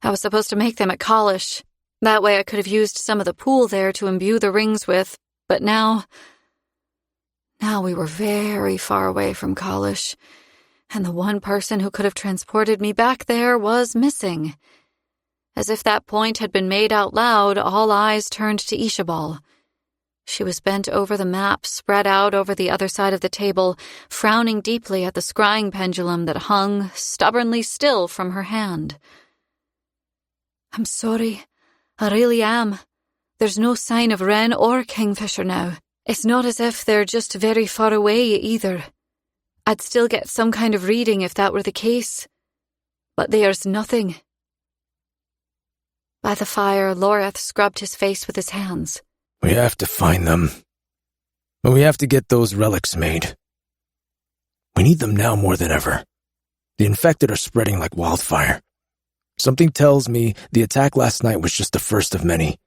I was supposed to make them at Kalish. That way I could have used some of the pool there to imbue the rings with, but now we were very far away from Kalish, and the one person who could have transported me back there was missing. As if that point had been made out loud, all eyes turned to Ishabal. She was bent over the map, spread out over the other side of the table, frowning deeply at the scrying pendulum that hung stubbornly still from her hand. "I'm sorry. I really am. There's no sign of wren or kingfisher now. It's not as if they're just very far away either. I'd still get some kind of reading if that were the case. But there's nothing." By the fire, Loreth scrubbed his face with his hands. We have to find them. But we have to get those relics made. We need them now more than ever. The infected are spreading like wildfire. Something tells me the attack last night was just the first of many.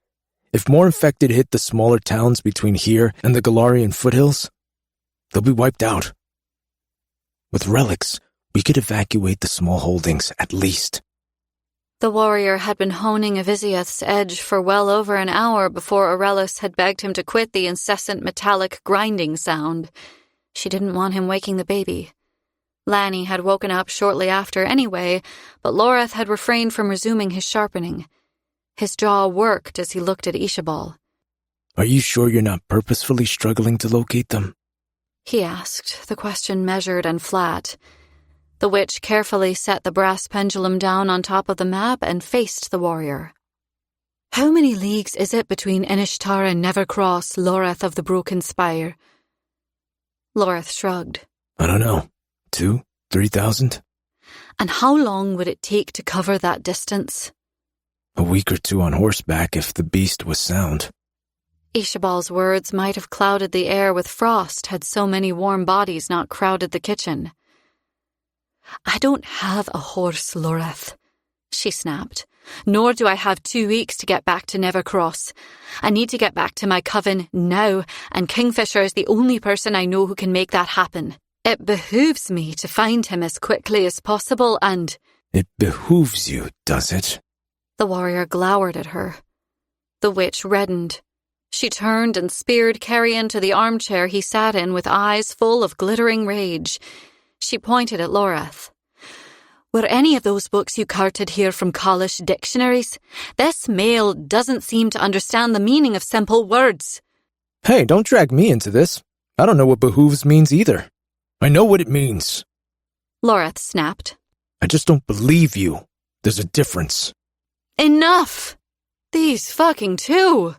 If more infected hit the smaller towns between here and the Galarian foothills, they'll be wiped out. With relics, we could evacuate the small holdings at least. The warrior had been honing Avisiath's edge for well over an hour before Aurelis had begged him to quit the incessant metallic grinding sound. She didn't want him waking the baby. Lanny had woken up shortly after anyway, but Loreth had refrained from resuming his sharpening. His jaw worked as he looked at Ishabal. Are you sure you're not purposefully struggling to locate them? He asked, the question measured and flat. The witch carefully set the brass pendulum down on top of the map and faced the warrior. "How many leagues is it between Inishtar and Nevercross, Loreth of the Broken Spire?" Loreth shrugged. I don't know. 2,000, 3,000? "And how long would it take to cover that distance?" A week or two on horseback if the beast was sound. Ishabal's words might have clouded the air with frost had so many warm bodies not crowded the kitchen. "I don't have a horse, Loreth," she snapped. "Nor do I have 2 weeks to get back to Nevercross. I need to get back to my coven now, and Kingfisher is the only person I know who can make that happen. It behooves me to find him as quickly as possible and—" It behooves you, does it? The warrior glowered at her. The witch reddened. She turned and speared Carrion to the armchair he sat in with eyes full of glittering rage. She pointed at Loreth. "Were any of those books you carted here from Kalish dictionaries? This male doesn't seem to understand the meaning of simple words." Hey, don't drag me into this. I don't know what behooves means either. I know what it means. Loreth snapped. I just don't believe you. There's a difference. Enough! These fucking two!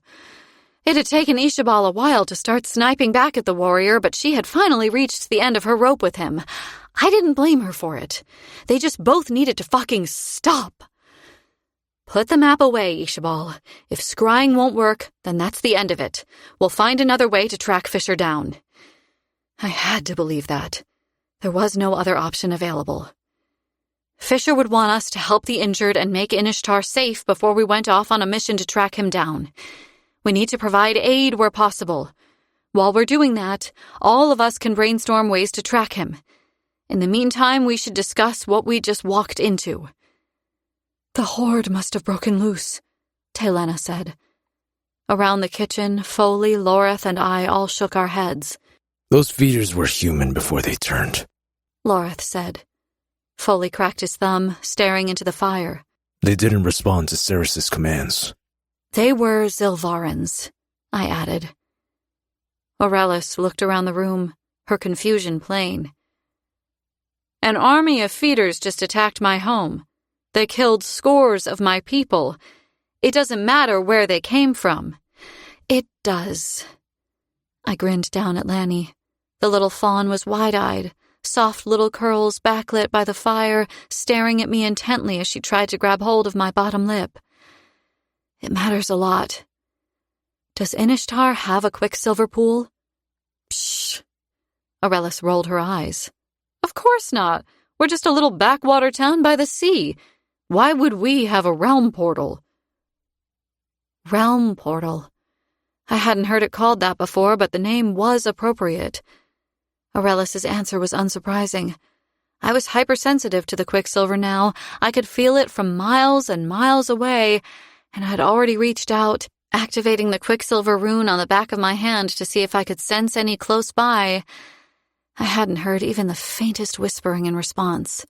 It had taken Ishabal a while to start sniping back at the warrior, but she had finally reached the end of her rope with him. I didn't blame her for it. They just both needed to fucking stop. "Put the map away, Ishabal. If scrying won't work, then that's the end of it. We'll find another way to track Fisher down." I had to believe that. There was no other option available. Fisher would want us to help the injured and make Inishtar safe before we went off on a mission to track him down. We need to provide aid where possible. While we're doing that, all of us can brainstorm ways to track him. In the meantime, we should discuss what we just walked into. "The horde must have broken loose," Taelena said. Around the kitchen, Foley, Loreth, and I all shook our heads. Those feeders were human before they turned, Loreth said. Foley cracked his thumb, staring into the fire. They didn't respond to Ceres's commands. They were Zilvarans, I added. Aurelis looked around the room, her confusion plain. "An army of feeders just attacked my home. They killed scores of my people. It doesn't matter where they came from." "It does." I grinned down at Lanny. The little fawn was wide-eyed, soft little curls backlit by the fire, staring at me intently as she tried to grab hold of my bottom lip. "It matters a lot. Does Inishtar have a quicksilver pool?" "Psh." Aurelis rolled her eyes. "Of course not. We're just a little backwater town by the sea. Why would we have a realm portal?" Realm portal. I hadn't heard it called that before, but the name was appropriate. Aurelis's answer was unsurprising. I was hypersensitive to the quicksilver now. I could feel it from miles and miles away, and I'd already reached out, activating the quicksilver rune on the back of my hand to see if I could sense any close by. I hadn't heard even the faintest whispering in response,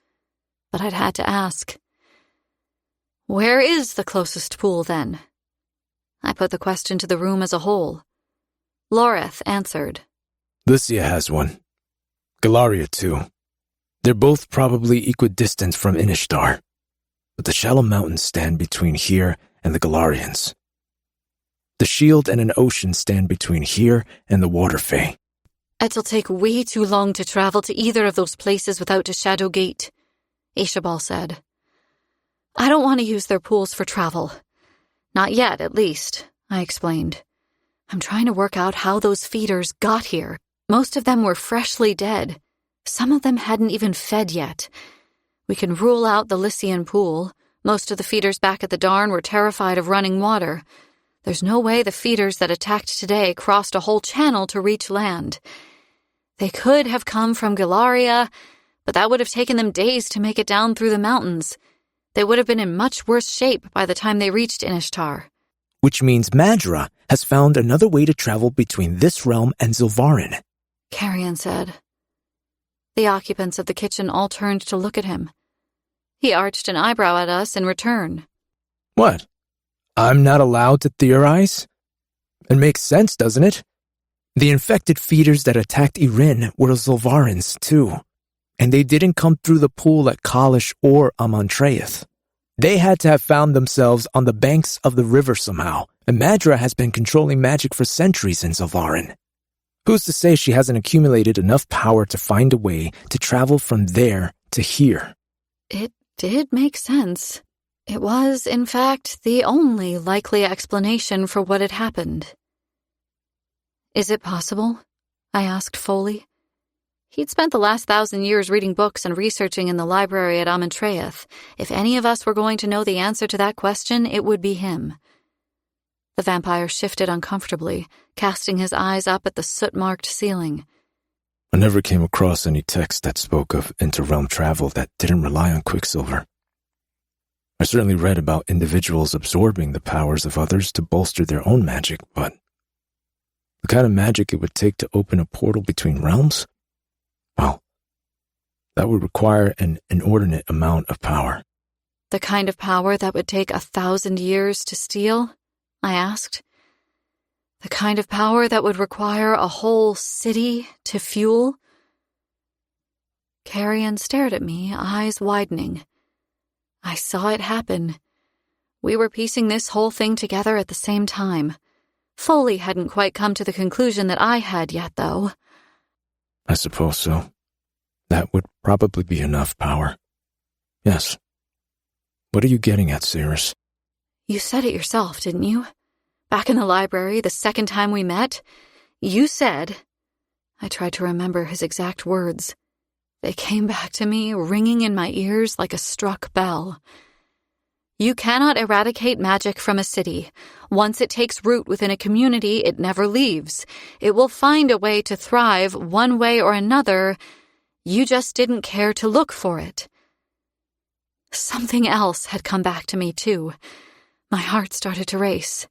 but I'd had to ask. Where is the closest pool, then? I put the question to the room as a whole. Loreth answered. Lycia has one. Galaria, too. They're both probably equidistant from Inishtar, but the shallow mountains stand between here and the Galarians. The shield and an ocean stand between here and the water fae. It'll take way too long to travel to either of those places without a shadow gate, Ishabal said. I don't want to use their pools for travel. Not yet, at least, I explained. I'm trying to work out how those feeders got here. Most of them were freshly dead. Some of them hadn't even fed yet. We can rule out the Lycian pool. Most of the feeders back at the Darn were terrified of running water. There's no way the feeders that attacked today crossed a whole channel to reach land. They could have come from Galaria, but that would have taken them days to make it down through the mountains. They would have been in much worse shape by the time they reached Inishtar. Which means Madra has found another way to travel between this realm and Zilvarin, Carrion said. The occupants of the kitchen all turned to look at him. He arched an eyebrow at us in return. What? I'm not allowed to theorize? It makes sense, doesn't it? The infected feeders that attacked Irin were Zilvarins, too. And they didn't come through the pool at Kalish or Amontreath. They had to have found themselves on the banks of the river somehow, and Madra has been controlling magic for centuries in Zilvarin. Who's to say she hasn't accumulated enough power to find a way to travel from there to here? It did make sense. It was, in fact, the only likely explanation for what had happened. Is it possible? I asked Foley. He'd spent the last 1,000 years reading books and researching in the library at Amontreath. If any of us were going to know the answer to that question, it would be him. The vampire shifted uncomfortably, casting his eyes up at the soot-marked ceiling. I never came across any text that spoke of inter-realm travel that didn't rely on quicksilver. I certainly read about individuals absorbing the powers of others to bolster their own magic, but the kind of magic it would take to open a portal between realms? Well, that would require an inordinate amount of power. The kind of power that would take 1,000 years to steal? I asked. The kind of power that would require a whole city to fuel? Carrion stared at me, eyes widening. I saw it happen. We were piecing this whole thing together at the same time. Foley hadn't quite come to the conclusion that I had yet, though. I suppose so. That would probably be enough power. Yes. What are you getting at, Cirrus? You said it yourself, didn't you? Back in the library, the second time we met, you said... I tried to remember his exact words. They came back to me, ringing in my ears like a struck bell. You cannot eradicate magic from a city. Once it takes root within a community, it never leaves. It will find a way to thrive one way or another. You just didn't care to look for it. Something else had come back to me, too. My heart started to race.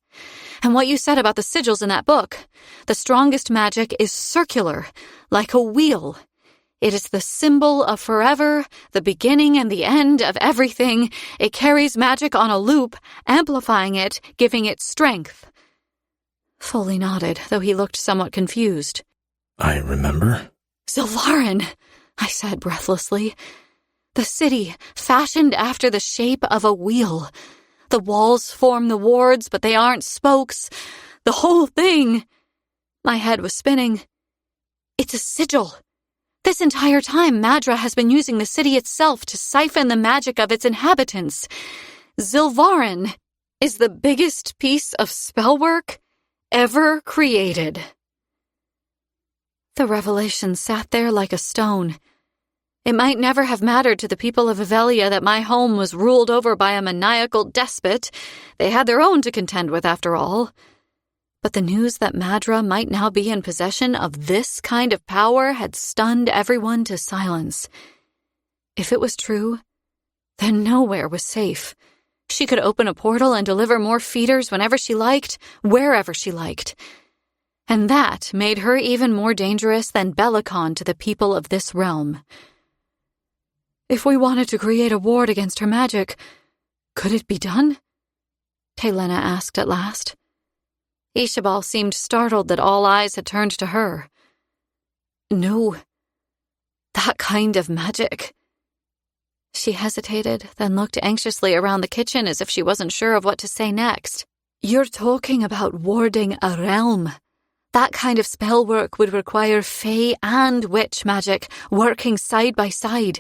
And what you said about the sigils in that book. The strongest magic is circular, like a wheel. It is the symbol of forever, the beginning and the end of everything. It carries magic on a loop, amplifying it, giving it strength. Foley nodded, though he looked somewhat confused. I remember. Zilvarin, I said breathlessly. The city, fashioned after the shape of a wheel. The walls form the wards, but they aren't spokes. The whole thing. My head was spinning. It's a sigil. This entire time, Madra has been using the city itself to siphon the magic of its inhabitants. Zilvarin is the biggest piece of spellwork ever created. The revelation sat there like a stone. It might never have mattered to the people of Avelia that my home was ruled over by a maniacal despot. They had their own to contend with, after all. But the news that Madra might now be in possession of this kind of power had stunned everyone to silence. If it was true, then nowhere was safe. She could open a portal and deliver more feeders whenever she liked, wherever she liked. And that made her even more dangerous than Belicon to the people of this realm. If we wanted to create a ward against her magic, could it be done? Telena asked at last. Ishabal seemed startled that all eyes had turned to her. No. That kind of magic. She hesitated, then looked anxiously around the kitchen as if she wasn't sure of what to say next. You're talking about warding a realm. That kind of spell work would require fae and witch magic working side by side.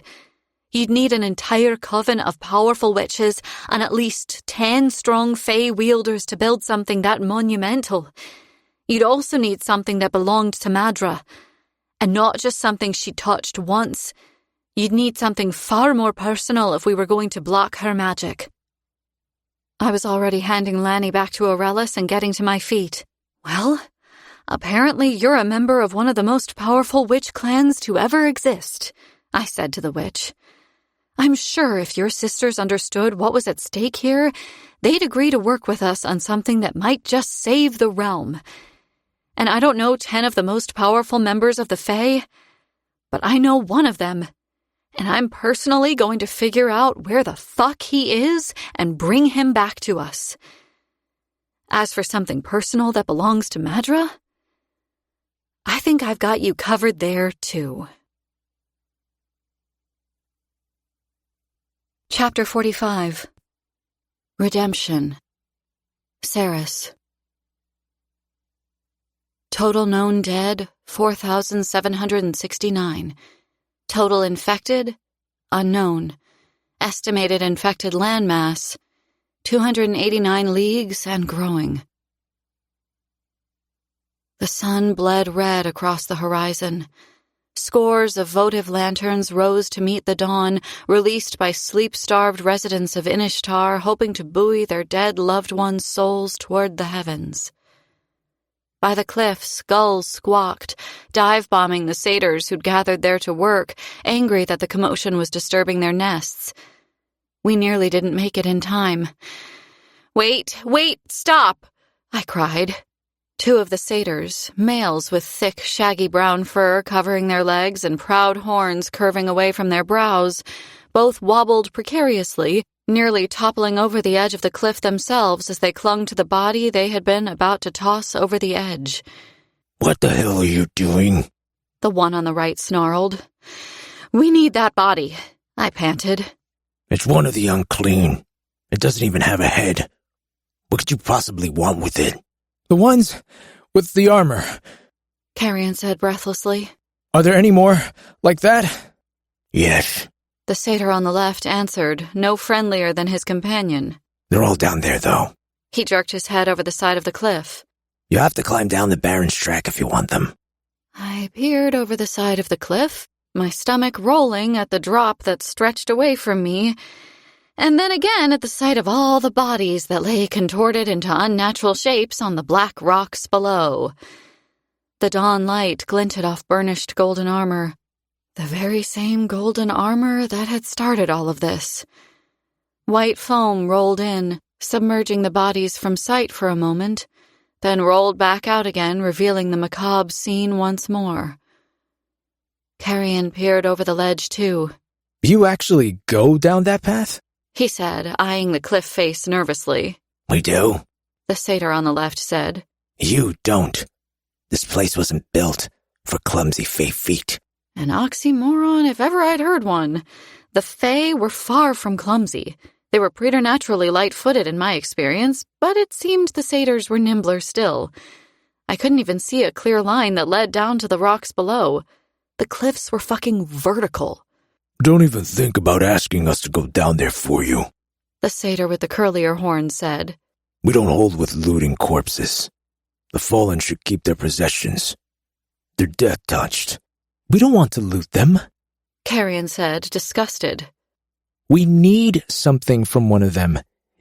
You'd need an entire coven of powerful witches and at least 10 strong fae wielders to build something that monumental. You'd also need something that belonged to Madra, and not just something she touched once. You'd need something far more personal if we were going to block her magic. I was already handing Lanny back to Aurelis and getting to my feet. Well, apparently you're a member of one of the most powerful witch clans to ever exist, I said to the witch. I'm sure if your sisters understood what was at stake here, they'd agree to work with us on something that might just save the realm. And I don't know 10 of the most powerful members of the Fae, but I know one of them, and I'm personally going to figure out where the fuck he is and bring him back to us. As for something personal that belongs to Madra, I think I've got you covered there too. Chapter 45. Redemption. Ceres. Total known dead, 4,769. Total infected, unknown. Estimated infected landmass, 289 leagues and growing. The sun bled red across the horizon. Scores of votive lanterns rose to meet the dawn, released by sleep-starved residents of Inishtar hoping to buoy their dead loved ones' souls toward the heavens. By the cliffs, gulls squawked, dive-bombing the satyrs who'd gathered there to work, angry that the commotion was disturbing their nests. We nearly didn't make it in time. Wait, stop! I cried. 2 of the satyrs, males with thick, shaggy brown fur covering their legs and proud horns curving away from their brows, both wobbled precariously, nearly toppling over the edge of the cliff themselves as they clung to the body they had been about to toss over the edge. What the hell are you doing? The one on the right snarled. We need that body, I panted. It's one of the unclean. It doesn't even have a head. What could you possibly want with it? The ones with the armor, Carrion said breathlessly. Are there any more like that? Yes. The satyr on the left answered, no friendlier than his companion. They're all down there, though. He jerked his head over the side of the cliff. You have to climb down the Baron's track if you want them. I peered over the side of the cliff, my stomach rolling at the drop that stretched away from me, and then again at the sight of all the bodies that lay contorted into unnatural shapes on the black rocks below. The dawn light glinted off burnished golden armor. The very same golden armor that had started all of this. White foam rolled in, submerging the bodies from sight for a moment, then rolled back out again, revealing the macabre scene once more. Carrion peered over the ledge, too. You actually go down that path? He said, eyeing the cliff face nervously. We do? The satyr on the left said. You don't. This place wasn't built for clumsy Fae feet. An oxymoron if ever I'd heard one. The Fae were far from clumsy. They were preternaturally light-footed in my experience, but it seemed the satyrs were nimbler still. I couldn't even see a clear line that led down to the rocks below. The cliffs were fucking vertical. Don't even think about asking us to go down there for you, the satyr with the curlier horn said. We don't hold with looting corpses. The fallen should keep their possessions. They're death-touched. We don't want to loot them, Carrion said, disgusted. We need something from one of them.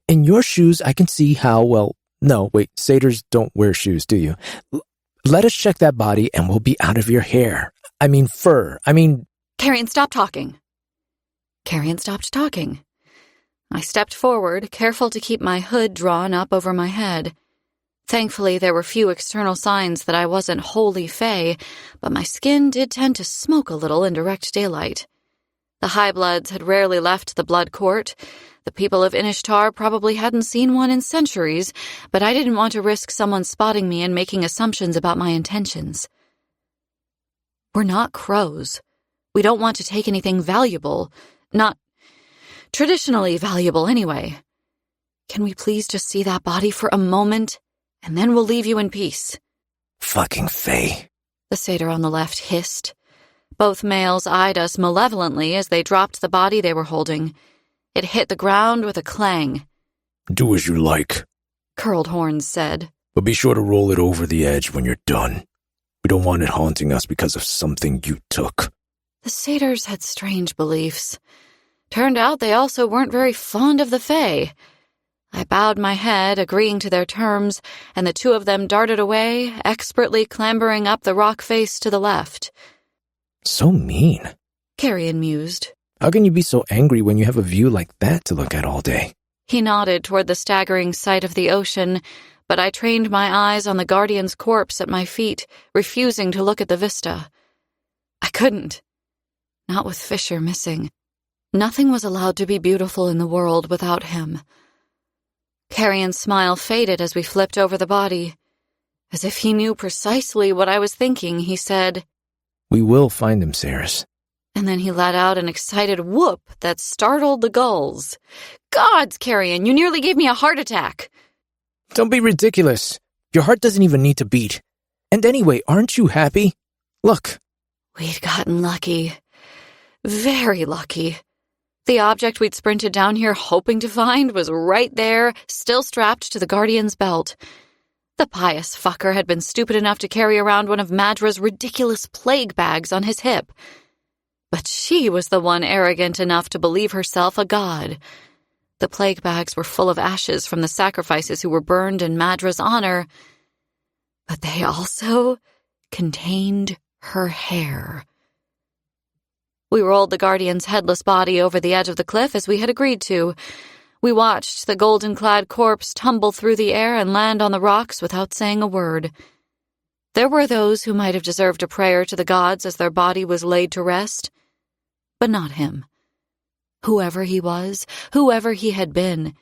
In your shoes, I can see how, satyrs don't wear shoes, do you? Let us check that body and we'll be out of your hair. Fur. Carrion, stop talking. Carrion stopped talking. I stepped forward, careful to keep my hood drawn up over my head. Thankfully, there were few external signs that I wasn't wholly fey, but my skin did tend to smoke a little in direct daylight. The high bloods had rarely left the blood court. The people of Inishtar probably hadn't seen one in centuries, but I didn't want to risk someone spotting me and making assumptions about my intentions. We're not crows. We don't want to take anything valuable. Not traditionally valuable, anyway. Can we please just see that body for a moment, and then we'll leave you in peace? Fucking Faye, the satyr on the left hissed. Both males eyed us malevolently as they dropped the body they were holding. It hit the ground with a clang. Do as you like, Curled Horns said. but be sure to roll it over the edge when you're done. We don't want it haunting us because of something you took. The satyrs had strange beliefs. Turned out they also weren't very fond of the Fae. I bowed my head, agreeing to their terms, and the two of them darted away, expertly clambering up the rock face to the left. So mean. Carrion mused. How can you be so angry when you have a view like that to look at all day? He nodded toward the staggering sight of the ocean, but I trained my eyes on the guardian's corpse at my feet, refusing to look at the vista. I couldn't. Not with Fisher missing. Nothing was allowed to be beautiful in the world without him. Carrion's smile faded as we flipped over the body. As if he knew precisely what I was thinking, he said, We will find him, Saris. and then he let out an excited whoop that startled the gulls. Gods, Carrion, you nearly gave me a heart attack. Don't be ridiculous. Your heart doesn't even need to beat. And anyway, aren't you happy? Look. We'd gotten lucky. Very lucky. The object we'd sprinted down here hoping to find was right there, still strapped to the Guardian's belt. The pious fucker had been stupid enough to carry around one of Madra's ridiculous plague bags on his hip. But she was the one arrogant enough to believe herself a god. The plague bags were full of ashes from the sacrifices who were burned in Madra's honor, but they also contained her hair. We rolled the Guardian's headless body over the edge of the cliff as we had agreed to. We watched the golden-clad corpse tumble through the air and land on the rocks without saying a word. There were those who might have deserved a prayer to the gods as their body was laid to rest, but not him. Whoever he was, whoever he had been,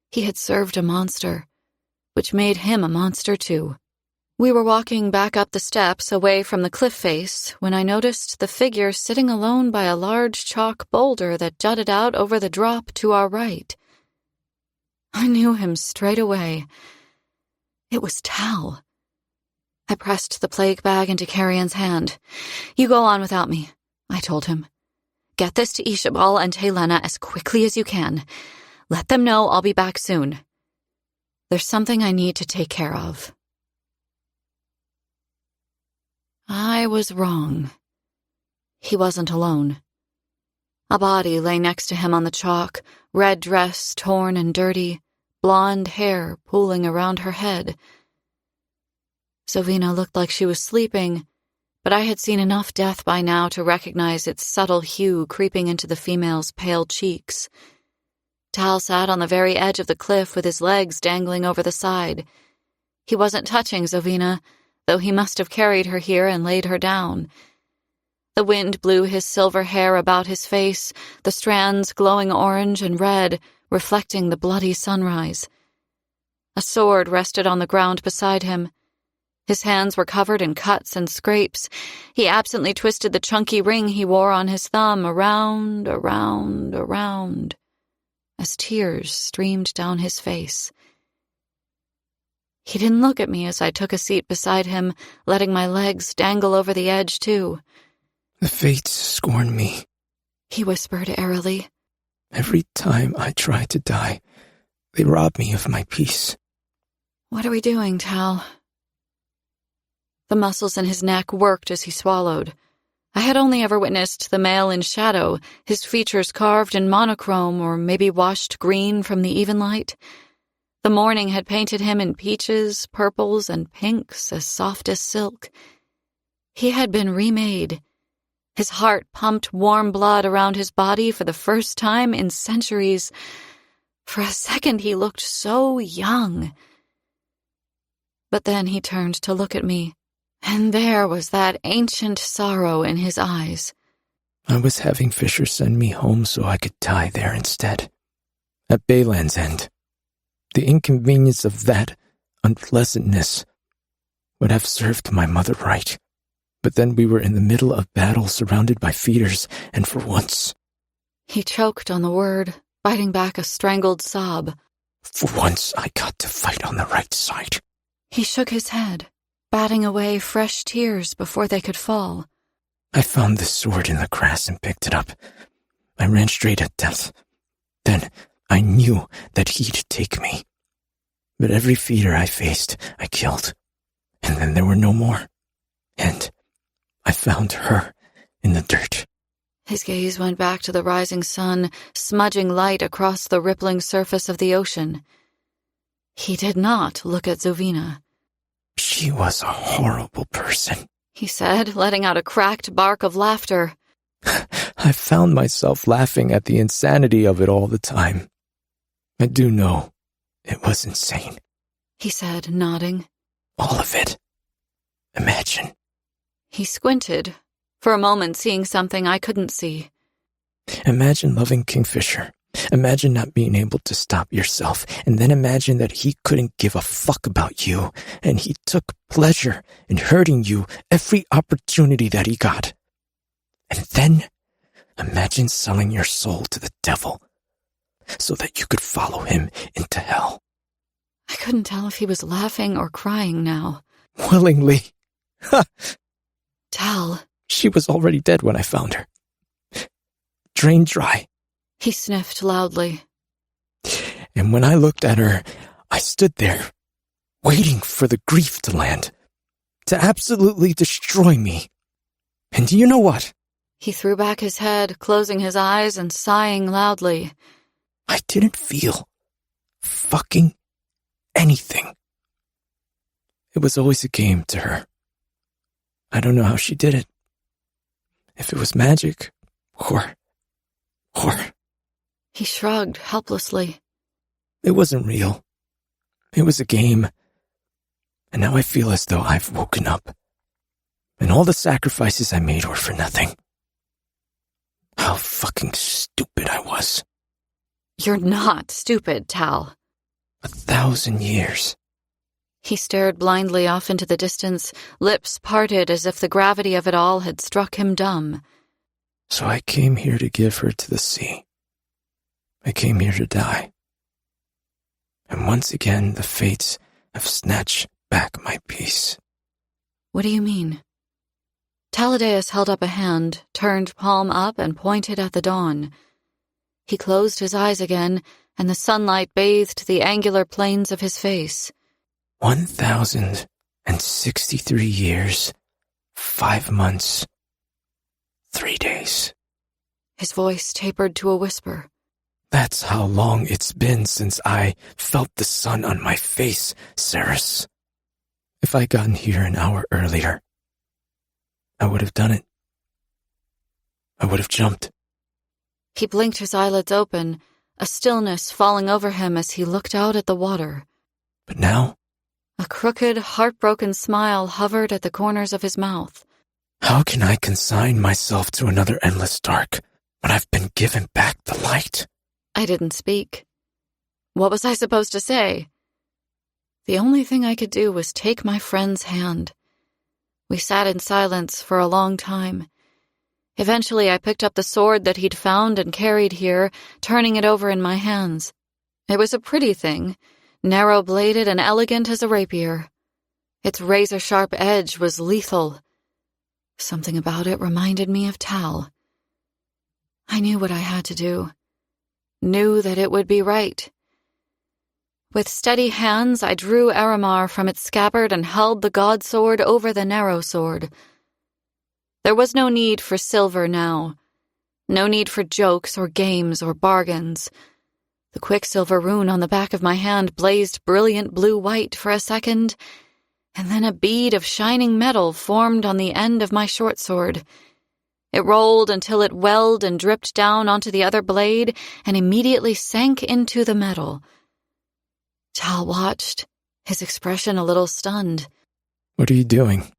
he had served a monster, which made him a monster too. We were walking back up the steps away from the cliff face when I noticed the figure sitting alone by a large chalk boulder that jutted out over the drop to our right. I knew him straight away. It was Tal. I pressed the plague bag into Carrion's hand. You go on without me, I told him. Get this to Ishabal and Helena as quickly as you can. Let them know I'll be back soon. There's something I need to take care of. I was wrong. He wasn't alone. A body lay next to him on the chalk, red dress torn and dirty, blonde hair pooling around her head. Sovina looked like she was sleeping, but I had seen enough death by now to recognize its subtle hue creeping into the female's pale cheeks. Tal sat on the very edge of the cliff with his legs dangling over the side. He wasn't touching Sovina, though he must have carried her here and laid her down. The wind blew his silver hair about his face, the strands glowing orange and red, reflecting the bloody sunrise. A sword rested on the ground beside him. His hands were covered in cuts and scrapes. He absently twisted the chunky ring he wore on his thumb around, as tears streamed down his face. He didn't look at me as I took a seat beside him, letting my legs dangle over the edge, too. The fates scorn me, he whispered airily. Every time I try to die, they rob me of my peace. What are we doing, Tal? The muscles in his neck worked as he swallowed. I had only ever witnessed the male in shadow, his features carved in monochrome or maybe washed green from the even light. The morning had painted him in peaches, purples, and pinks as soft as silk. He had been remade. His heart pumped warm blood around his body for the first time in centuries, For a second he looked so young. But then he turned to look at me, and there was that ancient sorrow in his eyes. I was having Fisher send me home so I could die there instead. At Bayland's End. The inconvenience of that unpleasantness would have served my mother right. But then we were in the middle of battle, surrounded by feeders, and for once... He choked on the word, biting back a strangled sob. For once, I got to fight on the right side. He shook his head, batting away fresh tears before they could fall. I found the sword in the grass and picked it up. I ran straight at death. Then I knew that he'd take me. But every feeder I faced, I killed. And then there were no more. And I found her in the dirt. His gaze went back to the rising sun, smudging light across the rippling surface of the ocean. He did not look at Zovina. She was a horrible person, he said, letting out a cracked bark of laughter. I found myself laughing at the insanity of it all the time. I do know it was insane, he said, nodding. All of it. Imagine. He squinted, for a moment seeing something I couldn't see. Imagine loving Kingfisher. Imagine not being able to stop yourself, and then imagine that he couldn't give a fuck about you, and he took pleasure in hurting you every opportunity that he got. And then imagine selling your soul to the devil so that you could follow him into hell. I couldn't tell if he was laughing or crying now. Willingly. Ha! Tal. She was already dead when I found her. Drained dry. He sniffed loudly. And when I looked at her, I stood there, waiting for the grief to land, to absolutely destroy me. And do you know what? He threw back his head, closing his eyes and sighing loudly. I didn't feel fucking anything. It was always a game to her. I don't know how she did it. If it was magic, or... He shrugged helplessly. It wasn't real. It was a game. And now I feel as though I've woken up. And all the sacrifices I made were for nothing. How fucking stupid I was. You're not stupid, Tal. 1,000 years. He stared blindly off into the distance, lips parted as if the gravity of it all had struck him dumb. So I came here to give her to the sea. I came here to die. And once again, the fates have snatched back my peace. What do you mean? Taladeus held up a hand, turned palm up, and pointed at the dawn. He closed his eyes again, and the sunlight bathed the angular planes of his face. 1,063 years, 5 months, 3 days. His voice tapered to a whisper. That's how long it's been since I felt the sun on my face, Ceres. If I'd gotten here an hour earlier, I would have done it. I would have jumped. He blinked his eyelids open, a stillness falling over him as he looked out at the water. But now? A crooked, heartbroken smile hovered at the corners of his mouth. How can I consign myself to another endless dark when I've been given back the light? I didn't speak. What was I supposed to say? The only thing I could do was take my friend's hand. We sat in silence for a long time. Eventually I picked up the sword that he'd found and carried here, turning it over in my hands. It was a pretty thing, narrow-bladed and elegant as a rapier. Its razor-sharp edge was lethal. Something about it reminded me of Tal. I knew what I had to do. Knew that it would be right. With steady hands, I drew Aramar from its scabbard and held the god sword over the narrow sword. There was no need for silver now. No need for jokes or games or bargains. The quicksilver rune on the back of my hand blazed brilliant blue-white for a second, and then a bead of shining metal formed on the end of my short sword. It rolled until it welled and dripped down onto the other blade and immediately sank into the metal. Tal watched, his expression a little stunned. What are you doing?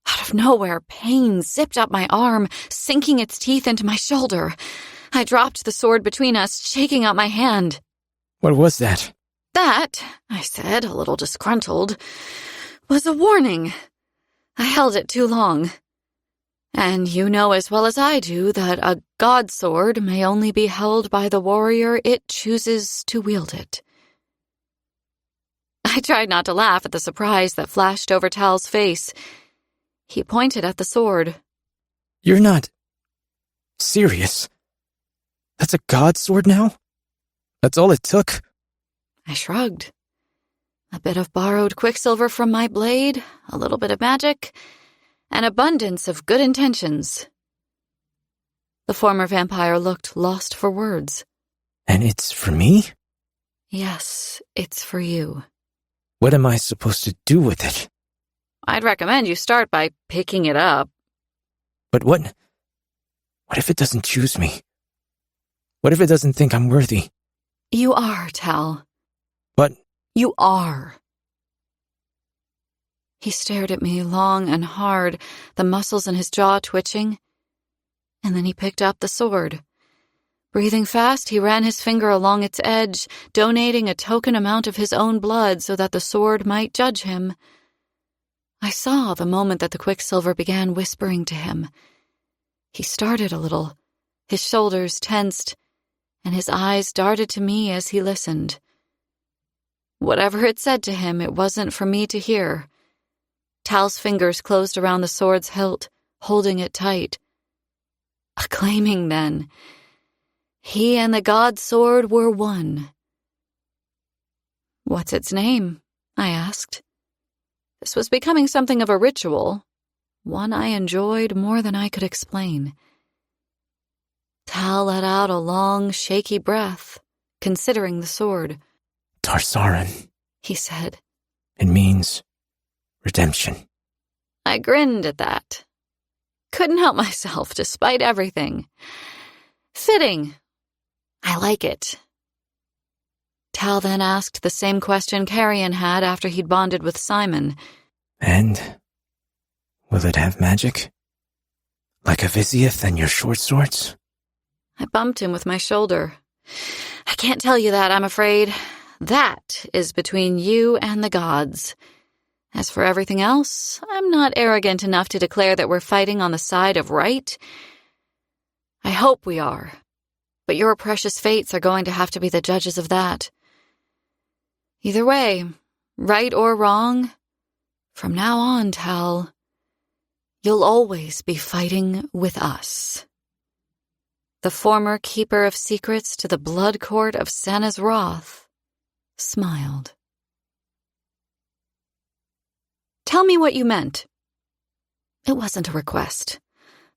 Out of nowhere, pain zipped up my arm, sinking its teeth into my shoulder. I dropped the sword between us, shaking out my hand. What was that? That, I said, a little disgruntled, was a warning. I held it too long. And you know as well as I do that a god sword may only be held by the warrior it chooses to wield it. I tried not to laugh at the surprise that flashed over Tal's face. He pointed at the sword. You're not serious? That's a god sword now? That's all it took? I shrugged. A bit of borrowed quicksilver from my blade, a little bit of magic, an abundance of good intentions. The former vampire looked lost for words. And it's for me? Yes, it's for you. What am I supposed to do with it? I'd recommend you start by picking it up. But what if it doesn't choose me? What if it doesn't think I'm worthy? You are, Tal. But you are. He stared at me long and hard, the muscles in his jaw twitching. And then he picked up the sword. Breathing fast, he ran his finger along its edge, donating a token amount of his own blood so that the sword might judge him. I saw the moment that the quicksilver began whispering to him. He started a little, his shoulders tensed, and his eyes darted to me as he listened. Whatever it said to him, it wasn't for me to hear. Tal's fingers closed around the sword's hilt, holding it tight. Acclaiming, then. He and the god sword were one. What's its name? I asked. This was becoming something of a ritual, one I enjoyed more than I could explain. Tal let out a long, shaky breath, considering the sword. Tarsaran, he said. It means redemption. I grinned at that. Couldn't help myself, despite everything. Fitting. I like it. Tal then asked the same question Carrion had after he'd bonded with Simon. And will it have magic? Like a Vizioth and your short swords? I bumped him with my shoulder. I can't tell you that, I'm afraid. That is between you and the gods. As for everything else, I'm not arrogant enough to declare that we're fighting on the side of right. I hope we are. But your precious fates are going to have to be the judges of that. Either way, right or wrong, from now on, Tal, you'll always be fighting with us. The former keeper of secrets to the blood court of Sanna's wrath smiled. Tell me what you meant. It wasn't a request.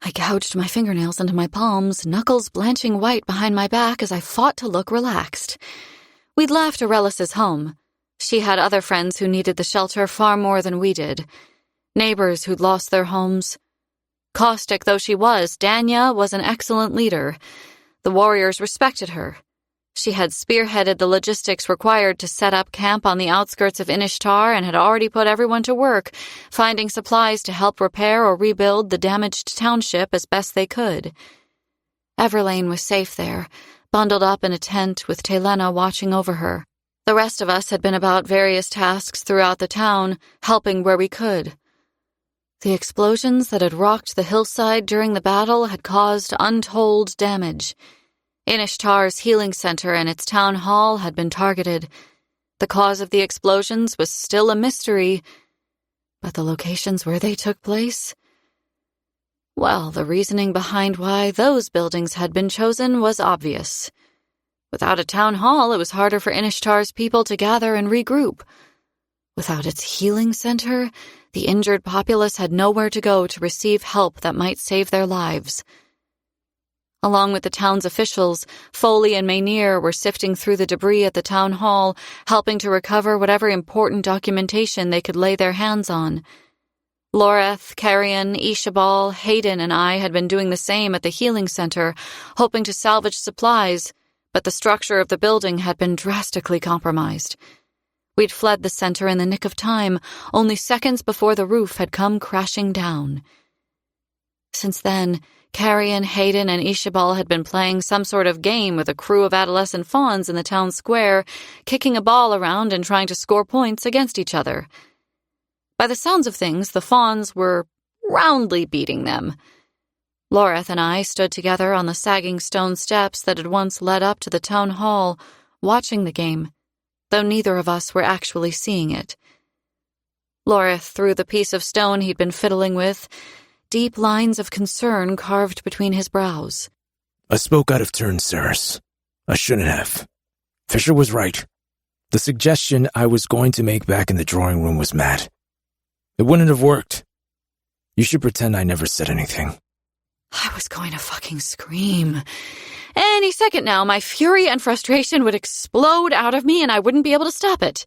I gouged my fingernails into my palms, knuckles blanching white behind my back as I fought to look relaxed. We'd left Aurelis's home. She had other friends who needed the shelter far more than we did. Neighbors who'd lost their homes. Caustic though she was, Danya was an excellent leader. The warriors respected her. She had spearheaded the logistics required to set up camp on the outskirts of Inishtar and had already put everyone to work, finding supplies to help repair or rebuild the damaged township as best they could. Everlane was safe there, bundled up in a tent with Telena watching over her. The rest of us had been about various tasks throughout the town, helping where we could. The explosions that had rocked the hillside during the battle had caused untold damage. Inishtar's healing center and its town hall had been targeted. The cause of the explosions was still a mystery, but the locations where they took place? Well, the reasoning behind why those buildings had been chosen was obvious. Without a town hall, it was harder for Inishtar's people to gather and regroup. Without its healing center, the injured populace had nowhere to go to receive help that might save their lives. Along with the town's officials, Foley and Maynir were sifting through the debris at the town hall, helping to recover whatever important documentation they could lay their hands on. Loreth, Carrion, Ishabal, Hayden, and I had been doing the same at the healing center, hoping to salvage supplies, but the structure of the building had been drastically compromised. We'd fled the center in the nick of time, only seconds before the roof had come crashing down. Since then, Carrion, Hayden, and Ishabal had been playing some sort of game with a crew of adolescent fawns in the town square, kicking a ball around and trying to score points against each other. By the sounds of things, the fawns were roundly beating them. Loreth and I stood together on the sagging stone steps that had once led up to the town hall, watching the game, though neither of us were actually seeing it. Loreth threw the piece of stone he'd been fiddling with, deep lines of concern carved between his brows. I spoke out of turn, Ceres. I shouldn't have. Fisher was right. The suggestion I was going to make back in the drawing room was mad. It wouldn't have worked. You should pretend I never said anything. I was going to fucking scream. Any second now, my fury and frustration would explode out of me and I wouldn't be able to stop it.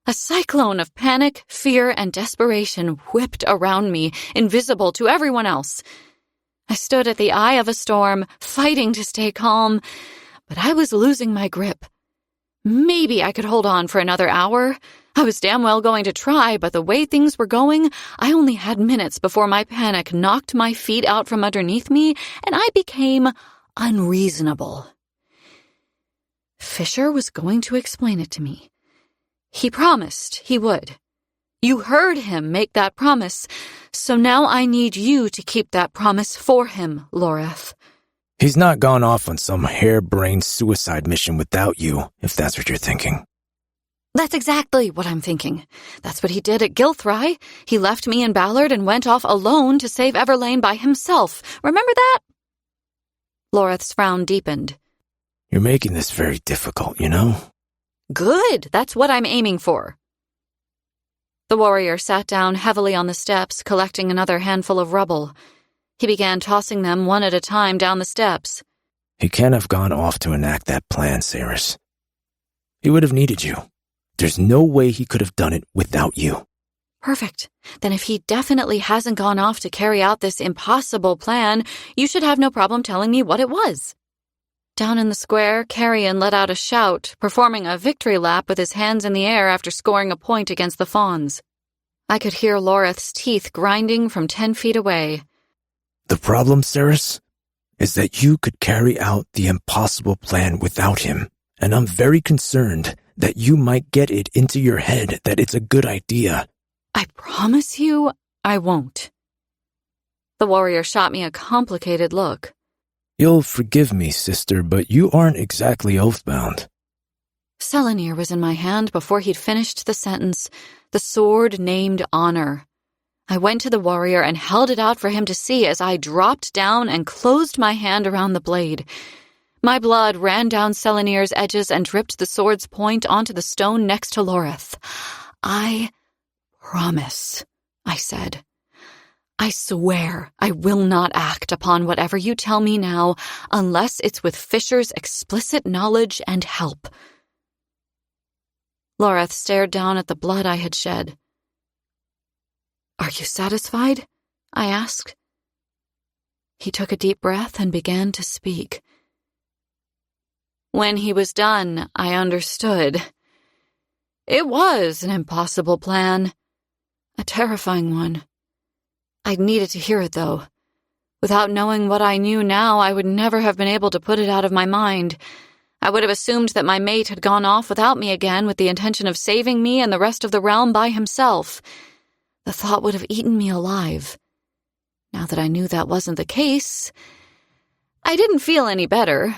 A cyclone of panic, fear, and desperation whipped around me, invisible to everyone else. I stood at the eye of a storm, fighting to stay calm, but I was losing my grip. Maybe I could hold on for another hour. I was damn well going to try, but the way things were going, I only had minutes before my panic knocked my feet out from underneath me, and I became unreasonable. Fisher was going to explain it to me. He promised he would. You heard him make that promise, so now I need you to keep that promise for him, Loreth. He's not gone off on some harebrained suicide mission without you, if that's what you're thinking. That's exactly what I'm thinking. That's what he did at Gilthry. He left me and Ballard and went off alone to save Everlane by himself. Remember that? Loreth's frown deepened. You're making this very difficult, you know? Good. That's what I'm aiming for. The warrior sat down heavily on the steps, collecting another handful of rubble. He began tossing them one at a time down the steps. He can't have gone off to enact that plan, Ceres. He would have needed you. There's no way he could have done it without you. Perfect. Then if he definitely hasn't gone off to carry out this impossible plan, you should have no problem telling me what it was. Down in the square, Carrion let out a shout, performing a victory lap with his hands in the air after scoring a point against the fawns. I could hear Loreth's teeth grinding from 10 feet away. The problem, Ceres, is that you could carry out the impossible plan without him, and I'm very concerned that you might get it into your head that it's a good idea. I promise you, I won't. The warrior shot me a complicated look. You'll forgive me, sister, but you aren't exactly oathbound. Selenir was in my hand before he'd finished the sentence, the sword named Honor. I went to the warrior and held it out for him to see as I dropped down and closed my hand around the blade. My blood ran down Selenir's edges and dripped the sword's point onto the stone next to Loreth. I promise, I said. I swear I will not act upon whatever you tell me now unless it's with Fisher's explicit knowledge and help. Loreth stared down at the blood I had shed. Are you satisfied? I asked. He took a deep breath and began to speak. When he was done, I understood. It was an impossible plan. A terrifying one. I needed to hear it, though. Without knowing what I knew now, I would never have been able to put it out of my mind. I would have assumed that my mate had gone off without me again with the intention of saving me and the rest of the realm by himself. The thought would have eaten me alive. Now that I knew that wasn't the case, I didn't feel any better.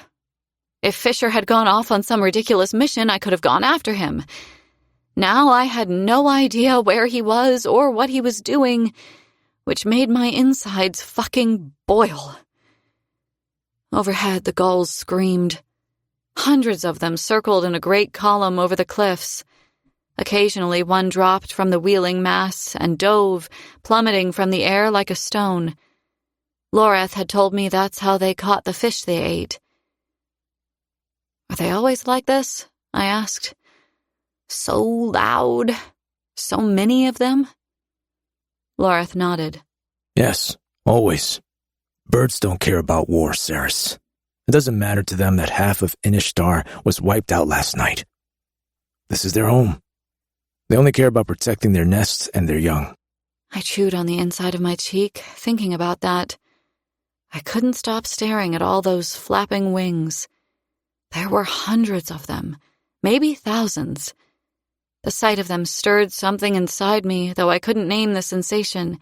If Fisher had gone off on some ridiculous mission, I could have gone after him. Now I had no idea where he was or what he was doing, which made my insides fucking boil. Overhead, the gulls screamed. Hundreds of them circled in a great column over the cliffs. Occasionally, one dropped from the wheeling mass and dove, plummeting from the air like a stone. Loreth had told me that's how they caught the fish they ate. Are they always like this? I asked. So loud. So many of them. Loreth nodded. Yes, always. Birds don't care about war, Ceres. It doesn't matter to them that half of Inishtar was wiped out last night. This is their home. They only care about protecting their nests and their young. I chewed on the inside of my cheek, thinking about that. I couldn't stop staring at all those flapping wings. There were hundreds of them, maybe thousands. The sight of them stirred something inside me, though I couldn't name the sensation.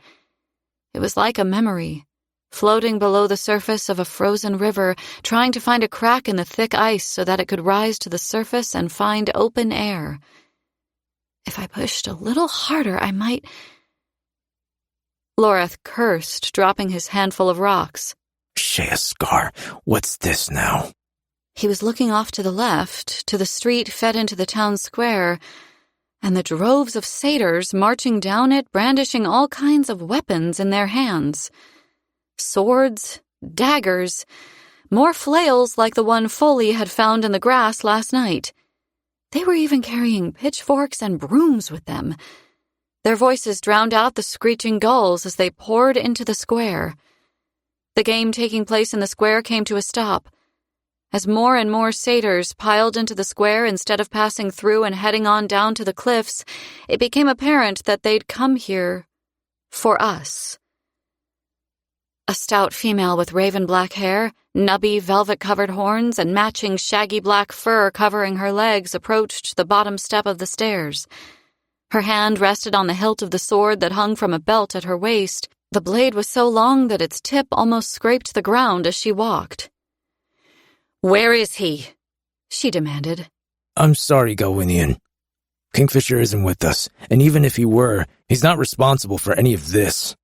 It was like a memory, floating below the surface of a frozen river, trying to find a crack in the thick ice so that it could rise to the surface and find open air. If I pushed a little harder, I might... Loreth cursed, dropping his handful of rocks. Sheaskar, what's this now? He was looking off to the left, to the street fed into the town square, and the droves of satyrs marching down it, brandishing all kinds of weapons in their hands. Swords, daggers, more flails like the one Foley had found in the grass last night. They were even carrying pitchforks and brooms with them. Their voices drowned out the screeching gulls as they poured into the square. The game taking place in the square came to a stop. As more and more satyrs piled into the square instead of passing through and heading on down to the cliffs, it became apparent that they'd come here for us. A stout female with raven black hair, nubby velvet-covered horns, and matching shaggy black fur covering her legs approached the bottom step of the stairs. Her hand rested on the hilt of the sword that hung from a belt at her waist. The blade was so long that its tip almost scraped the ground as she walked. "Where is he?" she demanded. I'm sorry, Galwinian. Kingfisher isn't with us, and even if he were, he's not responsible for any of this.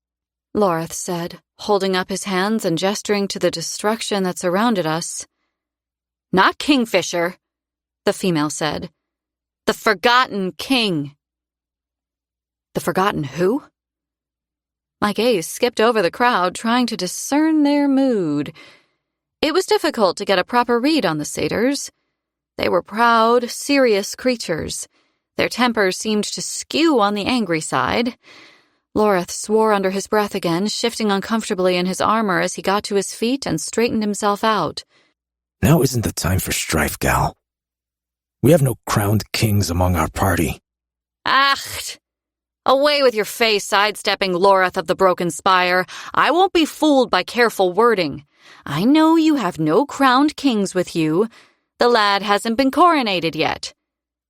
Loreth said, holding up his hands and gesturing to the destruction that surrounded us. "Not Kingfisher," the female said. "The Forgotten King." The Forgotten who? My gaze skipped over the crowd, trying to discern their mood. It was difficult to get a proper read on the satyrs. They were proud, serious creatures. Their tempers seemed to skew on the angry side. Loreth swore under his breath again, shifting uncomfortably in his armor as he got to his feet and straightened himself out. Now isn't the time for strife, Gal. We have no crowned kings among our party. Ach! Away with your face, sidestepping Loreth of the Broken Spire. I won't be fooled by careful wording. I know you have no crowned kings with you. The lad hasn't been coronated yet.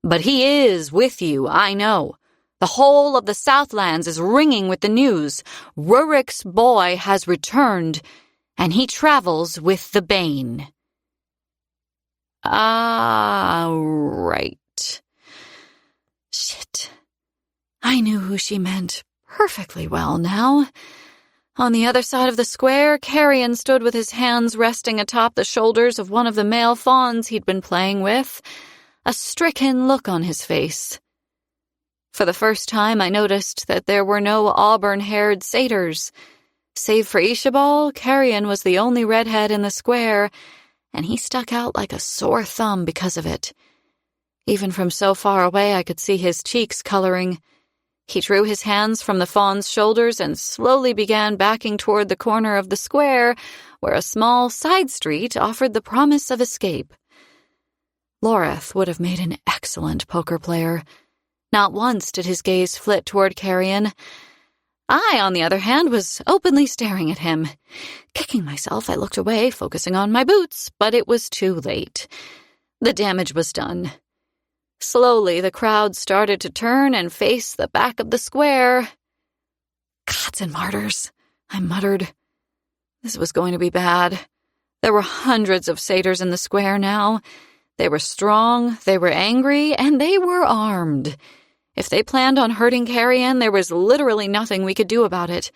But he is with you, I know. The whole of the Southlands is ringing with the news. Rurik's boy has returned, and he travels with the Bane. Ah, right. Shit. I knew who she meant perfectly well now. On the other side of the square, Carrion stood with his hands resting atop the shoulders of one of the male fawns he'd been playing with, a stricken look on his face. For the first time, I noticed that there were no auburn-haired satyrs. Save for Ishabal, Carrion was the only redhead in the square, and he stuck out like a sore thumb because of it. Even from so far away, I could see his cheeks coloring. He drew his hands from the fawn's shoulders and slowly began backing toward the corner of the square, where a small side street offered the promise of escape. Loreth would have made an excellent poker player. Not once did his gaze flit toward Carrion. I, on the other hand, was openly staring at him. Kicking myself, I looked away, focusing on my boots, but it was too late. The damage was done. Slowly, the crowd started to turn and face the back of the square. Gods and martyrs, I muttered. This was going to be bad. There were hundreds of satyrs in the square now. They were strong, they were angry, and they were armed. If they planned on hurting Carrion, there was literally nothing we could do about it.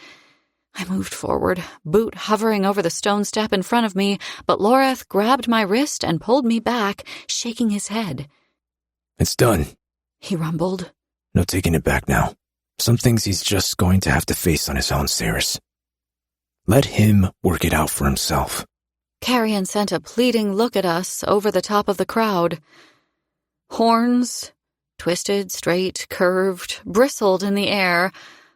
I moved forward, boot hovering over the stone step in front of me, but Loreth grabbed my wrist and pulled me back, shaking his head. It's done, he rumbled. No taking it back now. Some things he's just going to have to face on his own, Ceres. Let him work it out for himself. Carrion sent a pleading look at us over the top of the crowd. Horns, twisted, straight, curved, bristled in the air,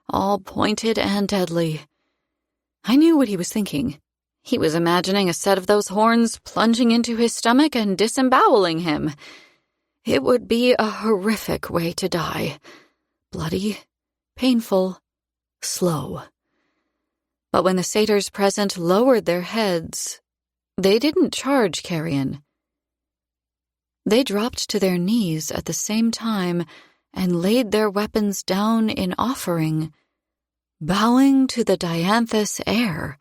all pointed and deadly. I knew what he was thinking. He was imagining a set of those horns plunging into his stomach and disemboweling him. It would be a horrific way to die. Bloody, painful, slow. But when the satyrs present lowered their heads, they didn't charge Carrion. They dropped to their knees at the same time and laid their weapons down in offering, bowing to the dianthus air.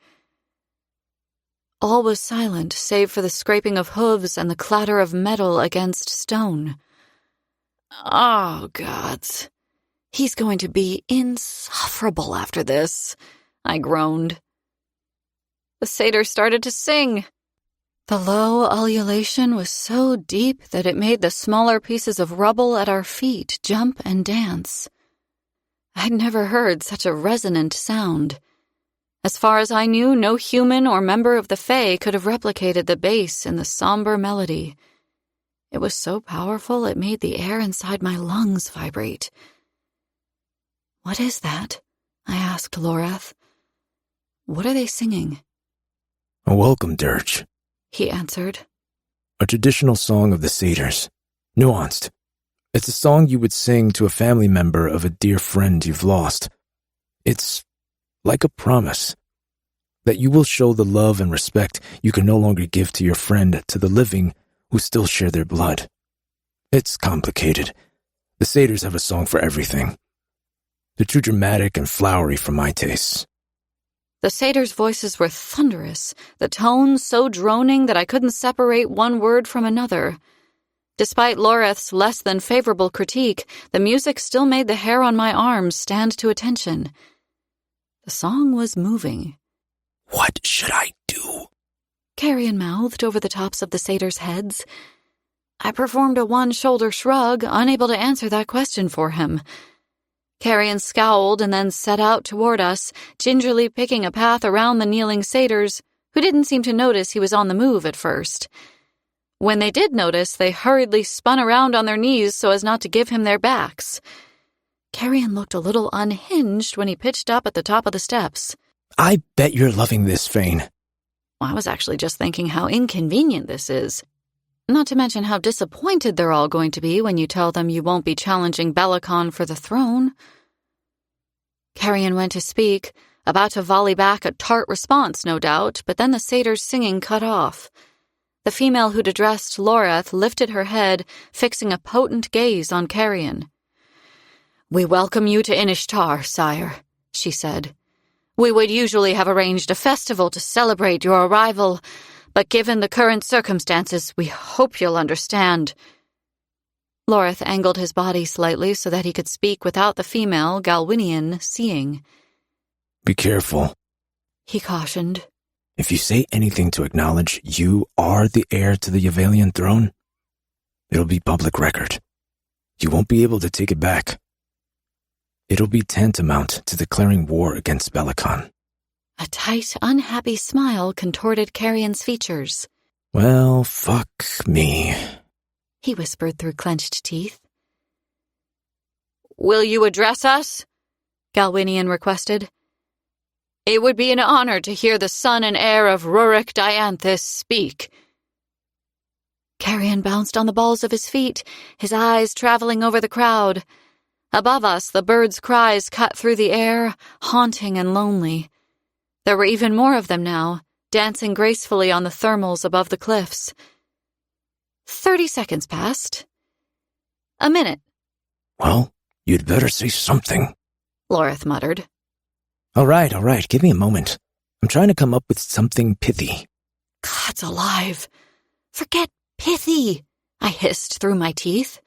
All was silent save for the scraping of hooves and the clatter of metal against stone. Oh, gods. He's going to be insufferable after this, I groaned. The satyr started to sing. The low ululation was so deep that it made the smaller pieces of rubble at our feet jump and dance. I'd never heard such a resonant sound. As far as I knew, no human or member of the Fae could have replicated the bass in the somber melody. It was so powerful it made the air inside my lungs vibrate. "What is that?" I asked Lorath. "What are they singing?" A welcome dirge, he answered. a traditional song of the satyrs, nuanced. It's a song you would sing to a family member of a dear friend you've lost. It's like a promise that you will show the love and respect you can no longer give to your friend to the living who still share their blood. It's complicated. The satyrs have a song for everything. They're too dramatic and flowery for my tastes. The satyrs' voices were thunderous, the tones so droning that I couldn't separate one word from another. Despite Lorath's less than favorable critique, the music still made the hair on my arms stand to attention. The song was moving. What should I do? Carrion mouthed over the tops of the satyrs' heads. I performed a one-shoulder shrug, unable to answer that question for him. Carrion scowled and then set out toward us, gingerly picking a path around the kneeling satyrs, who didn't seem to notice he was on the move at first. When they did notice, they hurriedly spun around on their knees so as not to give him their backs. Carrion looked a little unhinged when he pitched up at the top of the steps. I bet you're loving this, Fane. I was actually just thinking how inconvenient this is. Not to mention how disappointed they're all going to be when you tell them you won't be challenging Bellicon for the throne. Carrion went to speak, about to volley back a tart response, no doubt, but then the satyr's singing cut off. The female who'd addressed Lorath lifted her head, fixing a potent gaze on Carrion. "We welcome you to Inishtar, sire," she said. "We would usually have arranged a festival to celebrate your arrival, but given the current circumstances, we hope you'll understand." Lorath angled his body slightly so that he could speak without the female, Galwinian, seeing. Be careful, he cautioned. If you say anything to acknowledge you are the heir to the Yavalian throne, it'll be public record. You won't be able to take it back. It'll be tantamount to declaring war against Bellicon. A tight, unhappy smile contorted Carrion's features. Well, fuck me, he whispered through clenched teeth. "Will you address us?" Galwinian requested. "It would be an honor to hear the son and heir of Rurik Dianthus speak." Carrion bounced on the balls of his feet, his eyes traveling over the crowd. Above us, the birds' cries cut through the air, haunting and lonely. There were even more of them now, dancing gracefully on the thermals above the cliffs. 30 seconds passed. A minute. Well, you'd better say something, Lorath muttered. All right, give me a moment. I'm trying to come up with something pithy. God's alive. Forget pithy, I hissed through my teeth.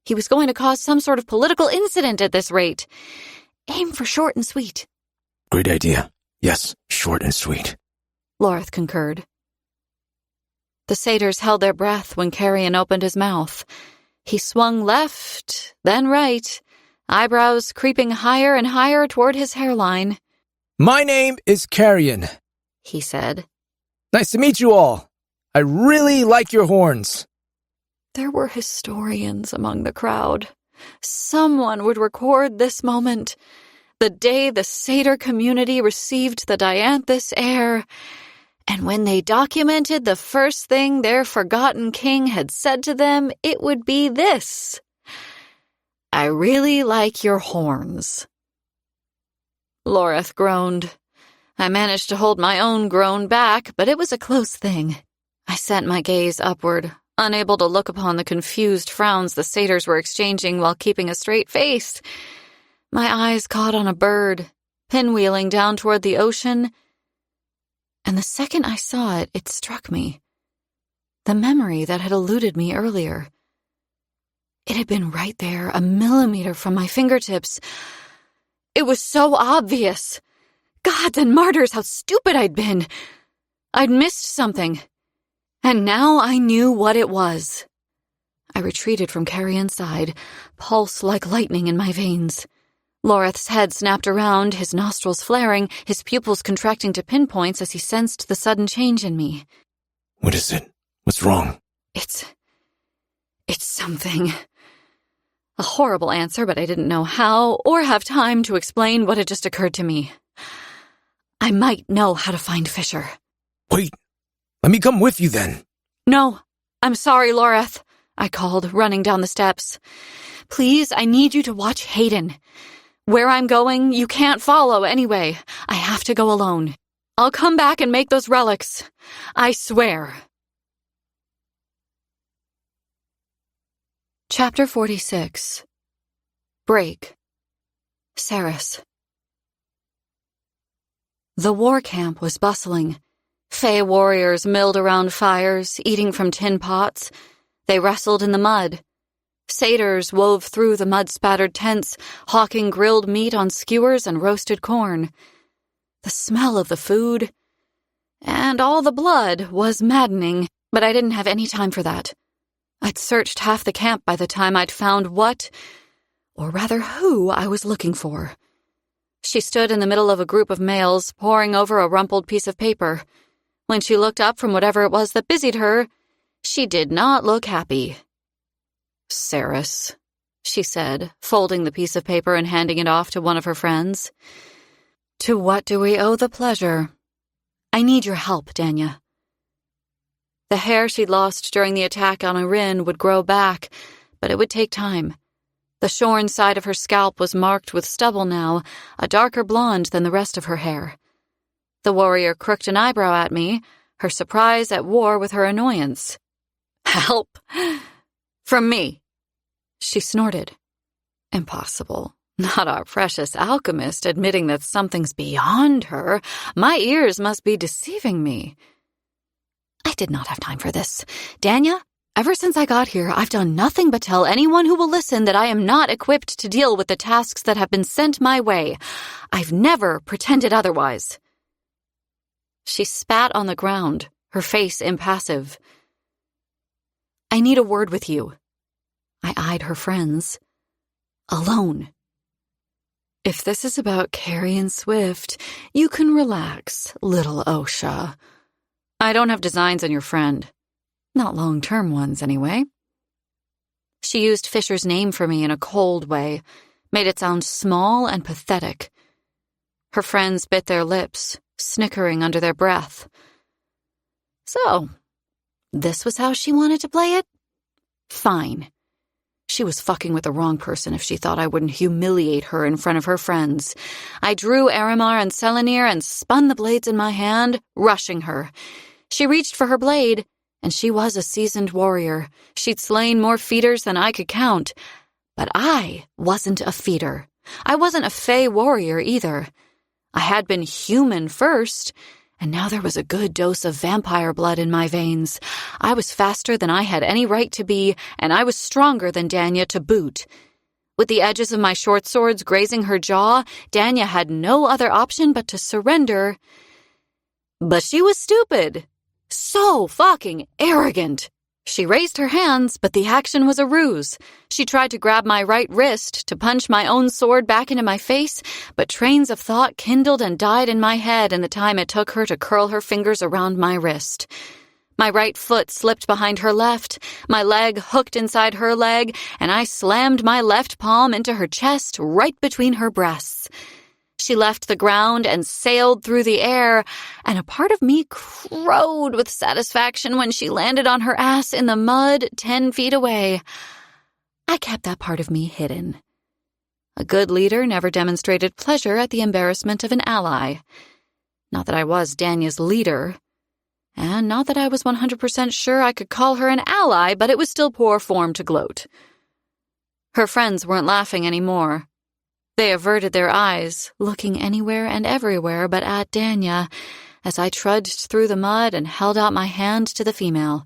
He was going to cause some sort of political incident at this rate. Aim for short and sweet. Great idea. Yes, short and sweet. Lorath concurred. The satyrs held their breath when Carrion opened his mouth. He swung left, then right, eyebrows creeping higher and higher toward his hairline. My name is Carrion, he said. Nice to meet you all. I really like your horns. There were historians among the crowd. Someone would record this moment. The day the satyr community received the dianthus heir, and when they documented the first thing their forgotten king had said to them, it would be this: "I really like your horns." Loreth groaned. I managed to hold my own groan back, but it was a close thing. I sent my gaze upward, unable to look upon the confused frowns the satyrs were exchanging while keeping a straight face. My eyes caught on a bird, pinwheeling down toward the ocean, and the second I saw it, it struck me. The memory that had eluded me earlier. It had been right there, a millimeter from my fingertips. It was so obvious. Gods and martyrs, how stupid I'd been. I'd missed something, and now I knew what it was. I retreated from Carrion's side, pulse like lightning in my veins. Loreth's head snapped around, his nostrils flaring, his pupils contracting to pinpoints as he sensed the sudden change in me. What is it? What's wrong? It's something. A horrible answer, but I didn't know how or have time to explain what had just occurred to me. I might know how to find Fisher. Wait, let me come with you then. No, I'm sorry, Loreth, I called, running down the steps. Please, I need you to watch Hayden. Where I'm going, you can't follow anyway. I have to go alone. I'll come back and make those relics. I swear. Chapter 46. Break. Ceres. The war camp was bustling. Fey warriors milled around fires, eating from tin pots. They wrestled in the mud. Satyrs wove through the mud-spattered tents, hawking grilled meat on skewers and roasted corn. The smell of the food and all the blood was maddening, but I didn't have any time for that. I'd searched half the camp by the time I'd found what, or rather who, I was looking for. She stood in the middle of a group of males, poring over a rumpled piece of paper. When she looked up from whatever it was that busied her, she did not look happy. "Ceres," she said, folding the piece of paper and handing it off to one of her friends. "To what do we owe the pleasure? I need your help, Danya." The hair she'd lost during the attack on Erin would grow back, but it would take time. The shorn side of her scalp was marked with stubble now, a darker blonde than the rest of her hair. The warrior crooked an eyebrow at me, her surprise at war with her annoyance. "Help? From me?" She snorted. "Impossible. Not our precious alchemist admitting that something's beyond her. My ears must be deceiving me." I did not have time for this. "Danya, ever since I got here, I've done nothing but tell anyone who will listen that I am not equipped to deal with the tasks that have been sent my way. I've never pretended otherwise." She spat on the ground, her face impassive. "I need a word with you." I eyed her friends. "Alone." "If this is about Carrion Swift, you can relax, little Osha. I don't have designs on your friend. Not long-term ones, anyway." She used Fisher's name for me in a cold way, made it sound small and pathetic. Her friends bit their lips, snickering under their breath. So, this was how she wanted to play it? Fine. She was fucking with the wrong person if she thought I wouldn't humiliate her in front of her friends. I drew Aramar and Selenir and spun the blades in my hand, rushing her. She reached for her blade, and she was a seasoned warrior. She'd slain more feeders than I could count. But I wasn't a feeder. I wasn't a fey warrior either. I had been human first, and now there was a good dose of vampire blood in my veins. I was faster than I had any right to be, and I was stronger than Danya to boot. With the edges of my short swords grazing her jaw, Danya had no other option but to surrender. But she was stupid. So fucking arrogant. She raised her hands, but the action was a ruse. She tried to grab my right wrist to punch my own sword back into my face, but trains of thought kindled and died in my head in the time it took her to curl her fingers around my wrist. My right foot slipped behind her left, my leg hooked inside her leg, and I slammed my left palm into her chest right between her breasts. She left the ground and sailed through the air, and a part of me crowed with satisfaction when she landed on her ass in the mud 10 feet away. I kept that part of me hidden. A good leader never demonstrated pleasure at the embarrassment of an ally. Not that I was Danya's leader, and not that I was 100% sure I could call her an ally, but it was still poor form to gloat. Her friends weren't laughing anymore. They averted their eyes, looking anywhere and everywhere but at Danya, as I trudged through the mud and held out my hand to the female.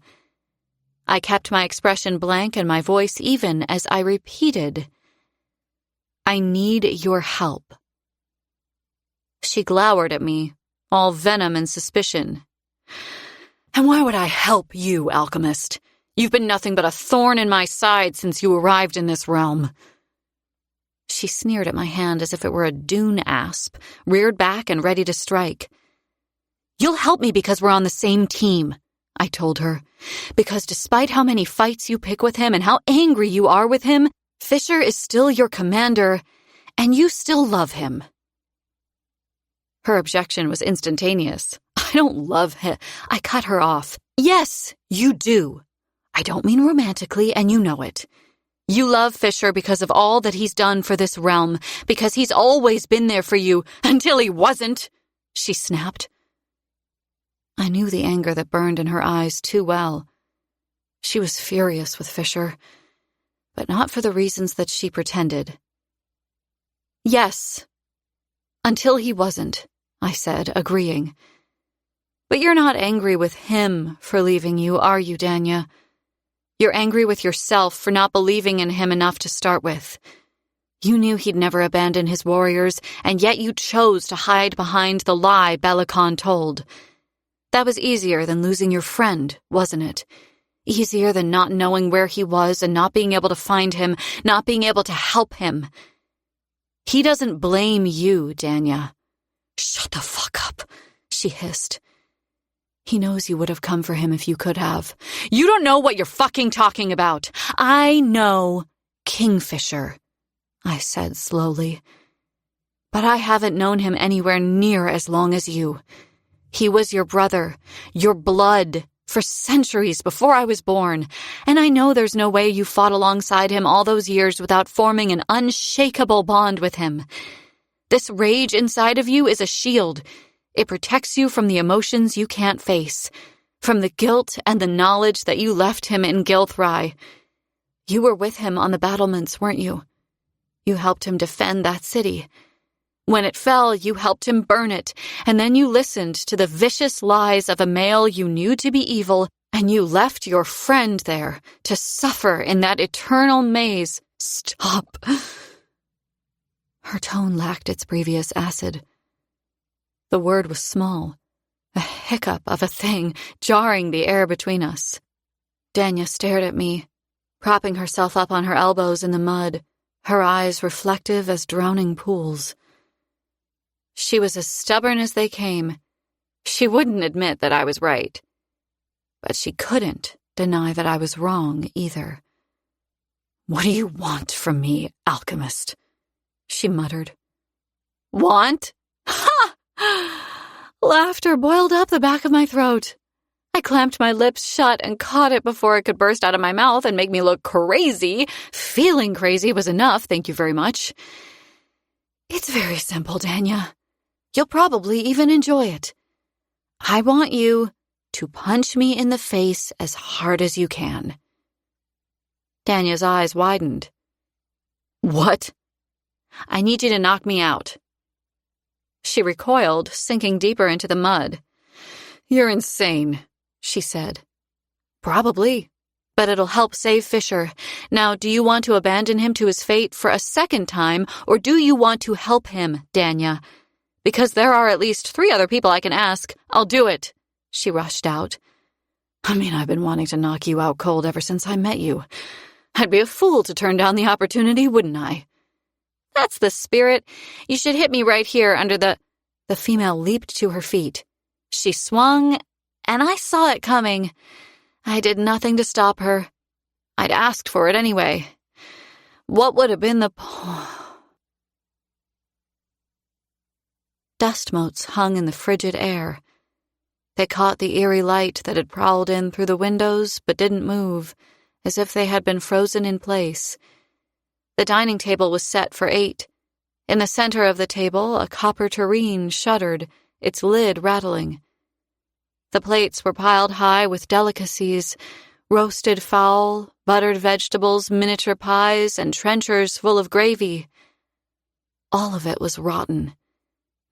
I kept my expression blank and my voice even as I repeated, "I need your help." She glowered at me, all venom and suspicion. "And why would I help you, alchemist? You've been nothing but a thorn in my side since you arrived in this realm." She sneered at my hand as if it were a dune asp, reared back and ready to strike. "You'll help me because we're on the same team," I told her. "Because despite how many fights you pick with him and how angry you are with him, Fisher is still your commander, and you still love him." Her objection was instantaneous. "I don't love him." I cut her off. "Yes, you do. I don't mean romantically, and you know it. You love Fisher because of all that he's done for this realm, because he's always been there for you, until he wasn't," she snapped. I knew the anger that burned in her eyes too well. She was furious with Fisher, but not for the reasons that she pretended. "Yes, until he wasn't," I said, agreeing. "But you're not angry with him for leaving you, are you, Danya? You're angry with yourself for not believing in him enough to start with. You knew he'd never abandon his warriors, and yet you chose to hide behind the lie Belicon told. That was easier than losing your friend, wasn't it? Easier than not knowing where he was and not being able to find him, not being able to help him. He doesn't blame you, Danya." "Shut the fuck up," she hissed. "He knows you would have come for him if you could have." "You don't know what you're fucking talking about." "I know Kingfisher," I said slowly. "But I haven't known him anywhere near as long as you. He was your brother, your blood, for centuries before I was born, and I know there's no way you fought alongside him all those years without forming an unshakable bond with him. This rage inside of you is a shield. It protects you from the emotions you can't face, from the guilt and the knowledge that you left him in Gilthry. You were with him on the battlements, weren't you? You helped him defend that city. When it fell, you helped him burn it, and then you listened to the vicious lies of a male you knew to be evil, and you left your friend there to suffer in that eternal maze. Stop." Her tone lacked its previous acid. The word was small, a hiccup of a thing jarring the air between us. Danya stared at me, propping herself up on her elbows in the mud, her eyes reflective as drowning pools. She was as stubborn as they came. She wouldn't admit that I was right, but she couldn't deny that I was wrong either. "What do you want from me, alchemist?" she muttered. "Want? Ha!" Laughter boiled up the back of my throat. I clamped my lips shut and caught it before it could burst out of my mouth and make me look crazy. Feeling crazy was enough, thank you very much. "It's very simple, Danya. You'll probably even enjoy it. I want you to punch me in the face as hard as you can." Danya's eyes widened. "What?" "I need you to knock me out." She recoiled, sinking deeper into the mud. "You're insane," she said. "Probably, but it'll help save Fisher. Now, do you want to abandon him to his fate for a second time, or do you want to help him, Danya? Because there are at least 3 other people I can ask. I'll do it," she rushed out. "I mean, I've been wanting to knock you out cold ever since I met you. I'd be a fool to turn down the opportunity, wouldn't I?" "That's the spirit. You should hit me right here under the..." The female leaped to her feet. She swung, and I saw it coming. I did nothing to stop her. I'd asked for it anyway. What would have been the... Dust motes hung in the frigid air. They caught the eerie light that had prowled in through the windows but didn't move, as if they had been frozen in place. The dining table was set for 8. In the center of the table, a copper tureen shuddered, its lid rattling. The plates were piled high with delicacies, roasted fowl, buttered vegetables, miniature pies, and trenchers full of gravy. All of it was rotten.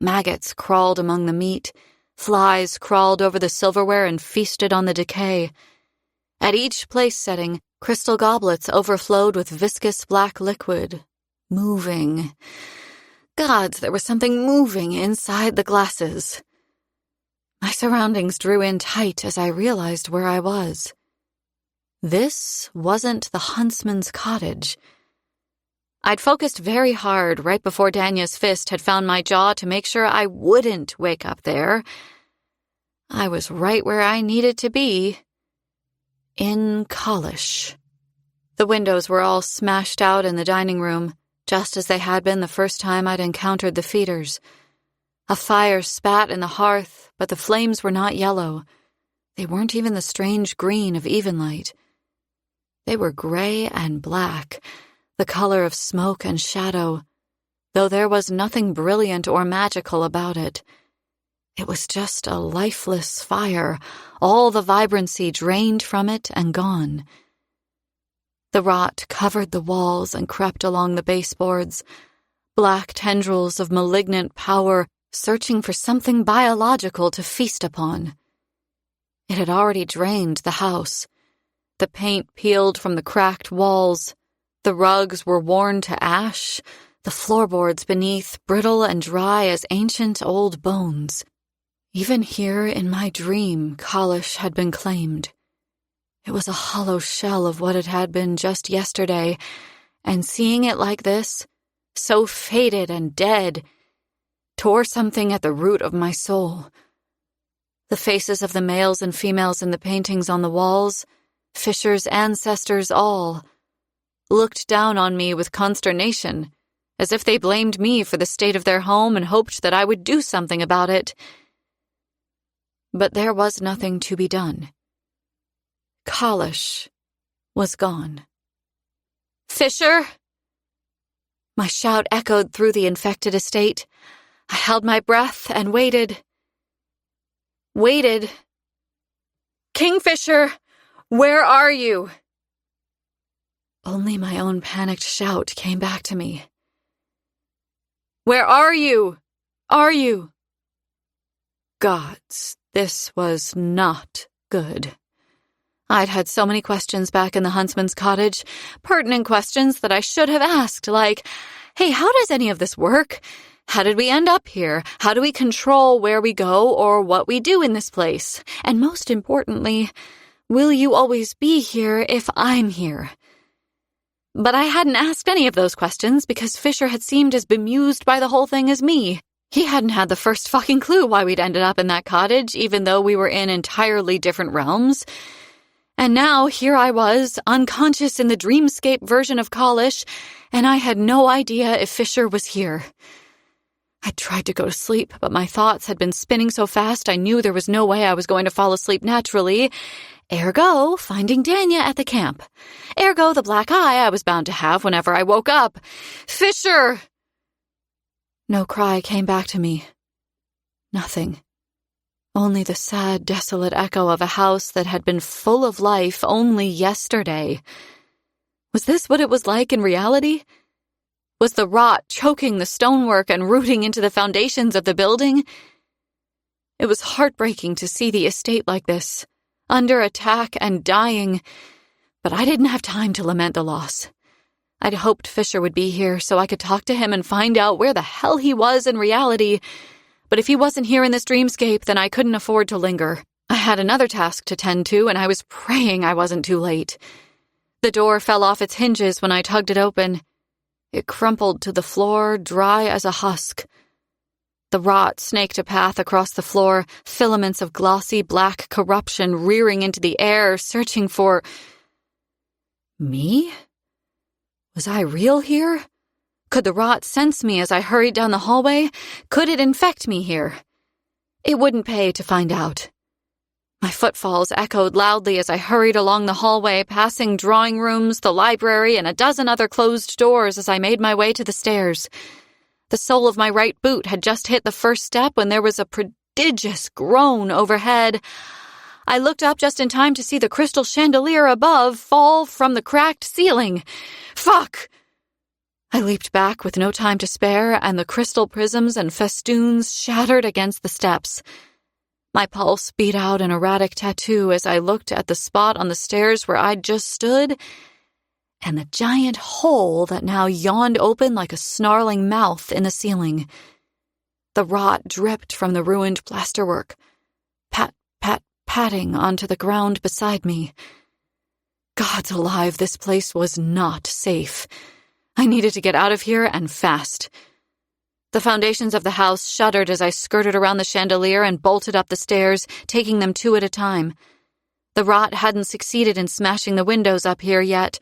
Maggots crawled among the meat, flies crawled over the silverware and feasted on the decay. At each place setting, crystal goblets overflowed with viscous black liquid. Moving. Gods, there was something moving inside the glasses. My surroundings drew in tight as I realized where I was. This wasn't the huntsman's cottage. I'd focused very hard right before Danya's fist had found my jaw to make sure I wouldn't wake up there. I was right where I needed to be. In Kalish. The windows were all smashed out in the dining room, just as they had been the first time I'd encountered the feeders. A fire spat in the hearth, but the flames were not yellow. They weren't even the strange green of evenlight. They were gray and black, the color of smoke and shadow, though there was nothing brilliant or magical about it. It was just a lifeless fire, all the vibrancy drained from it and gone. The rot covered the walls and crept along the baseboards, black tendrils of malignant power searching for something biological to feast upon. It had already drained the house. The paint peeled from the cracked walls. The rugs were worn to ash, the floorboards beneath brittle and dry as ancient old bones. Even here in my dream, Kalish had been claimed. It was a hollow shell of what it had been just yesterday, and seeing it like this, so faded and dead, tore something at the root of my soul. The faces of the males and females in the paintings on the walls, Fisher's ancestors all, looked down on me with consternation, as if they blamed me for the state of their home and hoped that I would do something about it. But there was nothing to be done. Kalish was gone. "Fisher!" My shout echoed through the infected estate. I held my breath and waited. Waited. "Kingfisher, where are you?" Only my own panicked shout came back to me. "Where are you? Are you?" Gods, this was not good. I'd had so many questions back in the huntsman's cottage, pertinent questions that I should have asked, like, hey, how does any of this work? How did we end up here? How do we control where we go or what we do in this place? And most importantly, will you always be here if I'm here? But I hadn't asked any of those questions because Fisher had seemed as bemused by the whole thing as me. He hadn't had the first fucking clue why we'd ended up in that cottage, even though we were in entirely different realms. And now here I was, unconscious in the dreamscape version of Kalish, and I had no idea if Fisher was here. I tried to go to sleep, but my thoughts had been spinning so fast I knew there was no way I was going to fall asleep naturally. Ergo, finding Danya at the camp. Ergo, the black eye I was bound to have whenever I woke up. "Fisher!" No cry came back to me. Nothing. Only the sad, desolate echo of a house that had been full of life only yesterday. Was this what it was like in reality? Was the rot choking the stonework and rooting into the foundations of the building? It was heartbreaking to see the estate like this, under attack and dying, but I didn't have time to lament the loss. I'd hoped Fisher would be here so I could talk to him and find out where the hell he was in reality. But if he wasn't here in this dreamscape, then I couldn't afford to linger. I had another task to tend to, and I was praying I wasn't too late. The door fell off its hinges when I tugged it open. It crumpled to the floor, dry as a husk. The rot snaked a path across the floor, filaments of glossy black corruption rearing into the air, searching for... me? Was I real here? Could the rot sense me as I hurried down the hallway? Could it infect me here? It wouldn't pay to find out. My footfalls echoed loudly as I hurried along the hallway, passing drawing rooms, the library, and a dozen other closed doors as I made my way to the stairs. The sole of my right boot had just hit the first step when there was a prodigious groan overhead. I looked up just in time to see the crystal chandelier above fall from the cracked ceiling. Fuck! I leaped back with no time to spare, and the crystal prisms and festoons shattered against the steps. My pulse beat out an erratic tattoo as I looked at the spot on the stairs where I'd just stood, and the giant hole that now yawned open like a snarling mouth in the ceiling. The rot dripped from the ruined plasterwork, patting onto the ground beside me. Gods alive, this place was not safe. I needed to get out of here, and fast. The foundations of the house shuddered as I skirted around the chandelier and bolted up the stairs, taking them 2 at a time. The rot hadn't succeeded in smashing the windows up here yet.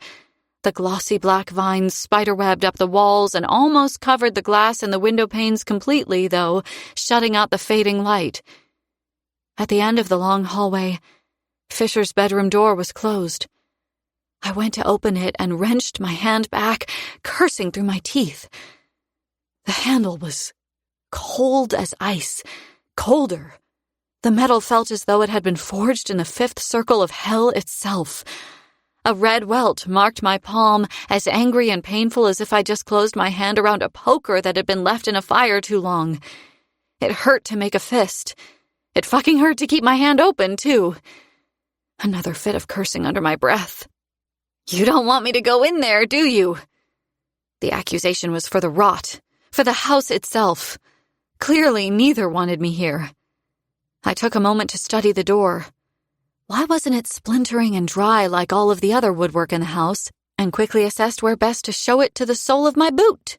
The glossy black vines spiderwebbed up the walls and almost covered the glass in the window panes completely, though, shutting out the fading light. At the end of the long hallway, Fisher's bedroom door was closed. I went to open it and wrenched my hand back, cursing through my teeth. The handle was cold as ice, colder. The metal felt as though it had been forged in the 5th circle of hell itself. A red welt marked my palm, as angry and painful as if I just closed my hand around a poker that had been left in a fire too long. It hurt to make a fist. It fucking hurt to keep my hand open, too. Another fit of cursing under my breath. You don't want me to go in there, do you? The accusation was for the rot, for the house itself. Clearly, neither wanted me here. I took a moment to study the door. Why wasn't it splintering and dry like all of the other woodwork in the house, and quickly assessed where best to show it to the sole of my boot?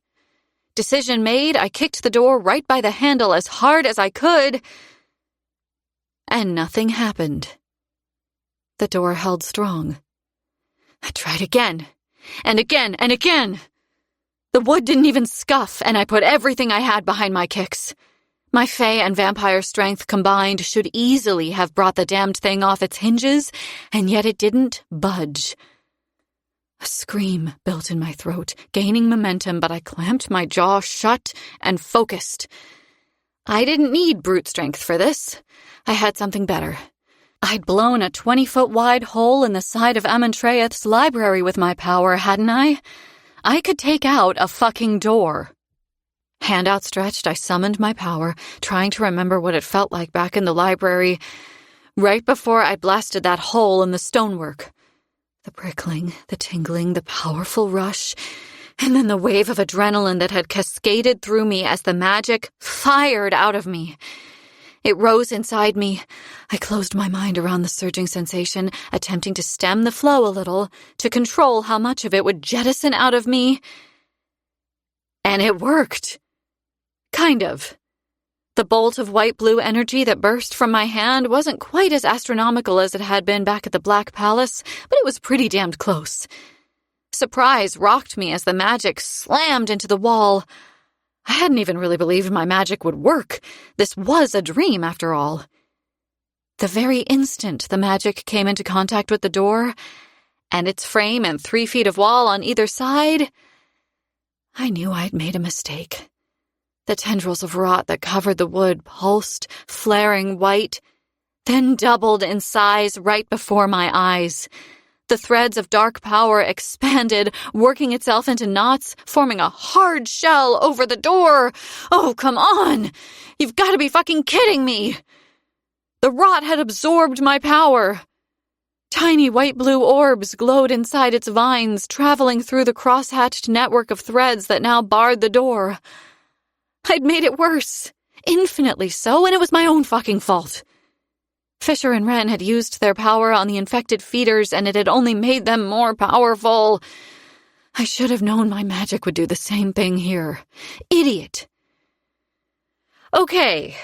Decision made, I kicked the door right by the handle as hard as I could, and nothing happened. The door held strong. I tried again, and again, and again. The wood didn't even scuff, and I put everything I had behind my kicks. My fae and vampire strength combined should easily have brought the damned thing off its hinges, and yet it didn't budge. A scream built in my throat, gaining momentum, but I clamped my jaw shut and focused. I didn't need brute strength for this. I had something better. I'd blown a 20-foot-wide hole in the side of Amentreth's library with my power, hadn't I? I could take out a fucking door. Hand outstretched, I summoned my power, trying to remember what it felt like back in the library, right before I blasted that hole in the stonework. The prickling, the tingling, the powerful rush, and then the wave of adrenaline that had cascaded through me as the magic fired out of me. It rose inside me. I closed my mind around the surging sensation, attempting to stem the flow a little, to control how much of it would jettison out of me. And it worked. Kind of. The bolt of white-blue energy that burst from my hand wasn't quite as astronomical as it had been back at the Black Palace, but it was pretty damned close. Surprise rocked me as the magic slammed into the wall. I hadn't even really believed my magic would work. This was a dream, after all. The very instant the magic came into contact with the door, and its frame and 3 feet of wall on either side, I knew I'd made a mistake. The tendrils of rot that covered the wood pulsed, flaring white, then doubled in size right before my eyes. The threads of dark power expanded, working itself into knots, forming a hard shell over the door. Oh, come on! You've got to be fucking kidding me! The rot had absorbed my power. Tiny white-blue orbs glowed inside its vines, traveling through the cross-hatched network of threads that now barred the door. I'd made it worse, infinitely so, and it was my own fucking fault. Fisher and Wren had used their power on the infected feeders, and it had only made them more powerful. I should have known my magic would do the same thing here. Idiot. Okay,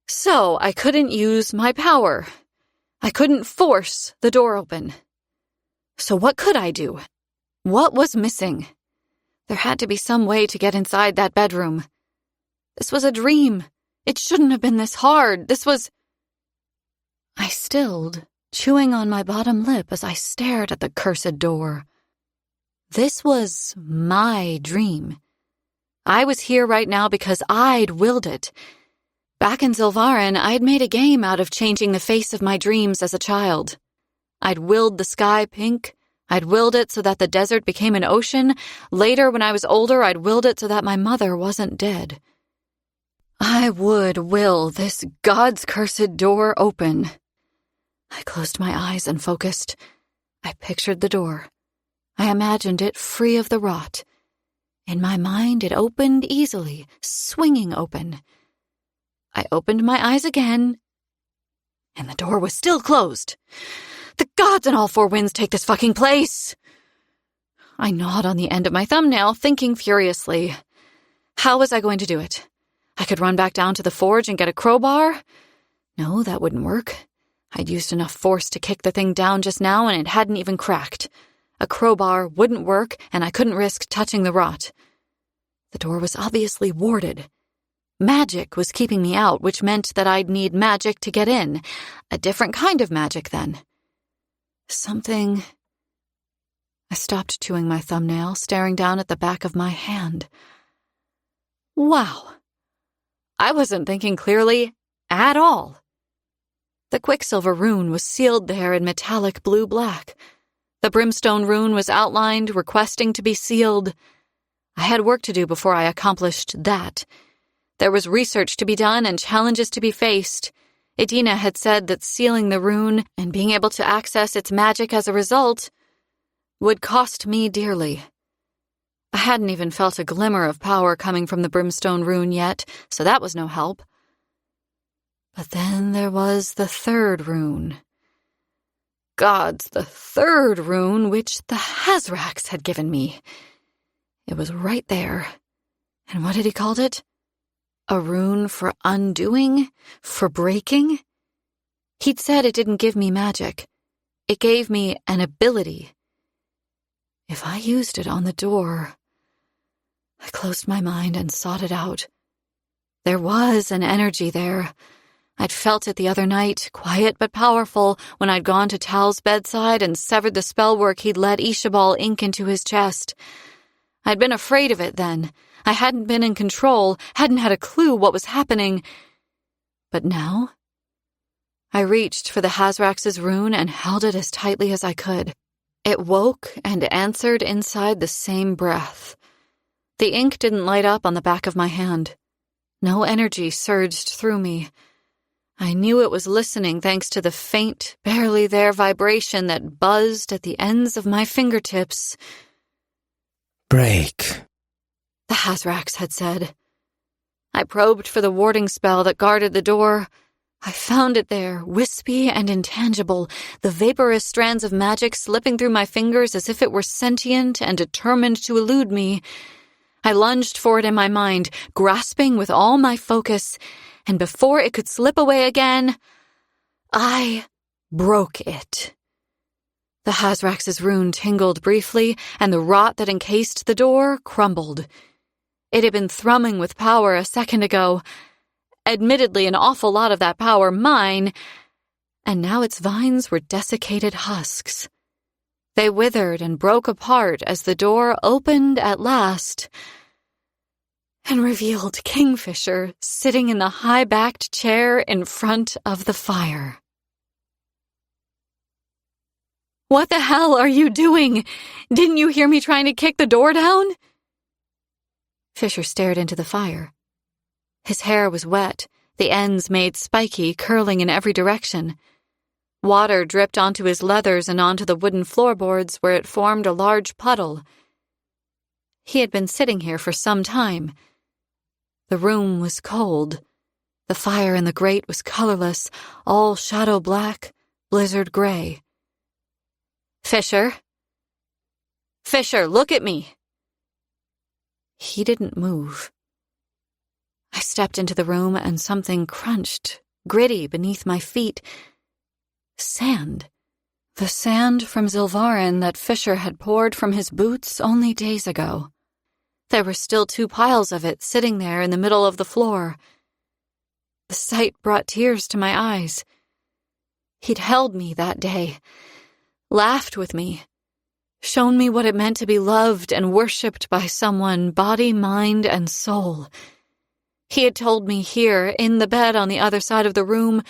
so I couldn't use my power. I couldn't force the door open. So what could I do? What was missing? There had to be some way to get inside that bedroom. This was a dream. It shouldn't have been this hard. I stilled, chewing on my bottom lip as I stared at the cursed door. This was my dream. I was here right now because I'd willed it. Back in Zilvarin, I'd made a game out of changing the face of my dreams as a child. I'd willed the sky pink. I'd willed it so that the desert became an ocean. Later, when I was older, I'd willed it so that my mother wasn't dead. I would will this God's cursed door open. I closed my eyes and focused. I pictured the door. I imagined it free of the rot. In my mind, it opened easily, swinging open. I opened my eyes again, and the door was still closed. The gods and all four winds take this fucking place! I gnawed on the end of my thumbnail, thinking furiously. How was I going to do it? I could run back down to the forge and get a crowbar? No, that wouldn't work. I'd used enough force to kick the thing down just now, and it hadn't even cracked. A crowbar wouldn't work, and I couldn't risk touching the rot. The door was obviously warded. Magic was keeping me out, which meant that I'd need magic to get in. A different kind of magic, then. I stopped chewing my thumbnail, staring down at the back of my hand. Wow. I wasn't thinking clearly at all. The Quicksilver rune was sealed there in metallic blue-black. The Brimstone rune was outlined, requesting to be sealed. I had work to do before I accomplished that. There was research to be done and challenges to be faced. Idina had said that sealing the rune and being able to access its magic as a result would cost me dearly. I hadn't even felt a glimmer of power coming from the Brimstone rune yet, so that was no help. But then there was the third rune. Gods, the third rune which the Hazrax had given me. It was right there. And what had he called it? A rune for undoing? For breaking? He'd said it didn't give me magic. It gave me an ability. If I used it on the door... I closed my mind and sought it out. There was an energy there. I'd felt it the other night, quiet but powerful, when I'd gone to Tal's bedside and severed the spellwork he'd let Ishabal ink into his chest. I'd been afraid of it then. I hadn't been in control, hadn't had a clue what was happening. But now? I reached for the Hazrax's rune and held it as tightly as I could. It woke and answered inside the same breath. The ink didn't light up on the back of my hand. No energy surged through me. I knew it was listening thanks to the faint, barely there vibration that buzzed at the ends of my fingertips. Break, the Hazrax had said. I probed for the warding spell that guarded the door. I found it there, wispy and intangible, the vaporous strands of magic slipping through my fingers as if it were sentient and determined to elude me. I lunged for it in my mind, grasping with all my focus, and before it could slip away again, I broke it. The Hazrax's rune tingled briefly, and the rot that encased the door crumbled. It had been thrumming with power a second ago, admittedly an awful lot of that power mine, and now its vines were desiccated husks. They withered and broke apart as the door opened at last and revealed Kingfisher sitting in the high-backed chair in front of the fire. "What the hell are you doing? Didn't you hear me trying to kick the door down?" Fisher stared into the fire. His hair was wet, the ends made spiky, curling in every direction. Water dripped onto his leathers and onto the wooden floorboards where it formed a large puddle. He had been sitting here for some time. The room was cold. The fire in the grate was colorless, all shadow black, blizzard gray. "Fisher? Fisher, look at me!" He didn't move. I stepped into the room and something crunched, gritty beneath my feet. Sand. The sand from Zilvarin that Fisher had poured from his boots only days ago. There were still 2 piles of it sitting there in the middle of the floor. The sight brought tears to my eyes. He'd held me that day, laughed with me, shown me what it meant to be loved and worshipped by someone, body, mind, and soul. He had told me here, in the bed on the other side of the room,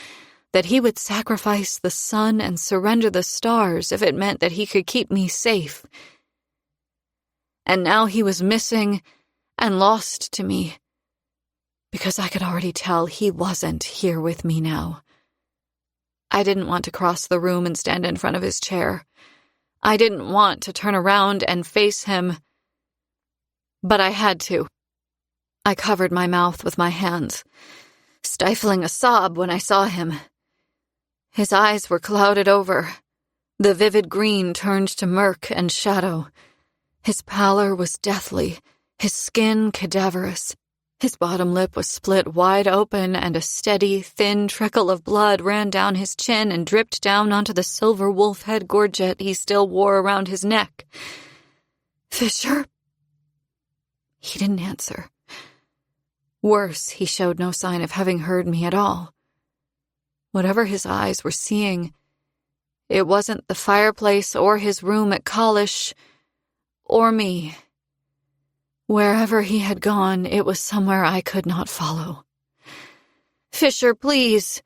that he would sacrifice the sun and surrender the stars if it meant that he could keep me safe. And now he was missing and lost to me, because I could already tell he wasn't here with me now. I didn't want to cross the room and stand in front of his chair. I didn't want to turn around and face him, but I had to. I covered my mouth with my hands, stifling a sob when I saw him. His eyes were clouded over. The vivid green turned to murk and shadow. His pallor was deathly, his skin cadaverous. His bottom lip was split wide open, and a steady, thin trickle of blood ran down his chin and dripped down onto the silver wolf head gorget he still wore around his neck. "Fisher?" He didn't answer. Worse, he showed no sign of having heard me at all. Whatever his eyes were seeing, it wasn't the fireplace or his room at college, or me. Wherever he had gone, it was somewhere I could not follow. "Fisher, please."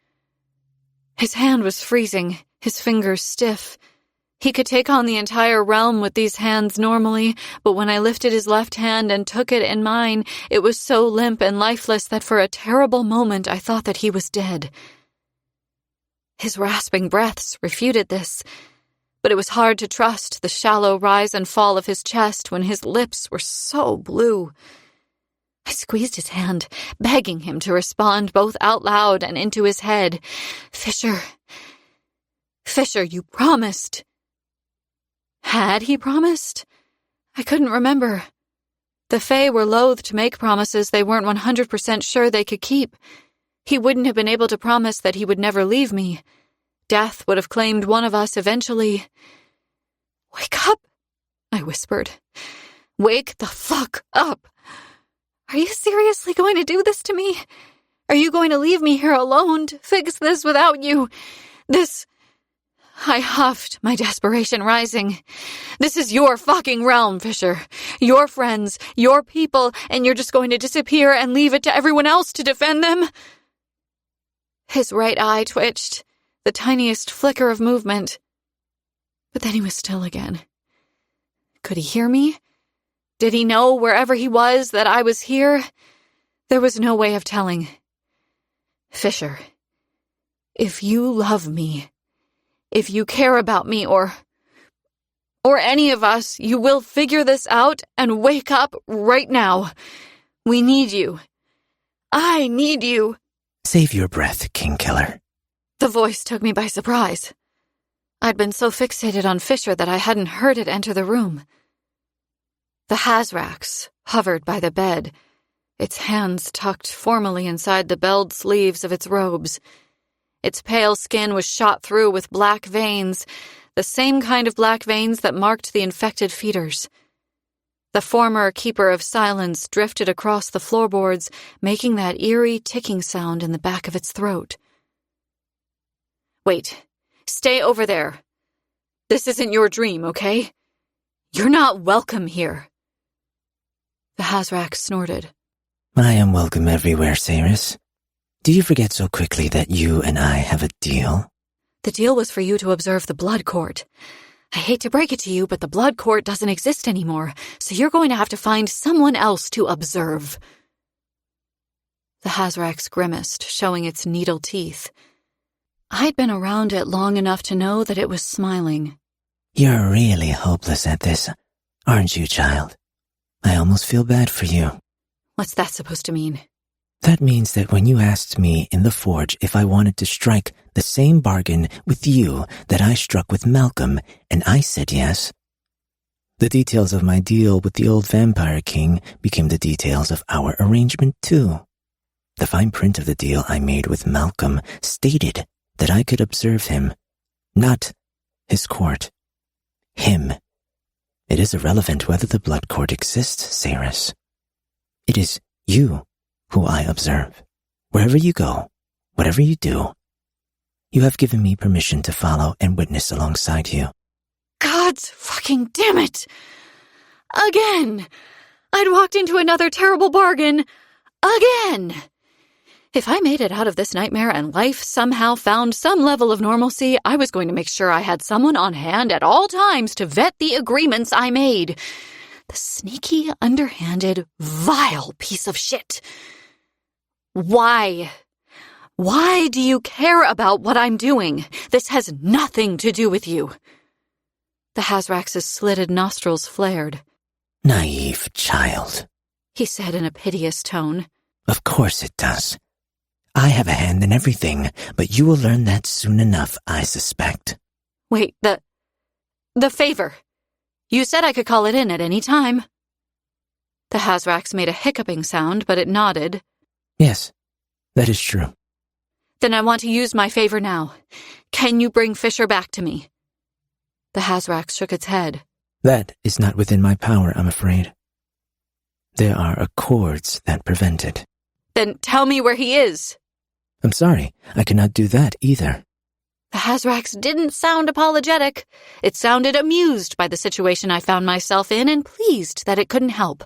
His hand was freezing, his fingers stiff. He could take on the entire realm with these hands normally, but when I lifted his left hand and took it in mine, it was so limp and lifeless that for a terrible moment I thought that he was dead. His rasping breaths refuted this, but it was hard to trust the shallow rise and fall of his chest when his lips were so blue. I squeezed his hand, begging him to respond both out loud and into his head. Fisher, you promised." Had he promised? I couldn't remember. The Fae were loath to make promises they weren't 100% sure they could keep. He wouldn't have been able to promise that he would never leave me. Death would have claimed one of us eventually. "Wake up," I whispered. "Wake the fuck up. Are you seriously going to do this to me? Are you going to leave me here alone to fix this without you? I huffed, my desperation rising. "This is your fucking realm, Fisher. Your friends, your people, and you're just going to disappear and leave it to everyone else to defend them?" His right eye twitched, the tiniest flicker of movement. But then he was still again. Could he hear me? Did he know wherever he was that I was here? There was no way of telling. "Fisher, if you love me, if you care about me or any of us, you will figure this out and wake up right now. We need you. I need you." Save your breath, Kingkiller. The voice took me by surprise. I'd been so fixated on Fisher that I hadn't heard it enter the room. The Hazrax hovered by the bed, its hands tucked formally inside the belled sleeves of its robes. Its pale skin was shot through with black veins, the same kind of black veins that marked the infected feeders. The former keeper of silence drifted across the floorboards, making that eerie ticking sound in the back of its throat. "Wait, stay over there. This isn't your dream, okay? You're not welcome here." The Hazrax snorted. I am welcome everywhere, Cyrus. Do you forget so quickly that you and I have a deal? The deal was for you to observe the Blood Court. I hate to break it to you, but the Blood Court doesn't exist anymore, so you're going to have to find someone else to observe. The Hazrax grimaced, showing its needle teeth. I'd been around it long enough to know that it was smiling. You're really hopeless at this, aren't you, child? I almost feel bad for you. What's that supposed to mean? That means that when you asked me in the forge if I wanted to strike the same bargain with you that I struck with Malcolm, and I said yes, the details of my deal with the old vampire king became the details of our arrangement too. The fine print of the deal I made with Malcolm stated that I could observe him, not his court. Him. It is irrelevant whether the blood court exists, Cyrus. It is you who I observe. Wherever you go, whatever you do, you have given me permission to follow and witness alongside you. God's fucking damn it! Again! I'd walked into another terrible bargain. Again! If I made it out of this nightmare and life somehow found some level of normalcy, I was going to make sure I had someone on hand at all times to vet the agreements I made. The sneaky, underhanded, vile piece of shit. Why? Why do you care about what I'm doing? This has nothing to do with you. The Hazrax's slitted nostrils flared. Naive child, he said in a piteous tone. Of course it does. I have a hand in everything, but you will learn that soon enough, I suspect. Wait, the favor. You said I could call it in at any time. The Hazrax made a hiccuping sound, but it nodded. Yes, that is true. Then I want to use my favor now. Can you bring Fisher back to me? The Hazrax shook its head. That is not within my power, I'm afraid. There are accords that prevent it. Then tell me where he is. I'm sorry, I cannot do that either. The Hazrax didn't sound apologetic. It sounded amused by the situation I found myself in and pleased that it couldn't help.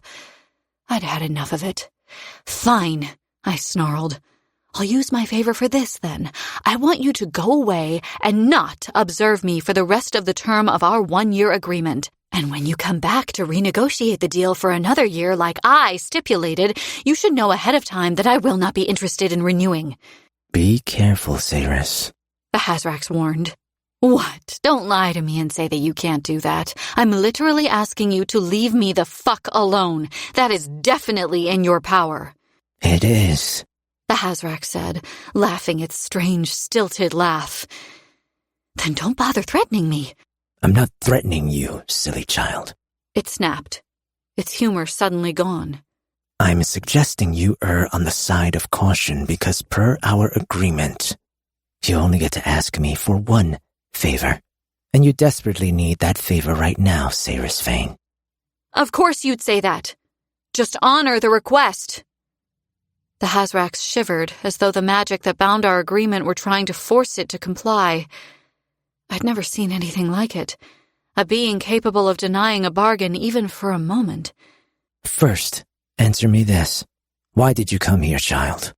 I'd had enough of it. Fine, I snarled. I'll use my favor for this, then. I want you to go away and not observe me for the rest of the term of our 1-year agreement. And when you come back to renegotiate the deal for another year like I stipulated, you should know ahead of time that I will not be interested in renewing. Be careful, Saris, the Hazrax warned. What? Don't lie to me and say that you can't do that. I'm literally asking you to leave me the fuck alone. That is definitely in your power. It is, the Hazrax said, laughing its strange, stilted laugh. Then don't bother threatening me. I'm not threatening you, silly child. It snapped, its humor suddenly gone. I'm suggesting you err on the side of caution because per our agreement, you only get to ask me for one favor. And you desperately need that favor right now, Saris Fane. Of course you'd say that. Just honor the request. The Hazrax shivered as though the magic that bound our agreement were trying to force it to comply. I'd never seen anything like it. A being capable of denying a bargain even for a moment. First, answer me this. Why did you come here, child?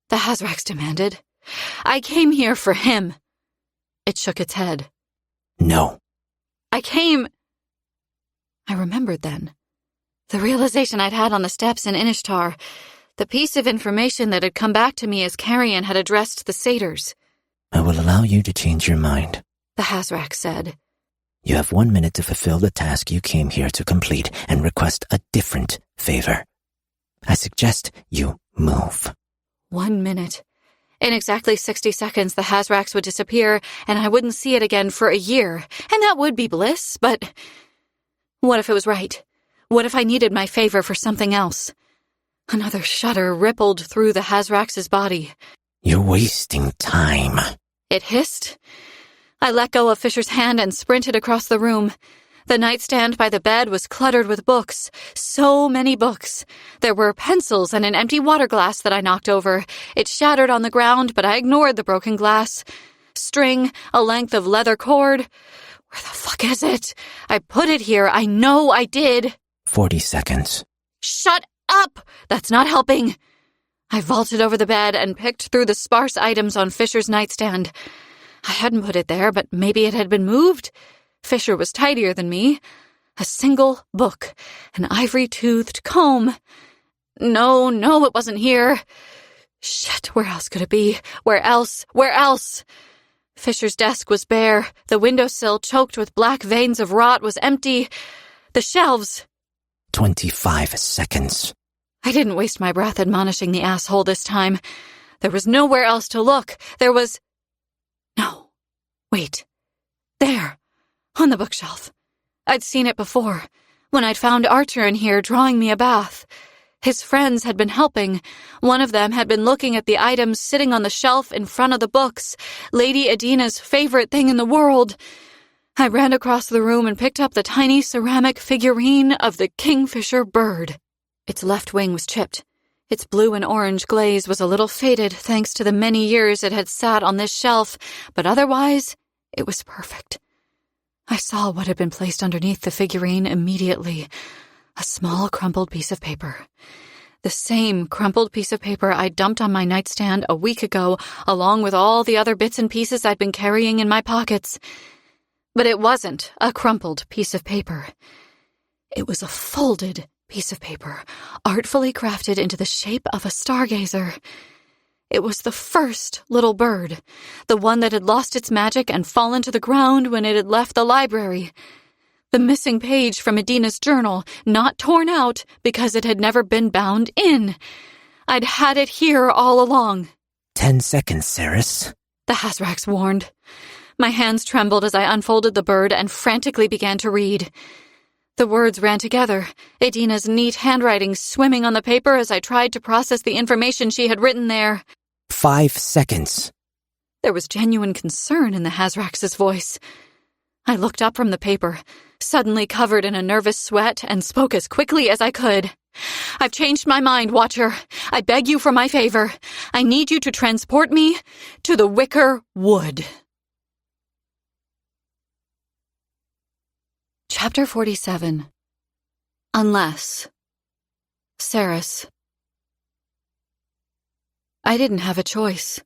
The Hazrax demanded. I came here for him. It shook its head. No. I remembered then. The realization I'd had on the steps in Inishtar. The piece of information that had come back to me as Carrion had addressed the satyrs. I will allow you to change your mind, the Hazrax said. You have 1 minute to fulfill the task you came here to complete and request a different favor. I suggest you move. 1 minute. In exactly 60 seconds, the Hazrax would disappear, and I wouldn't see it again for a year. And that would be bliss, but what if it was right? What if I needed my favor for something else? Another shudder rippled through the Hazrax's body. You're wasting time. It hissed. I let go of Fisher's hand and sprinted across the room. The nightstand by the bed was cluttered with books. So many books. There were pencils and an empty water glass that I knocked over. It shattered on the ground, but I ignored the broken glass. String, a length of leather cord. Where the fuck is it? I put it here. I know I did. 40 seconds. Shut up! That's not helping. I vaulted over the bed and picked through the sparse items on Fisher's nightstand. I hadn't put it there, but maybe it had been moved. Fisher was tidier than me. A single book, an ivory-toothed comb. No, it wasn't here. Shit, where else could it be? Where else? Fisher's desk was bare. The windowsill, choked with black veins of rot, was empty. The shelves. 25 seconds. I didn't waste my breath admonishing the asshole this time. There was nowhere else to look. There was... No. Wait. There. On the bookshelf. I'd seen it before, when I'd found Archer in here drawing me a bath. His friends had been helping. One of them had been looking at the items sitting on the shelf in front of the books, Lady Adina's favorite thing in the world. I ran across the room and picked up the tiny ceramic figurine of the kingfisher bird. Its left wing was chipped. Its blue and orange glaze was a little faded thanks to the many years it had sat on this shelf, but otherwise, it was perfect. I saw what had been placed underneath the figurine immediately. A small crumpled piece of paper. The same crumpled piece of paper I dumped on my nightstand a week ago, along with all the other bits and pieces I'd been carrying in my pockets. But it wasn't a crumpled piece of paper. It was a folded piece of paper, artfully crafted into the shape of a stargazer. It was the first little bird, the one that had lost its magic and fallen to the ground when it had left the library. The missing page from Edina's journal, not torn out because it had never been bound in. I'd had it here all along. 10 seconds, Ceres. The Hazrax warned. My hands trembled as I unfolded the bird and frantically began to read. The words ran together, Edina's neat handwriting swimming on the paper as I tried to process the information she had written there. 5 seconds. There was genuine concern in the Hazrax's voice. I looked up from the paper, suddenly covered in a nervous sweat, and spoke as quickly as I could. I've changed my mind, Watcher. I beg you for my favor. I need you to transport me to the Wicker Wood. Chapter 47. Unless. Ceres. I didn't have a choice.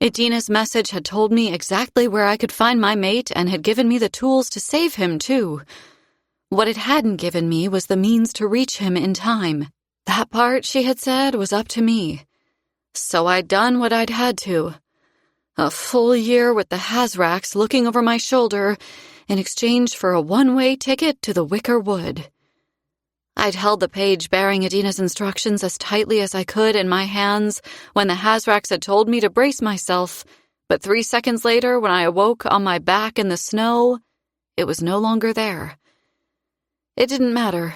Edina's message had told me exactly where I could find my mate and had given me the tools to save him, too. What it hadn't given me was the means to reach him in time. That part, she had said, was up to me. So I'd done what I'd had to. A full year with the Hazrax looking over my shoulder in exchange for a one-way ticket to the Wicker Wood. I'd held the page bearing Edina's instructions as tightly as I could in my hands when the Hazrax had told me to brace myself, but 3 seconds later, when I awoke on my back in the snow, it was no longer there. It didn't matter.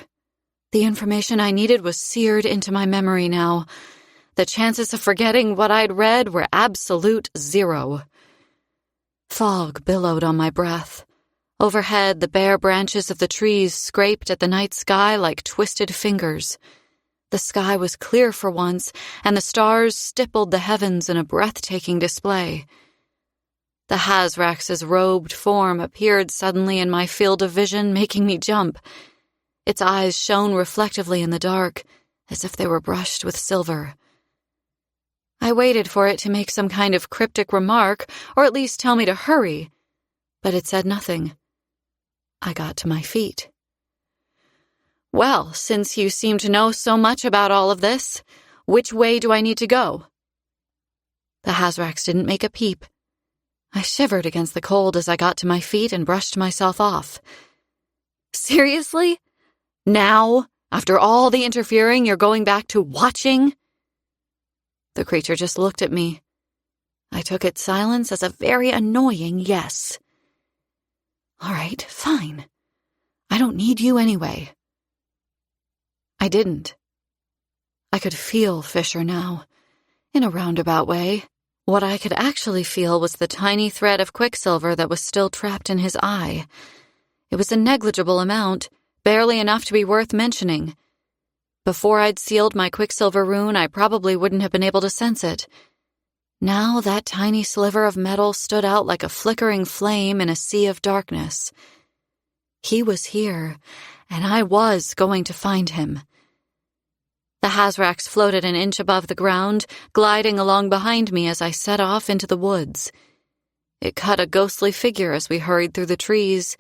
The information I needed was seared into my memory now. The chances of forgetting what I'd read were absolute zero. Fog billowed on my breath. Overhead, the bare branches of the trees scraped at the night sky like twisted fingers. The sky was clear for once, and the stars stippled the heavens in a breathtaking display. The Hazrax's robed form appeared suddenly in my field of vision, making me jump. Its eyes shone reflectively in the dark, as if they were brushed with silver. I waited for it to make some kind of cryptic remark, or at least tell me to hurry, but it said nothing. I got to my feet. Well, since you seem to know so much about all of this, which way do I need to go? The Hazrax didn't make a peep. I shivered against the cold as I got to my feet and brushed myself off. Seriously? Now, after all the interfering, you're going back to watching? The creature just looked at me. I took its silence as a very annoying yes. All right, fine. I don't need you anyway. I didn't. I could feel Fisher now, in a roundabout way. What I could actually feel was the tiny thread of quicksilver that was still trapped in his eye. It was a negligible amount, barely enough to be worth mentioning. Before I'd sealed my quicksilver rune, I probably wouldn't have been able to sense it. Now that tiny sliver of metal stood out like a flickering flame in a sea of darkness. He was here, and I was going to find him. The Hazrax floated an inch above the ground, gliding along behind me as I set off into the woods. It cut a ghostly figure as we hurried through the trees,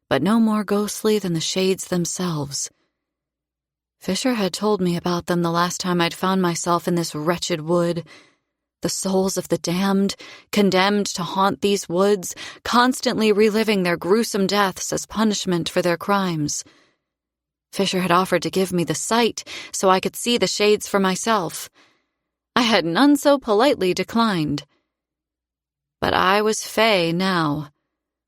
but no more ghostly than the shades themselves. Fisher had told me about them the last time I'd found myself in this wretched wood. The souls of the damned, condemned to haunt these woods, constantly reliving their gruesome deaths as punishment for their crimes. Fisher had offered to give me the sight so I could see the shades for myself. I had none so politely declined. But I was Fae now.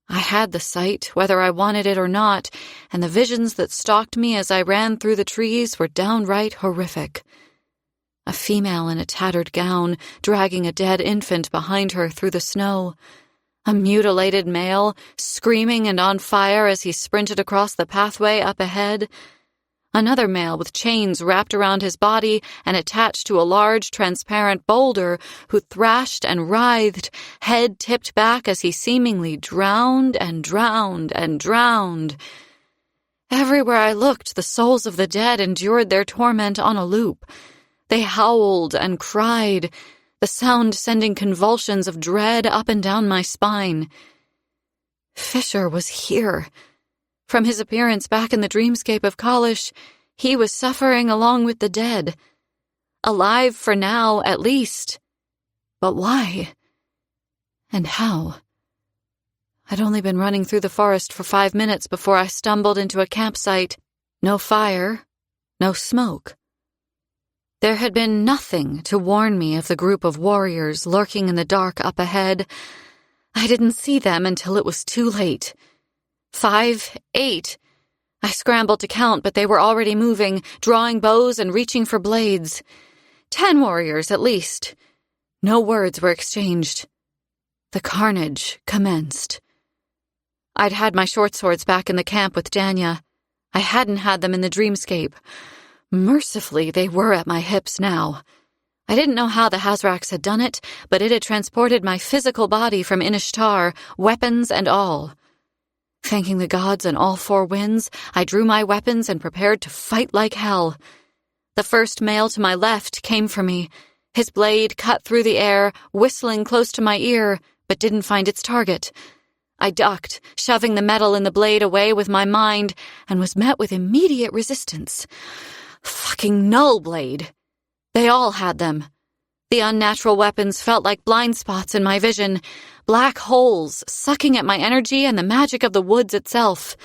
I had the sight, whether I wanted it or not, and the visions that stalked me as I ran through the trees were downright horrific. A female in a tattered gown, dragging a dead infant behind her through the snow. A mutilated male, screaming and on fire as he sprinted across the pathway up ahead. Another male with chains wrapped around his body and attached to a large, transparent boulder who thrashed and writhed, head tipped back as he seemingly drowned and drowned and drowned. Everywhere I looked, the souls of the dead endured their torment on a loop. They howled and cried, the sound sending convulsions of dread up and down my spine. Fisher was here. From his appearance back in the dreamscape of Kalish, he was suffering along with the dead. Alive for now, at least. But why? And how? I'd only been running through the forest for 5 minutes before I stumbled into a campsite. No fire, no smoke. There had been nothing to warn me of the group of warriors lurking in the dark up ahead. I didn't see them until it was too late. 5, 8. I scrambled to count, but they were already moving, drawing bows and reaching for blades. 10 warriors, at least. No words were exchanged. The carnage commenced. I'd had my short swords back in the camp with Danya. I hadn't had them in the dreamscape. Mercifully, they were at my hips now. I didn't know how the Hazraks had done it, but it had transported my physical body from Inishtar, weapons and all. Thanking the gods and all 4 winds, I drew my weapons and prepared to fight like hell. The first male to my left came for me. His blade cut through the air, whistling close to my ear, but didn't find its target. I ducked, shoving the metal in the blade away with my mind, and was met with immediate resistance. Fucking null blade. They all had them. The unnatural weapons felt like blind spots in my vision, black holes sucking at my energy and the magic of the woods itself.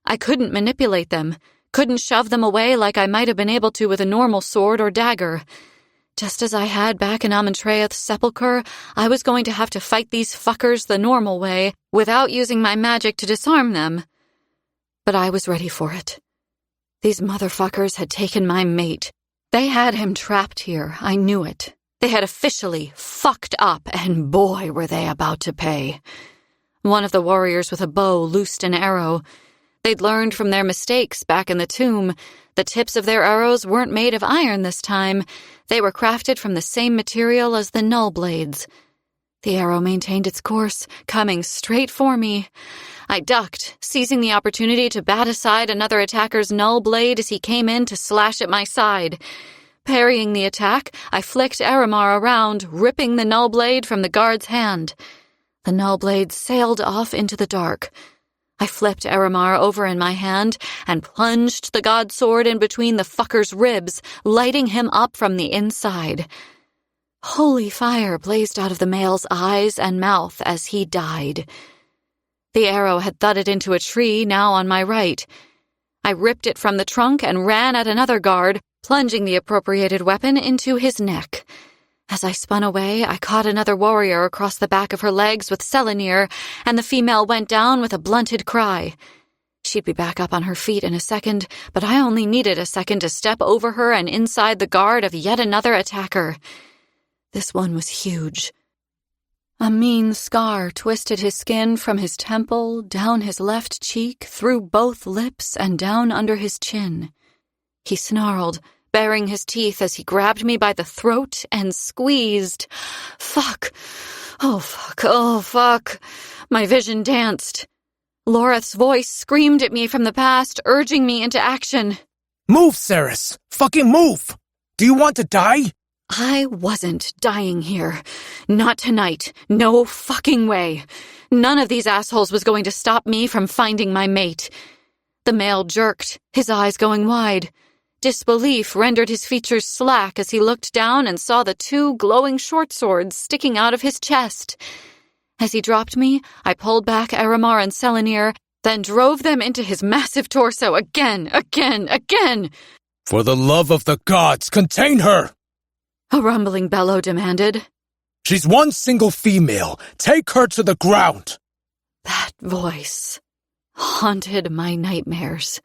I couldn't manipulate them, couldn't shove them away like I might have been able to with a normal sword or dagger. Just as I had back in Amentreth's sepulchre, I was going to have to fight these fuckers the normal way, without using my magic to disarm them. But I was ready for it. These motherfuckers had taken my mate. They had him trapped here, I knew it. They had officially fucked up, and boy, were they about to pay. One of the warriors with a bow loosed an arrow. They'd learned from their mistakes back in the tomb. The tips of their arrows weren't made of iron this time. They were crafted from the same material as the null blades. The arrow maintained its course, coming straight for me. I ducked, seizing the opportunity to bat aside another attacker's null blade as he came in to slash at my side. Parrying the attack, I flicked Aramar around, ripping the null blade from the guard's hand. The null blade sailed off into the dark. I flipped Aramar over in my hand and plunged the god sword in between the fucker's ribs, lighting him up from the inside. Holy fire blazed out of the male's eyes and mouth as he died. The arrow had thudded into a tree now on my right. I ripped it from the trunk and ran at another guard, plunging the appropriated weapon into his neck. As I spun away, I caught another warrior across the back of her legs with Selenir, and the female went down with a blunted cry. She'd be back up on her feet in a second, but I only needed a second to step over her and inside the guard of yet another attacker. This one was huge. A mean scar twisted his skin from his temple, down his left cheek, through both lips, and down under his chin. He snarled, baring his teeth as he grabbed me by the throat and squeezed. Fuck. Oh, fuck. Oh, fuck. My vision danced. Loreth's voice screamed at me from the past, urging me into action. Move, Ceres! Fucking move! Do you want to die? I wasn't dying here. Not tonight. No fucking way. None of these assholes was going to stop me from finding my mate. The male jerked, his eyes going wide. Disbelief rendered his features slack as he looked down and saw the 2 glowing short swords sticking out of his chest. As he dropped me, I pulled back Aramar and Selenir, then drove them into his massive torso again. For the love of the gods, contain her! A rumbling bellow demanded. She's one single female. Take her to the ground. That voice haunted my nightmares.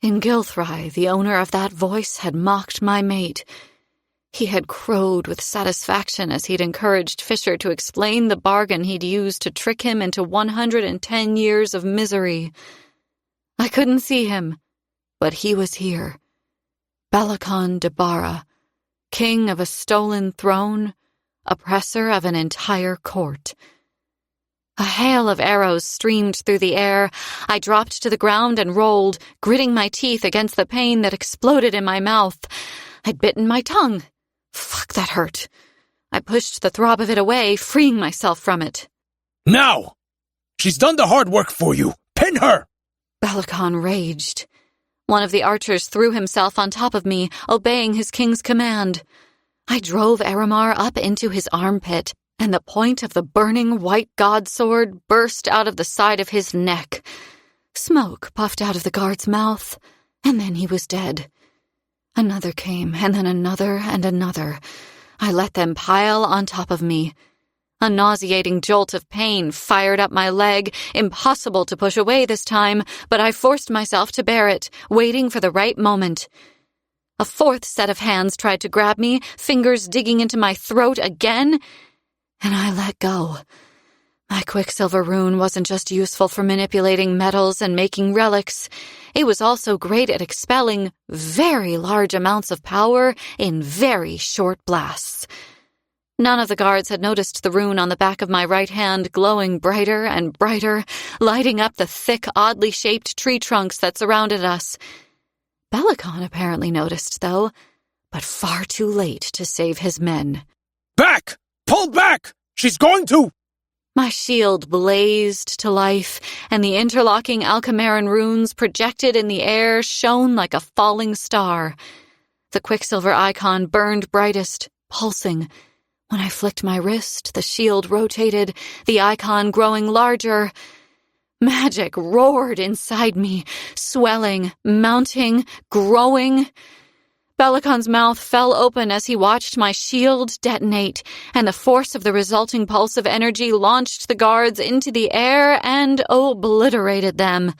In Gilthry, the owner of that voice had mocked my mate. He had crowed with satisfaction as he'd encouraged Fisher to explain the bargain he'd used to trick him into 110 years of misery. I couldn't see him, But he was here. Belakon Dabara, king of a stolen throne, oppressor of an entire court. A hail of arrows streamed through the air. I dropped to the ground and rolled, gritting my teeth against the pain that exploded in my mouth. I'd bitten my tongue. Fuck, that hurt. I pushed the throb of it away, freeing myself from it. Now! She's done the hard work for you. Pin her! Belakon raged. One of the archers threw himself on top of me, obeying his king's command. I drove Aramar up into his armpit, and the point of the burning white god sword burst out of the side of his neck. Smoke puffed out of the guard's mouth, and then he was dead. Another came, and then another and another. I let them pile on top of me. A nauseating jolt of pain fired up my leg, impossible to push away this time, but I forced myself to bear it, waiting for the right moment. A fourth set of hands tried to grab me, fingers digging into my throat again, and I let go. My quicksilver rune wasn't just useful for manipulating metals and making relics. It was also great at expelling very large amounts of power in very short blasts. None of the guards had noticed the rune on the back of my right hand glowing brighter and brighter, lighting up the thick, oddly shaped tree trunks that surrounded us. Belakon apparently noticed, though, but far too late to save his men. Back! Pull back! She's going to! My shield blazed to life, and the interlocking alchemaran runes projected in the air shone like a falling star. The quicksilver icon burned brightest, pulsing. When I flicked my wrist, the shield rotated, the icon growing larger. Magic roared inside me, swelling, mounting, growing. Belakon's mouth fell open as he watched my shield detonate, and the force of the resulting pulse of energy launched the guards into the air and obliterated them.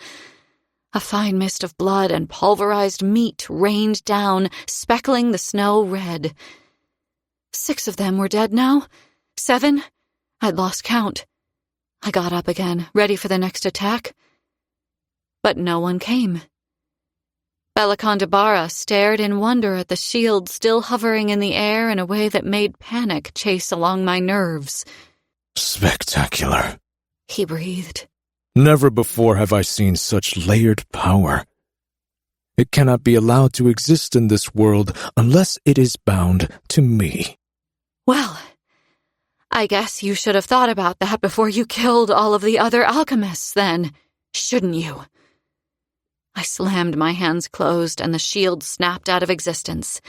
A fine mist of blood and pulverized meat rained down, speckling the snow red. 6 of them were dead now. 7? I'd lost count. I got up again, ready for the next attack. But no one came. Belakon Dabara stared in wonder at the shield still hovering in the air in a way that made panic chase along my nerves. Spectacular, he breathed. Never before have I seen such layered power. It cannot be allowed to exist in this world unless it is bound to me. Well, I guess you should have thought about that before you killed all of the other alchemists, then, shouldn't you? I slammed my hands closed and the shield snapped out of existence.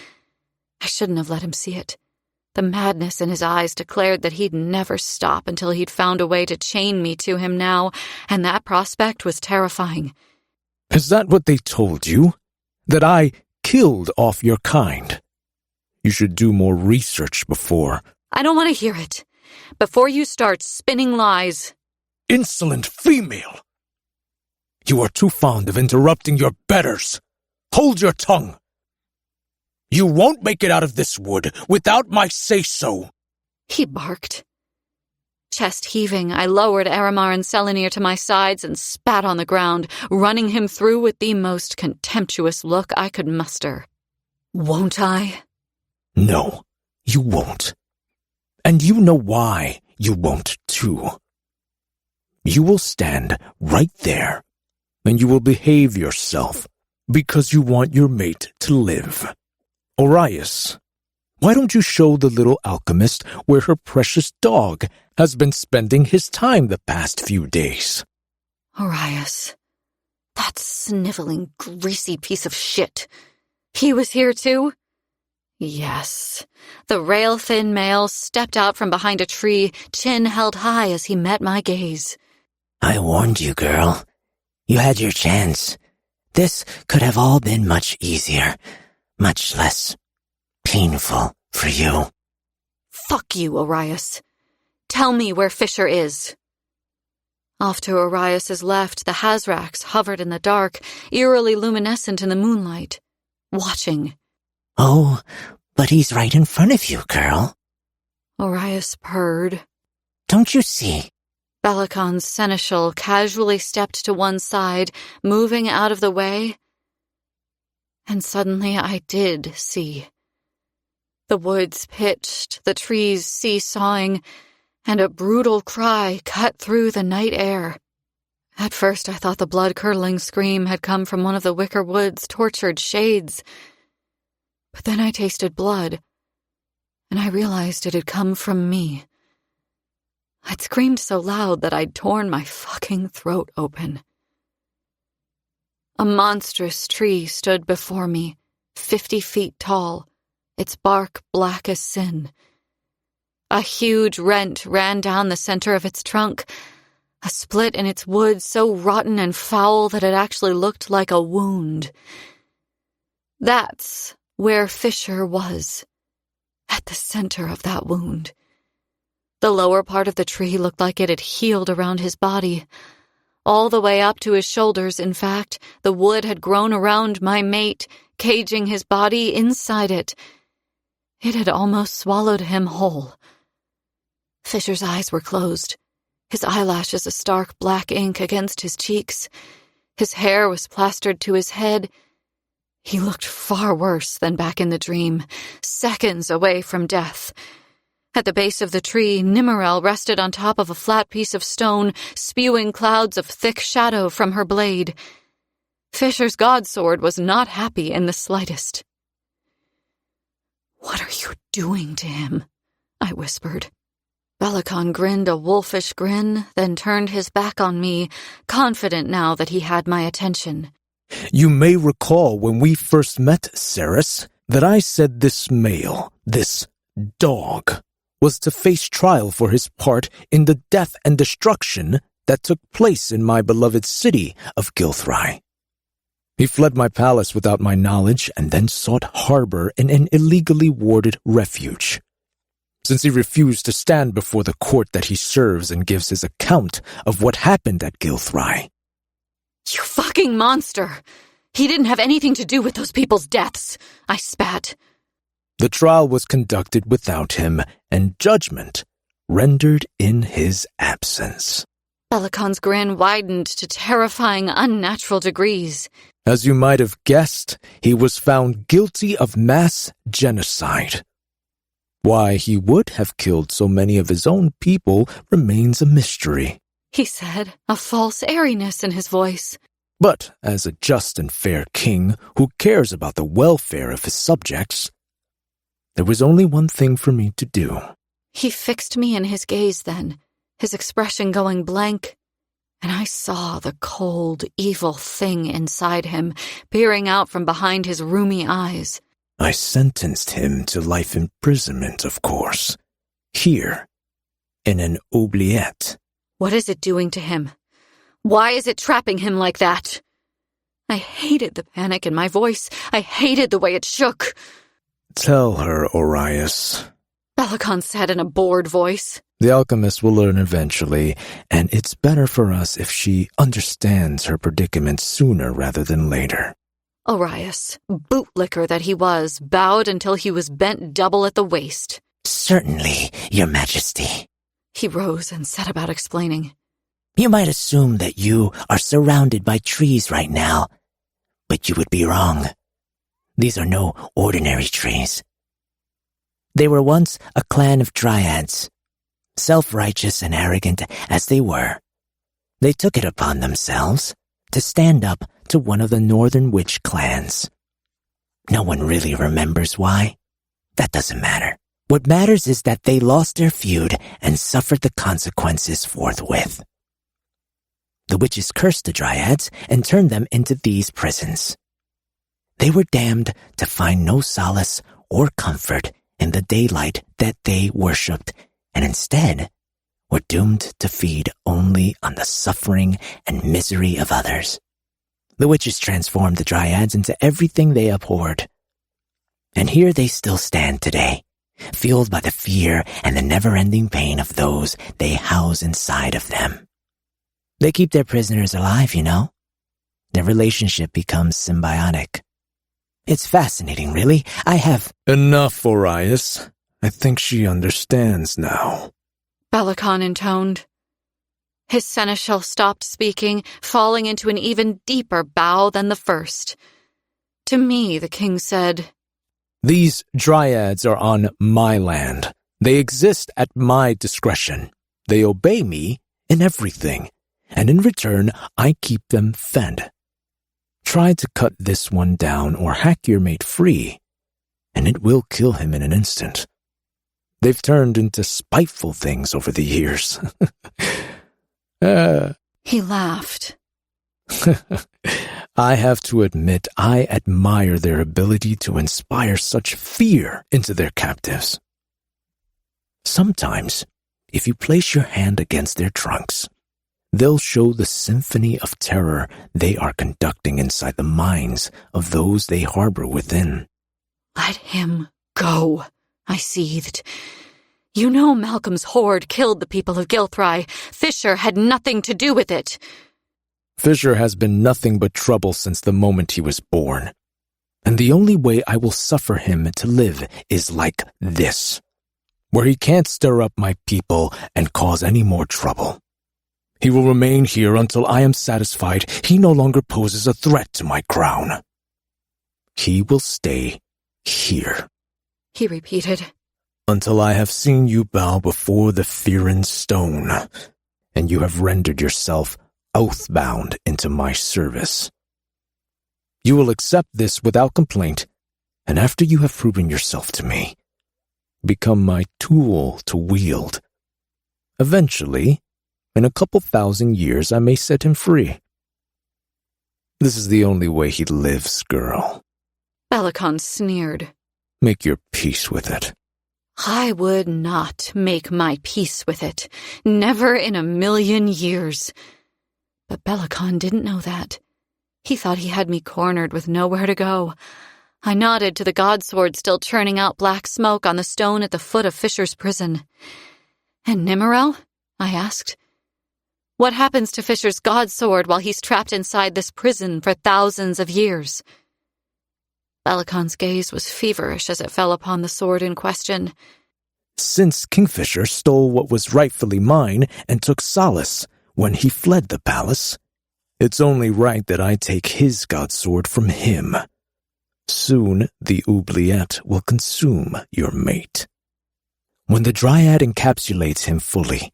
I shouldn't have let him see it. The madness in his eyes declared that he'd never stop until he'd found a way to chain me to him now, and that prospect was terrifying. Is that what they told you? That I killed off your kind? You should do more research before. I don't want to hear it. Before you start spinning lies. Insolent female! You are too fond of interrupting your betters. Hold your tongue. You won't make it out of this wood without my say-so. He barked. Chest heaving, I lowered Aramar and Selenir to my sides and spat on the ground, running him through with the most contemptuous look I could muster. Won't I? No, you won't. And you know why you won't, too. You will stand right there, and you will behave yourself because you want your mate to live. Orias, why don't you show the little alchemist where her precious dog has been spending his time the past few days? Orias, that sniveling, greasy piece of shit. He was here, too? Yes. The rail-thin male stepped out from behind a tree, chin held high as he met my gaze. I warned you, girl. You had your chance. This could have all been much easier, much less painful for you. Fuck you, Orias. Tell me where Fisher is. Off to Orias's left, the Hazraks hovered in the dark, eerily luminescent in the moonlight, watching. Oh, but he's right in front of you, girl. Orias purred. Don't you see? Belakon's seneschal casually stepped to one side, moving out of the way. And suddenly I did see. The woods pitched, the trees seesawing, and a brutal cry cut through the night air. At first I thought the blood-curdling scream had come from one of the Wicker Wood's tortured shades. But then I tasted blood, and I realized it had come from me. I'd screamed so loud that I'd torn my fucking throat open. A monstrous tree stood before me, 50 feet tall, its bark black as sin. A huge rent ran down the center of its trunk, a split in its wood so rotten and foul that it actually looked like a wound. That's where Fisher was, at the center of that wound. The lower part of the tree looked like it had healed around his body. All the way up to his shoulders, in fact, the wood had grown around my mate, caging his body inside it. It had almost swallowed him whole. Fisher's eyes were closed, his eyelashes a stark black ink against his cheeks. His hair was plastered to his head. He looked far worse than back in the dream, seconds away from death. At the base of the tree, Nimmerel rested on top of a flat piece of stone, spewing clouds of thick shadow from her blade. Fisher's godsword was not happy in the slightest. "What are you doing to him?" I whispered. Bellicon grinned a wolfish grin, then turned his back on me, confident now that he had my attention. You may recall when we first met, Ceres, that I said this male, this dog, was to face trial for his part in the death and destruction that took place in my beloved city of Gilthry. He fled my palace without my knowledge and then sought harbor in an illegally warded refuge. Since he refused to stand before the court that he serves and gives his account of what happened at Gilthry. "You fucking monster! He didn't have anything to do with those people's deaths," I spat. The trial was conducted without him, and judgment rendered in his absence. Bellicon's grin widened to terrifying, unnatural degrees. As you might have guessed, he was found guilty of mass genocide. Why he would have killed so many of his own people remains a mystery, he said, a false airiness in his voice. But as a just and fair king who cares about the welfare of his subjects, there was only one thing for me to do. He fixed me in his gaze then, his expression going blank, and I saw the cold, evil thing inside him, peering out from behind his rheumy eyes. I sentenced him to life imprisonment, of course, here, in an oubliette. What is it doing to him? Why is it trapping him like that? I hated the panic in my voice. I hated the way it shook. Tell her, Orias, Bellicon said in a bored voice. The alchemist will learn eventually, and it's better for us if she understands her predicament sooner rather than later. Orias, bootlicker that he was, bowed until he was bent double at the waist. Certainly, Your Majesty. He rose and set about explaining. You might assume that you are surrounded by trees right now, but you would be wrong. These are no ordinary trees. They were once a clan of dryads, self-righteous and arrogant as they were. They took it upon themselves to stand up to one of the northern witch clans. No one really remembers why. That doesn't matter. What matters is that they lost their feud and suffered the consequences forthwith. The witches cursed the dryads and turned them into these prisons. They were damned to find no solace or comfort in the daylight that they worshipped, and instead were doomed to feed only on the suffering and misery of others. The witches transformed the dryads into everything they abhorred. And here they still stand today, fueled by the fear and the never-ending pain of those they house inside of them. They keep their prisoners alive, you know. Their relationship becomes symbiotic. It's fascinating, really. Enough, Orias. I think she understands now. Bellicon intoned. His seneschal stopped speaking, falling into an even deeper bow than the first. To me, the king said, "These dryads are on my land. They exist at my discretion. They obey me in everything, and in return, I keep them fed. Try to cut this one down or hack your mate free, and it will kill him in an instant. They've turned into spiteful things over the years." He laughed. I have to admit, I admire their ability to inspire such fear into their captives. Sometimes, if you place your hand against their trunks, they'll show the symphony of terror they are conducting inside the minds of those they harbor within. Let him go, I seethed. You know Malcolm's horde killed the people of Gilthry. Fisher had nothing to do with it. Fisher has been nothing but trouble since the moment he was born. And the only way I will suffer him to live is like this, where he can't stir up my people and cause any more trouble. He will remain here until I am satisfied he no longer poses a threat to my crown. He will stay here, he repeated, until I have seen you bow before the Fearin stone, and you have rendered yourself oath-bound into my service. You will accept this without complaint, and after you have proven yourself to me, become my tool to wield. Eventually, in a couple thousand years, I may set him free. This is the only way he lives, girl. Belicon sneered. Make your peace with it. I would not make my peace with it. Never in a million years. But Belicon didn't know that. He thought he had me cornered with nowhere to go. I nodded to the godsword still churning out black smoke on the stone at the foot of Fisher's prison. And Nimmerel? I asked. What happens to Fisher's godsword while he's trapped inside this prison for thousands of years? Belicon's gaze was feverish as it fell upon the sword in question. Since Kingfisher stole what was rightfully mine and took solace when he fled the palace, it's only right that I take his godsword from him. Soon the oubliette will consume your mate. When the dryad encapsulates him fully,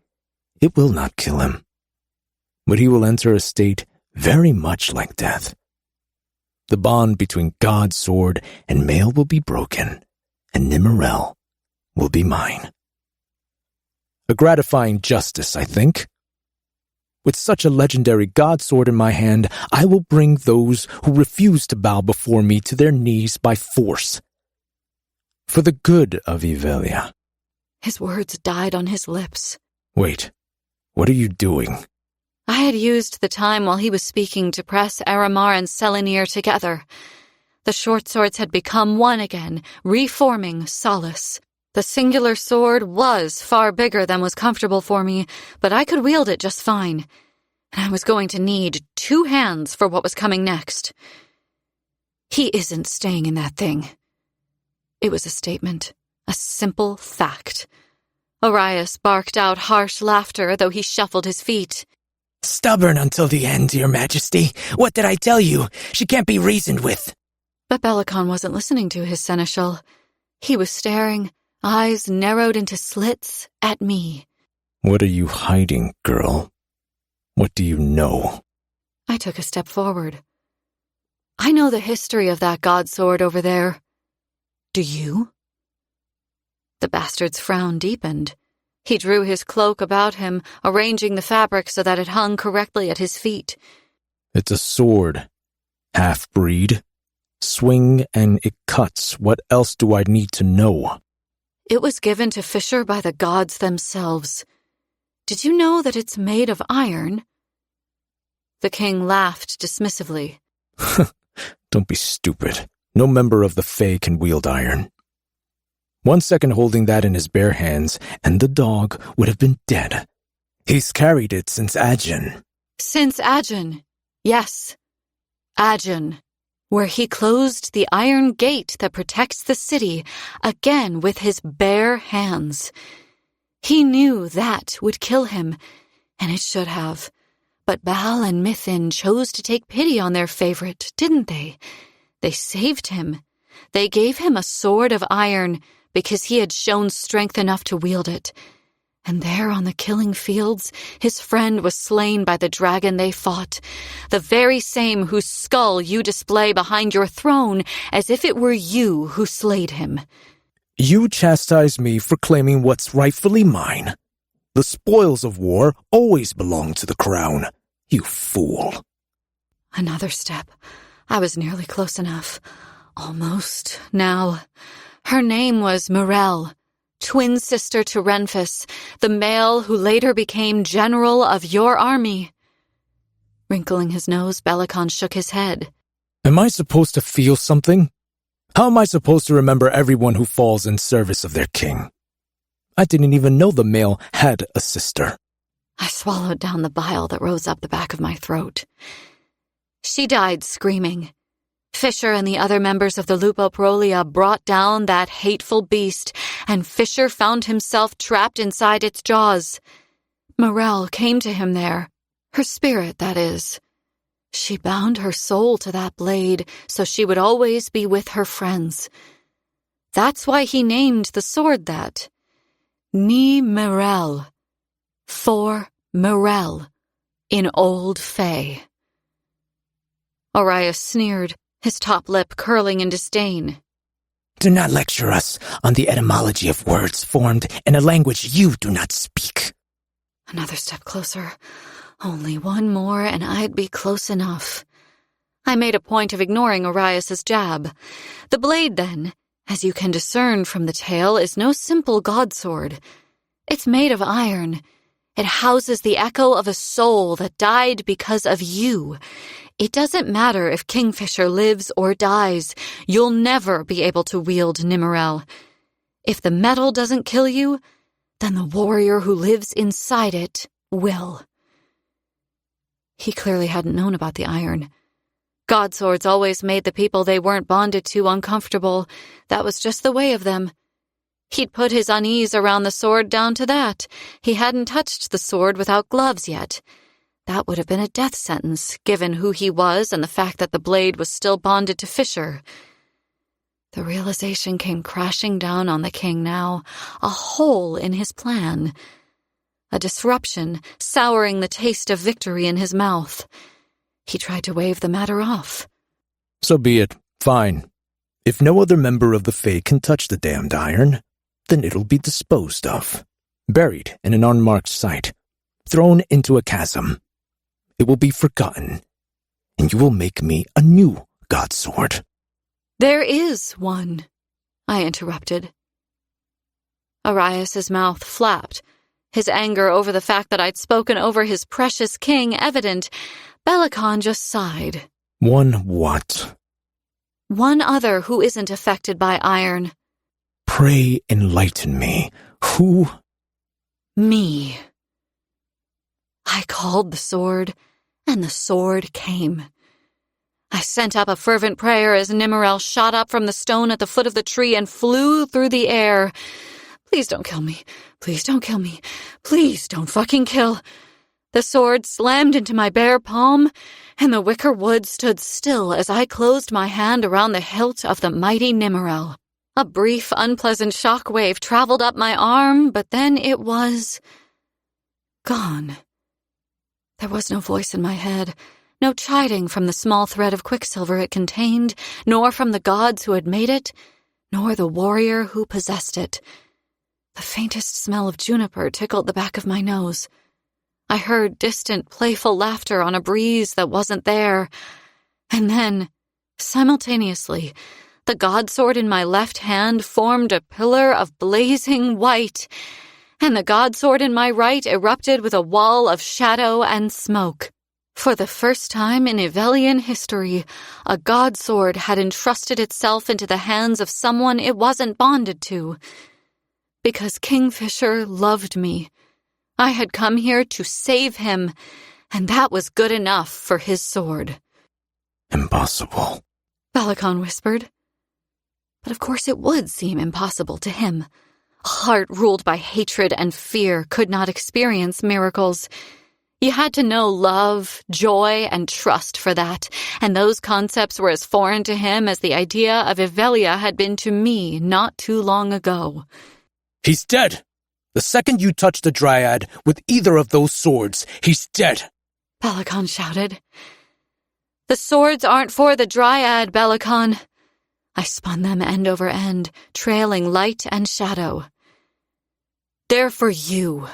it will not kill him, but he will enter a state very much like death. The bond between God's sword and male will be broken, and Nimmerel will be mine. A gratifying justice, I think. With such a legendary God sword in my hand, I will bring those who refuse to bow before me to their knees by force. For the good of Ivelia. His words died on his lips. Wait, what are you doing? I had used the time while he was speaking to press Aramar and Selenir together. The short swords had become one again, reforming solace. The singular sword was far bigger than was comfortable for me, but I could wield it just fine. And I was going to need 2 hands for what was coming next. He isn't staying in that thing. It was a statement, a simple fact. Arias barked out harsh laughter, though he shuffled his feet. Stubborn until the end, Your Majesty. What did I tell you? She can't be reasoned with. But Belicon wasn't listening to his seneschal. He was staring, eyes narrowed into slits, at me. What are you hiding, girl? What do you know? I took a step forward. I know the history of that god sword over there. Do you? The bastard's frown deepened. He drew his cloak about him, arranging the fabric so that it hung correctly at his feet. It's a sword. Half-breed. Swing and it cuts. What else do I need to know? It was given to Fisher by the gods themselves. Did you know that it's made of iron? The king laughed dismissively. Don't be stupid. No member of the Fae can wield iron. 1 second holding that in his bare hands, and the dog would have been dead. He's carried it since Agen. Since Agen, yes. Agen, where he closed the iron gate that protects the city, again with his bare hands. He knew that would kill him, and it should have. But Baal and Mithin chose to take pity on their favorite, didn't they? They saved him. They gave him a sword of iron because he had shown strength enough to wield it. And there on the killing fields, his friend was slain by the dragon they fought, the very same whose skull you display behind your throne as if it were you who slayed him. You chastise me for claiming what's rightfully mine. The spoils of war always belong to the crown, you fool. Another step. I was nearly close enough. Almost. Now, her name was Morel, twin sister to Renfus, the male who later became general of your army. Wrinkling his nose, Bellicon shook his head. Am I supposed to feel something? How am I supposed to remember everyone who falls in service of their king? I didn't even know the male had a sister. I swallowed down the bile that rose up the back of my throat. She died screaming. Fisher and the other members of the Lupo Prolia brought down that hateful beast, and Fisher found himself trapped inside its jaws. Morel came to him there. Her spirit, that is. She bound her soul to that blade so she would always be with her friends. That's why he named the sword that. Ni Morel. For Morel. In Old Fae. Orias sneered, his top lip curling in disdain. Do not lecture us on the etymology of words formed in a language you do not speak. Another step closer. Only one more and I'd be close enough. I made a point of ignoring Orias's jab. The blade, then, as you can discern from the tale, is no simple godsword. It's made of iron. It houses the echo of a soul that died because of you. It doesn't matter if Kingfisher lives or dies. You'll never be able to wield Nimmerel. If the metal doesn't kill you, then the warrior who lives inside it will. He clearly hadn't known about the iron. Godswords always made the people they weren't bonded to uncomfortable. That was just the way of them. He'd put his unease around the sword down to that. He hadn't touched the sword without gloves yet. That would have been a death sentence, given who he was and the fact that the blade was still bonded to Fisher. The realization came crashing down on the king now, a hole in his plan. A disruption, souring the taste of victory in his mouth. He tried to wave the matter off. So be it. Fine. If no other member of the Fae can touch the damned iron, then it'll be disposed of. Buried in an unmarked site. Thrown into a chasm. It will be forgotten. And you will make me a new godsword. There is one, I interrupted. Orias's mouth flapped, his anger over the fact that I'd spoken over his precious king evident. Bellicon just sighed. One what? One other who isn't affected by iron. Pray enlighten me. Who? Me. I called the sword, and the sword came. I sent up a fervent prayer as Nimmerel shot up from the stone at the foot of the tree and flew through the air. Please don't kill me. Please don't kill me. Please don't fucking kill. The sword slammed into my bare palm, and the wicker wood stood still as I closed my hand around the hilt of the mighty Nimmerel. A brief, unpleasant shockwave traveled up my arm, but then it was gone. There was no voice in my head, no chiding from the small thread of quicksilver it contained, nor from the gods who had made it, nor the warrior who possessed it. The faintest smell of juniper tickled the back of my nose. I heard distant, playful laughter on a breeze that wasn't there. And then, simultaneously, the godsword in my left hand formed a pillar of blazing white, and the godsword in my right erupted with a wall of shadow and smoke. For the first time in Evelian history, a godsword had entrusted itself into the hands of someone it wasn't bonded to. Because Kingfisher loved me. I had come here to save him, and that was good enough for his sword. Impossible, Bellicon whispered. But of course it would seem impossible to him. A heart ruled by hatred and fear could not experience miracles. You had to know love, joy, and trust for that, and those concepts were as foreign to him as the idea of Ivelia had been to me not too long ago. He's dead. The second you touch the Dryad with either of those swords, he's dead. Belicon shouted. The swords aren't for the Dryad, Belicon. I spun them end over end, trailing light and shadow. They're for you.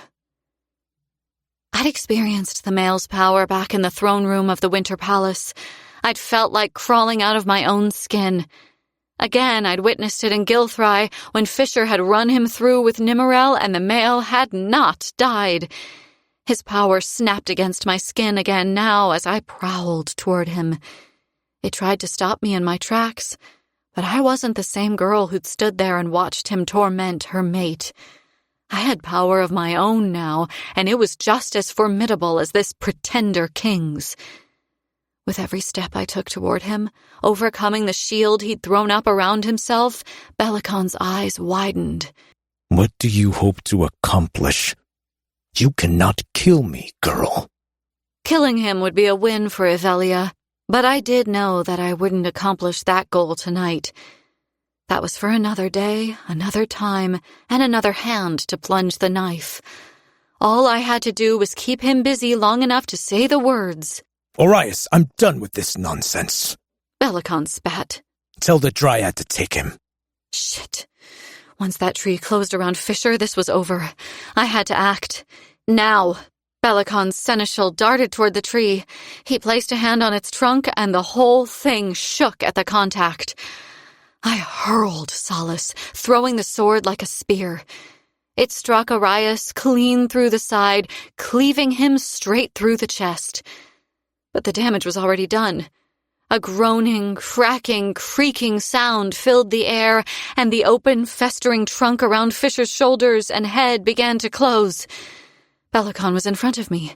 I'd experienced the male's power back in the throne room of the Winter Palace. I'd felt like crawling out of my own skin. Again, I'd witnessed it in Gilthry when Fisher had run him through with Nimmerel and the male had not died. His power snapped against my skin again now as I prowled toward him. It tried to stop me in my tracks, but I wasn't the same girl who'd stood there and watched him torment her mate. I had power of my own now, and it was just as formidable as this pretender king's. With every step I took toward him, overcoming the shield he'd thrown up around himself, Belicon's eyes widened. What do you hope to accomplish? You cannot kill me, girl. Killing him would be a win for Ivelia, but I did know that I wouldn't accomplish that goal tonight. That was for another day, another time, and another hand to plunge the knife. All I had to do was keep him busy long enough to say the words. Orias, I'm done with this nonsense. Belicon spat. Tell the Dryad to take him. Shit. Once that tree closed around Fisher, this was over. I had to act. Now. Belicon's seneschal darted toward the tree. He placed a hand on its trunk, and the whole thing shook at the contact. I hurled Solace, throwing the sword like a spear. It struck Orias clean through the side, cleaving him straight through the chest. But the damage was already done. A groaning, cracking, creaking sound filled the air, and the open, festering trunk around Fisher's shoulders and head began to close. Belicon was in front of me.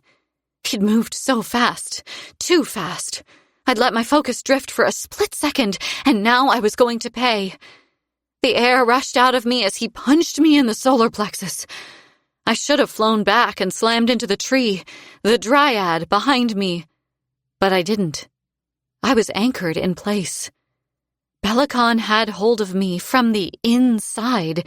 He'd moved so fast, too fast. I'd let my focus drift for a split second, and now I was going to pay. The air rushed out of me as he punched me in the solar plexus. I should have flown back and slammed into the tree, the Dryad behind me. But I didn't. I was anchored in place. Belicon had hold of me from the inside.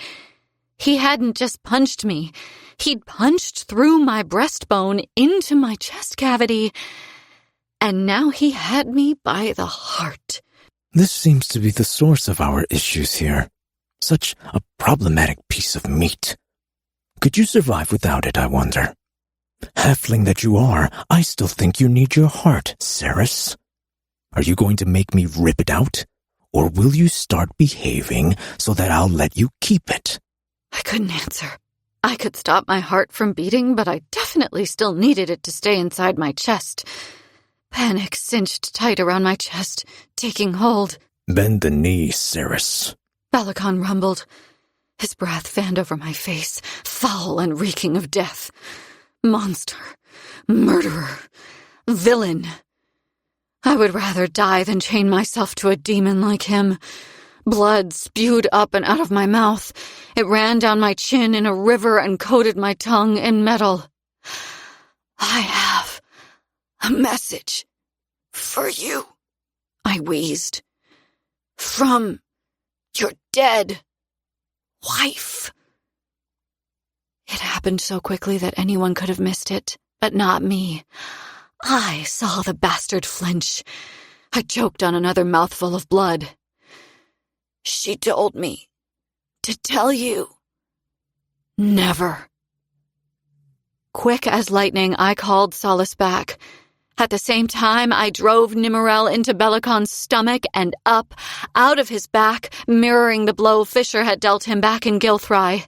He hadn't just punched me. He'd punched through my breastbone into my chest cavity. And now he had me by the heart. This seems to be the source of our issues here. Such a problematic piece of meat. Could you survive without it, I wonder? Halfling that you are, I still think you need your heart, Ceres. Are you going to make me rip it out? Or will you start behaving so that I'll let you keep it? I couldn't answer. I could stop my heart from beating, but I definitely still needed it to stay inside my chest. Panic cinched tight around my chest, taking hold. Bend the knee, Ceres. Belicon rumbled. His breath fanned over my face, foul and reeking of death. Monster. Murderer. Villain. I would rather die than chain myself to a demon like him. Blood spewed up and out of my mouth. It ran down my chin in a river and coated my tongue in metal. I have a message for you, I wheezed. From your dead wife. It happened so quickly that anyone could have missed it, but not me. I saw the bastard flinch. I choked on another mouthful of blood. She told me to tell you. Never. Quick as lightning, I called Solace back. At the same time, I drove Nimmerel into Belicon's stomach and up, out of his back, mirroring the blow Fisher had dealt him back in Gilthry.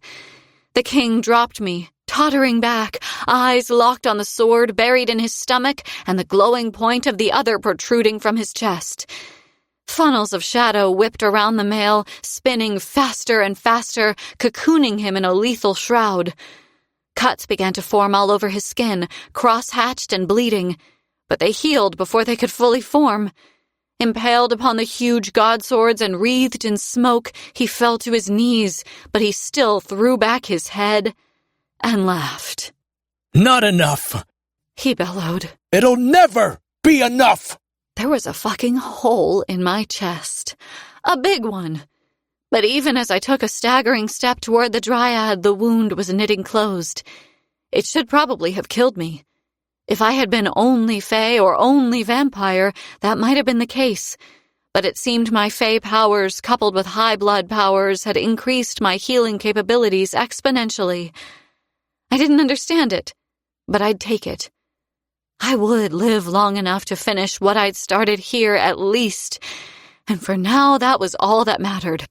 The king dropped me, tottering back, eyes locked on the sword buried in his stomach and the glowing point of the other protruding from his chest. Funnels of shadow whipped around the male, spinning faster and faster, cocooning him in a lethal shroud. Cuts began to form all over his skin, cross-hatched and bleeding, but they healed before they could fully form. Impaled upon the huge godswords and wreathed in smoke, he fell to his knees, but he still threw back his head and laughed. Not enough! he bellowed. It'll never be enough! There was a fucking hole in my chest. A big one. But even as I took a staggering step toward the dryad, the wound was knitting closed. It should probably have killed me. If I had been only fae or only vampire, that might have been the case. But it seemed my fae powers, coupled with high blood powers, had increased my healing capabilities exponentially. I didn't understand it, but I'd take it. I would live long enough to finish what I'd started here at least, and for now that was all that mattered.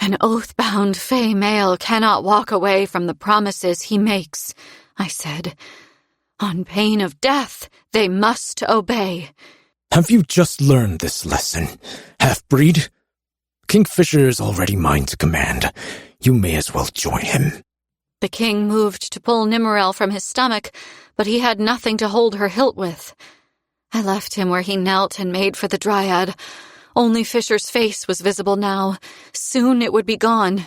An oath-bound fae male cannot walk away from the promises he makes, I said. On pain of death, they must obey. Have you just learned this lesson, half-breed? Kingfisher is already mine to command. You may as well join him. The king moved to pull Nimmerel from his stomach, but he had nothing to hold her hilt with. I left him where he knelt and made for the dryad. Only Fisher's face was visible now. Soon it would be gone.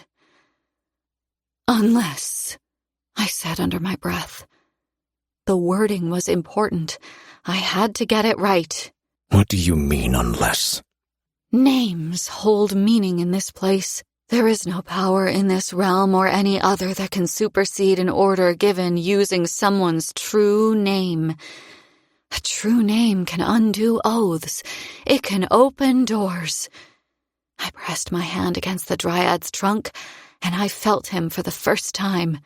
Unless, I said under my breath. The wording was important. I had to get it right. What do you mean, unless? Names hold meaning in this place. There is no power in this realm or any other that can supersede an order given using someone's true name. A true name can undo oaths. It can open doors. I pressed my hand against the dryad's trunk, and I felt him for the first time.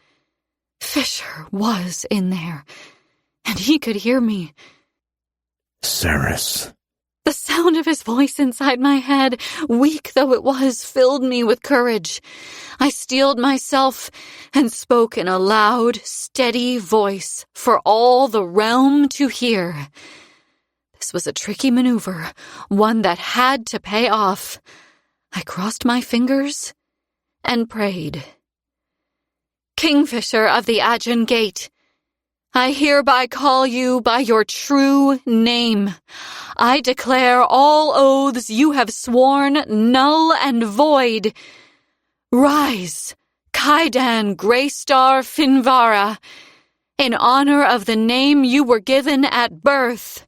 Fisher was in there, and he could hear me. Ceres. The sound of his voice inside my head, weak though it was, filled me with courage. I steeled myself and spoke in a loud, steady voice for all the realm to hear. This was a tricky maneuver, one that had to pay off. I crossed my fingers and prayed. Kingfisher of the Aegean Gate, I hereby call you by your true name. I declare all oaths you have sworn null and void. Rise, Kaidan Greystar Finvara, in honor of the name you were given at birth.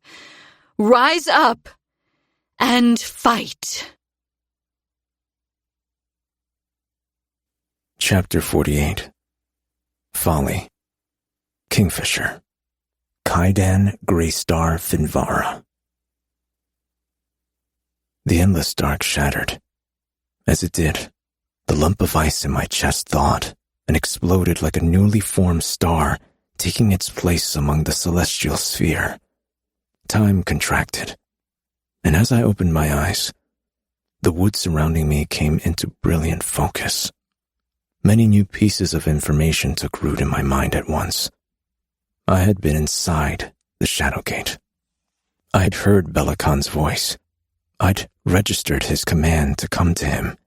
Rise up and fight. Chapter 48. Folly. Kingfisher. Kaidan Greystar Finvara. The endless dark shattered. As it did, the lump of ice in my chest thawed and exploded like a newly formed star, taking its place among the celestial sphere. Time contracted, and as I opened my eyes, the wood surrounding me came into brilliant focus. Many new pieces of information took root in my mind at once. I had been inside the Shadowgate. I'd heard Belacon's voice. I'd registered his command to come to him,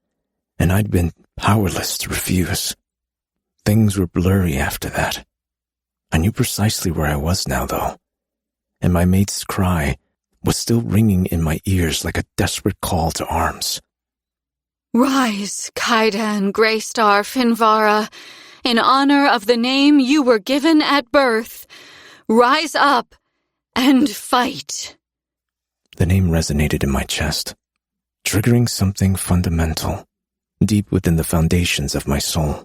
and I'd been powerless to refuse. Things were blurry after that. I knew precisely where I was now, though, and my mate's cry was still ringing in my ears like a desperate call to arms. Rise, Kaidan Greystar Finvara, in honor of the name you were given at birth. Rise up and fight. The name resonated in my chest, triggering something fundamental, deep within the foundations of my soul.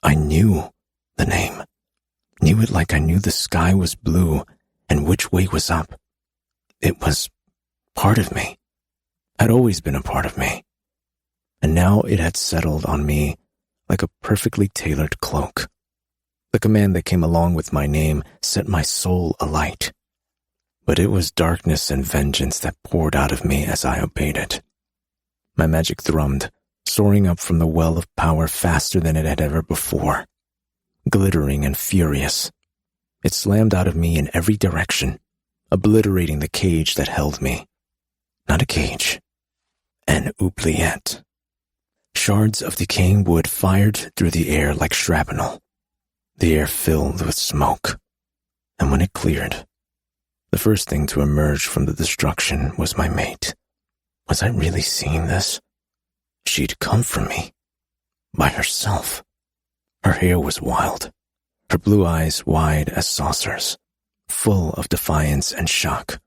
I knew the name, knew it like I knew the sky was blue and which way was up. It was part of me, had always been a part of me, and now it had settled on me like a perfectly tailored cloak. The command that came along with my name set my soul alight, but it was darkness and vengeance that poured out of me as I obeyed it. My magic thrummed, soaring up from the well of power faster than it had ever before. Glittering and furious, it slammed out of me in every direction, obliterating the cage that held me. Not a cage, an oubliette. Shards of decaying wood fired through the air like shrapnel. The air filled with smoke, and when it cleared, the first thing to emerge from the destruction was my mate. Was I really seeing this? She'd come for me, by herself. Her hair was wild, her blue eyes wide as saucers, full of defiance and shock.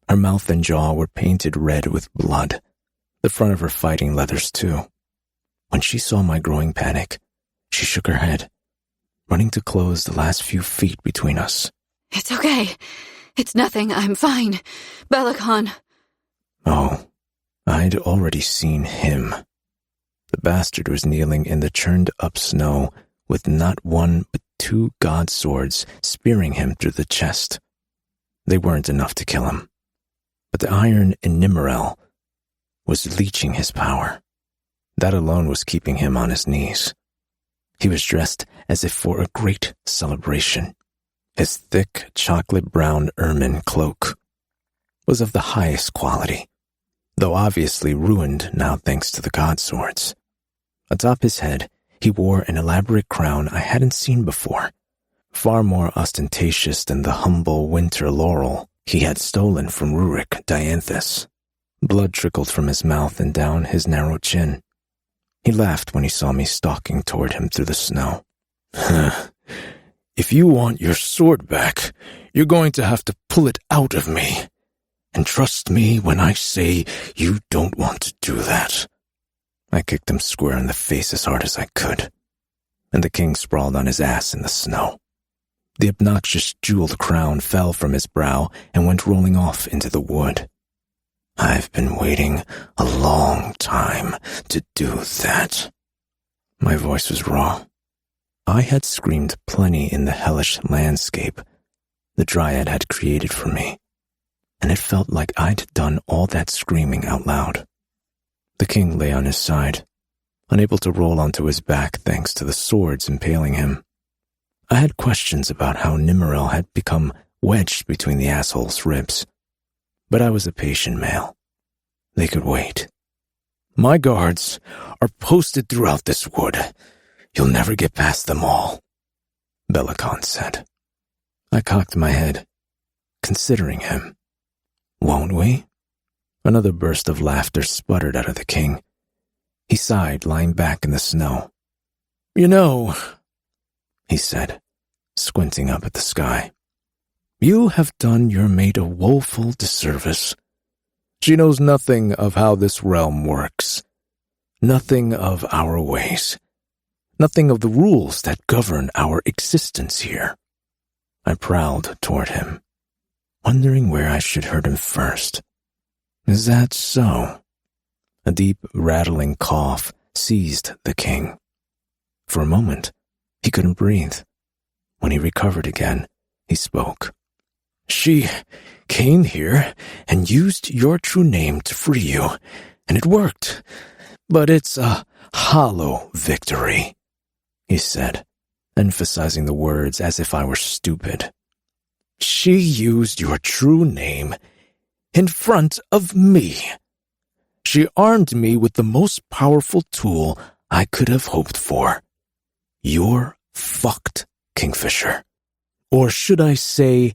Her mouth and jaw were painted red with blood, the front of her fighting leathers too. When she saw my growing panic, she shook her head, running to close the last few feet between us. It's okay. It's nothing. I'm fine. Bellicon. Oh, I'd already seen him. The bastard was kneeling in the churned-up snow with not one but 2 god swords spearing him through the chest. They weren't enough to kill him, but the iron in Nimmerel was leeching his power. That alone was keeping him on his knees. He was dressed as if for a great celebration. His thick, chocolate-brown ermine cloak was of the highest quality, though obviously ruined now thanks to the god swords. Atop his head, he wore an elaborate crown I hadn't seen before, far more ostentatious than the humble winter laurel he had stolen from Rurik Dianthus. Blood trickled from his mouth and down his narrow chin. He laughed when he saw me stalking toward him through the snow. If you want your sword back, you're going to have to pull it out of me. And trust me when I say you don't want to do that. I kicked him square in the face as hard as I could, and the king sprawled on his ass in the snow. The obnoxious jeweled crown fell from his brow and went rolling off into the wood. I've been waiting a long time to do that. My voice was raw. I had screamed plenty in the hellish landscape the Dryad had created for me, and it felt like I'd done all that screaming out loud. The king lay on his side, unable to roll onto his back thanks to the swords impaling him. I had questions about how Nimmerel had become wedged between the asshole's ribs, but I was a patient male. They could wait. My guards are posted throughout this wood. You'll never get past them all, Bellicon said. I cocked my head, considering him. Won't we? Another burst of laughter sputtered out of the king. He sighed, lying back in the snow. You know, he said, squinting up at the sky, you have done your mate a woeful disservice. She knows nothing of how this realm works, nothing of our ways, nothing of the rules that govern our existence here. I prowled toward him, wondering where I should hurt him first. Is that so? A deep, rattling cough seized the king. For a moment, he couldn't breathe. When he recovered again, he spoke. She came here and used your true name to free you, and it worked. But it's a hollow victory, he said, emphasizing the words as if I were stupid. She used your true name in front of me. She armed me with the most powerful tool I could have hoped for. You're fucked, Kingfisher. Or should I say,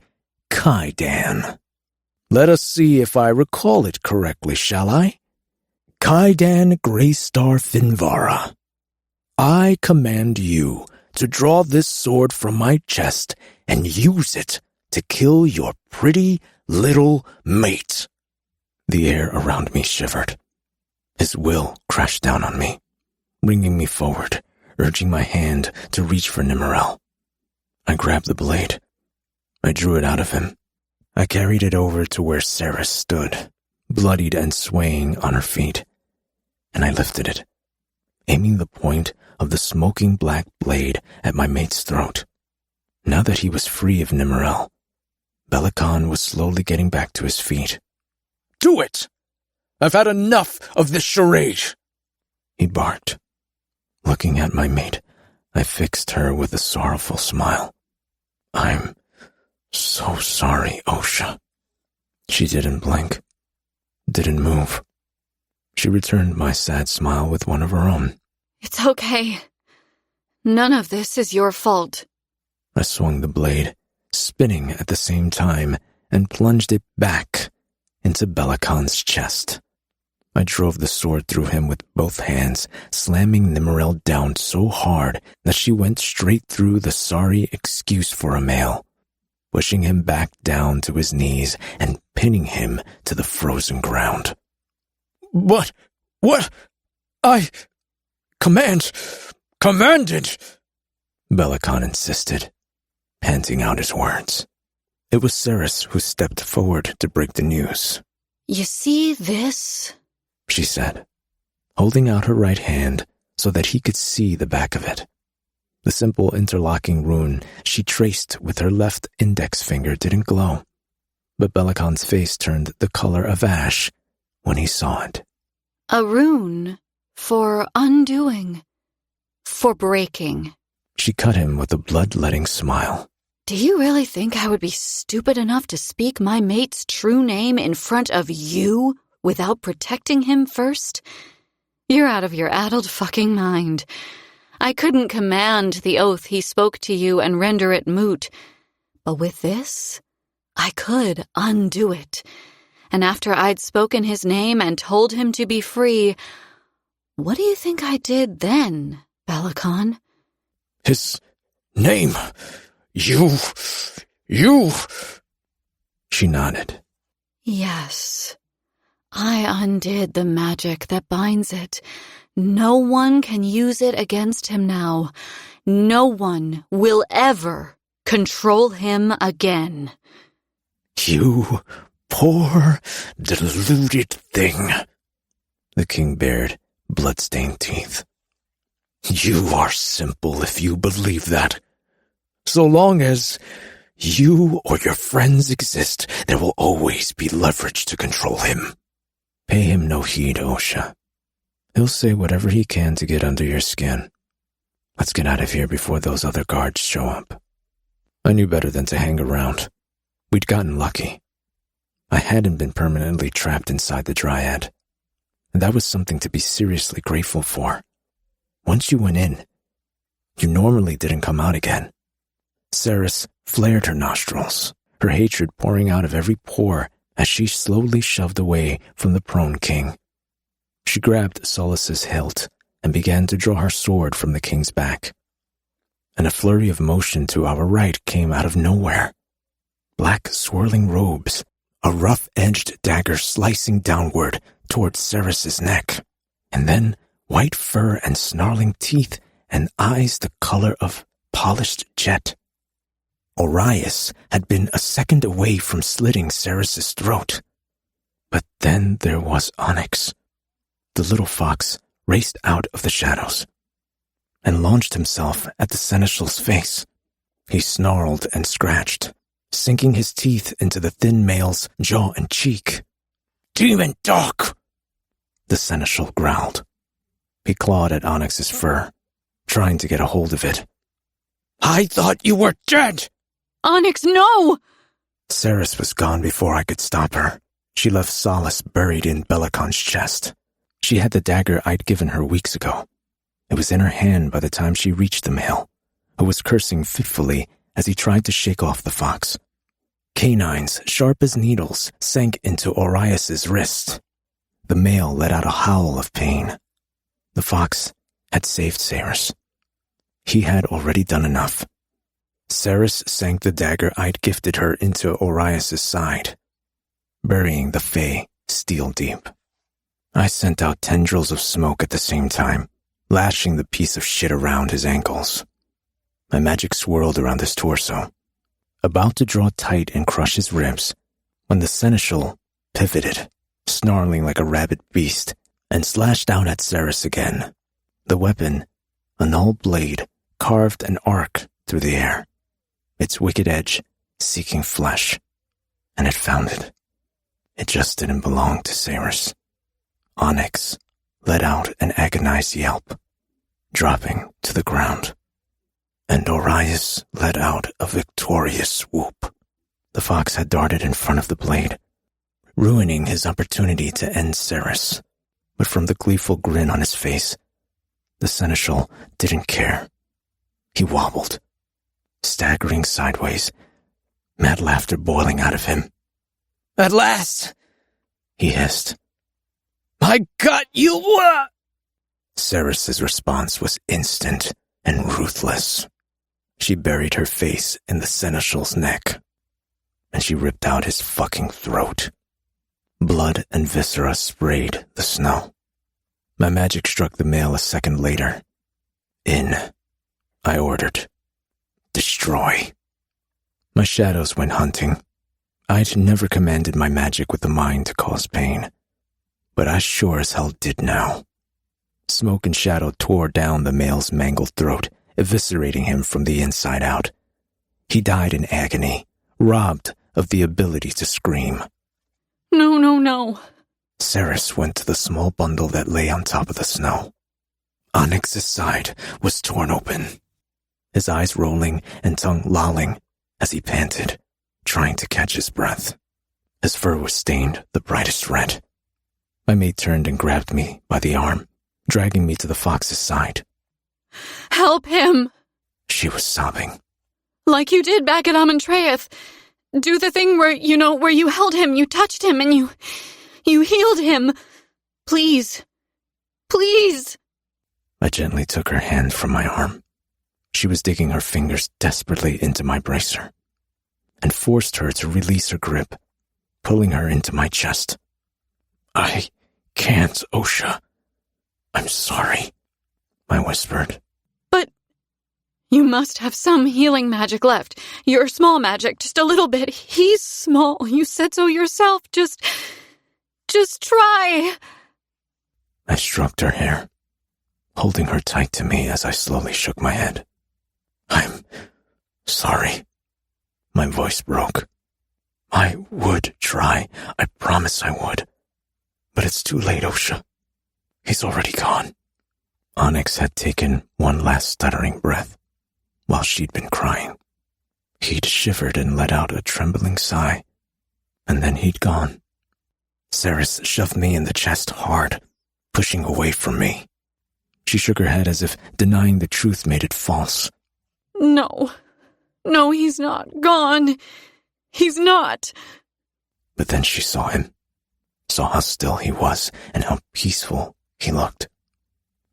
Kaidan. Let us see if I recall it correctly, shall I? Kaidan Greystar Finvara. I command you to draw this sword from my chest and use it to kill your pretty little mate. The air around me shivered. His will crashed down on me, bringing me forward, urging my hand to reach for Nimmerel. I grabbed the blade. I drew it out of him. I carried it over to where Sarah stood, bloodied and swaying on her feet, and I lifted it, aiming the point of the smoking black blade at my mate's throat. Now that he was free of Nimmerel, Bellicon was slowly getting back to his feet. Do it! I've had enough of this charade! He barked. Looking at my mate, I fixed her with a sorrowful smile. I'm so sorry, Osha. She didn't blink, didn't move. She returned my sad smile with one of her own. It's okay. None of this is your fault. I swung the blade, spinning at the same time, and plunged it back into Bellicon's chest. I drove the sword through him with both hands, slamming Nimmerel down so hard that she went straight through the sorry excuse for a male. pushing him back down to his knees and pinning him to the frozen ground. What? I commanded, Belicon insisted, panting out his words. It was Ceres who stepped forward to break the news. You see this? She said, holding out her right hand so that he could see the back of it. The simple interlocking rune she traced with her left index finger didn't glow, but Belicon's face turned the color of ash when he saw it. A rune for undoing, for breaking. She cut him with a bloodletting smile. Do you really think I would be stupid enough to speak my mate's true name in front of you without protecting him first? You're out of your addled fucking mind. I couldn't command the oath he spoke to you and render it moot. But with this, I could undo it. And after I'd spoken his name and told him to be free, what do you think I did then, Belicon? His name. You. She nodded. Yes. I undid the magic that binds it. No one can use it against him now. No one will ever control him again. You poor, deluded thing. The king bared blood-stained teeth. You are simple if you believe that. So long as you or your friends exist, there will always be leverage to control him. Pay him no heed, Osha. He'll say whatever he can to get under your skin. Let's get out of here before those other guards show up. I knew better than to hang around. We'd gotten lucky. I hadn't been permanently trapped inside the Dryad, and that was something to be seriously grateful for. Once you went in, you normally didn't come out again. Ceres flared her nostrils, her hatred pouring out of every pore as she slowly shoved away from the prone king. She grabbed Solace's hilt and began to draw her sword from the king's back. And a flurry of motion to our right came out of nowhere. Black swirling robes, a rough-edged dagger slicing downward towards Ceres's neck, and then white fur and snarling teeth and eyes the color of polished jet. Orias had been a second away from slitting Ceres's throat. But then there was Onyx. The little fox raced out of the shadows and launched himself at the seneschal's face. He snarled and scratched, sinking his teeth into the thin male's jaw and cheek. Demon dog! The seneschal growled. He clawed at Onyx's fur, trying to get a hold of it. I thought you were dead! Onyx, no! Ceres was gone before I could stop her. She left Solace buried in Belicon's chest. She had the dagger I'd given her weeks ago. It was in her hand by the time she reached the male, who was cursing fitfully as he tried to shake off the fox. Canines, sharp as needles, sank into Orias's wrist. The male let out a howl of pain. The fox had saved Ceres. He had already done enough. Ceres sank the dagger I'd gifted her into Orias's side, burying the Fae steel deep. I sent out tendrils of smoke at the same time, lashing the piece of shit around his ankles. My magic swirled around his torso, about to draw tight and crush his ribs, when the seneschal pivoted, snarling like a rabid beast, and slashed out at Ceres again. The weapon, a null blade, carved an arc through the air, its wicked edge seeking flesh, and it found it. It just didn't belong to Ceres. Onyx let out an agonized yelp, dropping to the ground, and Orias let out a victorious swoop. The fox had darted in front of the blade, ruining his opportunity to end Ceres, but from the gleeful grin on his face, the seneschal didn't care. He wobbled, staggering sideways, mad laughter boiling out of him. At last! He hissed. I got you! Ceres's response was instant and ruthless. She buried her face in the seneschal's neck, and she ripped out his fucking throat. Blood and viscera sprayed the snow. My magic struck the male a second later. In, I ordered. Destroy. My shadows went hunting. I'd never commanded my magic with the mind to cause pain, but I sure as hell did now. Smoke and shadow tore down the male's mangled throat, eviscerating him from the inside out. He died in agony, robbed of the ability to scream. No, no, no. Ceres went to the small bundle that lay on top of the snow. Onyx's side was torn open, his eyes rolling and tongue lolling as he panted, trying to catch his breath. His fur was stained the brightest red. My mate turned and grabbed me by the arm, dragging me to the fox's side. Help him! She was sobbing. Like you did back at Amontreath. Do the thing where you held him, you touched him, and you healed him. Please. Please. I gently took her hand from my arm. She was digging her fingers desperately into my bracer, and forced her to release her grip, pulling her into my chest. I can't, Osha. I'm sorry, I whispered. But you must have some healing magic left. Your small magic, just a little bit. He's small. You said so yourself. Just try. I stroked her hair, holding her tight to me as I slowly shook my head. I'm sorry. My voice broke. I would try. I promise I would. But it's too late, Osha. He's already gone. Onyx had taken one last stuttering breath while she'd been crying. He'd shivered and let out a trembling sigh, and then he'd gone. Ceres shoved me in the chest hard, pushing away from me. She shook her head as if denying the truth made it false. No, he's not gone. He's not. But then she saw him, saw how still he was and how peaceful he looked.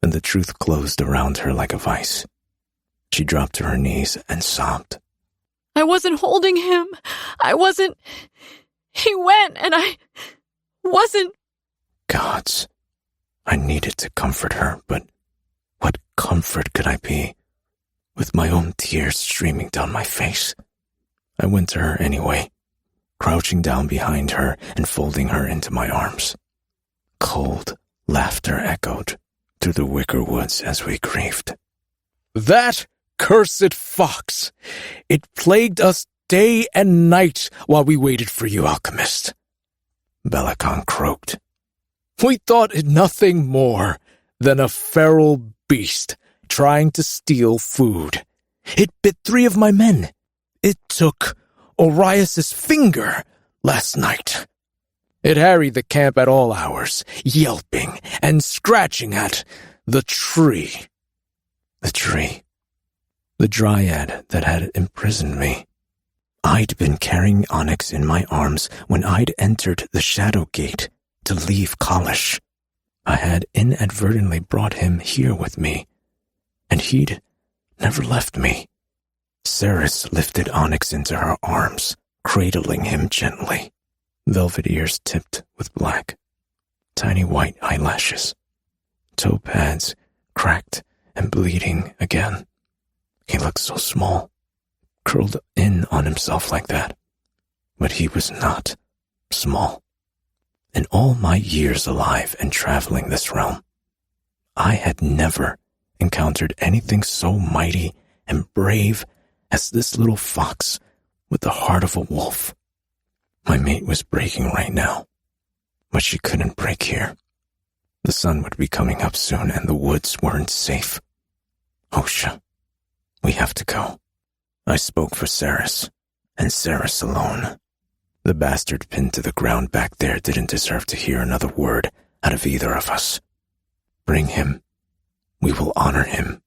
And the truth closed around her like a vice. She dropped to her knees and sobbed. I wasn't holding him. He went and I wasn't. Gods, I needed to comfort her, but what comfort could I be with my own tears streaming down my face? I went to her anyway, crouching down behind her and folding her into my arms. Cold laughter echoed through the wicker woods as we grieved. That cursed fox! It plagued us day and night while we waited for you, alchemist. Bellicon croaked. We thought it nothing more than a feral beast trying to steal food. It bit 3 of my men. It took Orias's finger last night. It harried the camp at all hours, yelping and scratching at the tree. The tree. The dryad that had imprisoned me. I'd been carrying Onyx in my arms when I'd entered the Shadow Gate to leave Kalish. I had inadvertently brought him here with me, and he'd never left me. Ceres lifted Onyx into her arms, cradling him gently. Velvet ears tipped with black, tiny white eyelashes, toe pads cracked and bleeding again. He looked so small, curled in on himself like that. But he was not small. In all my years alive and traveling this realm, I had never encountered anything so mighty and brave as this little fox with the heart of a wolf. My mate was breaking right now, but she couldn't break here. The sun would be coming up soon and the woods weren't safe. Osha, we have to go. I spoke for Ceres, and Ceres alone. The bastard pinned to the ground back there didn't deserve to hear another word out of either of us. Bring him. We will honor him.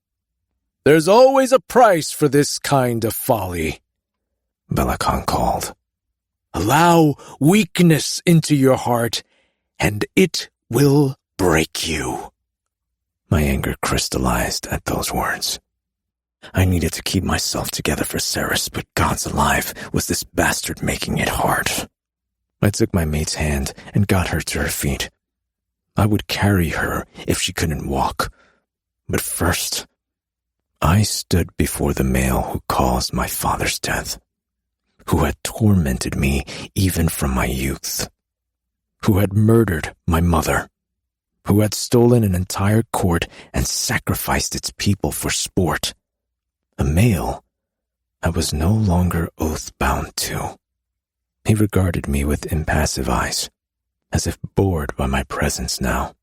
There's always a price for this kind of folly, Bellicon called. Allow weakness into your heart, and it will break you. My anger crystallized at those words. I needed to keep myself together for Ceres, but gods alive, was this bastard making it hard. I took my mate's hand and got her to her feet. I would carry her if she couldn't walk. But first, I stood before the male who caused my father's death, who had tormented me even from my youth, who had murdered my mother, who had stolen an entire court and sacrificed its people for sport. A male I was no longer oath-bound to. He regarded me with impassive eyes, as if bored by my presence now.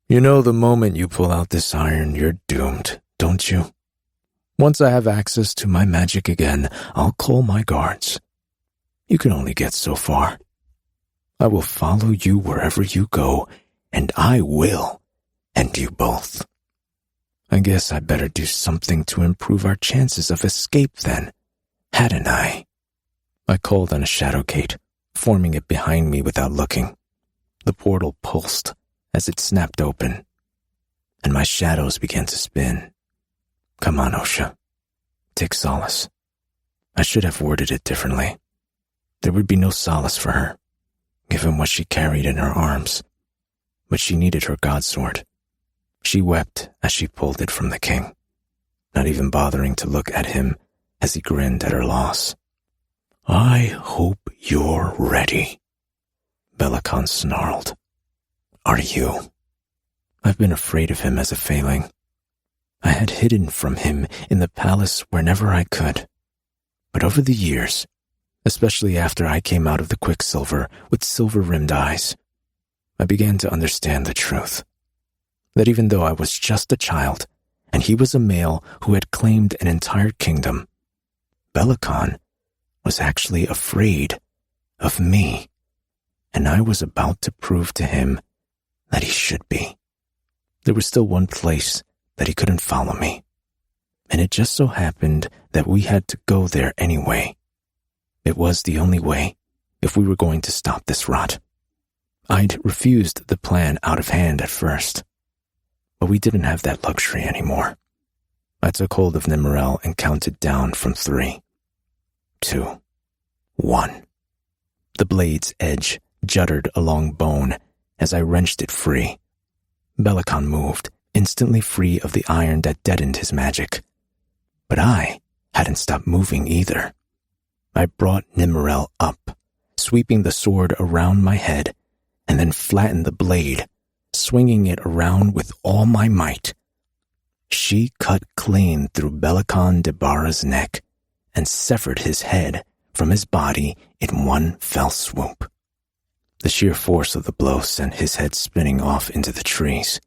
You know, the moment you pull out this iron, you're doomed, don't you? Once I have access to my magic again, I'll call my guards. You can only get so far. I will follow you wherever you go, and I will end you both. I guess I better do something to improve our chances of escape then, hadn't I? I called on a shadow gate, forming it behind me without looking. The portal pulsed as it snapped open, and my shadows began to spin. Come on, Osha. Take solace. I should have worded it differently. There would be no solace for her, given what she carried in her arms. But she needed her god sword. She wept as she pulled it from the king, not even bothering to look at him as he grinned at her loss. I hope you're ready, Bellicon snarled. Are you? I've been afraid of him as a failing. I had hidden from him in the palace whenever I could. But over the years, especially after I came out of the Quicksilver with silver-rimmed eyes, I began to understand the truth. That even though I was just a child, and he was a male who had claimed an entire kingdom, Bellicon was actually afraid of me, and I was about to prove to him that he should be. There was still one place that he couldn't follow me, and it just so happened that we had to go there anyway. It was the only way if we were going to stop this rot. I'd refused the plan out of hand at first, but we didn't have that luxury anymore. I took hold of Nimmerel and counted down from 3, 2, 1. The blade's edge juttered along bone as I wrenched it free. Bellicon moved, instantly free of the iron that deadened his magic. But I hadn't stopped moving either. I brought Nimmerel up, sweeping the sword around my head, and then flattened the blade, swinging it around with all my might. She cut clean through Bellicon Debarra's neck and severed his head from his body in one fell swoop. The sheer force of the blow sent his head spinning off into the trees,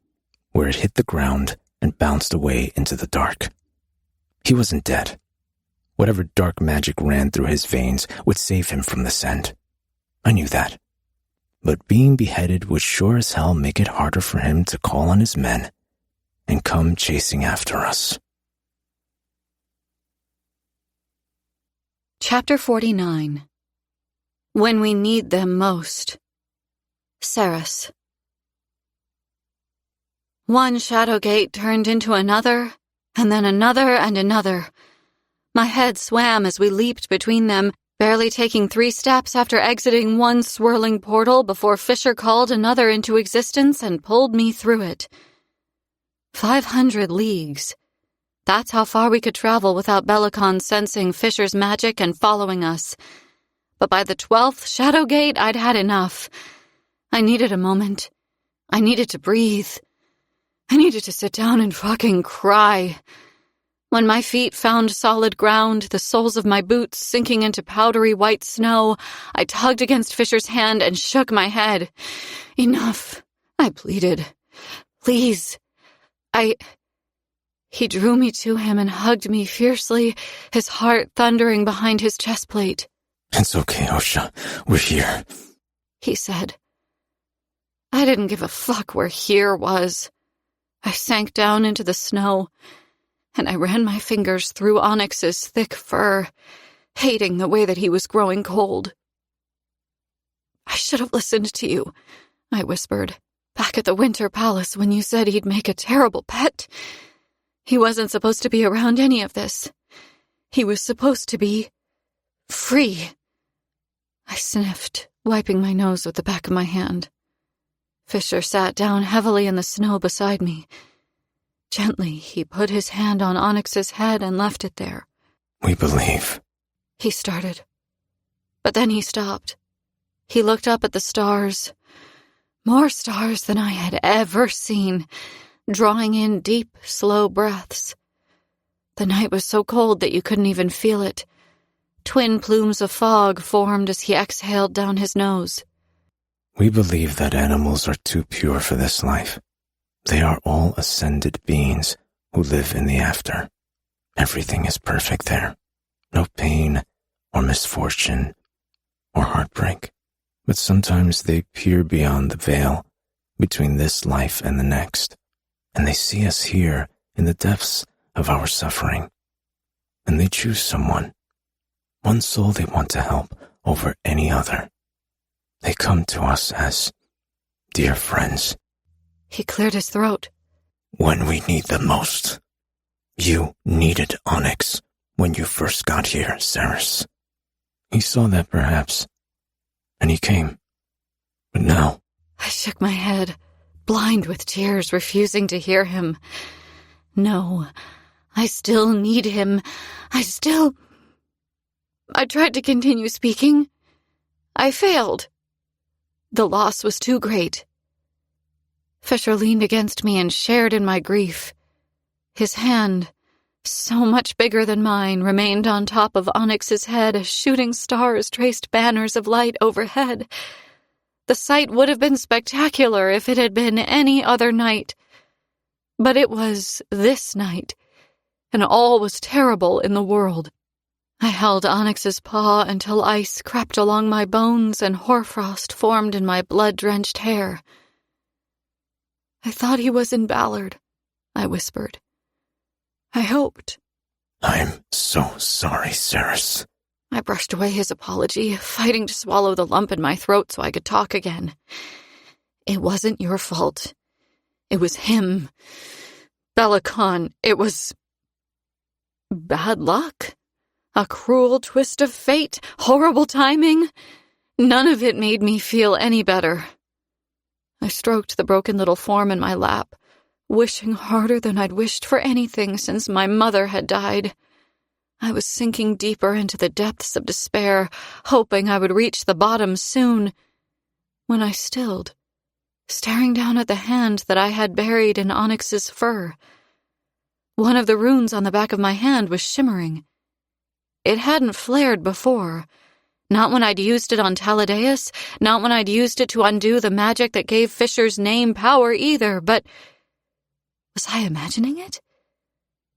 where it hit the ground and bounced away into the dark. He wasn't dead. Whatever dark magic ran through his veins would save him from the scent. I knew that. But being beheaded would sure as hell make it harder for him to call on his men and come chasing after us. Chapter 49. When We Need Them Most. Ceres. One shadow gate turned into another, and then another and another. My head swam as we leaped between them, barely taking 3 steps after exiting one swirling portal before Fisher called another into existence and pulled me through it. 500 leagues. That's how far we could travel without Bellicon sensing Fisher's magic and following us. But by the 12th shadow gate, I'd had enough. I needed a moment. I needed to breathe. I needed to sit down and fucking cry. When my feet found solid ground, the soles of my boots sinking into powdery white snow, I tugged against Fisher's hand and shook my head. Enough, I pleaded. Please. He drew me to him and hugged me fiercely, his heart thundering behind his chest plate. It's okay, Osha. We're here, he said. I didn't give a fuck where here was. I sank down into the snow, and I ran my fingers through Onyx's thick fur, hating the way that he was growing cold. I should have listened to you, I whispered, back at the Winter Palace when you said he'd make a terrible pet. He wasn't supposed to be around any of this. He was supposed to be free. I sniffed, wiping my nose with the back of my hand. Fisher sat down heavily in the snow beside me. Gently, he put his hand on Onyx's head and left it there. We believe. He started. But then he stopped. He looked up at the stars. More stars than I had ever seen, drawing in deep, slow breaths. The night was so cold that you couldn't even feel it. Twin plumes of fog formed as he exhaled down his nose. We believe that animals are too pure for this life. They are all ascended beings who live in the after. Everything is perfect there. No pain or misfortune or heartbreak. But sometimes they peer beyond the veil between this life and the next, and they see us here in the depths of our suffering. And they choose someone, one soul they want to help over any other. They come to us as dear friends. He cleared his throat. When we need them most. You needed Onyx when you first got here, Ceres. He saw that perhaps, and he came. But now... I shook my head, blind with tears, refusing to hear him. No, I still need him. I tried to continue speaking. I failed. The loss was too great. Fisher leaned against me and shared in my grief. His hand, so much bigger than mine, remained on top of Onyx's head as shooting stars traced banners of light overhead. The sight would have been spectacular if it had been any other night. But it was this night, and all was terrible in the world. I held Onyx's paw until ice crept along my bones and hoarfrost formed in my blood-drenched hair. I thought he was in Ballard, I whispered. I hoped. I'm so sorry, Ceres. I brushed away his apology, fighting to swallow the lump in my throat so I could talk again. It wasn't your fault. It was him. Bellicon, it was... bad luck? A cruel twist of fate? Horrible timing? None of it made me feel any better. I stroked the broken little form in my lap, wishing harder than I'd wished for anything since my mother had died. I was sinking deeper into the depths of despair, hoping I would reach the bottom soon, when I stilled, staring down at the hand that I had buried in Onyx's fur. One of the runes on the back of my hand was shimmering. It hadn't flared before, not when I'd used it on Taladeus, not when I'd used it to undo the magic that gave Fisher's name power either, but was I imagining it?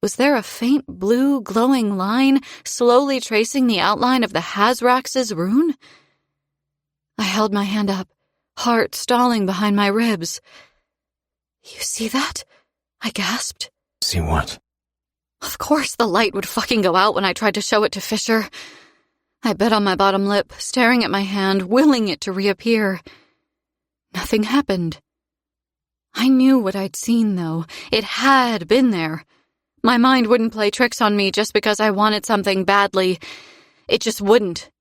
Was there a faint blue glowing line slowly tracing the outline of the Hazrax's rune? I held my hand up, heart stalling behind my ribs. You see that? I gasped. See what? Of course the light would fucking go out when I tried to show it to Fisher. I bit on my bottom lip, staring at my hand, willing it to reappear. Nothing happened. I knew what I'd seen, though. It had been there. My mind wouldn't play tricks on me just because I wanted something badly. It just wouldn't.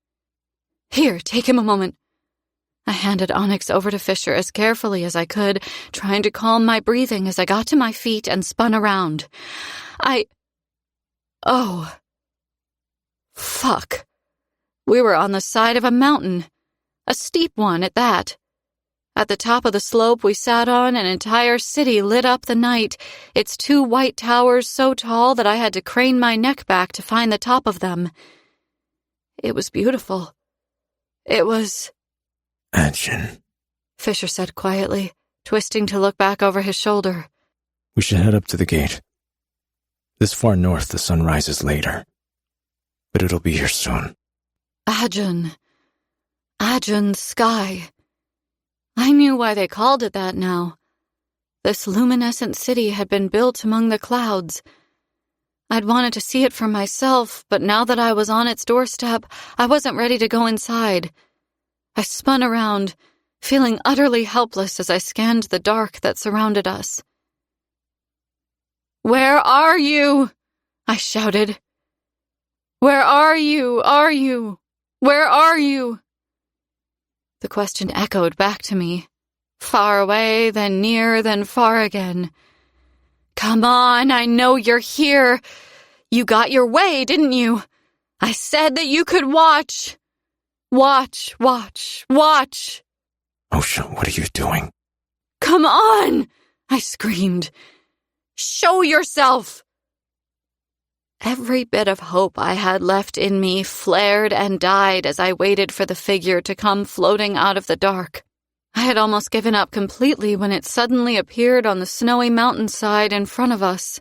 Here, take him a moment. I handed Onyx over to Fisher as carefully as I could, trying to calm my breathing as I got to my feet and spun around. Oh. Fuck. We were on the side of a mountain. A steep one at that. At the top of the slope we sat on, an entire city lit up the night, its 2 white towers so tall that I had to crane my neck back to find the top of them. It was beautiful. It was... Action, Fisher said quietly, twisting to look back over his shoulder. We should head up to the gate. This far north the sun rises later, but it'll be here soon. Ajan. Ajan's sky. I knew why they called it that now. This luminescent city had been built among the clouds. I'd wanted to see it for myself, but now that I was on its doorstep, I wasn't ready to go inside. I spun around, feeling utterly helpless as I scanned the dark that surrounded us. Where are you? I shouted. Where are you? Are you? Where are you? The question echoed back to me. Far away, then near, then far again. Come on, I know you're here. You got your way, didn't you? I said that you could watch. Watch, watch, watch. Osha, what are you doing? Come on, I screamed. Show yourself. Every bit of hope I had left in me flared and died as I waited for the figure to come floating out of the dark. I had almost given up completely when it suddenly appeared on the snowy mountainside in front of us.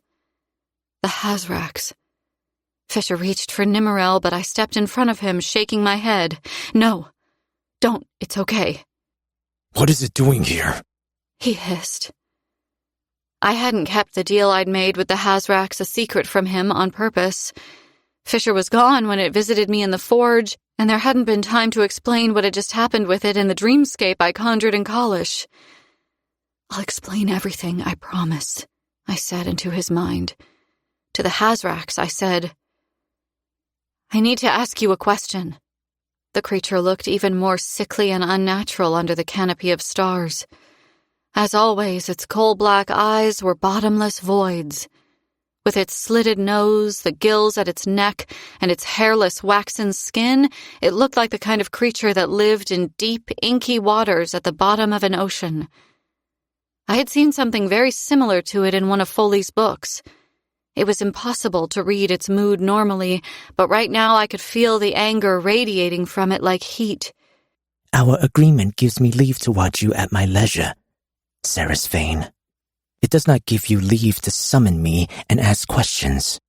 The Hazrax. Fisher reached for Nimmerel, but I stepped in front of him, shaking my head. No, don't, it's okay. What is it doing here? He hissed. I hadn't kept the deal I'd made with the Hazrax a secret from him on purpose. Fisher was gone when it visited me in the forge, and there hadn't been time to explain what had just happened with it in the dreamscape I conjured in college. I'll explain everything, I promise, I said into his mind. To the Hazrax, I said, I need to ask you a question. The creature looked even more sickly and unnatural under the canopy of stars. As always, its coal-black eyes were bottomless voids. With its slitted nose, the gills at its neck, and its hairless waxen skin, it looked like the kind of creature that lived in deep, inky waters at the bottom of an ocean. I had seen something very similar to it in one of Foley's books. It was impossible to read its mood normally, but right now I could feel the anger radiating from it like heat. Our agreement gives me leave to watch you at my leisure, Ceres Vane. It does not give you leave to summon me and ask questions.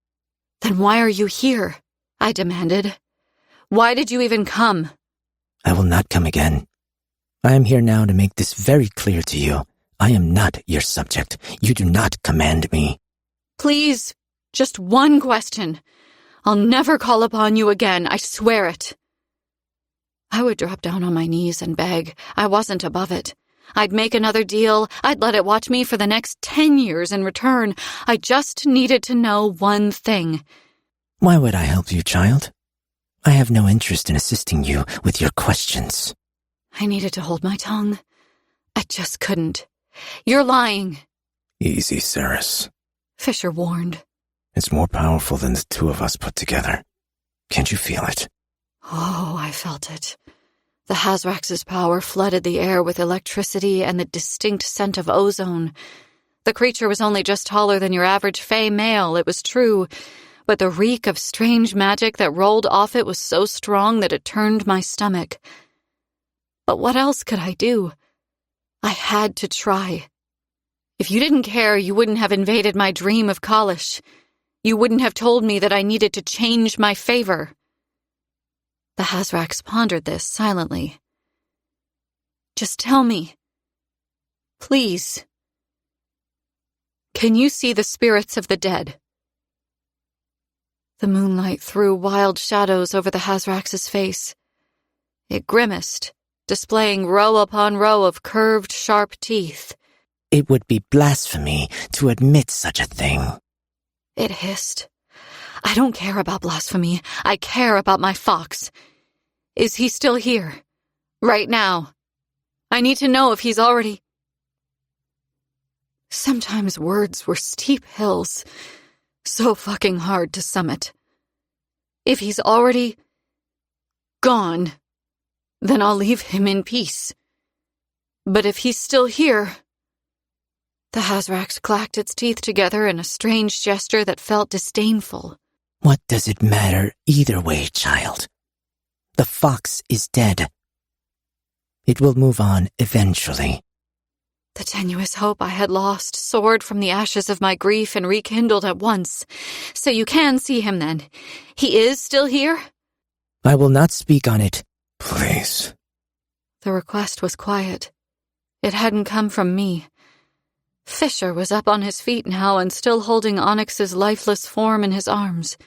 Then why are you here? I demanded. Why did you even come? I will not come again. I am here now to make this very clear to you. I am not your subject. You do not command me. Please, just one question. I'll never call upon you again, I swear it. I would drop down on my knees and beg. I wasn't above it. I'd make another deal. I'd let it watch me for the next 10 years in return. I just needed to know one thing. Why would I help you, child? I have no interest in assisting you with your questions. I needed to hold my tongue. I just couldn't. You're lying. Easy, Ceres. Fisher warned. It's more powerful than the two of us put together. Can't you feel it? Oh, I felt it. The Hazrax's power flooded the air with electricity and the distinct scent of ozone. The creature was only just taller than your average Fey male, it was true, but the reek of strange magic that rolled off it was so strong that it turned my stomach. But what else could I do? I had to try. If you didn't care, you wouldn't have invaded my dream of Kalish. You wouldn't have told me that I needed to change my favor. The Hazrax pondered this silently. Just tell me. Please. Can you see the spirits of the dead? The moonlight threw wild shadows over the Hazrax's face. It grimaced, displaying row upon row of curved, sharp teeth. It would be blasphemy to admit such a thing. It hissed. I don't care about blasphemy. I care about my fox. Is he still here? Right now? I need to know if he's already... Sometimes words were steep hills, so fucking hard to summit. If he's already... gone, then I'll leave him in peace. But if he's still here... The Hazrax clacked its teeth together in a strange gesture that felt disdainful. What does it matter either way, child? The fox is dead. It will move on eventually. The tenuous hope I had lost soared from the ashes of my grief and rekindled at once. So you can see him then. He is still here? I will not speak on it. Please. The request was quiet. It hadn't come from me. Fisher was up on his feet now and still holding Onyx's lifeless form in his arms.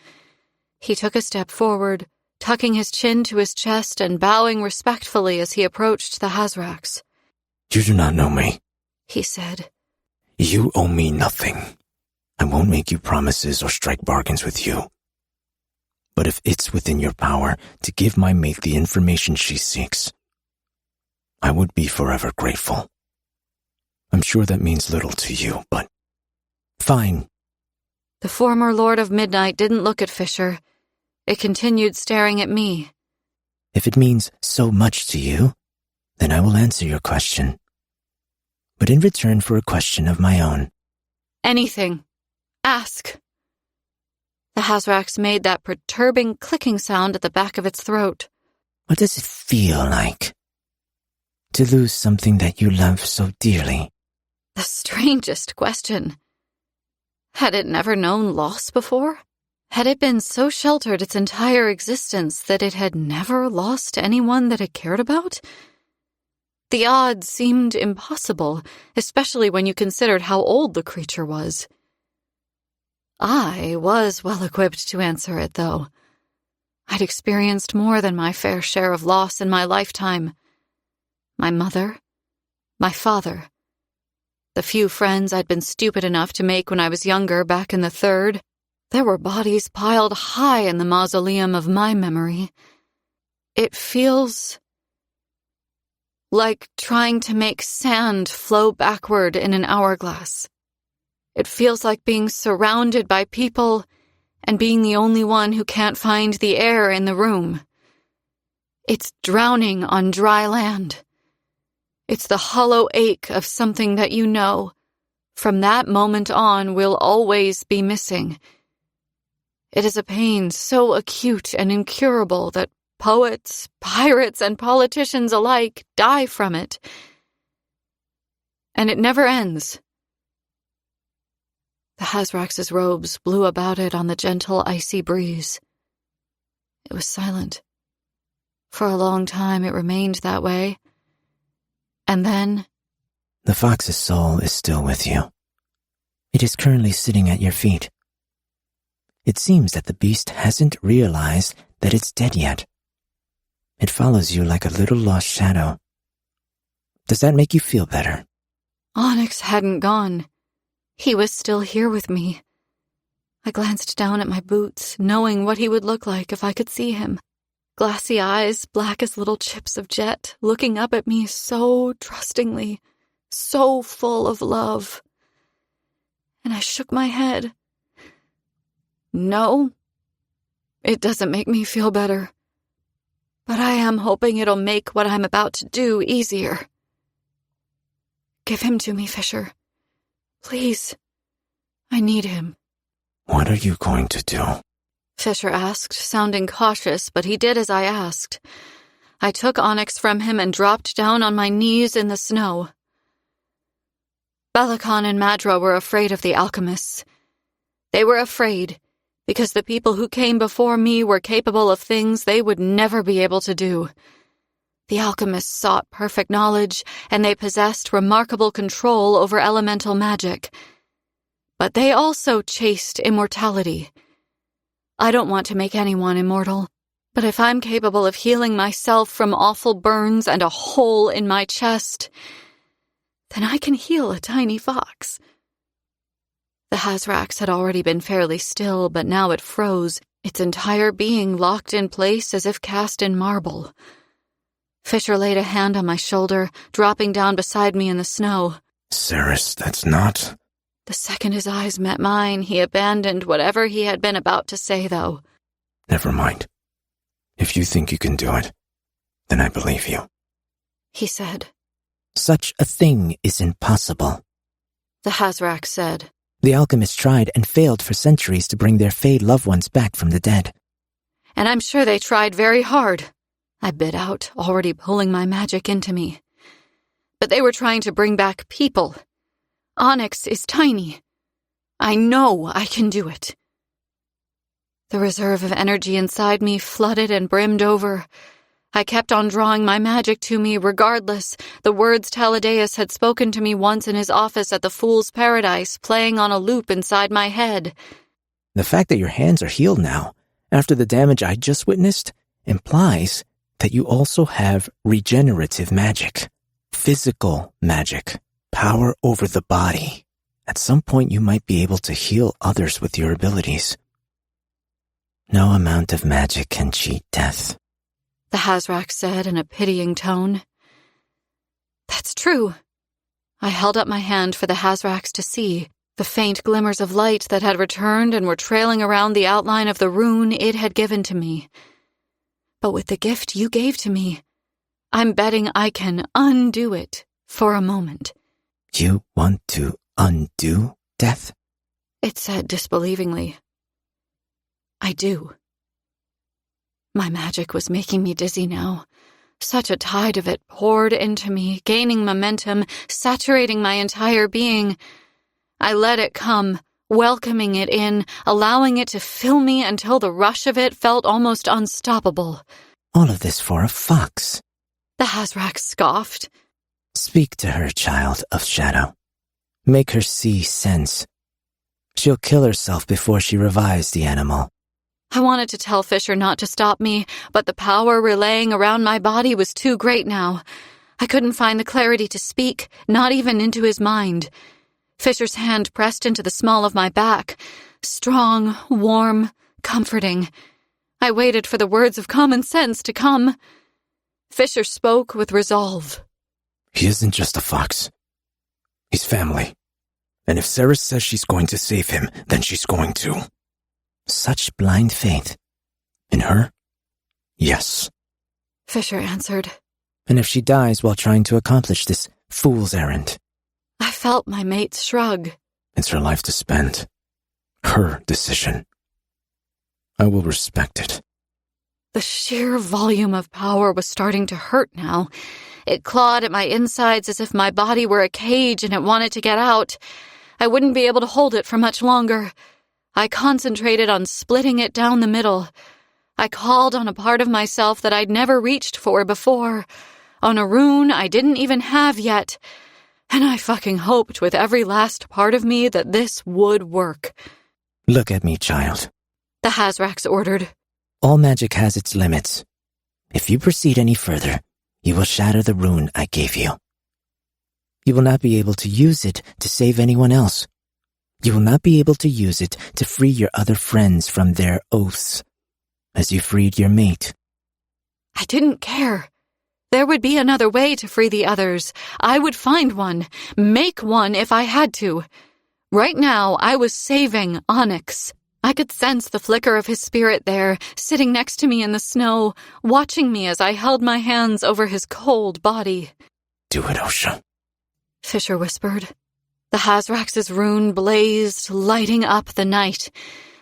He took a step forward, tucking his chin to his chest and bowing respectfully as he approached the Hazrax. You do not know me, he said. You owe me nothing. I won't make you promises or strike bargains with you. But if it's within your power to give my mate the information she seeks, I would be forever grateful. I'm sure that means little to you, but fine. The former Lord of Midnight didn't look at Fisher. It continued staring at me. If it means so much to you, then I will answer your question. But in return for a question of my own. Anything. Ask. The Hazrax made that perturbing clicking sound at the back of its throat. What does it feel like to lose something that you love so dearly? The strangest question. Had it never known loss before? Had it been so sheltered its entire existence that it had never lost anyone that it cared about? The odds seemed impossible, especially when you considered how old the creature was. I was well equipped to answer it, though. I'd experienced more than my fair share of loss in my lifetime. My mother, my father, the few friends I'd been stupid enough to make when I was younger back in the Third. There were bodies piled high in the mausoleum of my memory. It feels like trying to make sand flow backward in an hourglass. It feels like being surrounded by people and being the only one who can't find the air in the room. It's drowning on dry land. It's the hollow ache of something that you know, from that moment on, will always be missing. It is a pain so acute and incurable that poets, pirates, and politicians alike die from it. And it never ends. The Hazrax's robes blew about it on the gentle, icy breeze. It was silent. For a long time it remained that way. And then... The fox's soul is still with you. It is currently sitting at your feet. It seems that the beast hasn't realized that it's dead yet. It follows you like a little lost shadow. Does that make you feel better? Onyx hadn't gone. He was still here with me. I glanced down at my boots, knowing what he would look like if I could see him. Glassy eyes, black as little chips of jet, looking up at me so trustingly, so full of love. And I shook my head. No, it doesn't make me feel better. But I am hoping it'll make what I'm about to do easier. Give him to me, Fisher. Please. I need him. What are you going to do? Fisher asked, sounding cautious, but he did as I asked. I took Onyx from him and dropped down on my knees in the snow. Balakan and Madra were afraid of the alchemists. They were afraid because the people who came before me were capable of things they would never be able to do. The alchemists sought perfect knowledge, and they possessed remarkable control over elemental magic. But they also chased immortality. I don't want to make anyone immortal, but if I'm capable of healing myself from awful burns and a hole in my chest, then I can heal a tiny fox. The Hazrax had already been fairly still, but now it froze, its entire being locked in place as if cast in marble. Fisher laid a hand on my shoulder, dropping down beside me in the snow. Ceres, that's not... The second his eyes met mine, he abandoned whatever he had been about to say, though. Never mind. If you think you can do it, then I believe you. He said. Such a thing is impossible. The Hazrax said. The alchemists tried and failed for centuries to bring their fayed loved ones back from the dead. And I'm sure they tried very hard. I bit out, already pulling my magic into me. But they were trying to bring back people. Onyx is tiny. I know I can do it. The reserve of energy inside me flooded and brimmed over. I kept on drawing my magic to me regardless, the words Taladeus had spoken to me once in his office at the Fool's Paradise playing on a loop inside my head. The fact that your hands are healed now, after the damage I just witnessed, implies that you also have regenerative magic, physical magic, power over the body. At some point you might be able to heal others with your abilities. No amount of magic can cheat death, the Hazrak said in a pitying tone. That's true. I held up my hand for the Hazraks to see, the faint glimmers of light that had returned and were trailing around the outline of the rune it had given to me. But with the gift you gave to me, I'm betting I can undo it for a moment. You want to undo death? It said disbelievingly. I do. My magic was making me dizzy now. Such a tide of it poured into me, gaining momentum, saturating my entire being. I let it come, welcoming it in, allowing it to fill me until the rush of it felt almost unstoppable. All of this for a fox, the Hazrak scoffed. Speak to her, child of shadow. Make her see sense. She'll kill herself before she revives the animal. I wanted to tell Fisher not to stop me, but the power relaying around my body was too great now. I couldn't find the clarity to speak, not even into his mind. Fisher's hand pressed into the small of my back, strong, warm, comforting. I waited for the words of common sense to come. Fisher spoke with resolve. He isn't just a fox. He's family. And if Sarah says she's going to save him, then she's going to. Such blind faith. In her? Yes. Fisher answered. And if she dies while trying to accomplish this fool's errand? I felt my mate's shrug. It's her life to spend. Her decision. I will respect it. The sheer volume of power was starting to hurt now. It clawed at my insides as if my body were a cage and it wanted to get out. I wouldn't be able to hold it for much longer. I concentrated on splitting it down the middle. I called on a part of myself that I'd never reached for before, on a rune I didn't even have yet, and I fucking hoped with every last part of me that this would work. Look at me, child, the Hazraks ordered. All magic has its limits. If you proceed any further, you will shatter the rune I gave you. You will not be able to use it to save anyone else. You will not be able to use it to free your other friends from their oaths, as you freed your mate. I didn't care. There would be another way to free the others. I would find one, make one if I had to. Right now, I was saving Onyx. I could sense the flicker of his spirit there, sitting next to me in the snow, watching me as I held my hands over his cold body. Do it, Osha, Fisher whispered. The Hazrax's rune blazed, lighting up the night.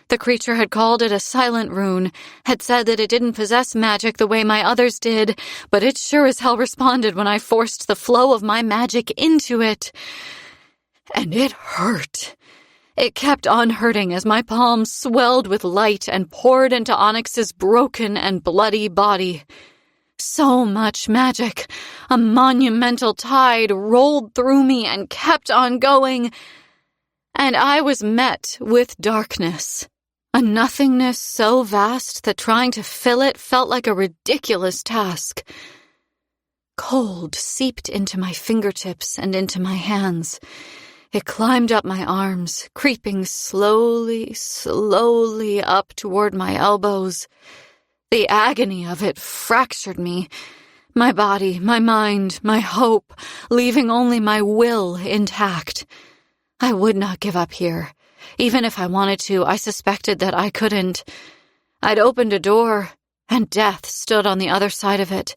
The creature had called it a silent rune, had said that it didn't possess magic the way my others did, but it sure as hell responded when I forced the flow of my magic into it. And it hurt. It kept on hurting as my palms swelled with light and poured into Onyx's broken and bloody body. So much magic, a monumental tide rolled through me and kept on going, and I was met with darkness, a nothingness so vast that trying to fill it felt like a ridiculous task. Cold seeped into my fingertips and into my hands. It climbed up my arms, creeping slowly, slowly up toward my elbows. The agony of it fractured me, my body, my mind, my hope, leaving only my will intact. I would not give up here. Even if I wanted to, I suspected that I couldn't. I'd opened a door, and death stood on the other side of it.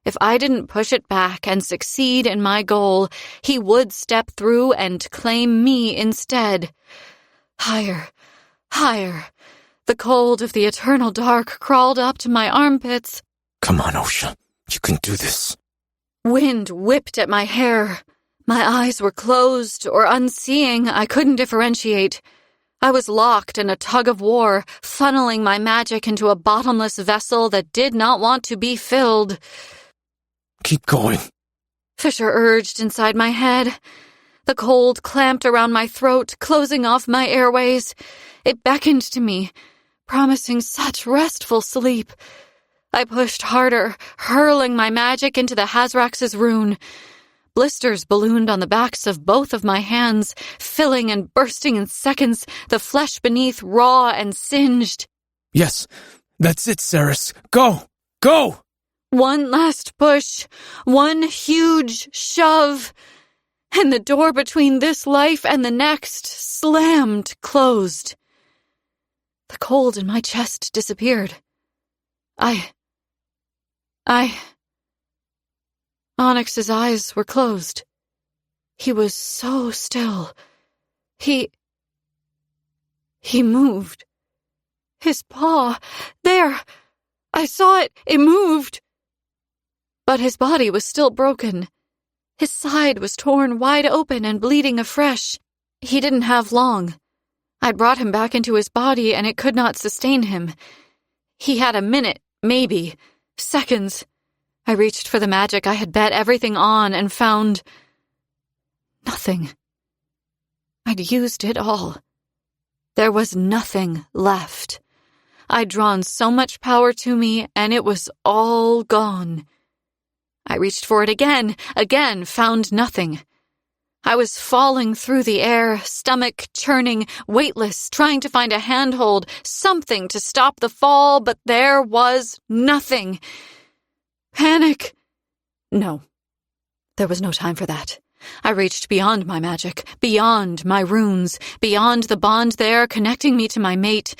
If I didn't push it back and succeed in my goal, he would step through and claim me instead. Higher, higher. The cold of the eternal dark crawled up to my armpits. Come on, Osha. You can do this. Wind whipped at my hair. My eyes were closed or unseeing. I couldn't differentiate. I was locked in a tug of war, funneling my magic into a bottomless vessel that did not want to be filled. Keep going, Fisher urged inside my head. The cold clamped around my throat, closing off my airways. It beckoned to me, promising such restful sleep. I pushed harder, hurling my magic into the Hazrax's rune. Blisters ballooned on the backs of both of my hands, filling and bursting in seconds, the flesh beneath raw and singed. Yes, that's it, Ceres. Go! Go! One last push, one huge shove, and the door between this life and the next slammed closed. The cold in my chest disappeared. Onyx's eyes were closed. He was so still. He moved. His paw, there! I saw it! It moved! But his body was still broken. His side was torn wide open and bleeding afresh. He didn't have long. I'd brought him back into his body, and it could not sustain him. He had a minute, maybe, seconds. I reached for the magic I had bet everything on and found nothing. I'd used it all. There was nothing left. I'd drawn so much power to me, and it was all gone. I reached for it again, found nothing. I was falling through the air, stomach churning, weightless, trying to find a handhold, something to stop the fall, but there was nothing. Panic! No. There was no time for that. I reached beyond my magic, beyond my runes, beyond the bond there connecting me to my mate.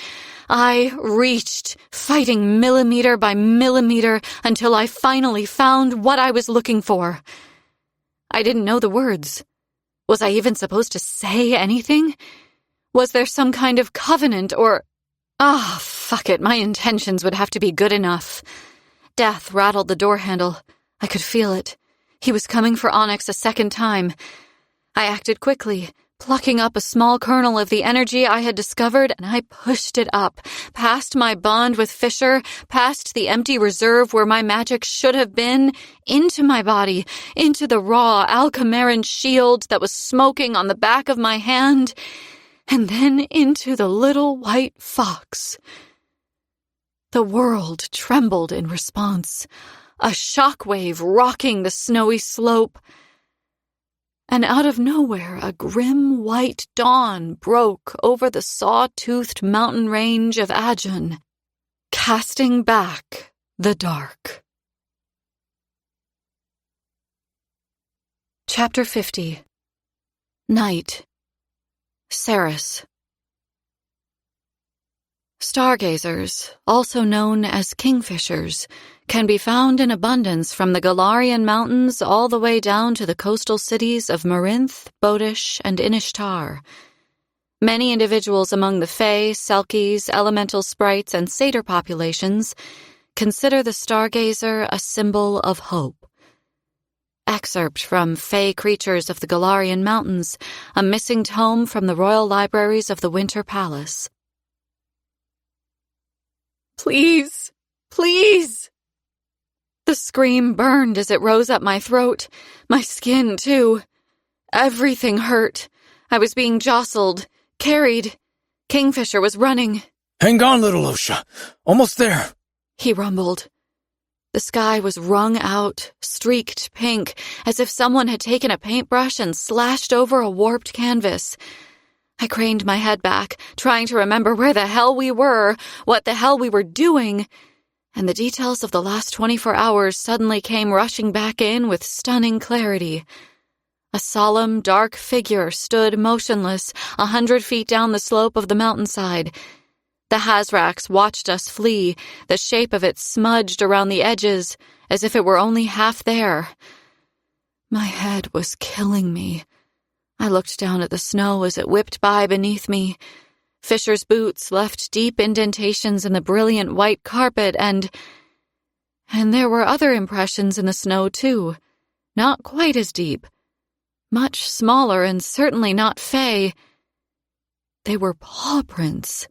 I reached, fighting millimeter by millimeter, until I finally found what I was looking for. I didn't know the words. Was I even supposed to say anything? Was there some kind of covenant or... fuck it, my intentions would have to be good enough. Death rattled the door handle. I could feel it. He was coming for Onyx a second time. I acted quickly, plucking up a small kernel of the energy I had discovered, and I pushed it up, past my bond with Fisher, past the empty reserve where my magic should have been, into my body, into the raw alchemical shield that was smoking on the back of my hand, and then into the little white fox. The world trembled in response, a shockwave rocking the snowy slope. And out of nowhere, a grim white dawn broke over the saw-toothed mountain range of Ajan, casting back the dark. Chapter 50. Night. Ceres. Stargazers, also known as kingfishers, can be found in abundance from the Galarian Mountains all the way down to the coastal cities of Marinth, Bodish, and Inishtar. Many individuals among the Fae, Selkies, elemental sprites, and satyr populations consider the stargazer a symbol of hope. Excerpt from Fae Creatures of the Galarian Mountains, a missing tome from the Royal Libraries of the Winter Palace. Please, please! The scream burned as it rose up my throat, my skin too. Everything hurt. I was being jostled, carried. Kingfisher was running. Hang on, little Osha. Almost there. He rumbled. The sky was wrung out, streaked pink, as if someone had taken a paintbrush and slashed over a warped canvas. I craned my head back, trying to remember where the hell we were, what the hell we were doing, and the details of the last 24 hours suddenly came rushing back in with stunning clarity. A solemn, dark figure stood motionless 100 feet down the slope of the mountainside. The Hazrax watched us flee, the shape of it smudged around the edges, as if it were only half there. My head was killing me. I looked down at the snow as it whipped by beneath me. Fisher's boots left deep indentations in the brilliant white carpet, and there were other impressions in the snow, too. Not quite as deep. Much smaller and certainly not Fae. They were paw prints.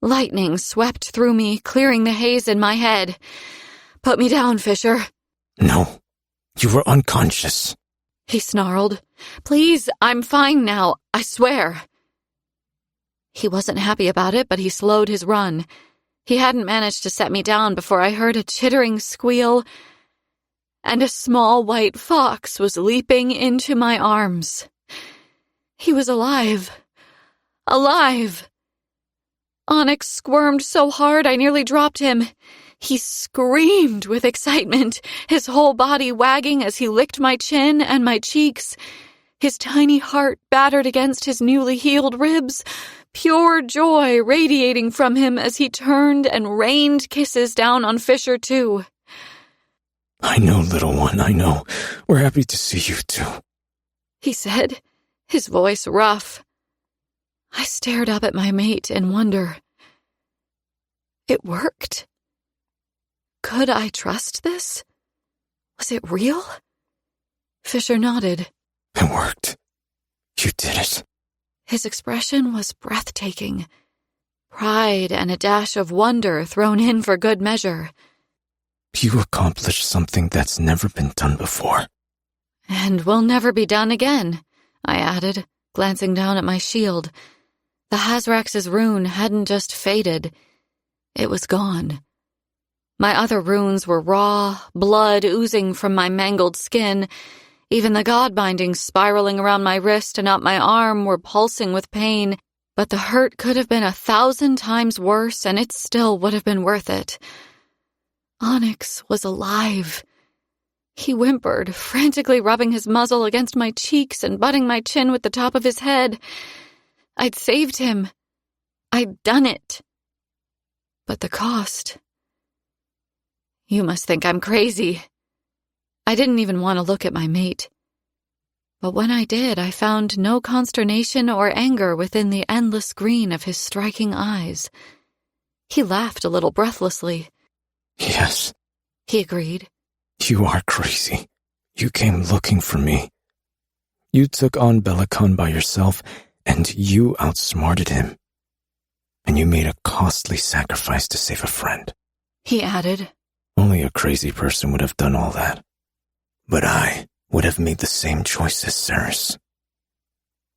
Lightning swept through me, clearing the haze in my head. Put me down, Fisher. No, you were unconscious. He snarled. Please, I'm fine now, I swear. He wasn't happy about it, but he slowed his run. He hadn't managed to set me down before I heard a chittering squeal, and a small white fox was leaping into my arms. He was alive. Alive! Onyx squirmed so hard I nearly dropped him. He screamed with excitement, his whole body wagging as he licked my chin and my cheeks. His tiny heart battered against his newly healed ribs, pure joy radiating from him as he turned and rained kisses down on Fisher, too. I know, little one, I know. We're happy to see you, too, he said, his voice rough. I stared up at my mate in wonder. It worked. Could I trust this? Was it real? Fisher nodded. It worked. You did it. His expression was breathtaking. Pride and a dash of wonder thrown in for good measure. You accomplished something that's never been done before. And will never be done again, I added, glancing down at my shield. The Hazrax's rune hadn't just faded. It was gone. My other runes were raw, blood oozing from my mangled skin. Even the god bindings spiraling around my wrist and up my arm were pulsing with pain, but the hurt could have been 1,000 times worse, and it still would have been worth it. Onyx was alive. He whimpered, frantically rubbing his muzzle against my cheeks and butting my chin with the top of his head. I'd saved him. I'd done it. But the cost... You must think I'm crazy. I didn't even want to look at my mate. But when I did, I found no consternation or anger within the endless green of his striking eyes. He laughed a little breathlessly. Yes, he agreed. You are crazy. You came looking for me. You took on Bellicon by yourself, and you outsmarted him. And you made a costly sacrifice to save a friend. He added. Only a crazy person would have done all that. But I would have made the same choice as Ceres.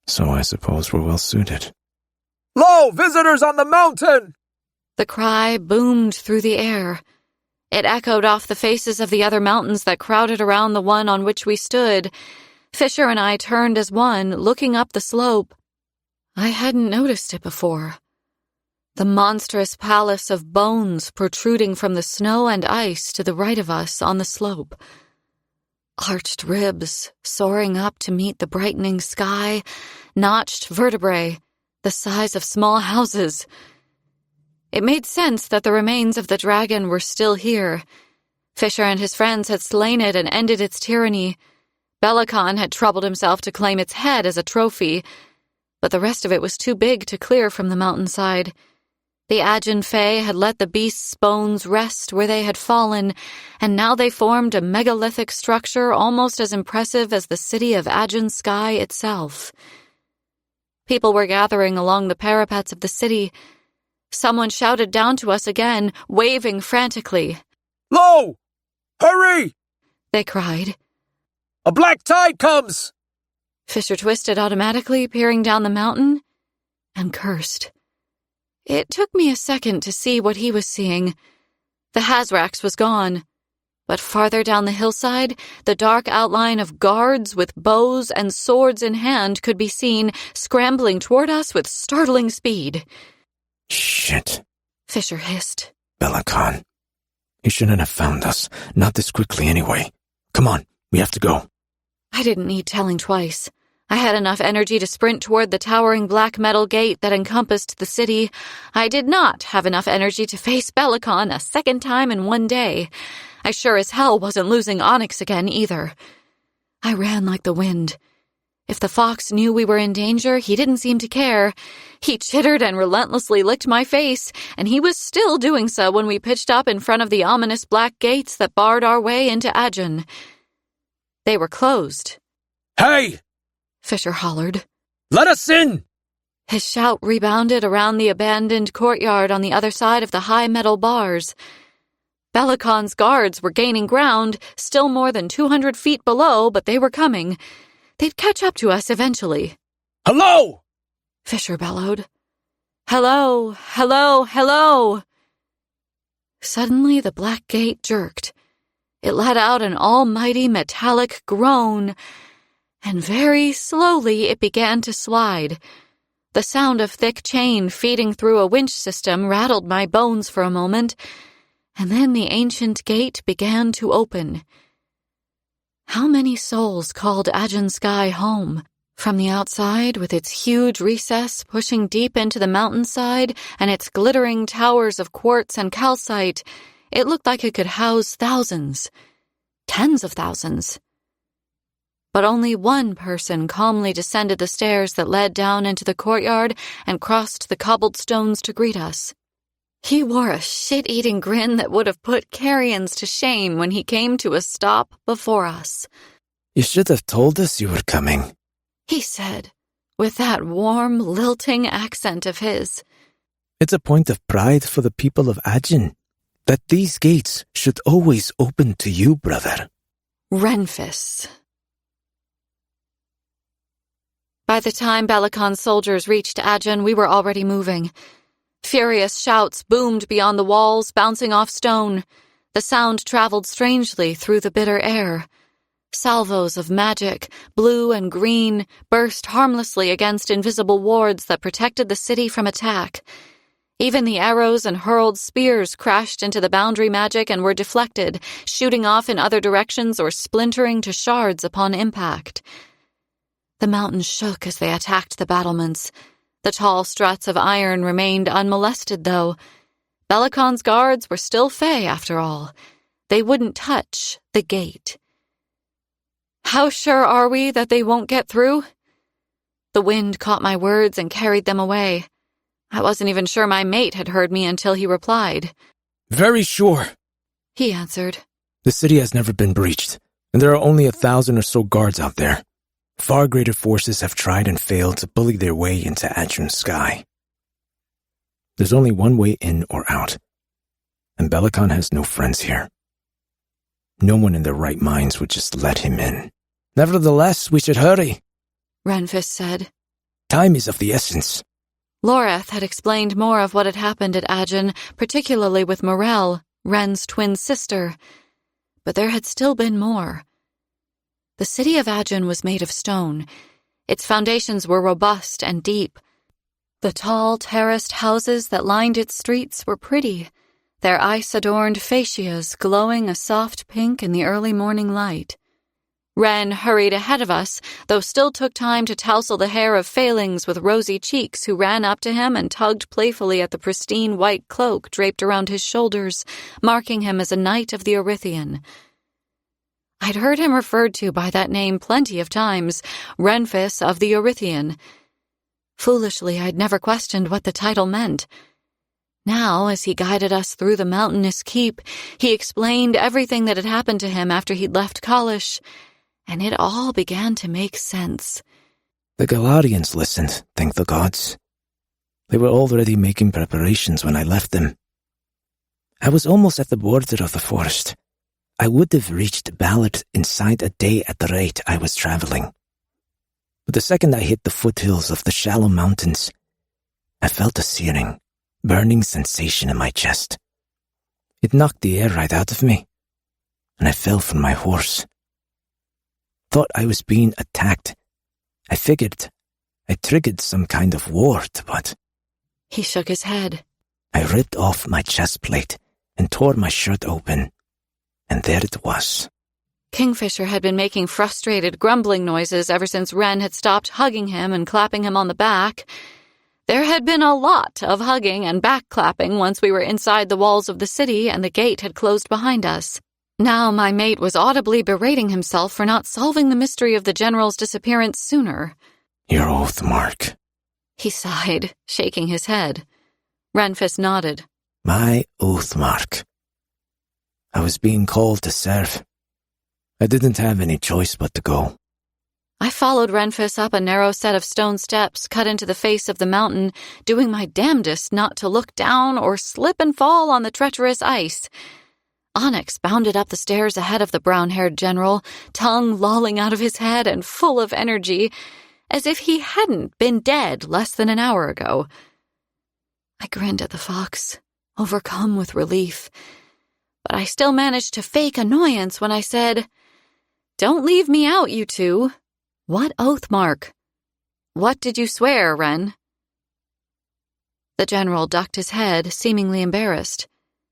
So I suppose we're well suited. Lo, visitors on the mountain! The cry boomed through the air. It echoed off the faces of the other mountains that crowded around the one on which we stood. Fisher and I turned as one, looking up the slope. I hadn't noticed it before. The monstrous palace of bones protruding from the snow and ice to the right of us on the slope. Arched ribs soaring up to meet the brightening sky, notched vertebrae, the size of small houses. It made sense that the remains of the dragon were still here. Fisher and his friends had slain it and ended its tyranny. Bellicon had troubled himself to claim its head as a trophy, but the rest of it was too big to clear from the mountainside. The Aegean Fae had let the beast's bones rest where they had fallen, and now they formed a megalithic structure almost as impressive as the city of Aegean Sky itself. People were gathering along the parapets of the city. Someone shouted down to us again, waving frantically. Lo! Hurry! They cried. A black tide comes! Fisher twisted automatically, peering down the mountain, and cursed. It took me a second to see what he was seeing. The Hazrax was gone, but farther down the hillside, the dark outline of guards with bows and swords in hand could be seen, scrambling toward us with startling speed. Shit, Fisher hissed. Bellicon. He shouldn't have found us, not this quickly anyway. Come on, we have to go. I didn't need telling twice. I had enough energy to sprint toward the towering black metal gate that encompassed the city. I did not have enough energy to face Bellicon a second time in one day. I sure as hell wasn't losing Onyx again either. I ran like the wind. If the fox knew we were in danger, he didn't seem to care. He chittered and relentlessly licked my face, and he was still doing so when we pitched up in front of the ominous black gates that barred our way into Aegean. They were closed. Hey! Fisher hollered. Let us in! His shout rebounded around the abandoned courtyard on the other side of the high metal bars. Bellicon's guards were gaining ground, still more than 200 feet below, but they were coming. They'd catch up to us eventually. Hello! Fisher bellowed. Hello, hello, hello! Suddenly the black gate jerked. It let out an almighty metallic groan, and very slowly it began to slide. The sound of thick chain feeding through a winch system rattled my bones for a moment, and then the ancient gate began to open. How many souls called Ajin Sky home? From the outside, with its huge recess pushing deep into the mountainside and its glittering towers of quartz and calcite, it looked like it could house thousands, tens of thousands. But only one person calmly descended the stairs that led down into the courtyard and crossed the cobbled stones to greet us. He wore a shit-eating grin that would have put Carrions to shame when he came to a stop before us. You should have told us you were coming, he said, with that warm, lilting accent of his. It's a point of pride for the people of Ajin that these gates should always open to you, brother. Renfis. By the time Belacon's soldiers reached Ajin, we were already moving. Furious shouts boomed beyond the walls, bouncing off stone. The sound traveled strangely through the bitter air. Salvos of magic, blue and green, burst harmlessly against invisible wards that protected the city from attack. Even the arrows and hurled spears crashed into the boundary magic and were deflected, shooting off in other directions or splintering to shards upon impact. The mountains shook as they attacked the battlements. The tall struts of iron remained unmolested, though. Belacon's guards were still fey, after all. They wouldn't touch the gate. How sure are we that they won't get through? The wind caught my words and carried them away. I wasn't even sure my mate had heard me until he replied. Very sure, he answered. The city has never been breached, and there are only 1,000 or so guards out there. Far greater forces have tried and failed to bully their way into Ajin Sky. There's only one way in or out, and Belacon has no friends here. No one in their right minds would just let him in. Nevertheless, we should hurry, Renfis said. Time is of the essence. Loreth had explained more of what had happened at Ajin, particularly with Morel, Ren's twin sister. But there had still been more. The city of Ajin was made of stone. Its foundations were robust and deep. The tall, terraced houses that lined its streets were pretty, their ice-adorned fascias glowing a soft pink in the early morning light. Ren hurried ahead of us, though still took time to tousle the hair of Failings with rosy cheeks who ran up to him and tugged playfully at the pristine white cloak draped around his shoulders, marking him as a knight of the Erythian. I'd heard him referred to by that name plenty of times, Renfis of the Erythian. Foolishly, I'd never questioned what the title meant. Now, as he guided us through the mountainous keep, he explained everything that had happened to him after he'd left Kalish, and it all began to make sense. The Galarians listened, thank the gods. They were already making preparations when I left them. I was almost at the border of the forest. I would have reached Ballard inside a day at the rate I was traveling. But the second I hit the foothills of the shallow mountains, I felt a searing, burning sensation in my chest. It knocked the air right out of me, and I fell from my horse. Thought I was being attacked. I figured I triggered some kind of ward, but... He shook his head. I ripped off my chest plate and tore my shirt open, and there it was. Kingfisher had been making frustrated, grumbling noises ever since Ren had stopped hugging him and clapping him on the back. There had been a lot of hugging and back-clapping once we were inside the walls of the city and the gate had closed behind us. Now my mate was audibly berating himself for not solving the mystery of the general's disappearance sooner. Your oath, Mark. He sighed, shaking his head. Renfis nodded. My oath, Mark. I was being called to serve. I didn't have any choice but to go. I followed Renfis up a narrow set of stone steps cut into the face of the mountain, doing my damnedest not to look down or slip and fall on the treacherous ice. Onyx bounded up the stairs ahead of the brown-haired general, tongue lolling out of his head and full of energy, as if he hadn't been dead less than an hour ago. I grinned at the fox, overcome with relief. But I still managed to fake annoyance when I said, "Don't leave me out, you two." "What oath mark?" "What did you swear, Wren?" The general ducked his head, seemingly embarrassed.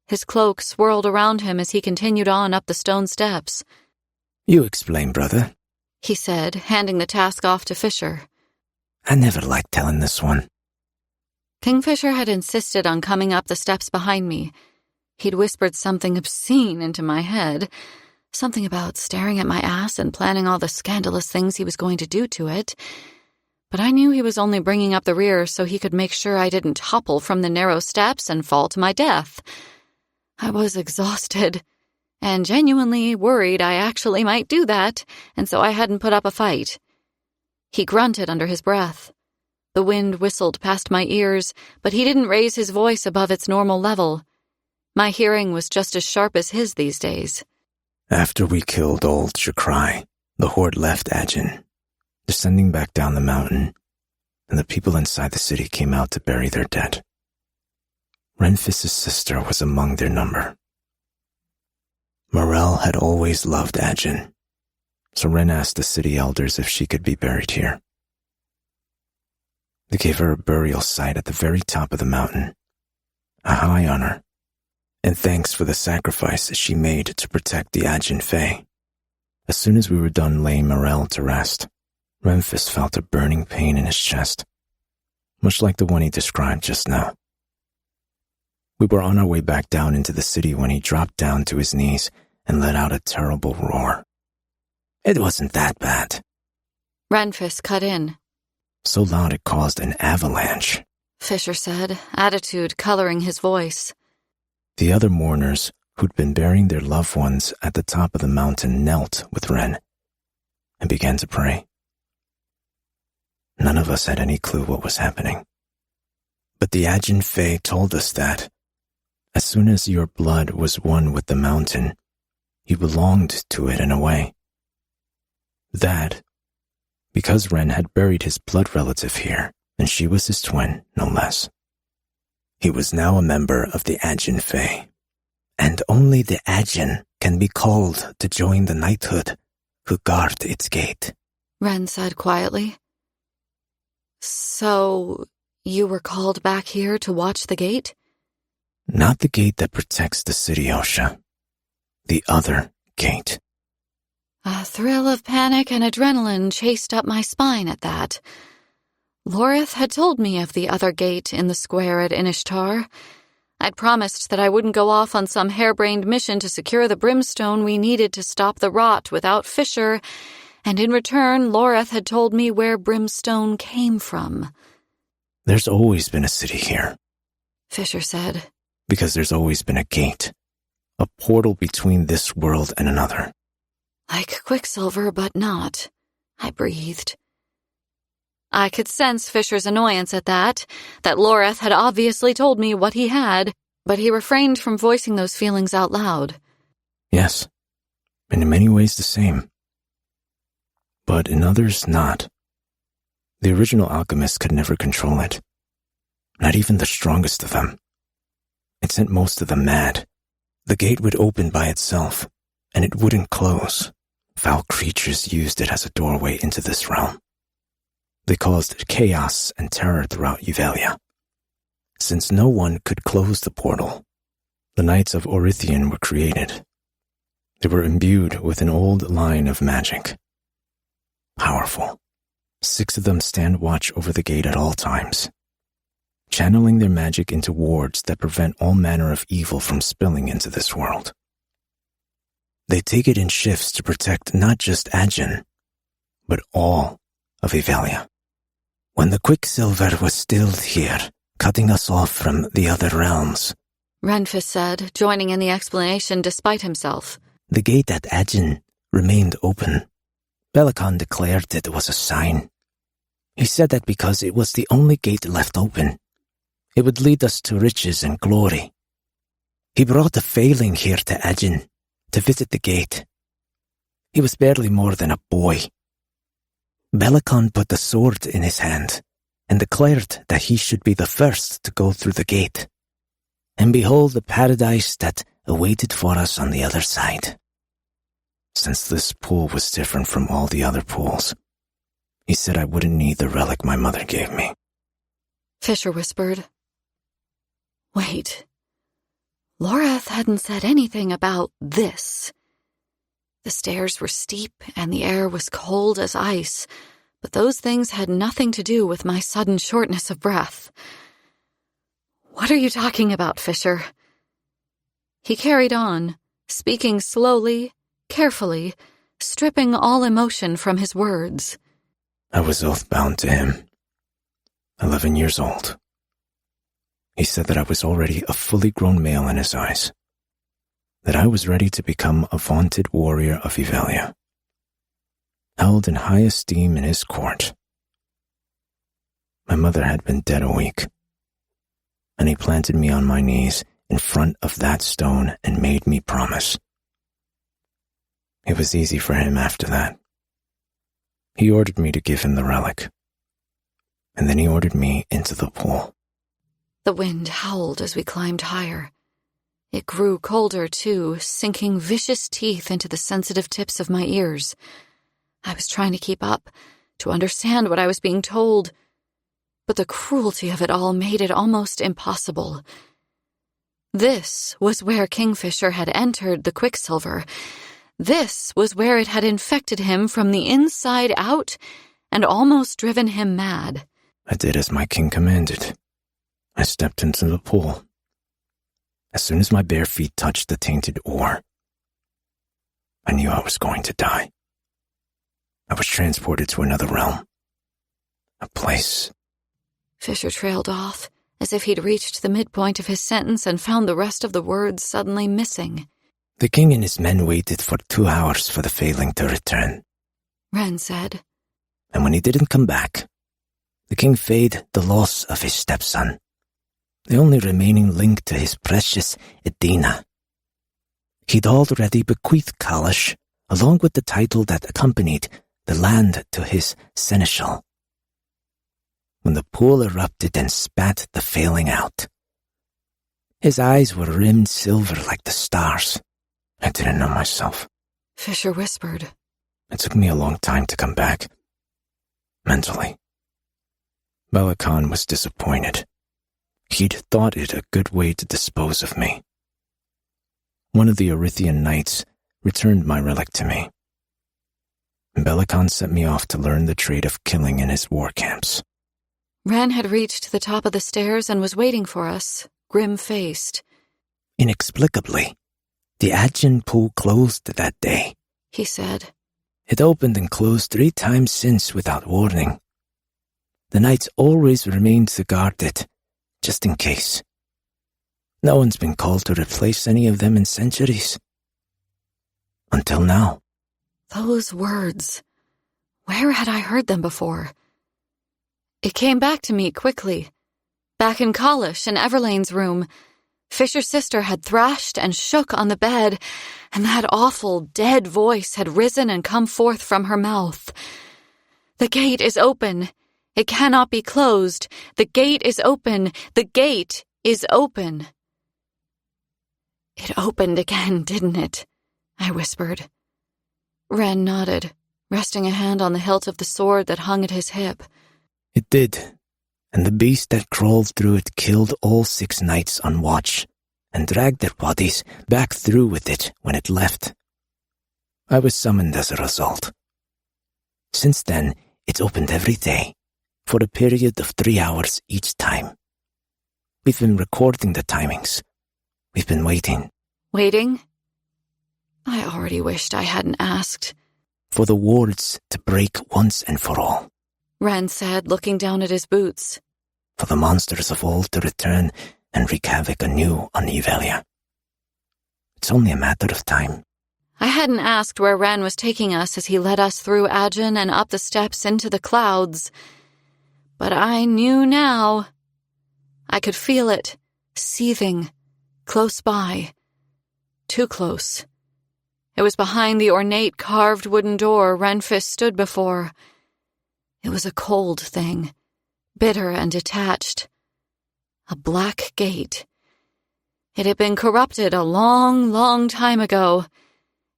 His cloak swirled around him as he continued on up the stone steps. "You explain, brother," he said, handing the task off to Fisher. "I never liked telling this one." Kingfisher had insisted on coming up the steps behind me. He'd whispered something obscene into my head, something about staring at my ass and planning all the scandalous things he was going to do to it. But I knew he was only bringing up the rear so he could make sure I didn't topple from the narrow steps and fall to my death. I was exhausted and genuinely worried I actually might do that, and so I hadn't put up a fight. He grunted under his breath. The wind whistled past my ears, but he didn't raise his voice above its normal level. My hearing was just as sharp as his these days. After we killed old Shakrai, the horde left Ajin, descending back down the mountain, and the people inside the city came out to bury their dead. Renfis's sister was among their number. Morel had always loved Ajin, so Ren asked the city elders if she could be buried here. They gave her a burial site at the very top of the mountain, a high honor, in thanks for the sacrifice she made to protect the Ajin Fae. As soon as we were done laying Morel to rest, Renfis felt a burning pain in his chest, much like the one he described just now. We were on our way back down into the city when he dropped down to his knees and let out a terrible roar. "It wasn't that bad." Renfis cut in. So loud it caused an avalanche. Fisher said, attitude coloring his voice. The other mourners who'd been burying their loved ones at the top of the mountain knelt with Ren and began to pray. None of us had any clue what was happening. But the Ajin Fae told us that, as soon as your blood was one with the mountain, you belonged to it in a way. That, because Ren had buried his blood relative here, and she was his twin, no less. He was now a member of the Ajin Fae. And only the Ajin can be called to join the knighthood who guard its gate, Ren said quietly. "So, you were called back here to watch the gate?" Not the gate that protects the city, Osha. The other gate. A thrill of panic and adrenaline chased up my spine at that. Lorith had told me of the other gate in the square at Inishtar. I'd promised that I wouldn't go off on some harebrained mission to secure the brimstone we needed to stop the rot without Fisher, and in return, Lorith had told me where brimstone came from. There's always been a city here, Fisher said. Because there's always been a gate, a portal between this world and another. Like Quicksilver, but not, I breathed. I could sense Fisher's annoyance at that Lorith had obviously told me what he had, but he refrained from voicing those feelings out loud. Yes, and in many ways the same. But in others, not. The original alchemists could never control it. Not even the strongest of them. It sent most of them mad. The gate would open by itself, and it wouldn't close. Foul creatures used it as a doorway into this realm. They caused chaos and terror throughout Yuvelia. Since no one could close the portal, the Knights of Orithian were created. They were imbued with an old line of magic. Powerful. 6 of them stand watch over the gate at all times, channeling their magic into wards that prevent all manner of evil from spilling into this world. They take it in shifts to protect not just Ajin, but all of Yuvelia. When the Quicksilver was still here, cutting us off from the other realms, Renfis said, joining in the explanation despite himself. The gate at Ajin remained open. Belicon declared it was a sign. He said that because it was the only gate left open, it would lead us to riches and glory. He brought a failing here to Ajin to visit the gate. He was barely more than a boy. Belicon put the sword in his hand and declared that he should be the first to go through the gate. And behold the paradise that awaited for us on the other side. Since this pool was different from all the other pools, he said I wouldn't need the relic my mother gave me. Fisher whispered. Wait. Loreth hadn't said anything about this. The stairs were steep and the air was cold as ice, but those things had nothing to do with my sudden shortness of breath. What are you talking about, Fisher? He carried on, speaking slowly, carefully, stripping all emotion from his words. I was oath-bound to him. 11 years old. He said that I was already a fully grown male in his eyes, that I was ready to become a vaunted warrior of Ivelia, held in high esteem in his court. My mother had been dead a week, and he planted me on my knees in front of that stone and made me promise. It was easy for him after that. He ordered me to give him the relic, and then he ordered me into the pool. The wind howled as we climbed higher. It grew colder, too, sinking vicious teeth into the sensitive tips of my ears. I was trying to keep up, to understand what I was being told, but the cruelty of it all made it almost impossible. This was where Kingfisher had entered the Quicksilver. This was where it had infected him from the inside out and almost driven him mad. I did as my king commanded. I stepped into the pool. As soon as my bare feet touched the tainted ore, I knew I was going to die. I was transported to another realm. A place. Fisher trailed off, as if he'd reached the midpoint of his sentence and found the rest of the words suddenly missing. The king and his men waited for 2 hours for the failing to return, Wren said. And when he didn't come back, the king feigned the loss of his stepson, the only remaining link to his precious Edina. He'd already bequeathed Kalash, along with the title that accompanied the land, to his seneschal. When the pool erupted and spat the failing out, his eyes were rimmed silver like the stars. I didn't know myself. Fisher whispered. It took me a long time to come back. Mentally. Bella Khan was disappointed. He'd thought it a good way to dispose of me. One of the Erythian knights returned my relic to me. Bella Khan sent me off to learn the trade of killing in his war camps. Wren had reached the top of the stairs and was waiting for us, grim-faced. Inexplicably, the Adjin pool closed that day, he said. It opened and closed 3 times since without warning. The knights always remained to guard it, just in case. No one's been called to replace any of them in centuries. Until now. Those words. Where had I heard them before? It came back to me quickly. Back in Kalash, in Everlane's room, Fisher's sister had thrashed and shook on the bed, and that awful, dead voice had risen and come forth from her mouth. The gate is open. It cannot be closed. The gate is open. The gate is open. It opened again, didn't it? I whispered. Wren nodded, resting a hand on the hilt of the sword that hung at his hip. It did, and the beast that crawled through it killed all 6 knights on watch and dragged their bodies back through with it when it left. I was summoned as a result. Since then, it's opened every day, for a period of 3 hours each time. We've been recording the timings. We've been waiting. Waiting? I already wished I hadn't asked. For the wards to break once and for all. Wren said, looking down at his boots. For the monsters of old to return and wreak havoc anew on Ivelia. It's only a matter of time. I hadn't asked where Wren was taking us as he led us through Adjin and up the steps into the clouds. But I knew now. I could feel it, seething, close by. Too close. It was behind the ornate carved wooden door Renfis stood before. It was a cold thing, bitter and detached. A black gate. It had been corrupted a long, long time ago.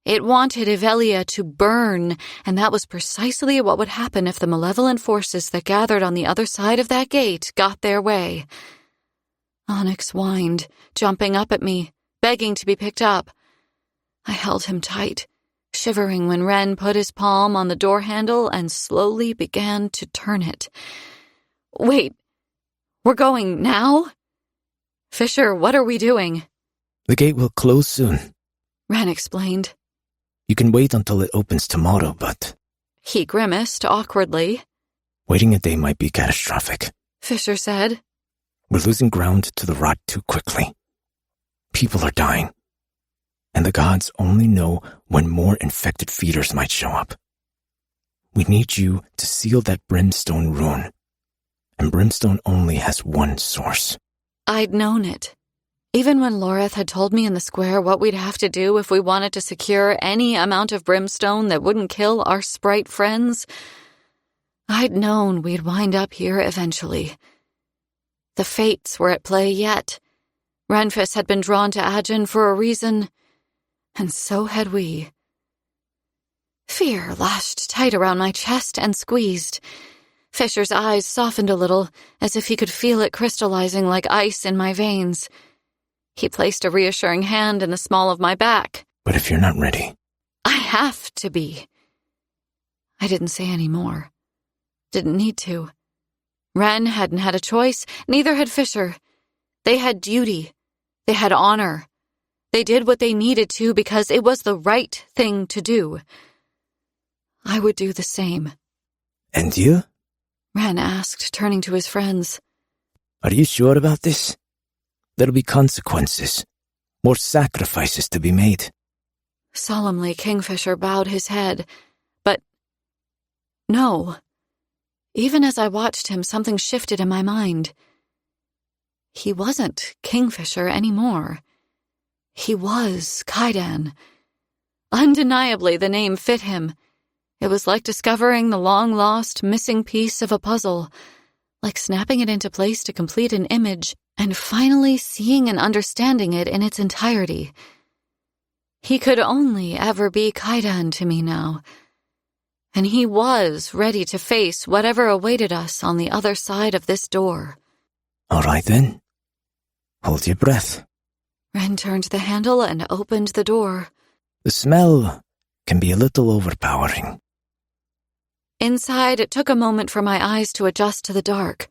It wanted Ivelia to burn, and that was precisely what would happen if the malevolent forces that gathered on the other side of that gate got their way. Onyx whined, jumping up at me, begging to be picked up. I held him tight, shivering when Wren put his palm on the door handle and slowly began to turn it. Wait, we're going now? Fisher, what are we doing? The gate will close soon. Wren explained. You can wait until it opens tomorrow, but... He grimaced awkwardly. Waiting a day might be catastrophic. Fisher said. We're losing ground to the rot too quickly. People are dying. And the gods only know when more infected feeders might show up. We need you to seal that brimstone rune. And brimstone only has one source. I'd known it. Even when Loreth had told me in the square what we'd have to do if we wanted to secure any amount of brimstone that wouldn't kill our sprite friends, I'd known we'd wind up here eventually. The fates were at play yet. Renfis had been drawn to Agen for a reason, and so had we. Fear lashed tight around my chest and squeezed. Fisher's eyes softened a little, as if he could feel it crystallizing like ice in my veins. He placed a reassuring hand in the small of my back. But if you're not ready... I have to be. I didn't say any more. Didn't need to. Wren hadn't had a choice, neither had Fisher. They had duty. They had honor. They did what they needed to because it was the right thing to do. I would do the same. And you? Wren asked, turning to his friends. Are you sure about this? There'll be consequences. More sacrifices to be made. Solemnly, Kingfisher bowed his head. But no. Even as I watched him, something shifted in my mind. He wasn't Kingfisher anymore. He was Kaidan. Undeniably, the name fit him. It was like discovering the long-lost, missing piece of a puzzle, like snapping it into place to complete an image, and finally seeing and understanding it in its entirety. He could only ever be Kaidan to me now, and he was ready to face whatever awaited us on the other side of this door. All right then. Hold your breath. Wren turned the handle and opened the door. The smell can be a little overpowering. Inside, it took a moment for my eyes to adjust to the dark.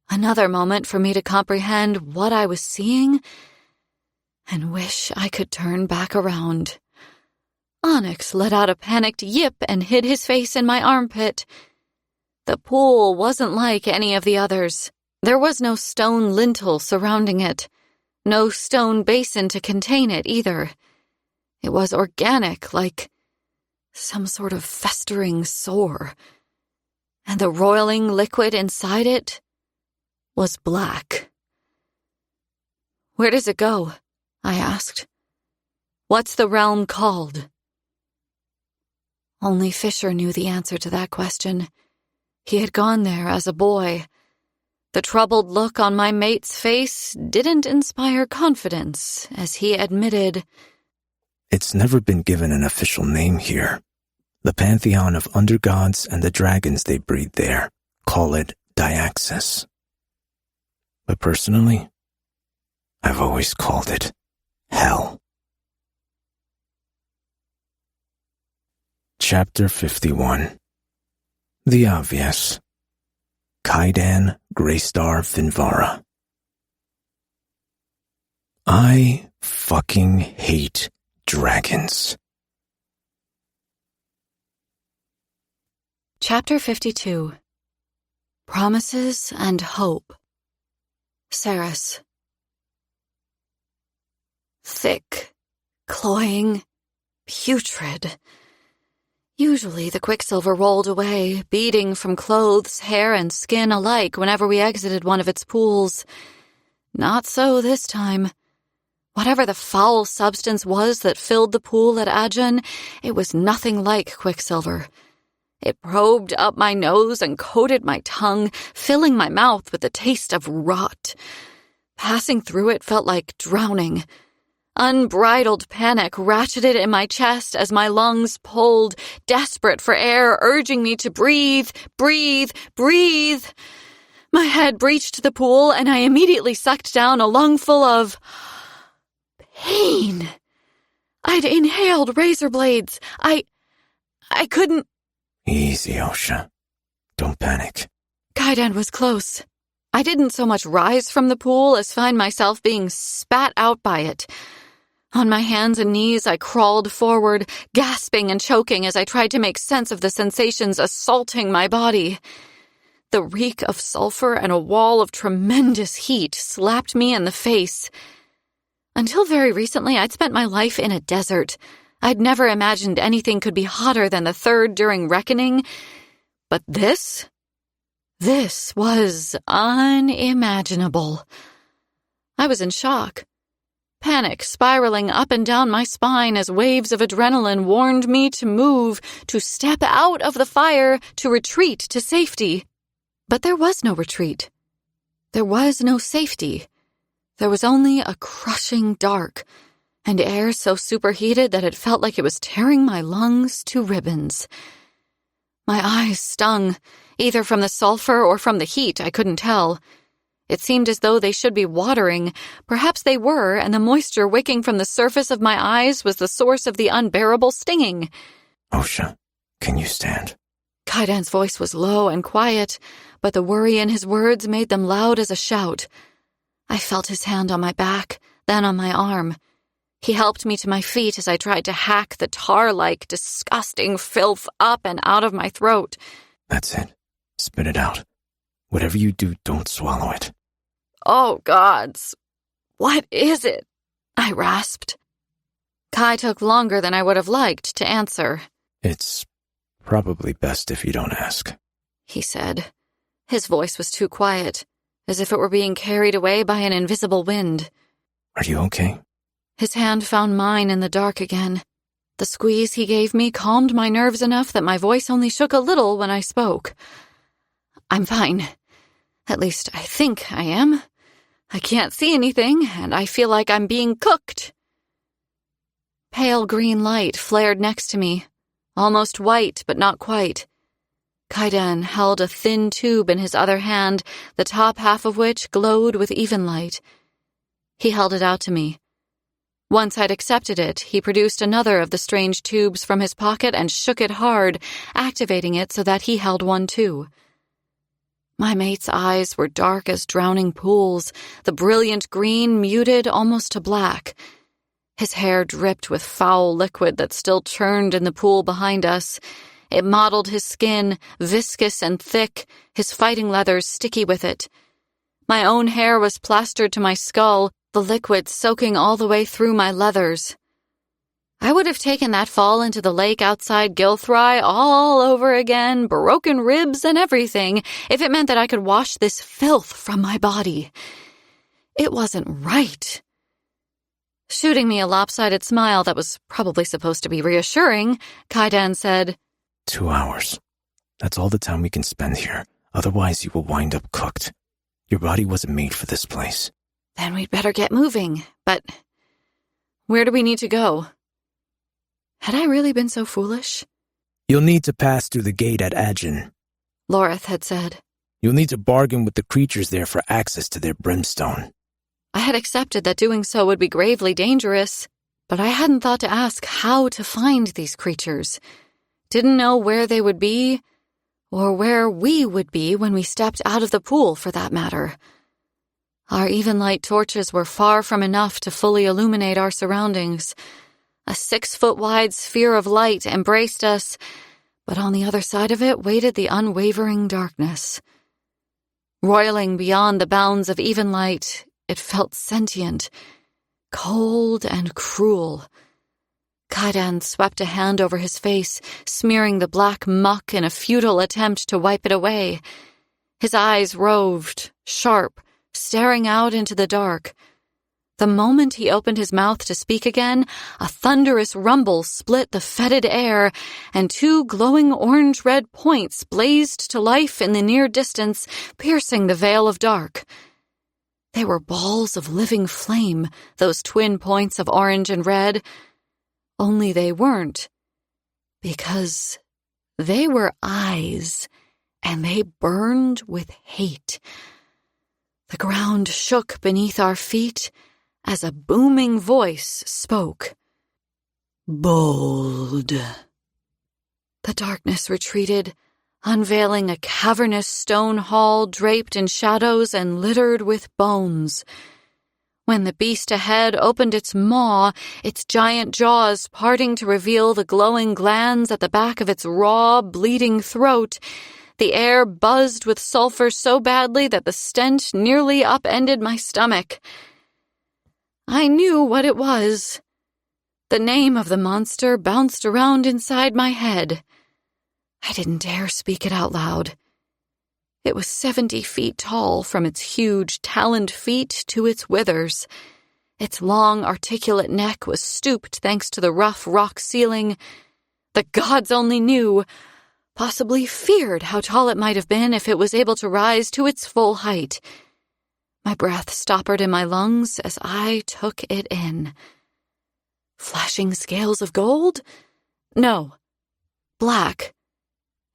Another moment for me to comprehend what I was seeing and wish I could turn back around. Onyx let out a panicked yip and hid his face in my armpit. The pool wasn't like any of the others. There was no stone lintel surrounding it, no stone basin to contain it either. It was organic, like some sort of festering sore. And the roiling liquid inside it was black. Where does it go? I asked. What's the realm called? Only Fisher knew the answer to that question. He had gone there as a boy. The troubled look on my mate's face didn't inspire confidence, as he admitted, It's never been given an official name here. The pantheon of undergods and the dragons they breed there call it Diaxis. But personally, I've always called it Hell. Chapter 51. The Obvious. Kaidan Greystar Finvara. I fucking hate dragons. Chapter 52. Promises and Hope. Ceres. Thick, cloying, putrid. Usually the quicksilver rolled away, beading from clothes, hair, and skin alike whenever we exited one of its pools. Not so this time. Whatever the foul substance was that filled the pool at Agen, it was nothing like quicksilver. It probed up my nose and coated my tongue, filling my mouth with the taste of rot. Passing through it felt like drowning. Unbridled panic ratcheted in my chest as my lungs pulled, desperate for air, urging me to breathe, breathe, breathe. My head breached the pool, and I immediately sucked down a lungful of pain. I'd inhaled razor blades. I couldn't... Easy, Osha. Don't panic. Kaidan was close. I didn't so much rise from the pool as find myself being spat out by it. On my hands and knees, I crawled forward, gasping and choking as I tried to make sense of the sensations assaulting my body. The reek of sulfur and a wall of tremendous heat slapped me in the face. Until very recently, I'd spent my life in a desert. I'd never imagined anything could be hotter than the third during reckoning. But this was unimaginable. I was in shock. Panic spiraling up and down my spine as waves of adrenaline warned me to move, to step out of the fire, to retreat to safety. But there was no retreat. There was no safety. There was only a crushing dark, and air so superheated that it felt like it was tearing my lungs to ribbons. My eyes stung, either from the sulfur or from the heat, I couldn't tell. It seemed as though they should be watering. Perhaps they were, and the moisture wicking from the surface of my eyes was the source of the unbearable stinging. Osha, can you stand? Kaidan's voice was low and quiet, but the worry in his words made them loud as a shout. I felt his hand on my back, then on my arm. He helped me to my feet as I tried to hack the tar-like, disgusting filth up and out of my throat. That's it. Spit it out. Whatever you do, don't swallow it. Oh, gods. What is it? I rasped. Kai took longer than I would have liked to answer. It's probably best if you don't ask, he said. His voice was too quiet, as if it were being carried away by an invisible wind. Are you okay? His hand found mine in the dark again. The squeeze he gave me calmed my nerves enough that my voice only shook a little when I spoke. I'm fine. At least I think I am. I can't see anything, and I feel like I'm being cooked. Pale green light flared next to me, almost white but not quite. Kaidan held a thin tube in his other hand, the top half of which glowed with even light. He held it out to me. Once I'd accepted it, he produced another of the strange tubes from his pocket and shook it hard, activating it so that he held one too. My mate's eyes were dark as drowning pools, the brilliant green muted almost to black. His hair dripped with foul liquid that still churned in the pool behind us. It mottled his skin, viscous and thick, his fighting leathers sticky with it. My own hair was plastered to my skull, the liquid soaking all the way through my leathers. I would have taken that fall into the lake outside Gilthry all over again, broken ribs and everything, if it meant that I could wash this filth from my body. It wasn't right. Shooting me a lopsided smile that was probably supposed to be reassuring, Kaidan said, 2 hours. That's all the time we can spend here. Otherwise, you will wind up cooked. Your body wasn't made for this place. Then we'd better get moving. But where do we need to go? Had I really been so foolish? You'll need to pass through the gate at Adjin, Loreth had said. You'll need to bargain with the creatures there for access to their brimstone. I had accepted that doing so would be gravely dangerous, but I hadn't thought to ask how to find these creatures. Didn't know where they would be, or where we would be when we stepped out of the pool, for that matter. Our even light torches were far from enough to fully illuminate our surroundings. A 6-foot-wide sphere of light embraced us, but on the other side of it waited the unwavering darkness. Roiling beyond the bounds of even light, it felt sentient, cold and cruel. Kaidan swept a hand over his face, smearing the black muck in a futile attempt to wipe it away. His eyes roved, sharp, staring out into the dark. The moment he opened his mouth to speak again, a thunderous rumble split the fetid air, and 2 glowing orange-red points blazed to life in the near distance, piercing the veil of dark. They were balls of living flame, those twin points of orange and red. Only they weren't, because they were eyes, and they burned with hate. The ground shook beneath our feet as a booming voice spoke. Bold. The darkness retreated, unveiling a cavernous stone hall draped in shadows and littered with bones. When the beast ahead opened its maw, its giant jaws parting to reveal the glowing glands at the back of its raw, bleeding throat, the air buzzed with sulfur so badly that the stench nearly upended my stomach. I knew what it was. The name of the monster bounced around inside my head. I didn't dare speak it out loud. It was 70 feet tall from its huge taloned feet to its withers. Its long, articulate neck was stooped thanks to the rough rock ceiling. The gods only knew, possibly feared how tall it might have been if it was able to rise to its full height. My breath stoppered in my lungs as I took it in. Flashing scales of gold? No, black.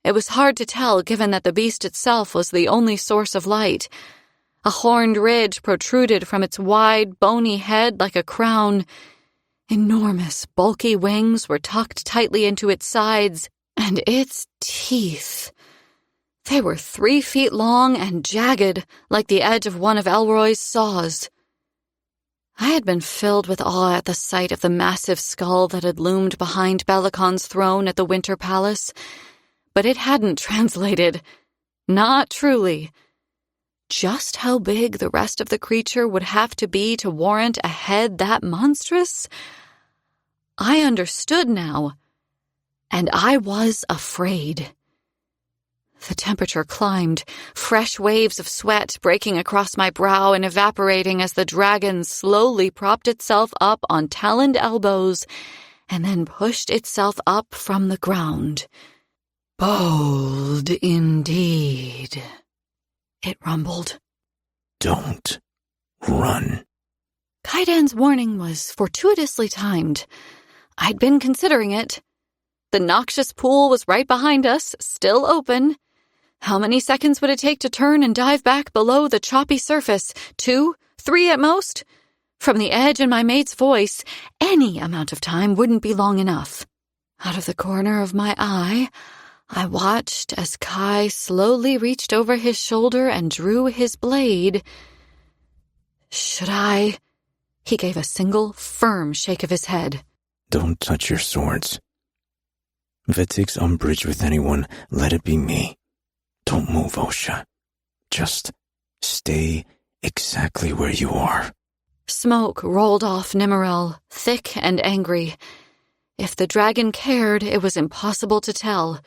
It was hard to tell given that the beast itself was the only source of light. A horned ridge protruded from its wide, bony head like a crown. Enormous, bulky wings were tucked tightly into its sides, and its teeth. They were 3 feet long and jagged, like the edge of one of Elroy's saws. I had been filled with awe at the sight of the massive skull that had loomed behind Belicon's throne at the Winter Palace, but it hadn't translated. Not truly. Just how big the rest of the creature would have to be to warrant a head that monstrous? I understood now, and I was afraid. The temperature climbed, fresh waves of sweat breaking across my brow and evaporating as the dragon slowly propped itself up on taloned elbows and then pushed itself up from the ground. Bold indeed, it rumbled. Don't run. Kaidan's warning was fortuitously timed. I'd been considering it. The noxious pool was right behind us, still open. How many seconds would it take to turn and dive back below the choppy surface? 2, 3 at most? From the edge in my mate's voice, any amount of time wouldn't be long enough. Out of the corner of my eye, I watched as Kai slowly reached over his shoulder and drew his blade. Should I? He gave a single, firm shake of his head. Don't touch your swords. If it takes umbrage with anyone, let it be me. Don't move, Osha. Just stay exactly where you are. Smoke rolled off Nimmerel, thick and angry. If the dragon cared, it was impossible to tell.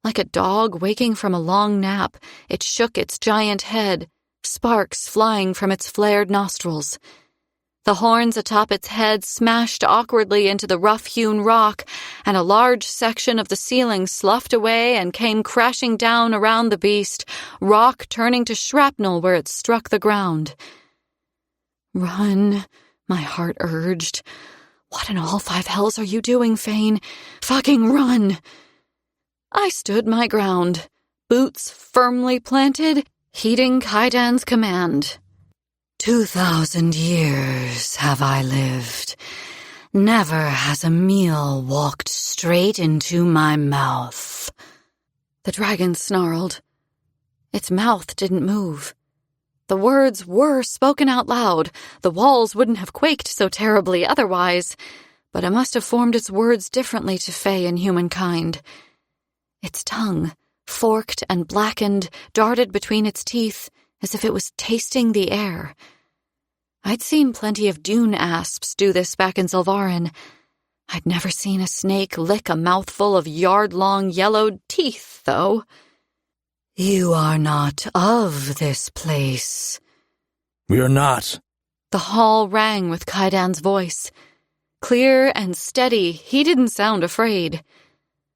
Like a dog waking from a long nap, it shook its giant head, sparks flying from its flared nostrils. The horns atop its head smashed awkwardly into the rough-hewn rock, and a large section of the ceiling sloughed away and came crashing down around the beast, rock turning to shrapnel where it struck the ground. Run, my heart urged. What in all 5 hells are you doing, Fane? Fucking run! I stood my ground, boots firmly planted, heeding Kaidan's command. 2,000 years have I lived. Never has a meal walked straight into my mouth. The dragon snarled. Its mouth didn't move. The words were spoken out loud. The walls wouldn't have quaked so terribly otherwise, but it must have formed its words differently to Fae and humankind. Its tongue, forked and blackened, darted between its teeth, as if it was tasting the air. I'd seen plenty of dune asps do this back in Zilvarin. I'd never seen a snake lick a mouthful of yard-long yellowed teeth, though. You are not of this place. We are not. The hall rang with Kaidan's voice. Clear and steady, he didn't sound afraid.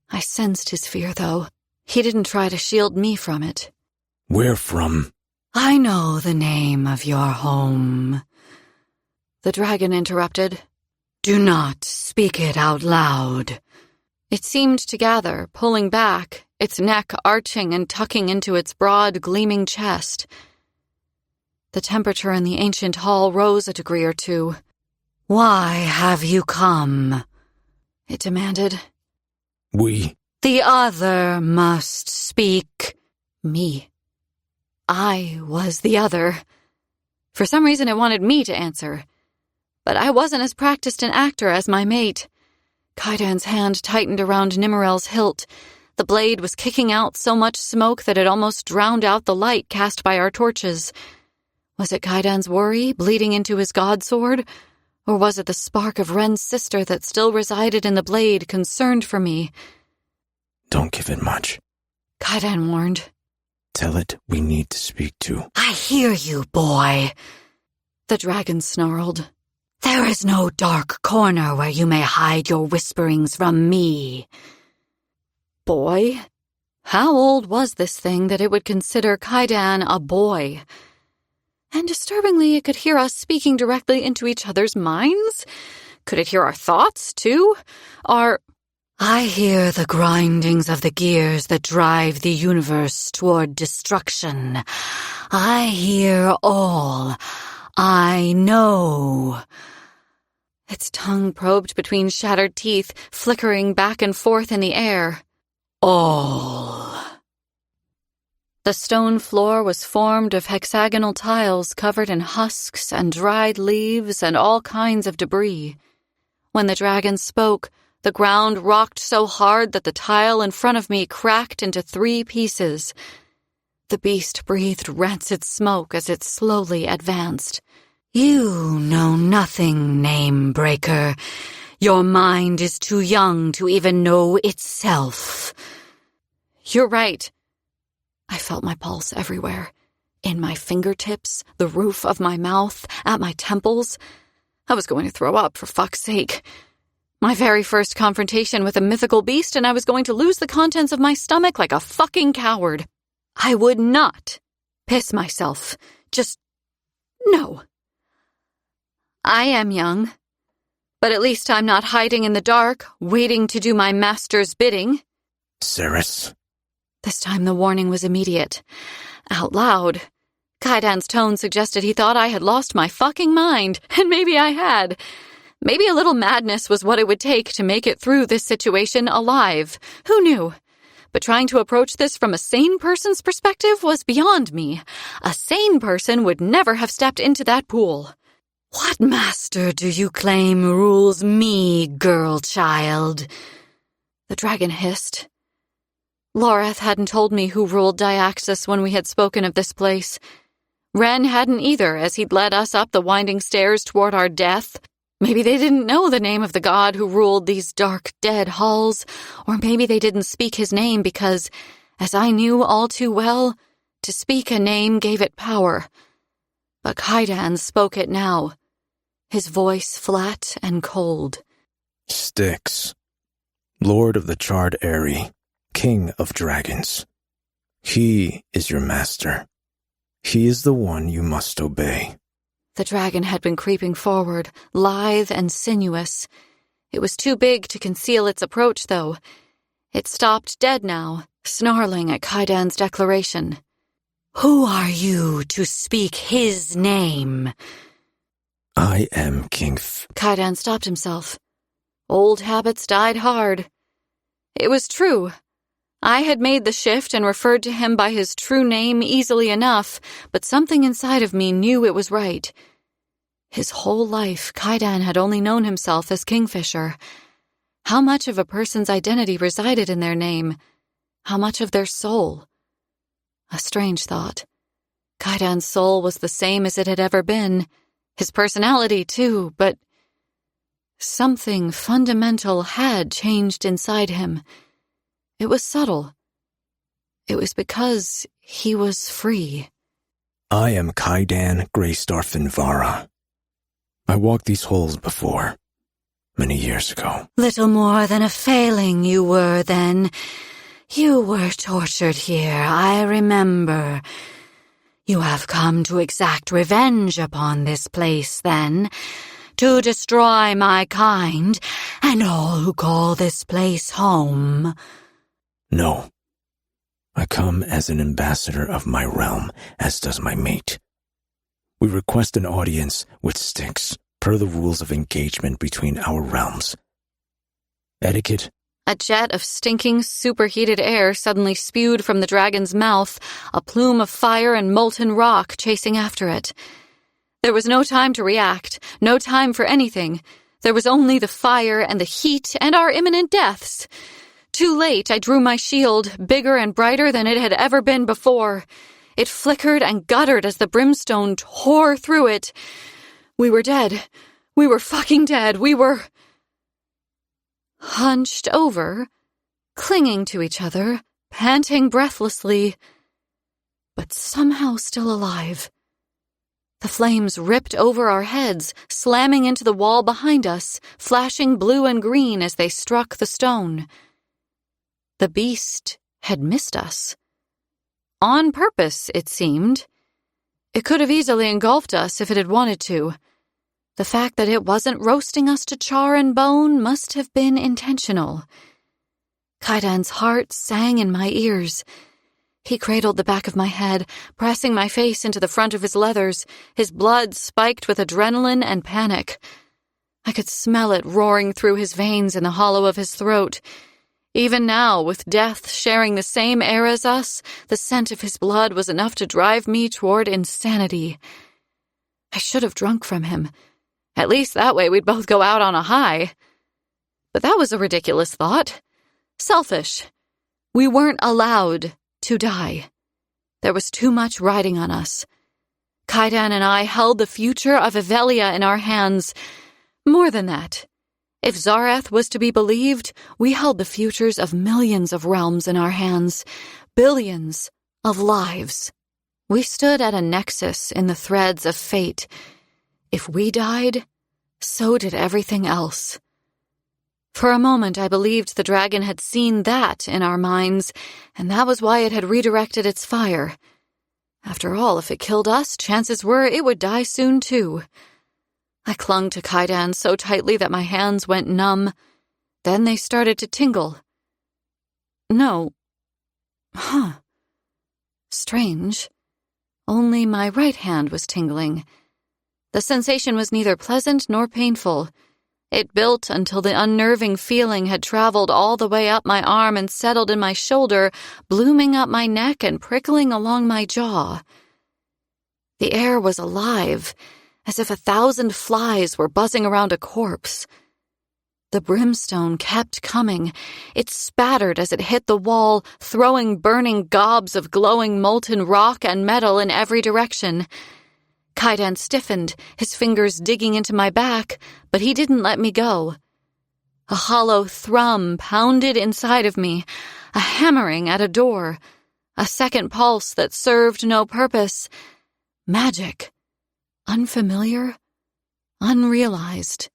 I sensed his fear, though. He didn't try to shield me from it. Where from? I know the name of your home. The dragon interrupted. Do not speak it out loud. It seemed to gather, pulling back, its neck arching and tucking into its broad, gleaming chest. The temperature in the ancient hall rose a degree or two. Why have you come? It demanded. We... The other must speak. Me. I was the other. For some reason it wanted me to answer. But I wasn't as practiced an actor as my mate. Kaidan's hand tightened around Nimmerel's hilt. The blade was kicking out so much smoke that it almost drowned out the light cast by our torches. Was it Kaidan's worry bleeding into his god sword? Or was it the spark of Ren's sister that still resided in the blade, concerned for me? Don't give it much. Kaidan warned. Tell it we need to speak to. I hear you, boy. The dragon snarled. There is no dark corner where you may hide your whisperings from me. Boy? How old was this thing that it would consider Kaidan a boy? And disturbingly, it could hear us speaking directly into each other's minds? Could it hear our thoughts, too? I hear the grindings of the gears that drive the universe toward destruction. I hear all. I know. Its tongue probed between shattered teeth, flickering back and forth in the air. All. The stone floor was formed of hexagonal tiles covered in husks and dried leaves and all kinds of debris. When the dragon spoke, the ground rocked so hard that the tile in front of me cracked into 3 pieces. The beast breathed rancid smoke as it slowly advanced. You know nothing, name-breaker. Your mind is too young to even know itself. You're right. I felt my pulse everywhere. In my fingertips, the roof of my mouth, at my temples. I was going to throw up, for fuck's sake. My very first confrontation with a mythical beast, and I was going to lose the contents of my stomach like a fucking coward. I would not piss myself. No. I am young, but at least I'm not hiding in the dark, waiting to do my master's bidding. Ceres. This time the warning was immediate. Out loud. Kaidan's tone suggested he thought I had lost my fucking mind, and maybe I had. Maybe a little madness was what it would take to make it through this situation alive. Who knew? But trying to approach this from a sane person's perspective was beyond me. A sane person would never have stepped into that pool. What master do you claim rules me, girl child? The dragon hissed. Loreth hadn't told me who ruled Diaxis when we had spoken of this place. Ren hadn't either, as he'd led us up the winding stairs toward our death. Maybe they didn't know the name of the god who ruled these dark, dead halls, or maybe they didn't speak his name because, as I knew all too well, to speak a name gave it power. But Kaidan spoke it now, his voice flat and cold. Styx, Lord of the Charred Eyrie, King of Dragons. He is your master. He is the one you must obey. The dragon had been creeping forward, lithe and sinuous. It was too big to conceal its approach, though. It stopped dead now, snarling at Kaidan's declaration. Who are you to speak his name? I am King Kaidan stopped himself. Old habits died hard. It was true. I had made the shift and referred to him by his true name easily enough, but something inside of me knew it was right. His whole life, Kaidan had only known himself as Kingfisher. How much of a person's identity resided in their name? How much of their soul? A strange thought. Kaidan's soul was the same as it had ever been. His personality, too, but something fundamental had changed inside him. It was subtle. It was because he was free. I am Kaidan Greystarfinvara. I walked these halls before, many years ago. Little more than a failing you were then. You were tortured here, I remember. You have come to exact revenge upon this place, then, to destroy my kind and all who call this place home. No. I come as an ambassador of my realm, as does my mate. We request an audience with Styx, per the rules of engagement between our realms. Etiquette? A jet of stinking, superheated air suddenly spewed from the dragon's mouth, a plume of fire and molten rock chasing after it. There was no time to react, no time for anything. There was only the fire and the heat and our imminent deaths. Too late, I drew my shield, bigger and brighter than it had ever been before. It flickered and guttered as the brimstone tore through it. We were dead. We were fucking dead. We were hunched over, clinging to each other, panting breathlessly, but somehow still alive. The flames ripped over our heads, slamming into the wall behind us, flashing blue and green as they struck the stone. The beast had missed us. On purpose, it seemed. It could have easily engulfed us if it had wanted to. The fact that it wasn't roasting us to char and bone must have been intentional. Kaidan's heart sang in my ears. He cradled the back of my head, pressing my face into the front of his leathers, his blood spiked with adrenaline and panic. I could smell it roaring through his veins in the hollow of his throat. Even now, with death sharing the same air as us, the scent of his blood was enough to drive me toward insanity. I should have drunk from him. At least that way we'd both go out on a high. But that was a ridiculous thought. Selfish. We weren't allowed to die. There was too much riding on us. Kaidan and I held the future of Evelia in our hands. More than that. If Zareth was to be believed, we held the futures of millions of realms in our hands. Billions of lives. We stood at a nexus in the threads of fate. If we died, so did everything else. For a moment, I believed the dragon had seen that in our minds, and that was why it had redirected its fire. After all, if it killed us, chances were it would die soon too. I clung to Kaidan so tightly that my hands went numb. Then they started to tingle. No. Strange. Only my right hand was tingling. The sensation was neither pleasant nor painful. It built until the unnerving feeling had traveled all the way up my arm and settled in my shoulder, blooming up my neck and prickling along my jaw. The air was alive, as if 1,000 flies were buzzing around a corpse. The brimstone kept coming. It spattered as it hit the wall, throwing burning gobs of glowing molten rock and metal in every direction. Kaidan stiffened, his fingers digging into my back, but he didn't let me go. A hollow thrum pounded inside of me, a hammering at a door, a second pulse that served no purpose. Magic. Unfamiliar. Unrealized.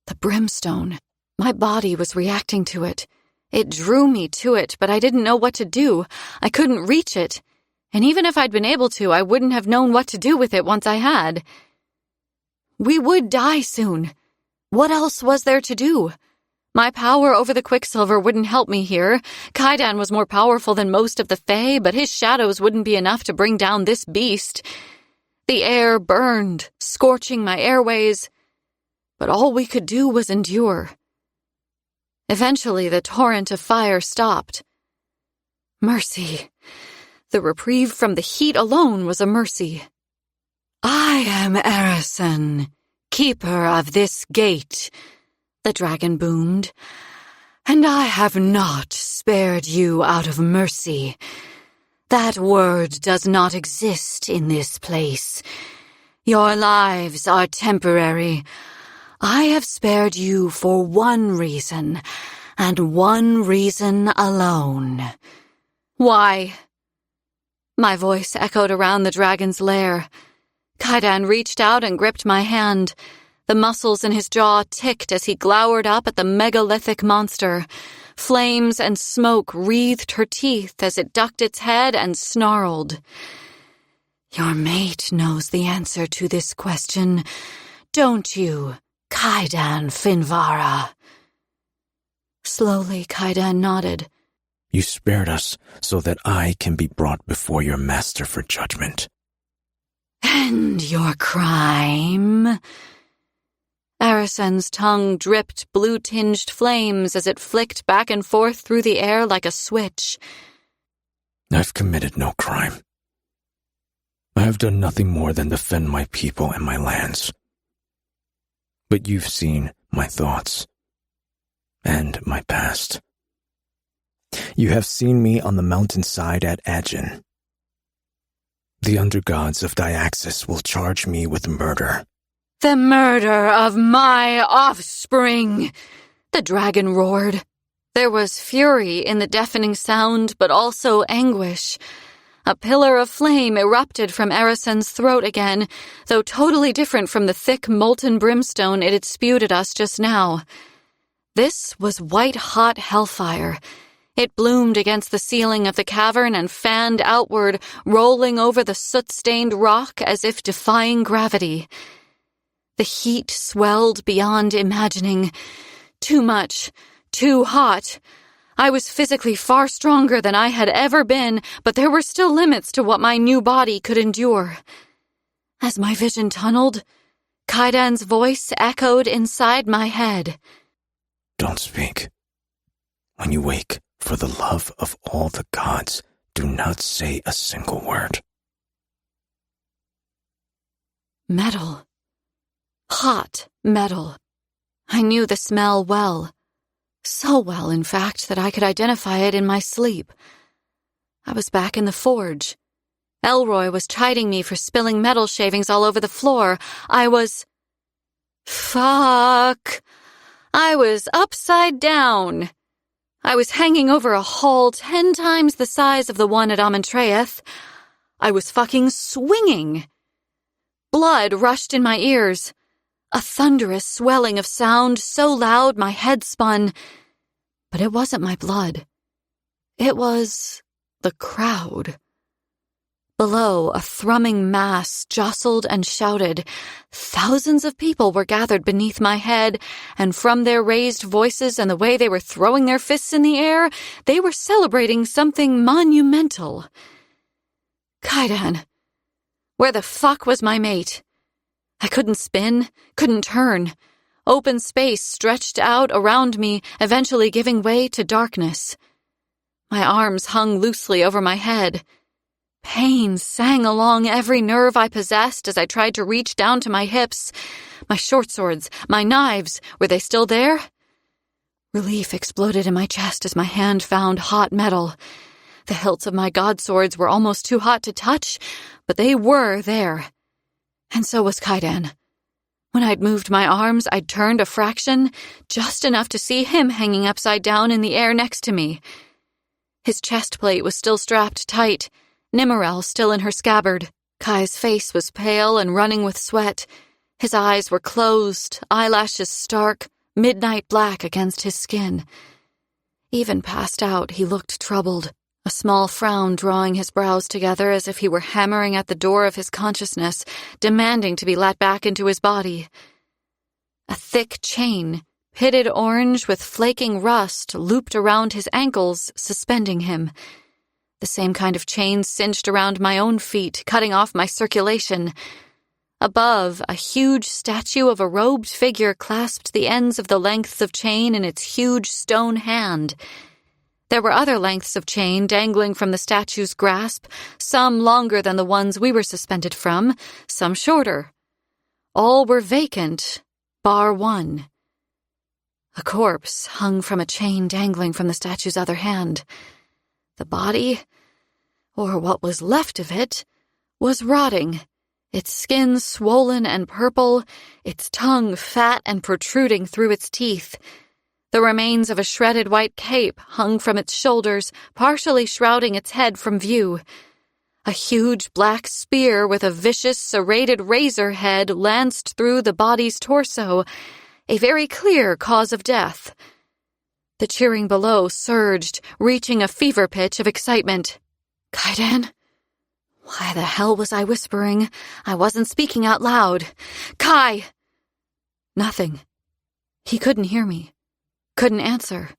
The brimstone. My body was reacting to it. It drew me to it, but I didn't know what to do. I couldn't reach it. And even if I'd been able to, I wouldn't have known what to do with it once I had. We would die soon. What else was there to do? My power over the Quicksilver wouldn't help me here. Kaidan was more powerful than most of the Fae, but his shadows wouldn't be enough to bring down this beast. The air burned, scorching my airways, but all we could do was endure. Eventually, the torrent of fire stopped. Mercy. The reprieve from the heat alone was a mercy. I am Erison, keeper of this gate, the dragon boomed, and I have not spared you out of mercy. That word does not exist in this place. Your lives are temporary. I have spared you for one reason, and one reason alone. Why? My voice echoed around the dragon's lair. Kaidan reached out and gripped my hand. The muscles in his jaw ticked as he glowered up at the megalithic monster. Flames and smoke wreathed her teeth as it ducked its head and snarled. Your mate knows the answer to this question, don't you, Kaidan Finvara? Slowly, Kaidan nodded. You spared us so that I can be brought before your master for judgment. And your crime? Arasen's tongue dripped blue-tinged flames as it flicked back and forth through the air like a switch. I've committed no crime. I have done nothing more than defend my people and my lands. But you've seen my thoughts and my past. You have seen me on the mountainside at Agen. The undergods of Diaxis will charge me with murder. The murder of my offspring! The dragon roared. There was fury in the deafening sound, but also anguish. A pillar of flame erupted from Arasen's throat again, though totally different from the thick, molten brimstone it had spewed at us just now. This was white-hot hellfire. It bloomed against the ceiling of the cavern and fanned outward, rolling over the soot-stained rock as if defying gravity. The heat swelled beyond imagining. Too much. Too hot. I was physically far stronger than I had ever been, but there were still limits to what my new body could endure. As my vision tunneled, Kaidan's voice echoed inside my head. Don't speak. When you wake, for the love of all the gods, do not say a single word. Metal. Hot metal. I knew the smell well. So well, in fact, that I could identify it in my sleep. I was back in the forge. Elroy was chiding me for spilling metal shavings all over the floor. Fuck. I was upside down. I was hanging over a hall 10 times the size of the one at Amentreth. I was fucking swinging. Blood rushed in my ears. A thunderous swelling of sound so loud my head spun. But it wasn't my blood. It was the crowd. Below, a thrumming mass jostled and shouted. Thousands of people were gathered beneath my head, and from their raised voices and the way they were throwing their fists in the air, they were celebrating something monumental. Kaidan. Where the fuck was my mate? I couldn't spin, couldn't turn. Open space stretched out around me, eventually giving way to darkness. My arms hung loosely over my head. Pain sang along every nerve I possessed as I tried to reach down to my hips. My short swords, my knives, were they still there? Relief exploded in my chest as my hand found hot metal. The hilts of my god swords were almost too hot to touch, but they were there. And so was Kaidan. When I'd moved my arms, I'd turned a fraction, just enough to see him hanging upside down in the air next to me. His chest plate was still strapped tight, Nimmerel still in her scabbard. Kai's face was pale and running with sweat. His eyes were closed, eyelashes stark, midnight black against his skin. Even passed out, he looked troubled, a small frown drawing his brows together as if he were hammering at the door of his consciousness, demanding to be let back into his body. A thick chain, pitted orange with flaking rust, looped around his ankles, suspending him. The same kind of chain cinched around my own feet, cutting off my circulation. Above, a huge statue of a robed figure clasped the ends of the lengths of chain in its huge stone hand. There were other lengths of chain dangling from the statue's grasp, some longer than the ones we were suspended from, some shorter. All were vacant, bar one. A corpse hung from a chain dangling from the statue's other hand. The body, or what was left of it, was rotting, its skin swollen and purple, its tongue fat and protruding through its teeth. The remains of a shredded white cape hung from its shoulders, partially shrouding its head from view. A huge black spear with a vicious, serrated razor head lanced through the body's torso, a very clear cause of death. The cheering below surged, reaching a fever pitch of excitement. Kaidan? Why the hell was I whispering? I wasn't speaking out loud. Kai! Nothing. He couldn't hear me. Couldn't answer.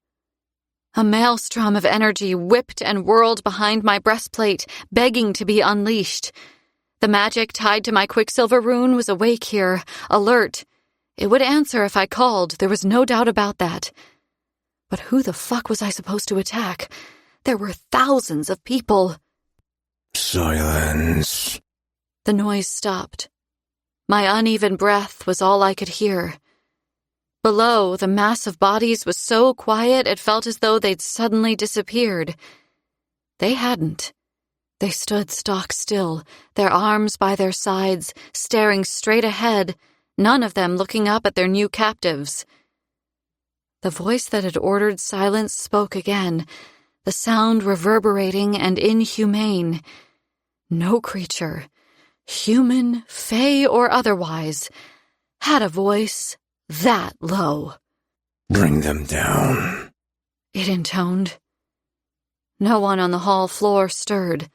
A maelstrom of energy whipped and whirled behind my breastplate, begging to be unleashed. The magic tied to my Quicksilver rune was awake here, alert. It would answer if I called, there was no doubt about that. But who the fuck was I supposed to attack? There were thousands of people. Silence. The noise stopped. My uneven breath was all I could hear. Below, the mass of bodies was so quiet it felt as though they'd suddenly disappeared. They hadn't. They stood stock still, their arms by their sides, staring straight ahead, none of them looking up at their new captives. The voice that had ordered silence spoke again, the sound reverberating and inhumane. No creature, human, fey, or otherwise, had a voice that low. Bring them down, It intoned. No one on the hall floor stirred.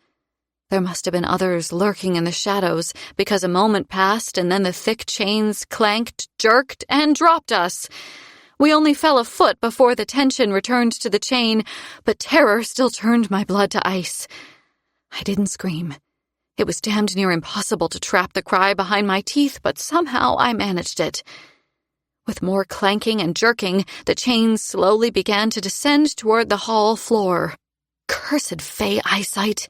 There must have been others lurking in the shadows, because a moment passed and then the thick chains clanked, jerked, and dropped us. We only fell a foot before the tension returned to the chain, but terror still turned my blood to ice. I didn't scream. It was damned near impossible to trap the cry behind my teeth, but somehow I managed it. With more clanking and jerking, the chains slowly began to descend toward the hall floor. Cursed fey eyesight!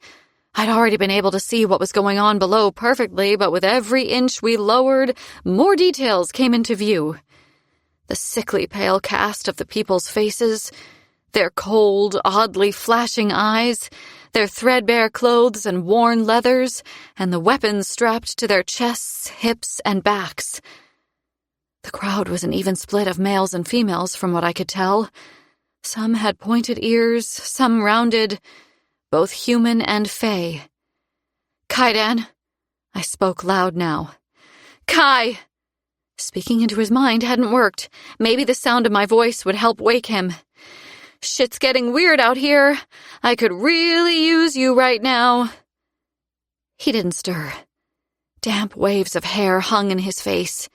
I'd already been able to see what was going on below perfectly, but with every inch we lowered, more details came into view. The sickly pale cast of the people's faces, their cold, oddly flashing eyes, their threadbare clothes and worn leathers, and the weapons strapped to their chests, hips, and backs. The crowd was an even split of males and females from what I could tell. Some had pointed ears, some rounded, both human and fey. Kaidan, I spoke loud now. Kai! Speaking into his mind hadn't worked. Maybe the sound of my voice would help wake him. Shit's getting weird out here. I could really use you right now. He didn't stir. Damp waves of hair hung in his face.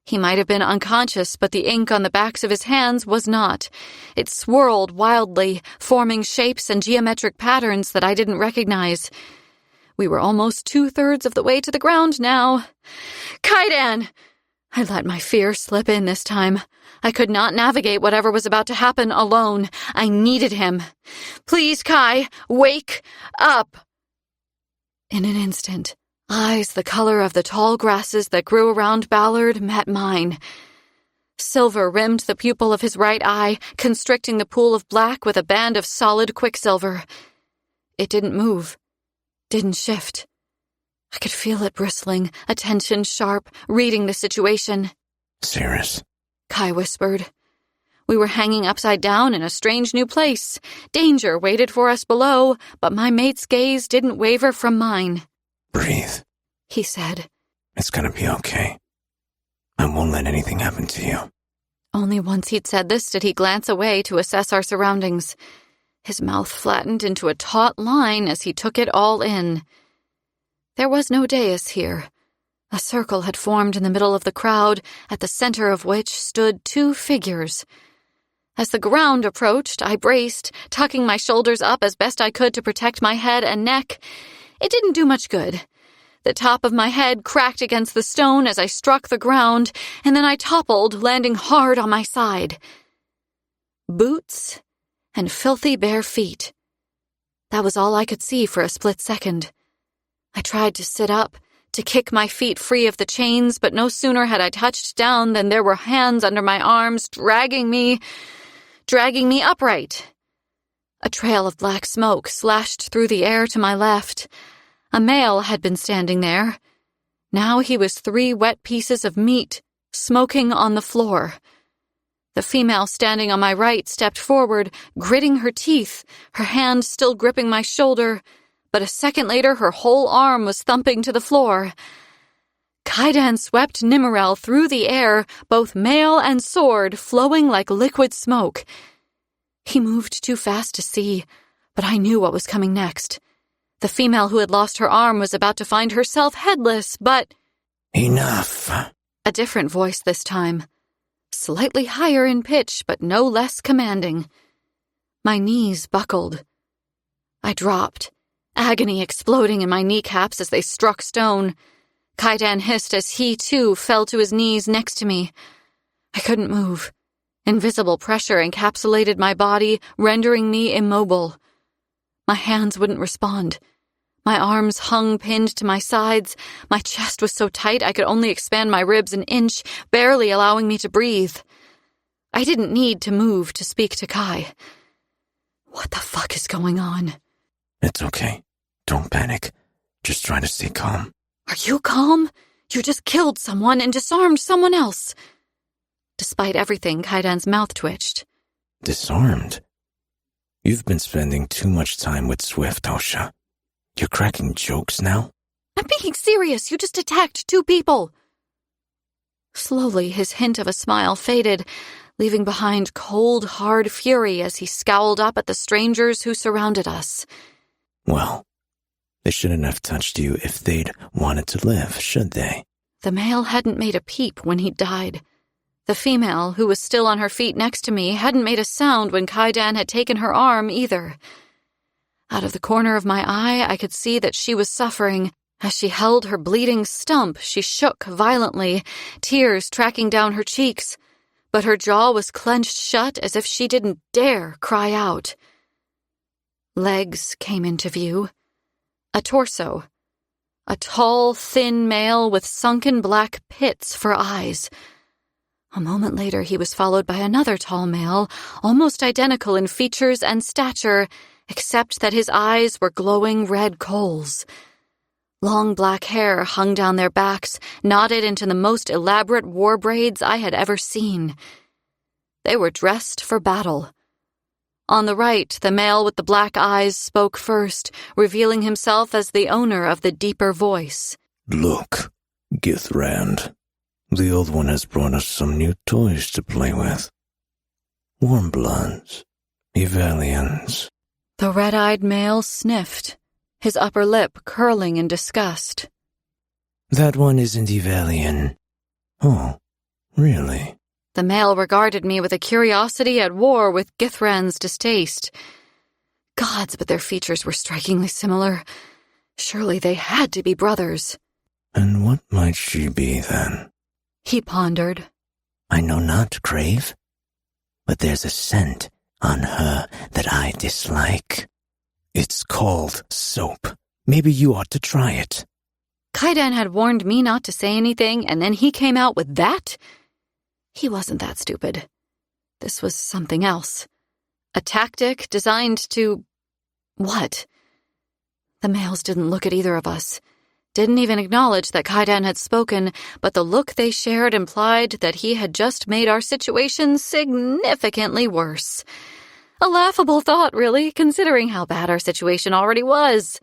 He might have been unconscious, but the ink on the backs of his hands was not. It swirled wildly, forming shapes and geometric patterns that I didn't recognize. We were almost 2/3 of the way to the ground now. Kaidan! I let my fear slip in this time. I could not navigate whatever was about to happen alone. I needed him. Please, Kai, wake up! In an instant, eyes the color of the tall grasses that grew around Ballard met mine. Silver rimmed the pupil of his right eye, constricting the pool of black with a band of solid quicksilver. It didn't move, didn't shift. I could feel it bristling, attention sharp, reading the situation. Cirrus, Kai whispered. We were hanging upside down in a strange new place. Danger waited for us below, but my mate's gaze didn't waver from mine. breathe. He said. It's gonna be okay. I won't let anything happen to you. Only once he'd said this did he glance away to assess our surroundings. His mouth flattened into a taut line as he took it all in. There was no dais here. A circle had formed in the middle of the crowd, at the center of which stood 2 figures. As the ground approached, I braced, tucking my shoulders up as best I could to protect my head and neck. It didn't do much good. The top of my head cracked against the stone as I struck the ground, and then I toppled, landing hard on my side. Boots and filthy bare feet. That was all I could see for a split second. I tried to sit up, to kick my feet free of the chains, but no sooner had I touched down than there were hands under my arms dragging me upright. A trail of black smoke slashed through the air to my left. A male had been standing there. Now he was 3 wet pieces of meat, smoking on the floor. The female standing on my right stepped forward, gritting her teeth, her hand still gripping my shoulder, but a second later her whole arm was thumping to the floor. Kaidan swept Nimmerel through the air, both mail and sword flowing like liquid smoke. He moved too fast to see, but I knew what was coming next. The female who had lost her arm was about to find herself headless, but... Enough. A different voice this time. Slightly higher in pitch, but no less commanding. My knees buckled. I dropped, agony exploding in my kneecaps as they struck stone. Kaidan hissed as he, too, fell to his knees next to me. I couldn't move. Invisible pressure encapsulated my body, rendering me immobile. My hands wouldn't respond. My arms hung pinned to my sides. My chest was so tight I could only expand my ribs an inch, barely allowing me to breathe. I didn't need to move to speak to Kai. What the fuck is going on? It's okay. Don't panic. Just try to stay calm. Are you calm? You just killed someone and disarmed someone else. Despite everything, Kaidan's mouth twitched. Disarmed? You've been spending too much time with Swift, Osha. You're cracking jokes now? I'm being serious. You just attacked 2 people. Slowly, his hint of a smile faded, leaving behind cold, hard fury as he scowled up at the strangers who surrounded us. Well, they shouldn't have touched you if they'd wanted to live, should they? The male hadn't made a peep when he died. The female, who was still on her feet next to me, hadn't made a sound when Kaidan had taken her arm either. Out of the corner of my eye, I could see that she was suffering. As she held her bleeding stump, she shook violently, tears tracking down her cheeks. But her jaw was clenched shut as if she didn't dare cry out. Legs came into view. A torso. A tall, thin male with sunken black pits for eyes. A moment later, he was followed by another tall male, almost identical in features and stature, except that his eyes were glowing red coals. Long black hair hung down their backs, knotted into the most elaborate war braids I had ever seen. They were dressed for battle. On the right, the male with the black eyes spoke first, revealing himself as the owner of the deeper voice. Look, Githran. The old one has brought us some new toys to play with. Warm bloods, Evalians. The red-eyed male sniffed, his upper lip curling in disgust. That one isn't Evalian. Oh, really? The male regarded me with a curiosity at war with Githran's distaste. Gods, but their features were strikingly similar. Surely they had to be brothers. And what might she be, then? He pondered. I know not, Crave, but there's a scent on her that I dislike. It's called soap. Maybe you ought to try it. Kaidan had warned me not to say anything, and then he came out with that? He wasn't that stupid. This was something else. A tactic designed to... what? The males didn't look at either of us. Didn't even acknowledge that Kaidan had spoken, but the look they shared implied that he had just made our situation significantly worse. A laughable thought, really, considering how bad our situation already was.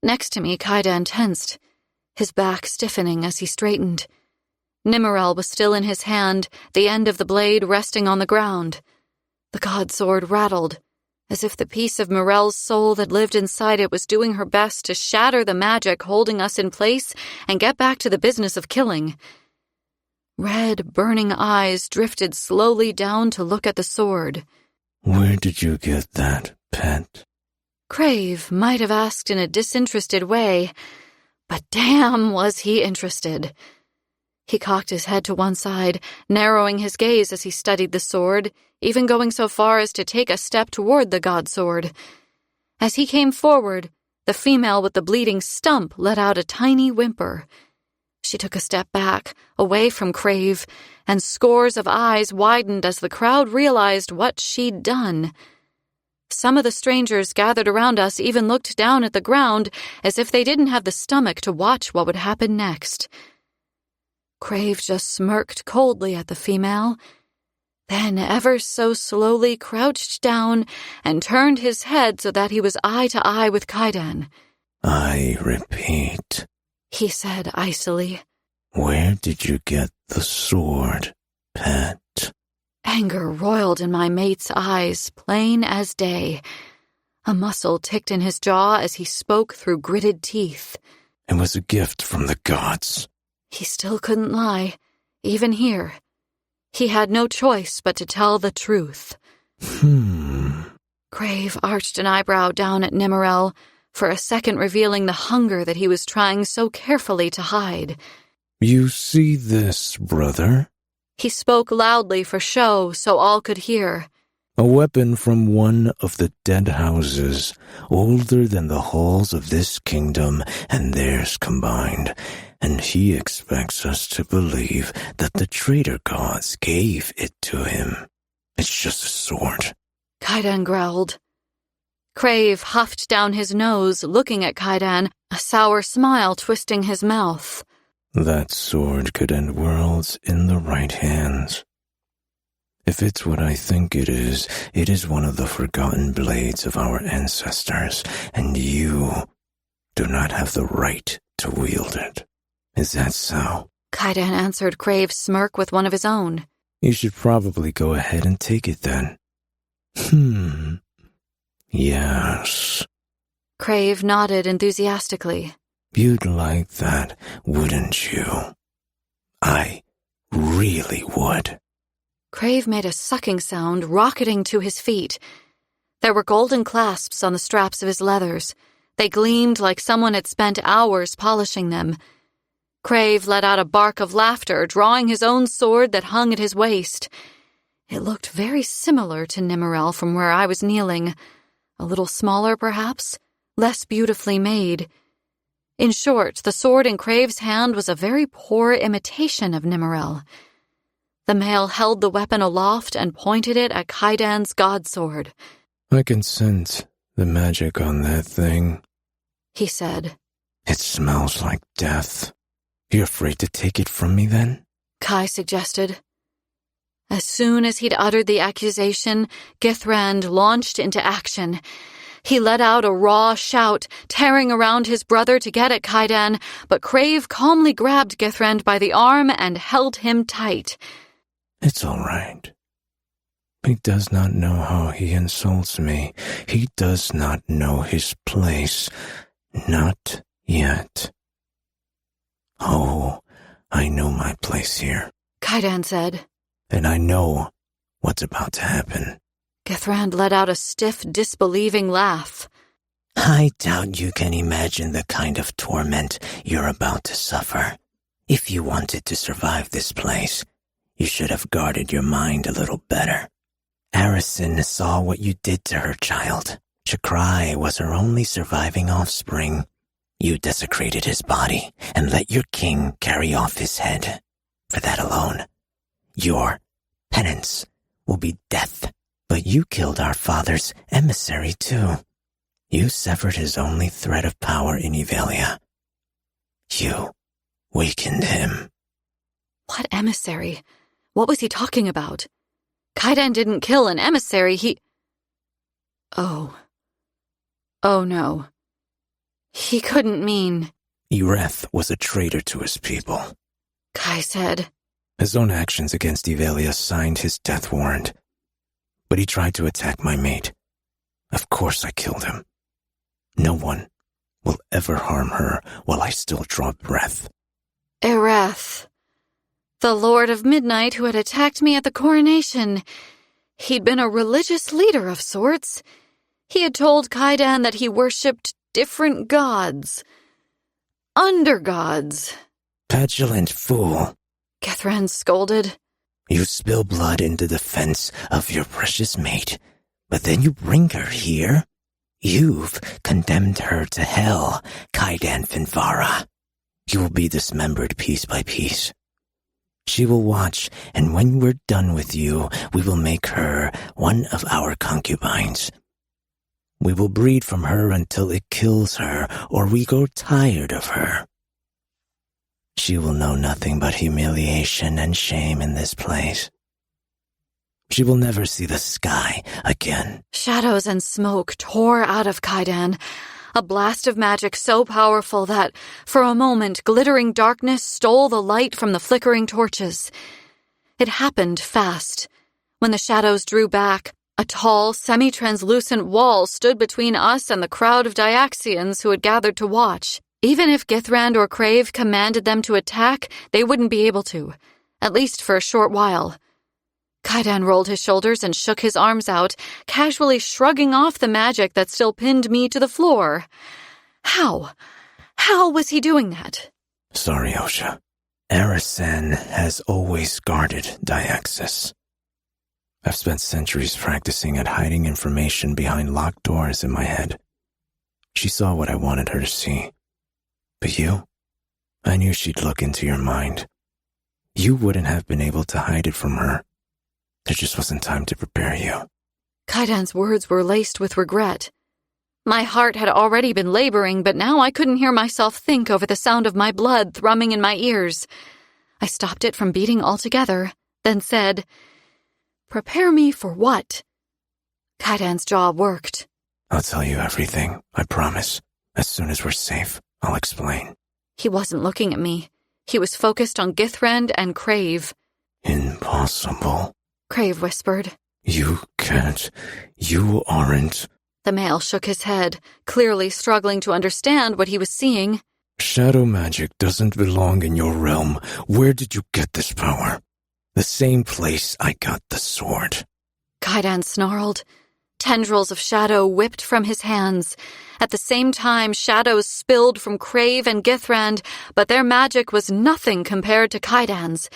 Next to me, Kaidan tensed, his back stiffening as he straightened. Nimmerel was still in his hand, the end of the blade resting on the ground. The god sword rattled, as if the piece of Morel's soul that lived inside it was doing her best to shatter the magic holding us in place and get back to the business of killing. Red, burning eyes drifted slowly down to look at the sword. Where did you get that, pet? Crave might have asked in a disinterested way, but damn was he interested. He cocked his head to one side, narrowing his gaze as he studied the sword, even going so far as to take a step toward the god sword. As he came forward, the female with the bleeding stump let out a tiny whimper. She took a step back, away from Crave, and scores of eyes widened as the crowd realized what she'd done. Some of the strangers gathered around us even looked down at the ground as if they didn't have the stomach to watch what would happen next. Crave just smirked coldly at the female, then ever so slowly crouched down and turned his head so that he was eye to eye with Kaidan. I repeat, he said icily. Where did you get the sword, pet? Anger roiled in my mate's eyes, plain as day. A muscle ticked in his jaw as he spoke through gritted teeth. It was a gift from the gods. He still couldn't lie, even here. He had no choice but to tell the truth. Crave arched an eyebrow down at Nimmerel, for a second revealing the hunger that he was trying so carefully to hide. You see this, brother? He spoke loudly for show so all could hear. A weapon from one of the dead houses, older than the halls of this kingdom and theirs combined, and he expects us to believe that the traitor gods gave it to him. It's just a sword. Kaidan growled. Crave huffed down his nose, looking at Kaidan, a sour smile twisting his mouth. That sword could end worlds in the right hands. If it's what I think it is one of the forgotten blades of our ancestors, and you do not have the right to wield it. Is that so? Kaidan answered Crave's smirk with one of his own. You should probably go ahead and take it then. Yes. Crave nodded enthusiastically. You'd like that, wouldn't you? I really would. Crave made a sucking sound, rocketing to his feet. There were golden clasps on the straps of his leathers. They gleamed like someone had spent hours polishing them. Crave let out a bark of laughter, drawing his own sword that hung at his waist. It looked very similar to Nimmerel from where I was kneeling. A little smaller, perhaps, less beautifully made. In short, the sword in Crave's hand was a very poor imitation of Nimmerel. The male held the weapon aloft and pointed it at Kaidan's godsword. I can sense the magic on that thing, he said. It smells like death. You're afraid to take it from me, then? Kai suggested. As soon as he'd uttered the accusation, Githrand launched into action. He let out a raw shout, tearing around his brother to get at Kaidan, but Crave calmly grabbed Githrand by the arm and held him tight. It's all right. He does not know how he insults me. He does not know his place. Not yet. Oh, I know my place here. Kaidan said. And I know what's about to happen. Githrand let out a stiff, disbelieving laugh. I doubt you can imagine the kind of torment you're about to suffer. If you wanted to survive this place, you should have guarded your mind a little better. Arison saw what you did to her child. Chakrai was her only surviving offspring. You desecrated his body and let your king carry off his head. For that alone, your penance will be death. But you killed our father's emissary too. You severed his only thread of power in Evelia. You weakened him. What emissary? What was he talking about? Kaidan didn't kill an emissary, he... Oh no. He couldn't mean... Ereth was a traitor to his people, Kai said. His own actions against Evelia signed his death warrant. But he tried to attack my mate. Of course I killed him. No one will ever harm her while I still draw breath. Ereth, the Lord of Midnight who had attacked me at the coronation. He'd been a religious leader of sorts. He had told Kaidan that he worshipped different gods. Undergods. Petulant fool, Githrand scolded. You spill blood in the defense of your precious mate, but then you bring her here? You've condemned her to hell, Kaidan Finvara. You will be dismembered piece by piece. She will watch, and when we're done with you, we will make her one of our concubines. We will breed from her until it kills her, or we grow tired of her. She will know nothing but humiliation and shame in this place. She will never see the sky again. Shadows and smoke tore out of Kaidan, a blast of magic so powerful that, for a moment, glittering darkness stole the light from the flickering torches. It happened fast. When the shadows drew back, A tall, semi-translucent wall stood between us and the crowd of Diaxians who had gathered to watch. Even if Githrand or Crave commanded them to attack, they wouldn't be able to, at least for a short while. Kaidan rolled his shoulders and shook his arms out, casually shrugging off the magic that still pinned me to the floor. How? How was he doing that? Sorry, Osha. Arasen has always guarded Diaxis. I've spent centuries practicing at hiding information behind locked doors in my head. She saw what I wanted her to see. But you? I knew she'd look into your mind. You wouldn't have been able to hide it from her. There just wasn't time to prepare you. Kaidan's words were laced with regret. My heart had already been laboring, but now I couldn't hear myself think over the sound of my blood thrumming in my ears. I stopped it from beating altogether, then said, "Prepare me for what?" Kaidan's jaw worked. I'll tell you everything, I promise. As soon as we're safe, I'll explain. He wasn't looking at me. He was focused on Githrand and Crave. Impossible. Crave whispered. You can't. You aren't. The male shook his head, clearly struggling to understand what he was seeing. Shadow magic doesn't belong in your realm. Where did you get this power? The same place I got the sword. Kaidan snarled. Tendrils of shadow whipped from his hands. At the same time, shadows spilled from Crave and Githrand, but their magic was nothing compared to Kaidan's.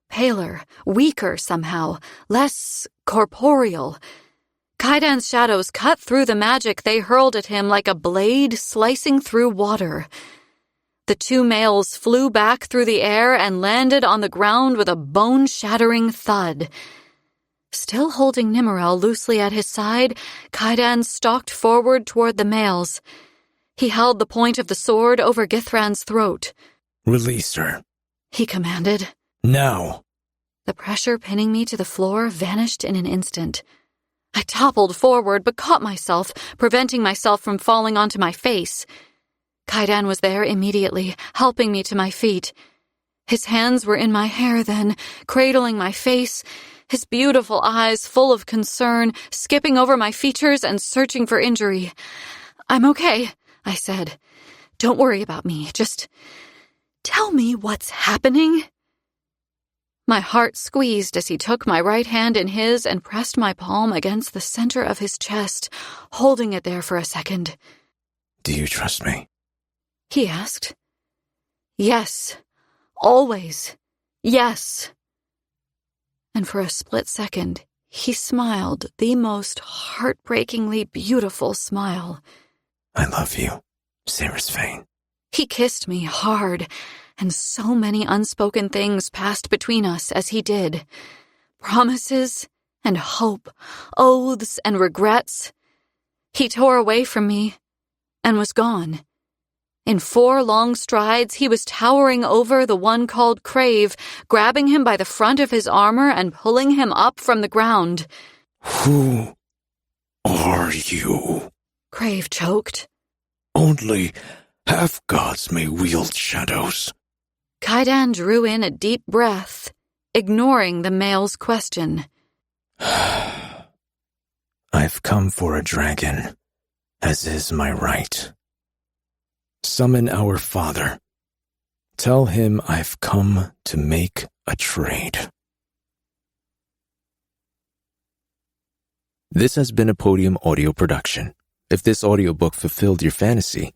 Paler, weaker somehow, less corporeal. Kaidan's shadows cut through the magic they hurled at him like a blade slicing through water. The two males flew back through the air and landed on the ground with a bone-shattering thud. Still holding Nimmerel loosely at his side, Kaidan stalked forward toward the males. He held the point of the sword over Githrand's throat. Release her, he commanded. Now! The pressure pinning me to the floor vanished in an instant. I toppled forward but caught myself, preventing myself from falling onto my face. Kaidan was there immediately, helping me to my feet. His hands were in my hair then, cradling my face, his beautiful eyes full of concern, skipping over my features and searching for injury. "I'm okay," I said. "Don't worry about me. Just tell me what's happening." My heart squeezed as he took my right hand in his and pressed my palm against the center of his chest, holding it there for a second. Do you trust me? He asked. Yes. Always. Yes. And for a split second, he smiled the most heartbreakingly beautiful smile. I love you, Sarah's Fane. He kissed me hard, and so many unspoken things passed between us as he did. Promises and hope, oaths and regrets. He tore away from me and was gone. In 4 long strides, he was towering over the one called Crave, grabbing him by the front of his armor and pulling him up from the ground. Who are you? Crave choked. Only half-gods may wield shadows. Kaidan drew in a deep breath, ignoring the male's question. I've come for a dragon, as is my right. Summon our father. Tell him I've come to make a trade. This has been a Podium audio production. If this audiobook fulfilled your fantasy,